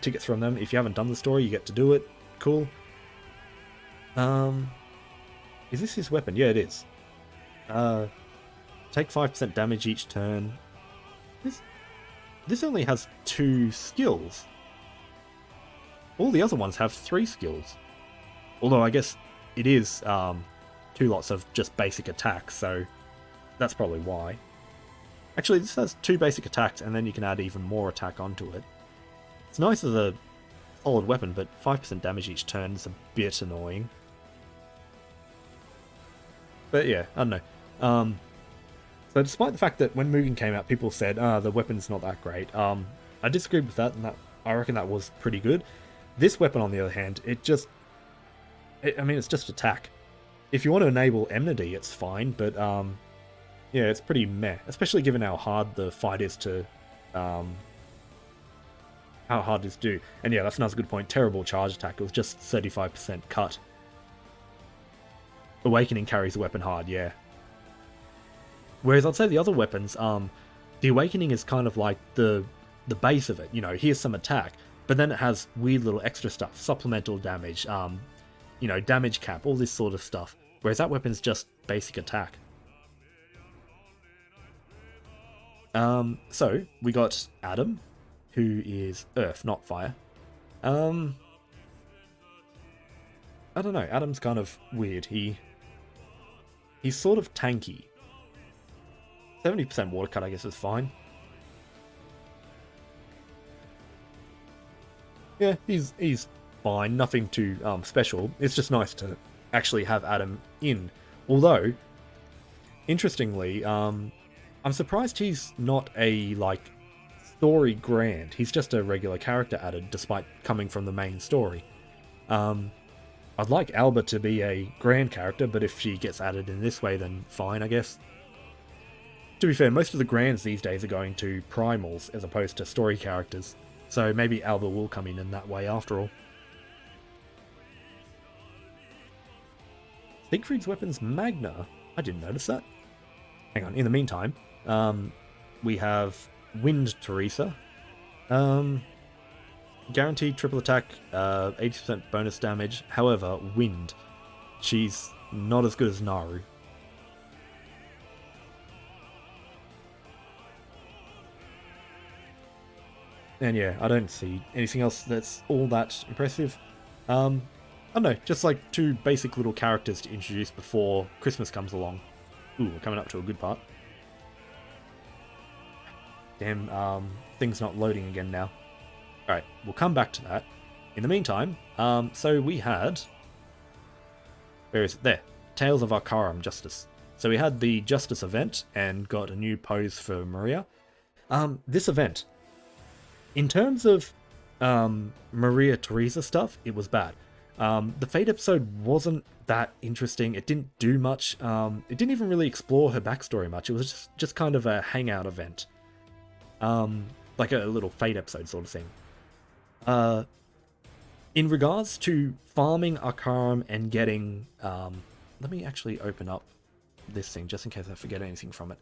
tickets from them. If you haven't done the story, you get to do it. Cool. Is this his weapon? Yeah, it is. Take 5% damage each turn. This only has 2 skills. All the other ones have 3 skills. Although I guess it is 2 lots of just basic attacks, so that's probably why. Actually, this has 2 basic attacks, and then you can add even more attack onto it. It's nice as a solid weapon, but 5% damage each turn is a bit annoying. But yeah, I don't know. So despite the fact that when Mugen came out, people said, the weapon's not that great, I disagreed with that, and I reckon that was pretty good. This weapon, on the other hand, I mean, it's just attack. If you want to enable enmity, it's fine, but yeah, it's pretty meh, especially given how hard the fight is to, how hard it is to do. And yeah, that's another good point. Terrible charge attack. It was just 35% cut. Awakening carries the weapon hard, yeah. Whereas I'd say the other weapons, the Awakening is kind of like the the base of it. You know, here's some attack, but then it has weird little extra stuff, supplemental damage, you know, damage cap, all this sort of stuff. Whereas that weapon's just basic attack. So we got Adam, who is Earth, not Fire. I don't know. Adam's kind of weird. He's sort of tanky. 70% water cut, I guess, is fine. Yeah, he's fine. Nothing too special. It's just nice to actually have Adam in. Although, interestingly, I'm surprised he's not a, like, story grand. He's just a regular character added, despite coming from the main story. I'd like Alba to be a grand character, but if she gets added in this way, then fine, I guess. To be fair, most of the grands these days are going to primals as opposed to story characters, so maybe Alba will come in that way after all. Siegfried's weapon's Magna. I didn't notice that. Hang on, in the meantime, we have Wind Teresa. Guaranteed triple attack, 80% bonus damage. However, Wind. She's not as good as Naru. And yeah, I don't see anything else that's all that impressive. I don't know, just like two basic little characters to introduce before Christmas comes along. Ooh, we're coming up to a good part. Damn, thing's not loading again now. Alright, we'll come back to that. In the meantime, so we had... Where is it? There. Tales of Arcarum Justice. So we had the Justice event and got a new pose for Maria. This event, in terms of Maria Theresa stuff, it was bad. The Fate episode wasn't that interesting. It didn't do much. It didn't even really explore her backstory much. It was just kind of a hangout event. Like a little Fate episode sort of thing. In regards to farming Arcarum and getting... let me actually open up this thing just in case I forget anything from it.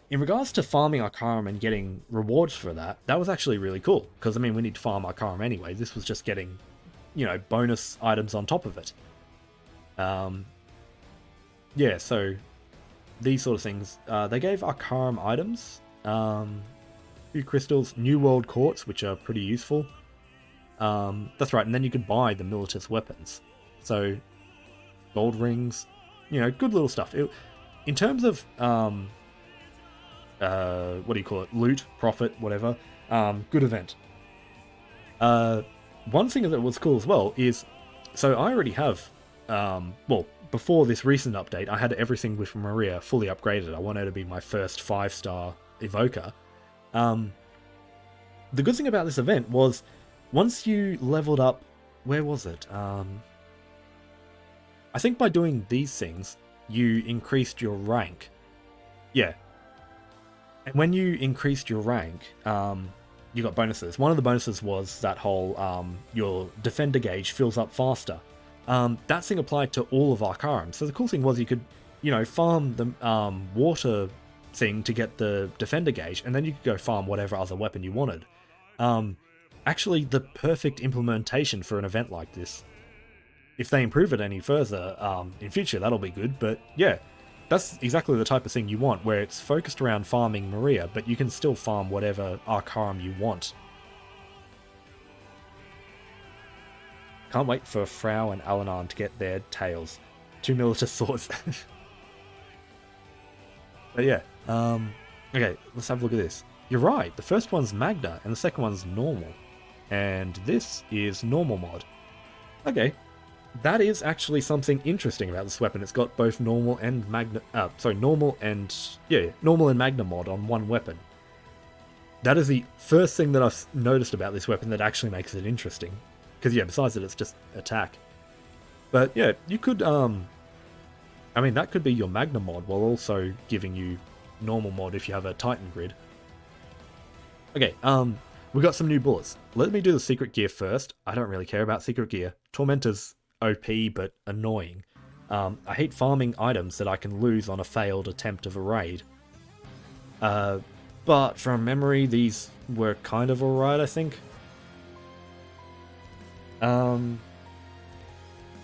In regards to farming Arcarum and getting rewards for that, that was actually really cool. Because, I mean, we need to farm Arcarum anyway. This was just getting, you know, bonus items on top of it. Yeah, so these sort of things. They gave Arcarum items. Few crystals, New World Quartz, which are pretty useful. That's right, and then you could buy the Militus weapons. So, gold rings, you know, good little stuff. In terms of, what do you call it, loot, profit, whatever, good event. One thing that was cool as well is, so I already have, well, before this recent update, I had everything with Maria fully upgraded. I want her to be my first 5-star evoker. The good thing about this event was, once you leveled up, where was it? I think by doing these things, you increased your rank. Yeah. And when you increased your rank, you got bonuses. One of the bonuses was that whole, your defender gauge fills up faster. That thing applied to all of Arcarum. So the cool thing was you could, you know, farm the water thing to get the defender gauge, and then you could go farm whatever other weapon you wanted. Actually, the perfect implementation for an event like this. If they improve it any further in future, that'll be good. But yeah, that's exactly the type of thing you want, where it's focused around farming Maria, but you can still farm whatever Arcarum you want. Can't wait for Frau and Alanan to get their tails. 2 Militus swords. But yeah, okay, let's have a look at this. You're right, the first one's Magna, and the second one's normal. And this is normal mod. Okay, that is actually something interesting about this weapon. It's got both normal and Magna, normal and Magna mod on one weapon. That is the first thing that I've noticed about this weapon that actually makes it interesting. Because yeah, besides that, it's just attack. But yeah, you could, I mean, that could be your Magna mod while also giving you normal mod if you have a Titan grid. Okay, we got some new bullets. Let me do the secret gear first. I don't really care about secret gear. Tormentor's OP, but annoying. I hate farming items that I can lose on a failed attempt of a raid. but from memory, these were kind of alright, I think.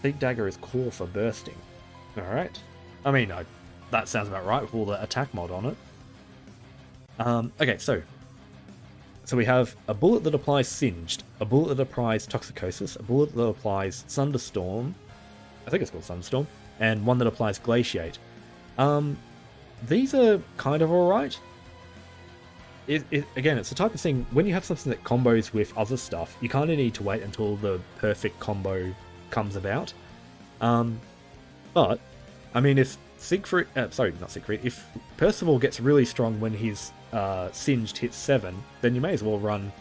Big Dagger is core for bursting. Alright. I mean, that sounds about right with all the attack mod on it. Okay, so we have a bullet that applies Singed, a bullet that applies Toxicosis, a bullet that applies Thunderstorm, I think it's called Thunderstorm, and one that applies Glaciate. These are kind of alright. Again, it's the type of thing, when you have something that combos with other stuff, you kind of need to wait until the perfect combo comes about. But, I mean, if Siegfried, if Percival gets really strong when his Singed hits 7, then you may as well run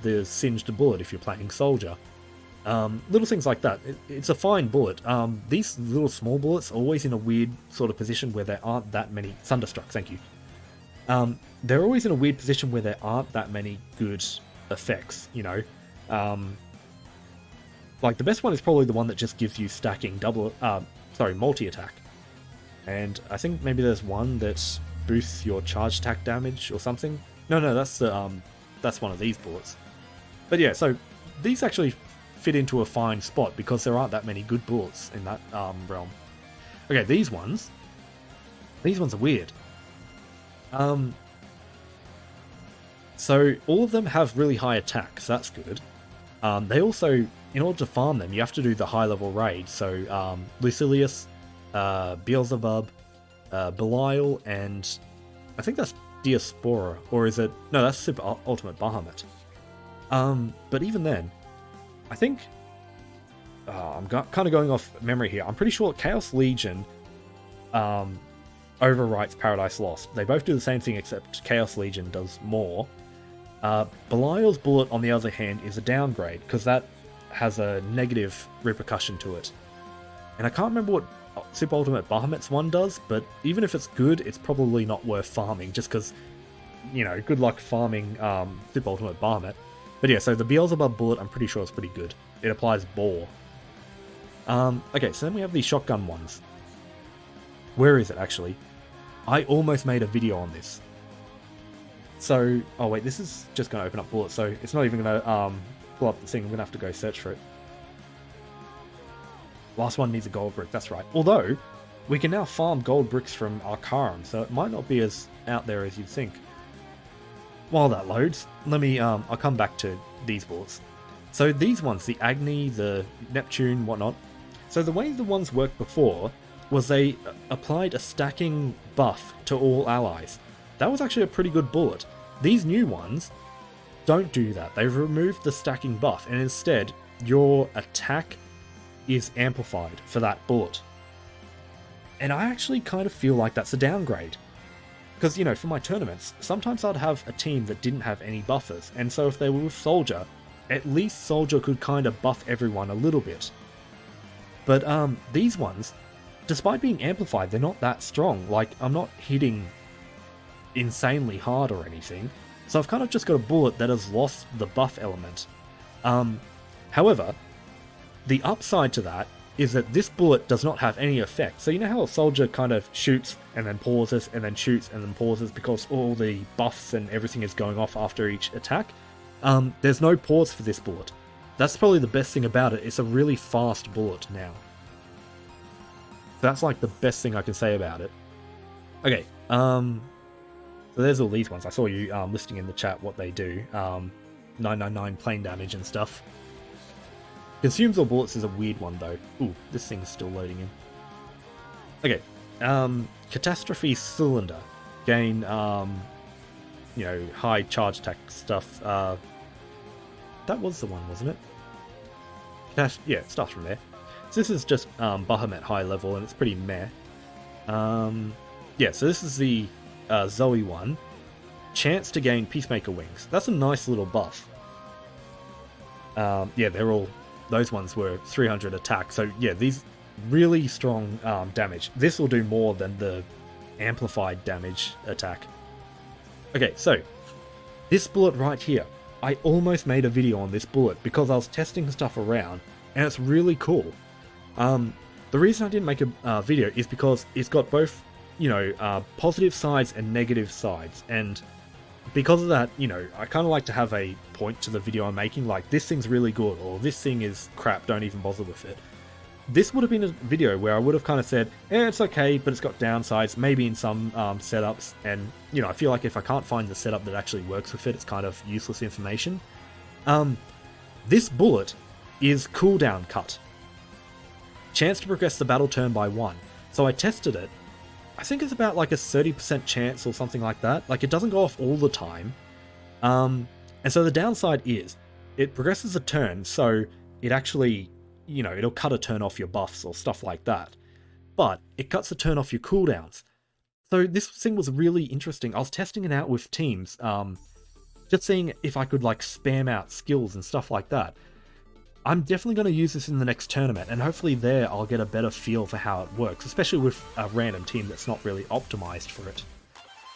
the Singed bullet if you're playing Soldier. Little things like that. It's a fine bullet. These little small bullets are always in a weird sort of position where there aren't that many... Thunderstruck, thank you. They're always in a weird position where there aren't that many good effects, you know? Like, the best one is probably the one that just gives you stacking multi-attack. And I think maybe there's one that boosts your charge attack damage or something. No, that's one of these bullets. But yeah, so these actually fit into a fine spot because there aren't that many good bullets in that realm. Okay, these ones are weird. So all of them have really high attack, so that's good. They also, in order to farm them, you have to do the high level raid. So Lucilius, Beelzebub, Belial, and I think that's Diaspora, or is it? No, that's Super Ultimate Bahamut. But even then, I think I'm kind of going off memory here. I'm pretty sure Chaos Legion overwrites Paradise Lost. They both do the same thing, except Chaos Legion does more. Belial's bullet, on the other hand, is a downgrade, because that has a negative repercussion to it. And I can't remember what Super Ultimate Bahamut's one does, but even if it's good, it's probably not worth farming, just because, you know, good luck farming Super Ultimate Bahamut. But yeah, so the Beelzebub bullet, I'm pretty sure is pretty good. It applies Bore. Okay, so then we have these shotgun ones. Where is it, actually? I almost made a video on this. So, oh wait, this is just going to open up bullets, so it's not even going to pull up the thing. I'm going to have to go search for it. Last one needs a gold brick, that's right. Although, we can now farm gold bricks from Arcarum, so it might not be as out there as you'd think. While that loads, let me, I'll come back to these bullets. So these ones, the Agni, the Neptune, whatnot. So the way the ones worked before was they applied a stacking buff to all allies. That was actually a pretty good bullet. These new ones don't do that. They've removed the stacking buff, and instead, your attack is amplified for that bullet. And I actually kind of feel like that's a downgrade. Because, you know, for my tournaments, sometimes I'd have a team that didn't have any buffers, and so if they were with Soldier, at least Soldier could kind of buff everyone a little bit. But these ones, despite being amplified, they're not that strong. Like, I'm not hitting insanely hard or anything, so I've kind of just got a bullet that has lost the buff element. However, the upside to that is that this bullet does not have any effect. So you know how a Soldier kind of shoots and then pauses and then shoots and then pauses because all the buffs and everything is going off after each attack? There's no pause for this bullet. That's probably the best thing about it. It's a really fast bullet now. That's like the best thing I can say about it. Okay, so there's all these ones. I saw you listing in the chat what they do. 999 plane damage and stuff. Consumes all bullets is a weird one though. Ooh, this thing's still loading in. Okay, Catastrophe Cylinder. Gain, you know, high charge attack stuff. That was the one, wasn't it? Yeah, it starts from there. So this is just Bahamut high level, and it's pretty meh. Yeah, so this is the Zoe one. Chance to gain Peacemaker Wings. That's a nice little buff. Yeah, they're all... Those ones were 300 attack, so yeah, these really strong damage. This will do more than the amplified damage attack. Okay, so this bullet right here, I almost made a video on this bullet because I was testing stuff around, and it's really cool. The reason I didn't make a video is because it's got both, you know, positive sides and negative sides, and because of that, you know, I kind of like to have a point to the video I'm making, like, this thing's really good, or this thing is crap, don't even bother with it. This would have been a video where I would have kind of said, it's okay, but it's got downsides, maybe in some setups, and, you know, I feel like if I can't find the setup that actually works with it, it's kind of useless information. This bullet is cooldown cut. Chance to progress the battle turn by 1. So I tested it. I think it's about like a 30% chance or something like that. Like, it doesn't go off all the time. And so the downside is, it progresses a turn, so it actually, you know, it'll cut a turn off your buffs or stuff like that. But it cuts a turn off your cooldowns. So this thing was really interesting. I was testing it out with teams, just seeing if I could like spam out skills and stuff like that. I'm definitely going to use this in the next tournament, and hopefully there I'll get a better feel for how it works, especially with a random team that's not really optimized for it.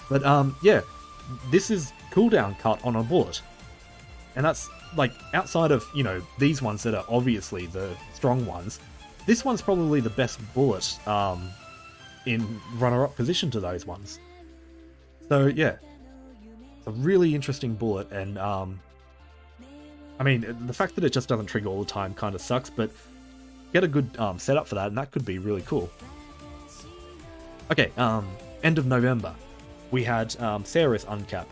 But yeah, this is cooldown cut on a bullet. And that's, like, outside of, you know, these ones that are obviously the strong ones, this one's probably the best bullet in runner-up position to those ones. So yeah, it's a really interesting bullet, and I mean, the fact that it just doesn't trigger all the time kind of sucks, but get a good setup for that, and that could be really cool. Okay, end of November, we had Sarah's uncap.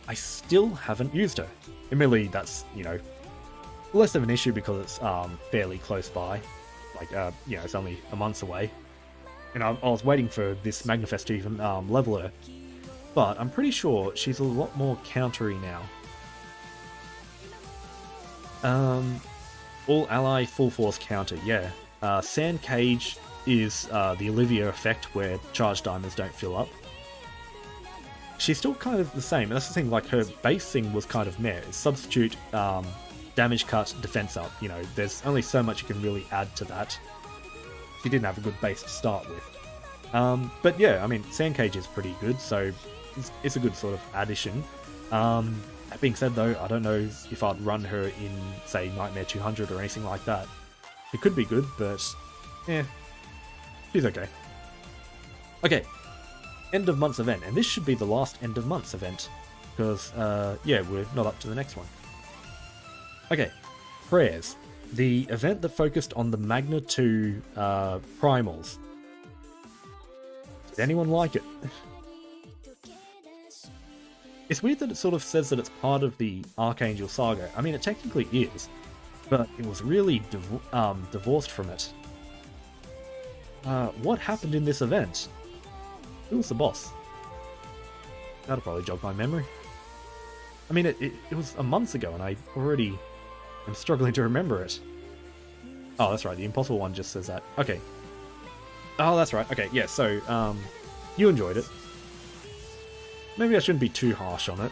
I still haven't used her. Admittedly, that's, you know, less of an issue because it's fairly close by. Like, you know, it's only a month away. And I was waiting for this Magnifest to even level her. But I'm pretty sure she's a lot more countery now. All ally full force counter, yeah. Sand Cage is the Olivia effect where charge diamonds don't fill up. She's still kind of the same, and that's the thing, like, her base thing was kind of meh. Substitute, damage cut, defense up, you know, there's only so much you can really add to that. She didn't have a good base to start with. But yeah, I mean, Sand Cage is pretty good, so it's a good sort of addition. That being said though, I don't know if I'd run her in, say, Nightmare 200 or anything like that. It could be good, but yeah, she's okay. Okay, end of month's event, and this should be the last end of month's event, because yeah, we're not up to the next one. Okay, Prayers, the event that focused on the Magna 2 primals. Did anyone like it? It's weird that it sort of says that it's part of the Archangel saga. I mean, it technically is, but it was really divorced from it. What happened in this event? Who was the boss? That'll probably jog my memory. I mean, it was a month ago, and I already am struggling to remember it. Oh, that's right, the impossible one just says that. Okay. Oh, that's right. Okay, yeah, so, you enjoyed it. Maybe I shouldn't be too harsh on it.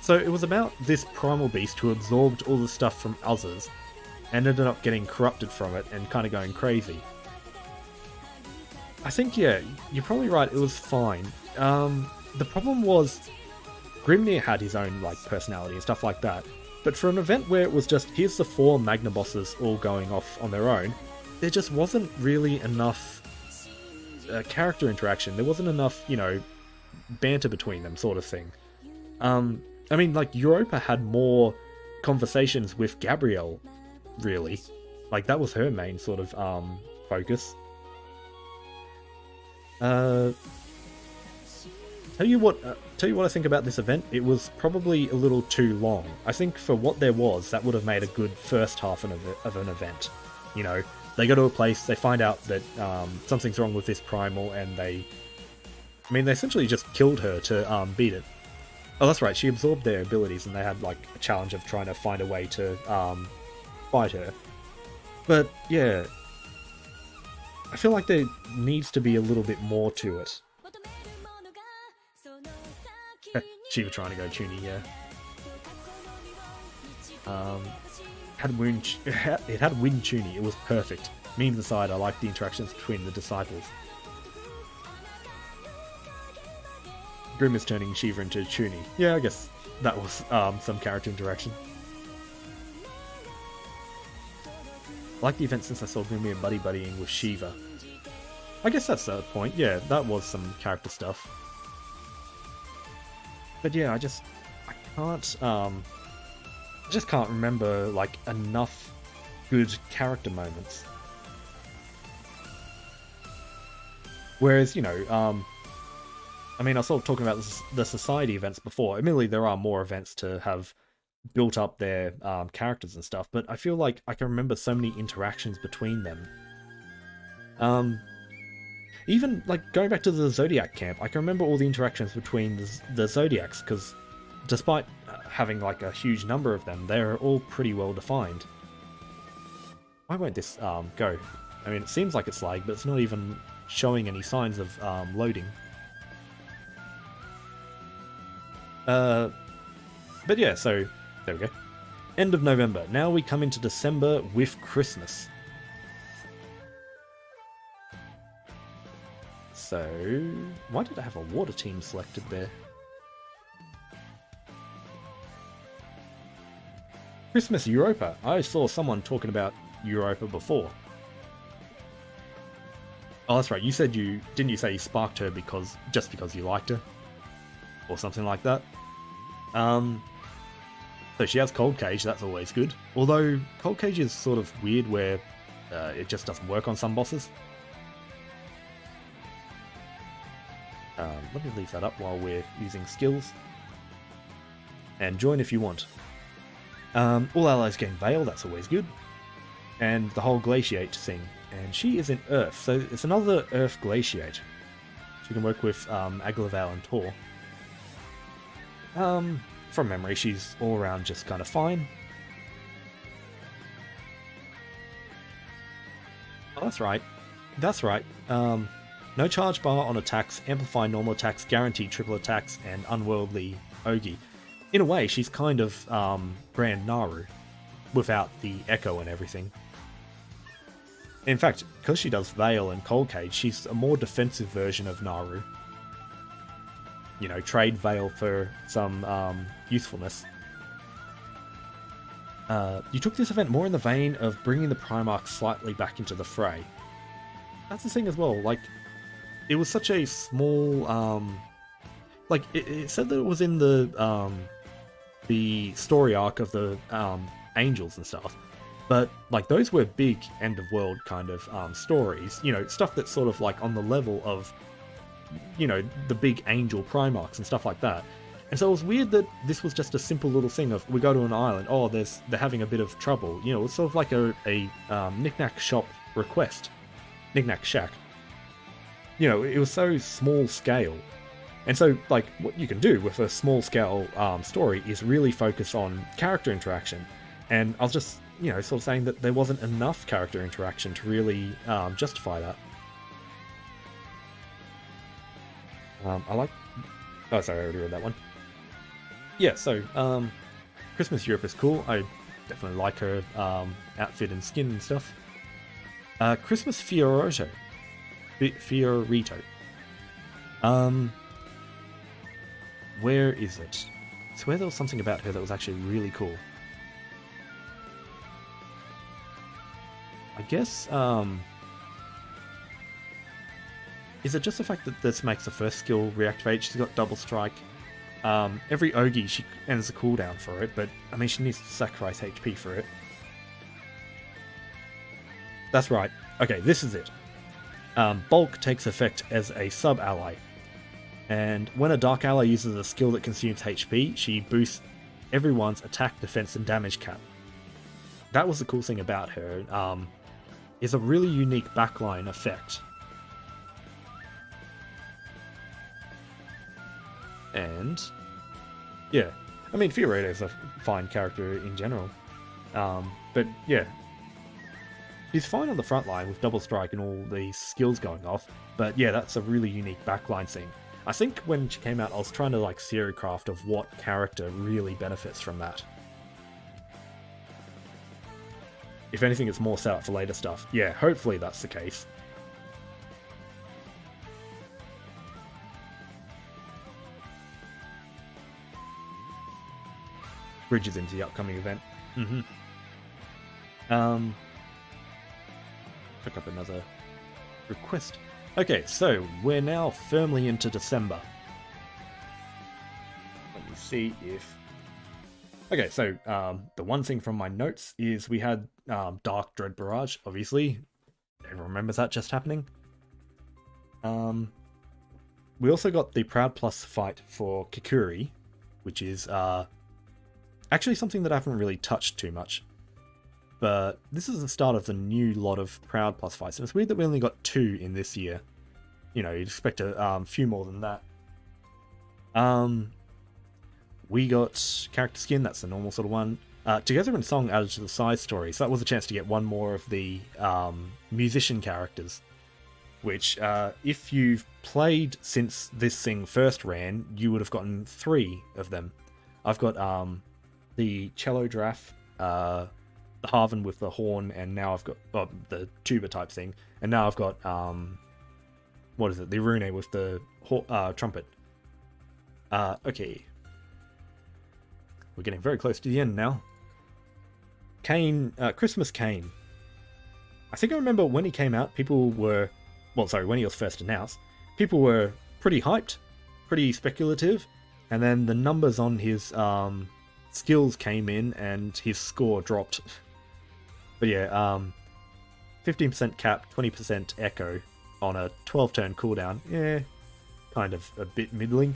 So it was about this primal beast who absorbed all the stuff from others and ended up getting corrupted from it and kind of going crazy. I think, yeah, you're probably right, it was fine. The problem was Grimnir had his own, like, personality and stuff like that, but for an event where it was just, here's the 4 Magna bosses all going off on their own, there just wasn't really enough character interaction. There wasn't enough, you know, banter between them, sort of thing. I mean, like, Europa had more conversations with Gabrielle, really. Like, that was her main sort of focus. Tell you what I think about this event. It was probably a little too long. I think for what there was, that would have made a good first half of an event. You know, they go to a place, they find out that something's wrong with this primal, and they essentially just killed her to beat it. Oh, that's right, she absorbed their abilities, and they had, like, a challenge of trying to find a way to fight her. But, yeah, I feel like there needs to be a little bit more to it. She was trying to go Tuny, yeah. It had Wind Tuny, it was perfect. Memes aside, I like the interactions between the disciples. Grim is turning Shiva into Tuny. Yeah, I guess that was some character interaction. I like the event since I saw Grimir buddying with Shiva. I guess that's the point, yeah, that was some character stuff. But yeah, I can't I just can't remember like enough good character moments. Whereas, you know, I mean, I was sort of talking about the society events before. Admittedly, there are more events to have built up their characters and stuff, but I feel like I can remember so many interactions between them. Even, like, going back to the Zodiac camp, I can remember all the interactions between the Zodiacs, because despite having, like, a huge number of them, they're all pretty well defined. Why won't this go? I mean, it seems like it's lagged, but it's not even showing any signs of loading. But yeah, so there we go. End of November. Now we come into December with Christmas. So, why did I have a water team selected there? Christmas Europa. I saw someone talking about Europa before. Oh, that's right. You said didn't you say you sparked her just because you liked her? Or something like that. So she has Cold Cage, that's always good. Although, Cold Cage is sort of weird where it just doesn't work on some bosses. Let me leave that up while we're using skills. And join if you want. All allies gain Veil, that's always good. And the whole Glaciate thing. And she is in Earth, so it's another Earth Glaciate. She can work with Aglaval and Tor. From memory, she's all around just kind of fine. Oh, that's right. That's right. No charge bar on attacks, amplify normal attacks, guaranteed triple attacks, and unworldly Ogi. In a way, she's kind of Grand Naru, without the echo and everything. In fact, because she does Veil and Cold Cage, she's a more defensive version of Naru. You know, trade Veil for some usefulness. You took this event more in the vein of bringing the Primarch slightly back into the fray. That's the thing as well, like, it was such a small, like, it said that it was in the story arc of the Angels and stuff, but, like, those were big end-of-world kind of stories, you know, stuff that's sort of, like, on the level of, you know, the big Angel Primarchs and stuff like that. And so it was weird that this was just a simple little thing of, we go to an island, oh, they're having a bit of trouble, you know, it's sort of like a knick-knack shop request. Knick-knack shack. You know, it was so small scale. And so, like, what you can do with a small scale story is really focus on character interaction. And I was just, you know, sort of saying that there wasn't enough character interaction to really justify that. I like... Oh, sorry, I already read that one. Yeah, so, Christmas Europe is cool. I definitely like her outfit and skin and stuff. Christmas Fiorito. Fiorito. Where is it? I swear there was something about her that was actually really cool. I guess, is it just the fact that this makes the first skill reactivate? She's got double strike. Every Ogi, she ends the cooldown for it, but, I mean, she needs to sacrifice HP for it. That's right. Okay, this is it. Bulk takes effect as a sub-ally. And when a Dark Ally uses a skill that consumes HP, she boosts everyone's attack, defense, and damage cap. That was the cool thing about her. Is a really unique backline effect. And, yeah. I mean, Fiorito is a fine character in general. But, yeah. She's fine on the front line with double strike and all these skills going off, but yeah, that's a really unique backline thing. I think when she came out, I was trying to like theory craft of what character really benefits from that. If anything, it's more set up for later stuff. Yeah, hopefully that's the case. Bridges into the upcoming event. Pick up another request. Okay, so we're now firmly into December. see if... Okay, so the one thing from my notes is we had Dark Dread Barrage, obviously. Everyone remembers that just happening. We also got the Proud Plus fight for Kikuri, which is actually something that I haven't really touched too much. But this is the start of the new lot of Proud Plus fights, and it's weird that we only got 2 in this year. You know, you'd expect a few more than that. We got Character Skin, that's the normal sort of one. Together in Song added to the side story, so that was a chance to get one more of the musician characters. Which, if you've played since this thing first ran, you would have gotten 3 of them. I've got the Cello Draff, the Harvan with the horn, and now I've got the tuba type thing. And now I've got, what is it, the Rune with the trumpet. Okay. We're getting very close to the end now. Kane, Christmas Kane. I think I remember when he came out, people were... Well, sorry, when he was first announced, people were pretty hyped, pretty speculative, and then the numbers on his skills came in and his score dropped. But yeah, 15% cap, 20% echo on a 12-turn cooldown. Yeah, kind of a bit middling.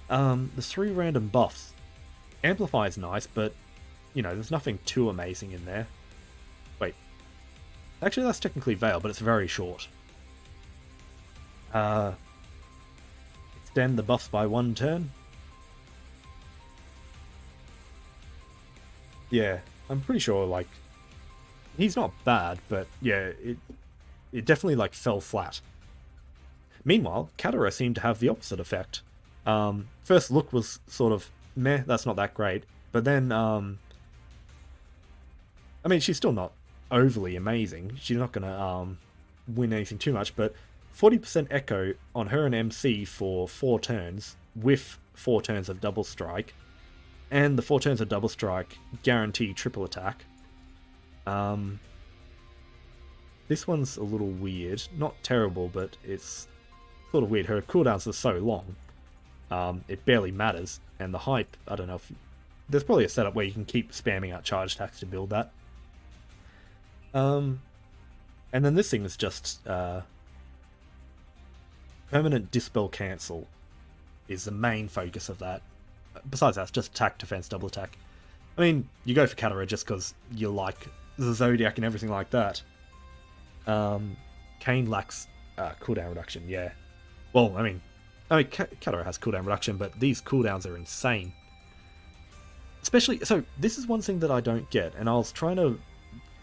The 3 random buffs. Amplify is nice, but, you know, there's nothing too amazing in there. Wait. Actually, that's technically Veil, but it's very short. Extend the buffs by 1 turn. Yeah, I'm pretty sure, like, he's not bad, but yeah, it definitely, like, fell flat. Meanwhile, Katara seemed to have the opposite effect. First look was sort of, meh, that's not that great, but then, I mean, she's still not overly amazing. She's not gonna, win anything too much, but 40% echo on her and MC for 4 turns, with 4 turns of double strike, and the 4 turns of double strike guarantee triple attack. This one's a little weird. Not terrible, but it's sort of weird. Her cooldowns are so long. It barely matters, and the hype, I don't know if... There's probably a setup where you can keep spamming out charge attacks to build that. And then this thing is just... Permanent Dispel Cancel is the main focus of that. Besides that, it's just attack, defense, double attack. I mean, you go for Katara just because you like the Zodiac and everything like that. Kane lacks cooldown reduction, yeah. Well, I mean Katara has cooldown reduction, but these cooldowns are insane. Especially, so this is one thing that I don't get, and I was trying to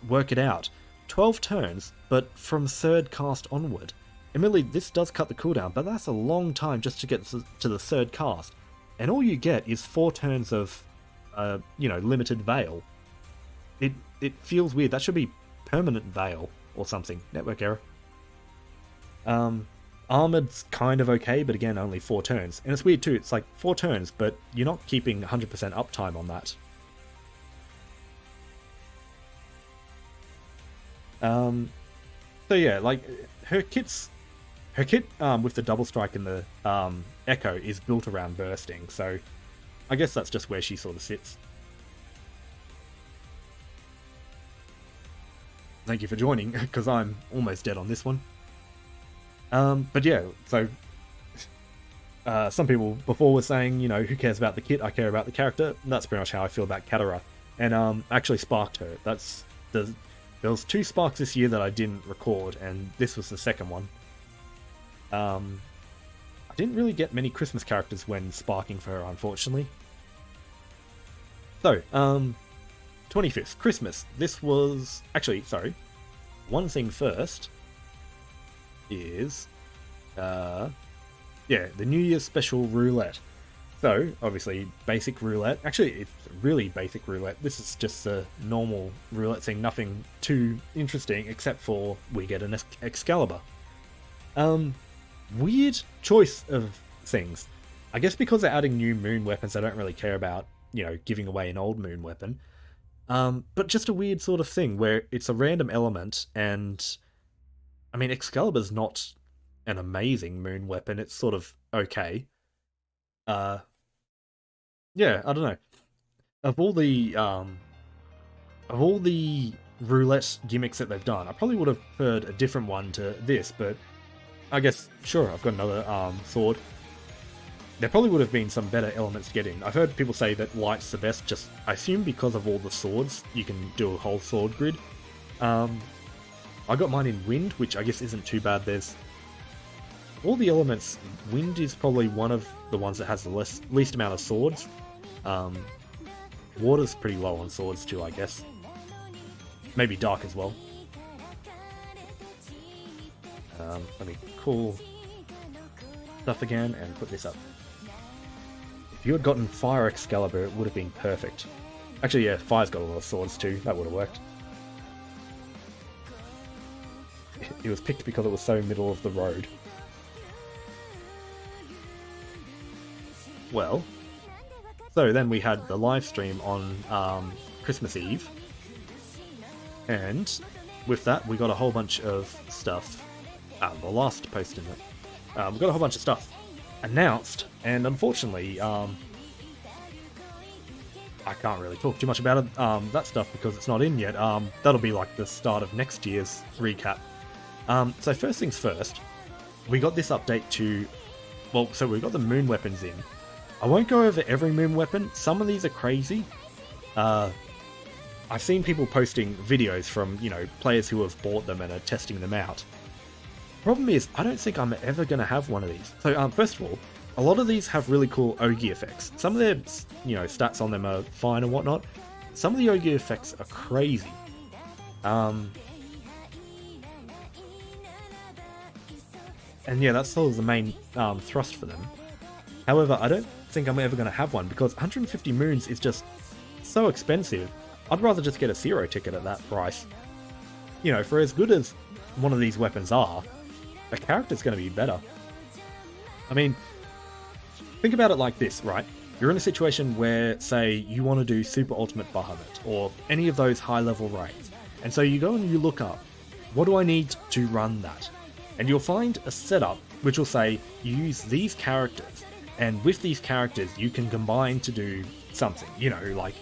work it out. 12 turns, but from 3rd cast onward. Admittedly, this does cut the cooldown, but that's a long time just to get to the 3rd cast. And all you get is 4 turns of, you know, limited Veil. It feels weird. That should be permanent Veil or something. Network error. Armored's kind of okay, but again, only 4 turns. And it's weird too. It's like 4 turns, but you're not keeping 100% uptime on that. So yeah, like, her kit with the double strike and the echo is built around bursting, so I guess that's just where she sort of sits. Thank you for joining, because I'm almost dead on this one. But yeah, so some people before were saying, you know, who cares about the kit, I care about the character. That's pretty much how I feel about Katara. And actually sparked her. There was 2 sparks this year that I didn't record, and this was the second one. I didn't really get many Christmas characters when sparking for her, unfortunately. So, 25th, Christmas. This was... Actually, sorry. One thing first is... yeah, the New Year's special roulette. So, obviously, basic roulette. Actually, it's really basic roulette. This is just a normal roulette thing. Nothing too interesting, except for we get an Excalibur. Weird choice of things. I guess because they're adding new moon weapons, I don't really care about, you know, giving away an old moon weapon. But just a weird sort of thing where it's a random element, and I mean, Excalibur's not an amazing moon weapon. It's sort of okay. yeah, I don't know. Of all the roulette gimmicks that they've done, I probably would have preferred a different one to this, but I guess, sure, I've got another sword. There probably would have been some better elements to get in. I've heard people say that light's the best, just, I assume because of all the swords, you can do a whole sword grid. I got mine in wind, which I guess isn't too bad. There's all the elements. Wind is probably one of the ones that has the least amount of swords. Water's pretty low on swords too, I guess. Maybe dark as well. Let me call stuff again and put this up. If you had gotten Fire Excalibur, it would have been perfect. Actually, yeah, Fire's got a lot of swords too. That would have worked. It was picked because it was so middle of the road. Well, so then we had the live stream on Christmas Eve, and with that we got a whole bunch of stuff. The last post in it, we got a whole bunch of stuff announced, and unfortunately, I can't really talk too much about it, that stuff, because it's not in yet. That'll be like the start of next year's recap. So first things first, we got this update to, well, so we got the moon weapons in. I won't go over every moon weapon. Some of these are crazy. I've seen people posting videos from, you know, players who have bought them and are testing them out. Problem is, I don't think I'm ever going to have one of these. So, first of all, a lot of these have really cool Ogi effects. Some of their, you know, stats on them are fine and whatnot. Some of the Ogi effects are crazy. And yeah, that's sort of the main thrust for them. However, I don't think I'm ever going to have one because 150 moons is just so expensive. I'd rather just get a zero ticket at that price. You know, for as good as one of these weapons are, a character's going to be better. I mean, think about it like this, right? You're in a situation where, say, you want to do Super Ultimate Bahamut or any of those high-level raids. And so you go and you look up, what do I need to run that? And you'll find a setup which will say, you use these characters, and with these characters you can combine to do something. You know, like,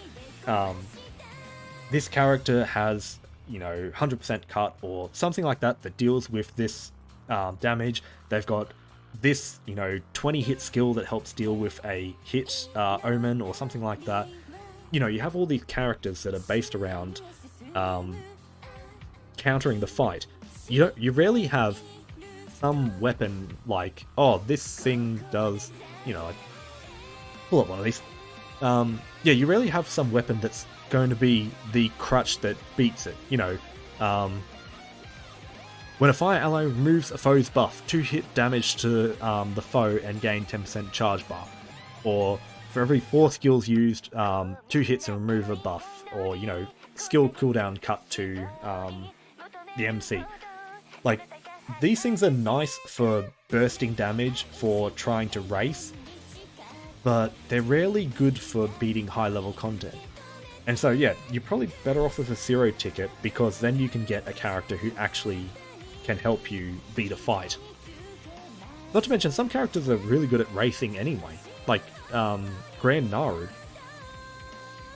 this character has, you know, 100% cut or something like that that deals with this damage. They've got this, you know, 20 hit skill that helps deal with a hit omen or something like that. You know, you have all these characters that are based around countering the fight. You rarely have some weapon like, oh, this thing does, you know, like, pull up one of these. Yeah, you rarely have some weapon that's going to be the crutch that beats it. You know, when a fire ally removes a foe's buff, 2 hit damage to the foe and gain 10% charge bar. Or for every 4 skills used, 2 hits and remove a buff. Or, you know, skill cooldown cut to the MC. Like, these things are nice for bursting damage for trying to race, but they're rarely good for beating high level content. And so yeah, you're probably better off with a zero ticket, because then you can get a character who actually can help you beat a fight. Not to mention, some characters are really good at racing anyway, like Grand Naru.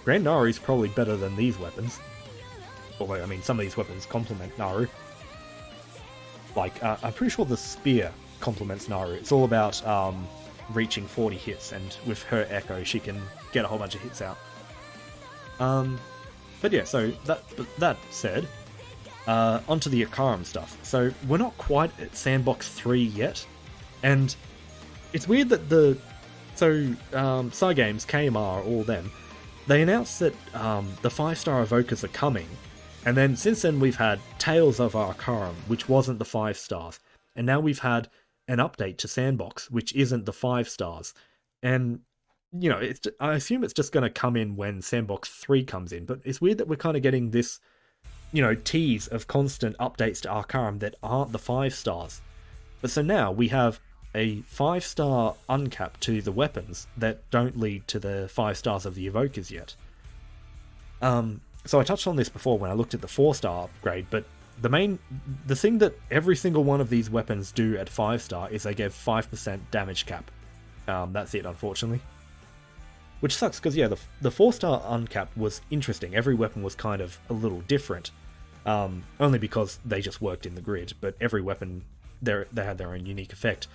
Grand Naru is probably better than these weapons. Although, I mean, some of these weapons complement Naru. Like, I'm pretty sure the spear complements Naru. It's all about reaching 40 hits, and with her echo, she can get a whole bunch of hits out. But yeah, so that said, onto the Akaram stuff. So we're not quite at Sandbox 3 yet, and it's weird that Cygames, KMR, all them, they announced that the 5-star evokers are coming, and then since then we've had Tales of Akaram, which wasn't the 5 stars, and now we've had an update to Sandbox, which isn't the 5 stars, and you know, I assume it's just going to come in when Sandbox 3 comes in, but it's weird that we're kind of getting this, you know, tease of constant updates to Arcarum that aren't the 5 stars. But so now we have a 5-star uncap to the weapons that don't lead to the 5 stars of the evokers yet. So I touched on this before when I looked at the 4-star upgrade, but the thing that every single one of these weapons do at 5-star is they give 5% damage cap. That's it, unfortunately. Which sucks, because yeah, the 4-star uncapped was interesting. Every weapon was kind of a little different. Only because they just worked in the grid, but every weapon, they had their own unique effect.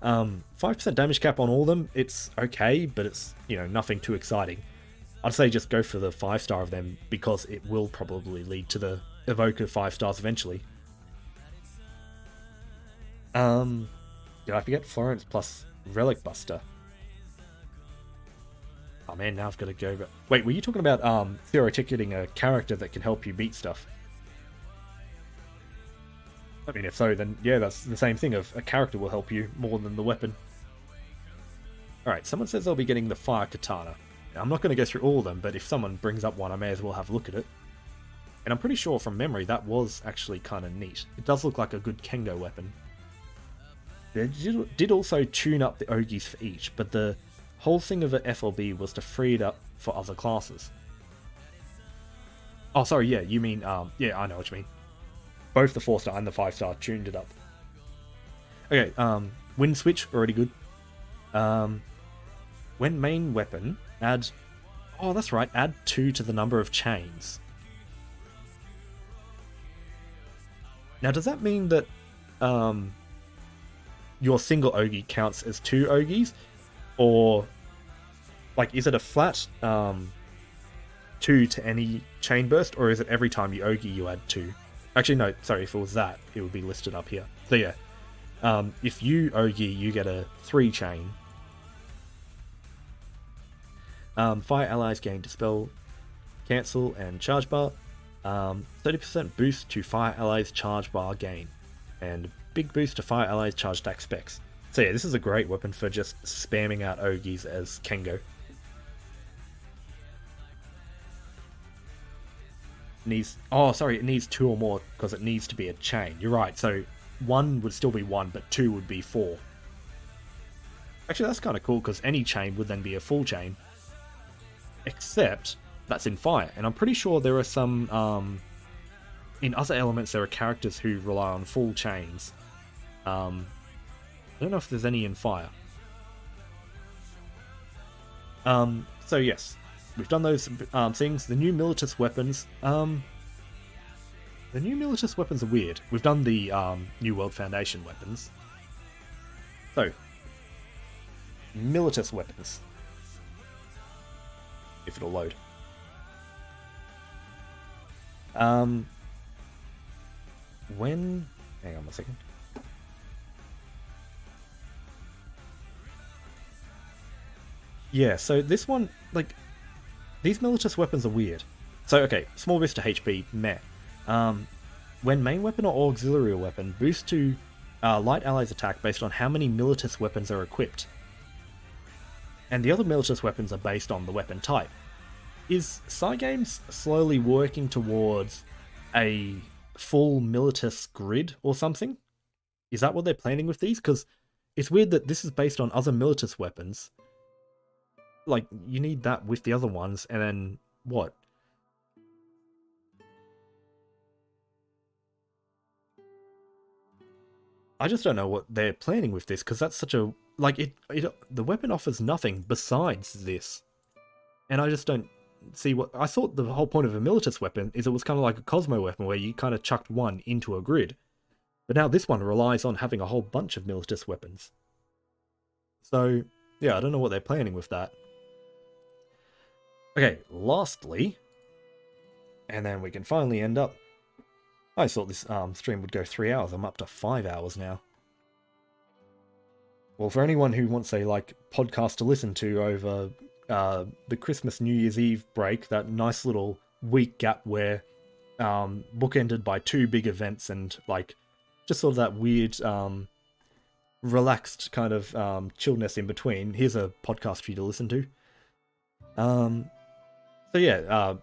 5% damage cap on all of them, it's okay, but it's, you know, nothing too exciting. I'd say just go for the 5-star of them, because it will probably lead to the Evoker 5 stars eventually. Did I forget Florence plus Relic Buster? Oh man, now I've got to go. Wait, were you talking about zero ticketing a character that can help you beat stuff? I mean, if so, then yeah, that's the same thing. Of a character will help you more than the weapon. Alright, someone says they'll be getting the Fire Katana. Now, I'm not going to go through all of them, but if someone brings up one, I may as well have a look at it. And I'm pretty sure from memory that was actually kind of neat. It does look like a good Kengo weapon. They did also tune up the Ogis for each, but the whole thing of an FLB was to free it up for other classes. Oh, sorry, yeah, you mean, yeah, I know what you mean. Both the 4-star and the 5-star tuned it up. Okay, wind switch, already good. When main weapon, add... Oh, that's right, add 2 to the number of chains. Now, does that mean that your single Ogi counts as 2 Ogis? Or, like, is it a flat 2 to any chain burst? Or is it every time you Ogi you add 2? Actually, no, sorry, if it was that, it would be listed up here. So yeah, if you Ogi, you get a 3 chain. Fire allies gain Dispel, Cancel, and Charge Bar. 30% boost to Fire allies charge bar gain. And big boost to Fire allies charge stack specs. So yeah, this is a great weapon for just spamming out Ogis as Kengo. It needs 2 or more because it needs to be a chain. You're right, so 1 would still be 1, but 2 would be 4. Actually, that's kind of cool because any chain would then be a full chain. Except that's in fire, and I'm pretty sure there are some, in other elements there are characters who rely on full chains. I don't know if there's any in fire. So yes. We've done those things. The new Militus weapons. The new Militus weapons are weird. We've done the New World Foundation weapons. So, Militus weapons. If it'll load. When... Hang on a second. Yeah, so this one, like... These Militus weapons are weird. So, okay, small boost to HP, meh. When main weapon or auxiliary weapon, boost to light allies attack based on how many Militus weapons are equipped. And the other Militus weapons are based on the weapon type. Is Cygames slowly working towards a full Militus grid or something? Is that what they're planning with these? Because it's weird that this is based on other Militus weapons. Like, you need that with the other ones, and then what? I just don't know what they're planning with this, because that's such a... Like, the weapon offers nothing besides this. And I just don't see what... I thought the whole point of a Militus weapon is it was kind of like a Cosmo weapon, where you kind of chucked one into a grid. But now this one relies on having a whole bunch of Militus weapons. So, yeah, I don't know what they're planning with that. Okay, lastly, and then we can finally end up... I thought this stream would go 3 hours. I'm up to 5 hours now. Well, for anyone who wants a, like, podcast to listen to over the Christmas New Year's Eve break, that nice little week gap where bookended by 2 big events and, like, just sort of that weird, relaxed kind of chillness in between, here's a podcast for you to listen to. So yeah,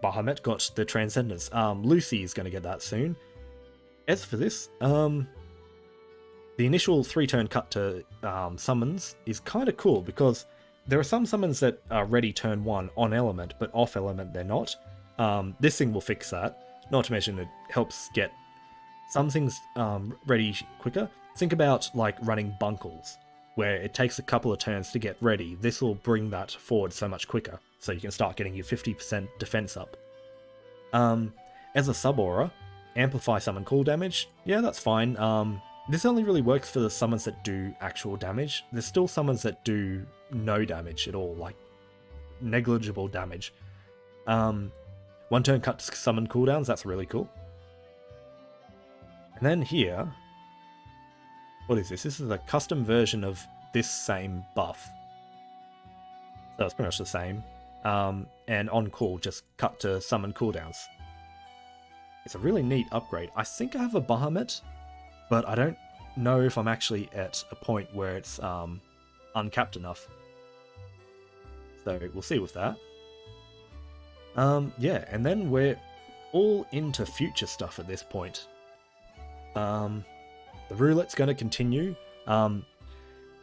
Bahamut got the Transcendence. Lucy is going to get that soon. As for this, the initial 3-turn cut to summons is kind of cool, because there are some summons that are ready turn 1 on element, but off element they're not. This thing will fix that. Not to mention it helps get some things ready quicker. Think about like running bunkles. where it takes a couple of turns to get ready, this will bring that forward so much quicker, so you can start getting your 50% defense up. As a sub-aura, amplify summon cool damage, yeah, that's fine. This only really works for the summons that do actual damage. There's still summons that do no damage at all, like negligible damage. One turn cut to summon cooldowns, that's really cool. And then here, what is this? This is a custom version of this same buff. So it's pretty much the same. And on call, just cut to summon cooldowns. It's a really neat upgrade. I think I have a Bahamut, but I don't know if I'm actually at a point where it's uncapped enough. So we'll see with that. Yeah, and then we're all into future stuff at this point. The roulette's going to continue.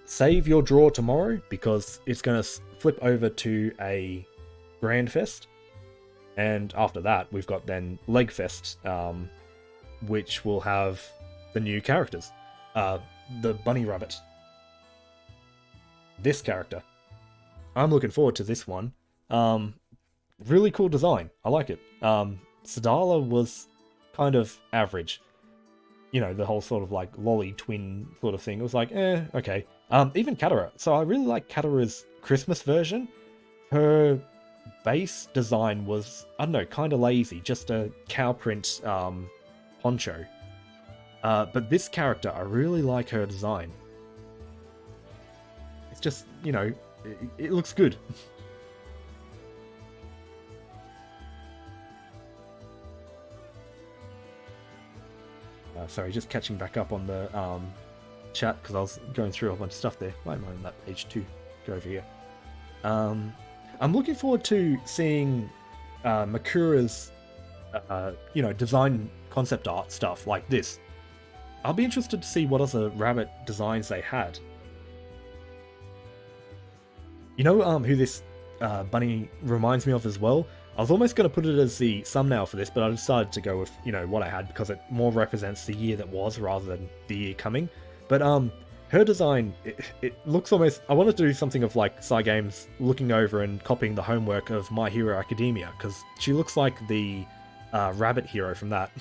Save your draw tomorrow, because it's going to flip over to a Grand Fest. And after that, we've got then Leg Fest, which will have the new characters. The Bunny Rabbit. This character. I'm looking forward to this one. Really cool design. I like it. Sedala was kind of average. You know, the whole sort of like lolly twin sort of thing. It was like, okay. Even Katara. So I really like Katara's Christmas version. Her base design was, I don't know, kind of lazy. Just a cow print poncho. But this character, I really like her design. It's just, you know, it looks good. Sorry, just catching back up on the chat, because I was going through a bunch of stuff there. Why am I on that page too? Go over here. I'm looking forward to seeing Makura's, you know, design concept art stuff like this. I'll be interested to see what other rabbit designs they had. You know who this bunny reminds me of as well? I was almost going to put it as the thumbnail for this, but I decided to go with, you know, what I had, because it more represents the year that was rather than the year coming. But her design, it looks almost... I wanted to do something of like Cygames looking over and copying the homework of My Hero Academia, because she looks like the rabbit hero from that.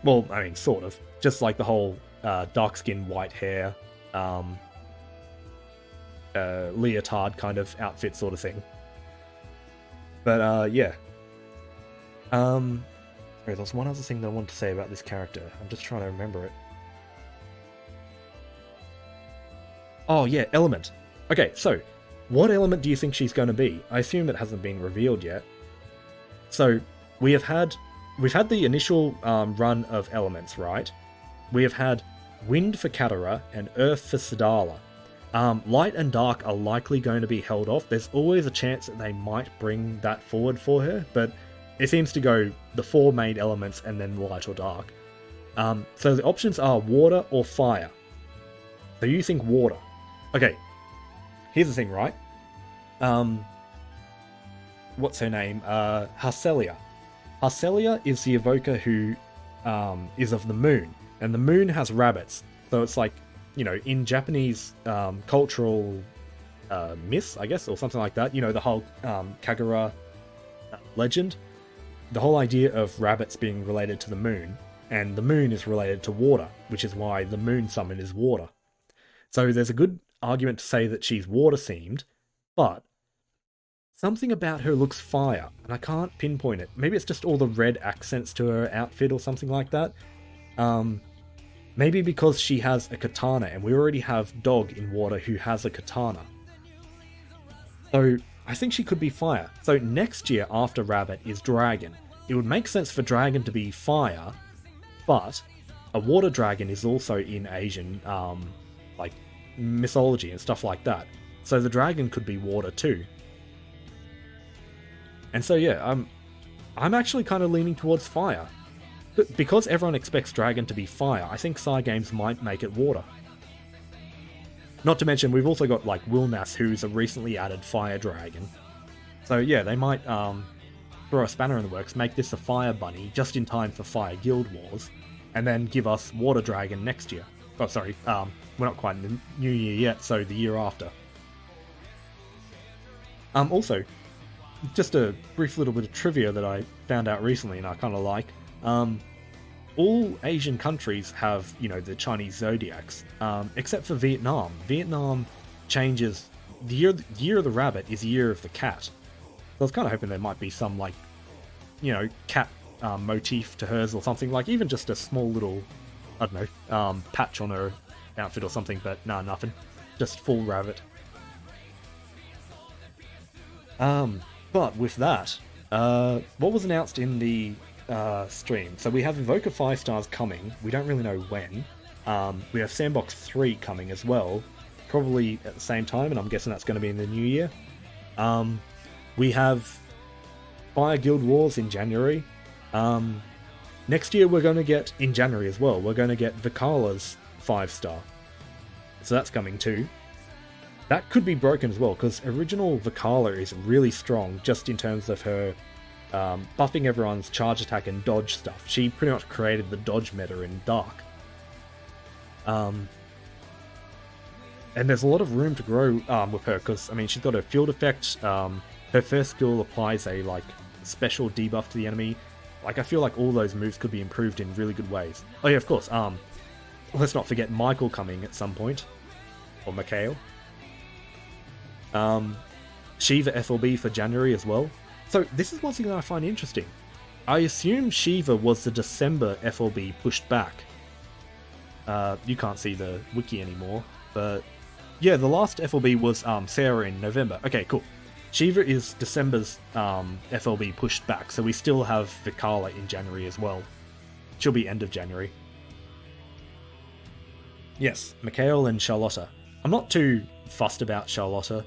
Well, I mean, sort of. Just like the whole dark skin, white hair, leotard kind of outfit sort of thing. But, yeah. There was one other thing that I wanted to say about this character. I'm just trying to remember it. Oh, yeah, element. Okay, so, what element do you think she's going to be? I assume it hasn't been revealed yet. So, we've had the initial run of elements, right? We have had Wind for Katara and Earth for Sedala. Light and Dark are likely going to be held off. There's always a chance that they might bring that forward for her, but it seems to go the 4 main elements and then Light or Dark. So the options are Water or Fire. So you think Water. Okay, here's the thing, right? What's her name? Harcelia. Harcelia is the evoker who is of the moon, and the moon has rabbits. So it's like, you know, in Japanese cultural myths, I guess, or something like that, you know, the whole Kagura legend, the whole idea of rabbits being related to the moon, and the moon is related to water, which is why the moon summon is water. So there's a good argument to say that she's water-themed, but something about her looks fire, and I can't pinpoint it. Maybe it's just all the red accents to her outfit or something like that. Maybe because she has a katana, and we already have Dog in water who has a katana. So I think she could be fire. So next year after Rabbit is Dragon. It would make sense for Dragon to be fire, but a water dragon is also in Asian like mythology and stuff like that. So the dragon could be water too. And so yeah, I'm actually kind of leaning towards fire. But because everyone expects Dragon to be fire, I think Cygames might make it water. Not to mention, we've also got, like, Wilnas, who's a recently added Fire Dragon. So yeah, they might throw a spanner in the works, make this a Fire Bunny, just in time for Fire Guild Wars, and then give us Water Dragon next year. Oh, sorry, we're not quite in the new year yet, so the year after. Also, just a brief little bit of trivia that I found out recently and I kind of like. All Asian countries have, the Chinese zodiacs, except for Vietnam. Vietnam changes, the year of the rabbit is the year of the cat. So I was kind of hoping there might be some, cat motif to hers or something, like even just a small little, I don't know, patch on her outfit or something, but nah, nothing. Just full rabbit. But with that, what was announced in the stream? So we have Evoker 5 stars coming. We don't really know when. We have Sandbox 3 coming as well, probably at the same time, and I'm guessing that's going to be in the new year. We have Fire Guild Wars in January. Next year we're going to get, in January as well, we're going to get Vikala's 5-star. So that's coming too. That could be broken as well, because original Vikala is really strong just in terms of her buffing everyone's charge attack and dodge stuff. She pretty much created the dodge meta in Dark. And there's a lot of room to grow with her, because, she's got her field effect. Her first skill applies a, special debuff to the enemy. I feel like all those moves could be improved in really good ways. Oh yeah, of course, let's not forget Michael coming at some point. Or Mikhail. Shiva FLB for January as well. So this is one thing that I find interesting. I assume Shiva was the December FLB pushed back. You can't see the wiki anymore, but yeah, the last FLB was Sarah in November. Okay, cool. Shiva is December's FLB pushed back, so we still have Vikala in January as well. She'll be end of January. Yes, Mikhail and Charlotta. I'm not too fussed about Charlotta.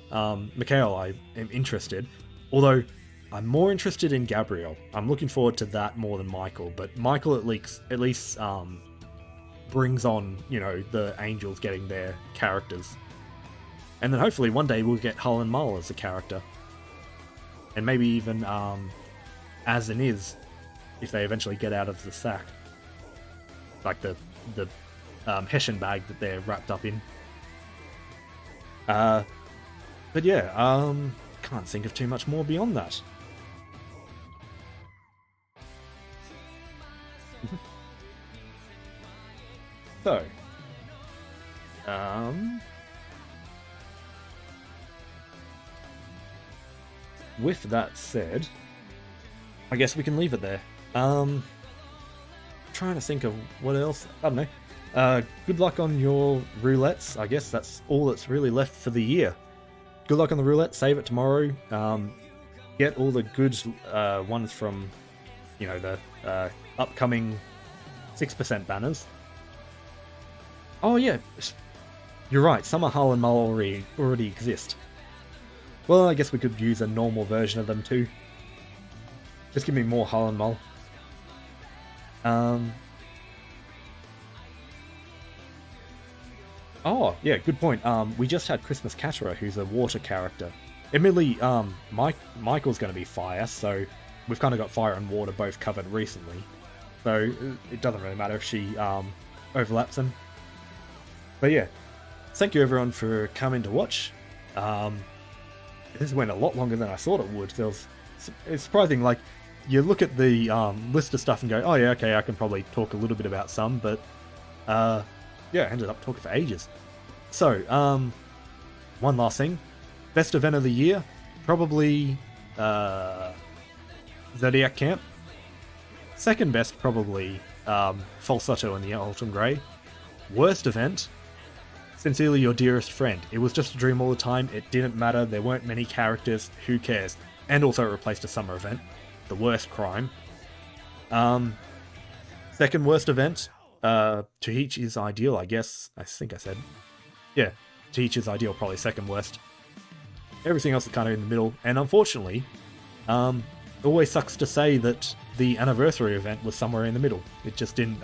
Mikhail, I am interested. Although, I'm more interested in Gabrielle. I'm looking forward to that more than Michael. But Michael at least brings on, the angels getting their characters. And then hopefully one day we'll get Hull and Mull as a character. And maybe even As and Is, if they eventually get out of the sack. Like the Hessian bag that they're wrapped up in. But yeah, can't think of too much more beyond that. So, with that said, I guess we can leave it there. Trying to think of what else. I don't know. Good luck on your roulettes. I guess that's all that's really left for the year. Good luck on the roulette. Save it tomorrow. Get all the good ones from, the upcoming 6% banners. Oh yeah, you're right. Summer Hull and Mull already exist. Well, I guess we could use a normal version of them too. Just give me more Hull and Mull. Oh, yeah, good point. We just had Christmas Catterer, who's a water character. Admittedly, Michael's going to be fire, so we've kind of got fire and water both covered recently. So it doesn't really matter if she overlaps them. But yeah, thank you everyone for coming to watch. This went a lot longer than I thought it would. It's surprising, you look at the list of stuff and go, oh yeah, okay, I can probably talk a little bit about some, but yeah, I ended up talking for ages. So, one last thing. Best event of the year, probably Zodiac Camp. Second best, probably Falsetto and the Autumn Grey. Worst event, Sincerely Your Dearest Friend. It was just a dream all the time, it didn't matter, there weren't many characters, who cares? And also it replaced a summer event. The worst crime. Second worst event, To Each Is Ideal, I guess. I think I said. Yeah, To Each Is Ideal, probably second worst. Everything else is kind of in the middle. And unfortunately, it always sucks to say that the anniversary event was somewhere in the middle. It just didn't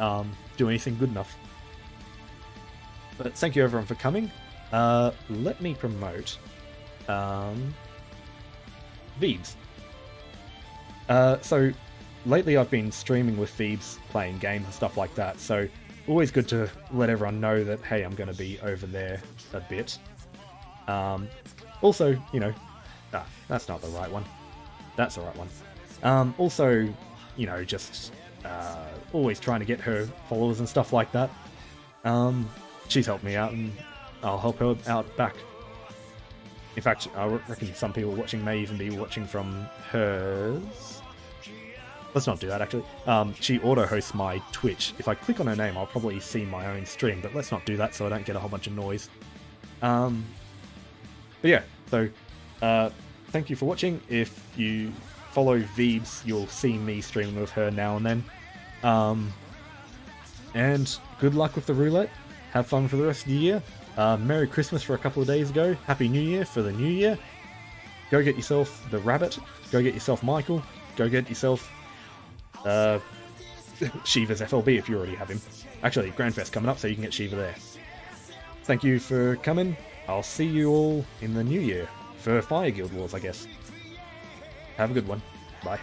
do anything good enough. But thank you everyone for coming. Let me promote Veebs. So lately I've been streaming with Veebs, playing games and stuff like that. So always good to let everyone know that, hey, I'm going to be over there a bit. Also, you know, that's not the right one. That's the right one. Also, you know, just always trying to get her followers and stuff like that. She's helped me out, and I'll help her out back. In fact, I reckon some people watching may even be watching from hers. Let's not do that, actually. She auto-hosts my Twitch. If I click on her name, I'll probably see my own stream, but let's not do that so I don't get a whole bunch of noise. But yeah, so thank you for watching. If you follow Veebs, you'll see me streaming with her now and then. And good luck with the roulette. Have fun for the rest of the year. Merry Christmas for a couple of days ago. Happy New Year for the new year. Go get yourself the rabbit. Go get yourself Michael. Go get yourself Shiva's FLB if you already have him. Actually, Grandfest coming up, so you can get Shiva there. Thank you for coming. I'll see you all in the new year for Fire Guild Wars, I guess. Have a good one. Bye.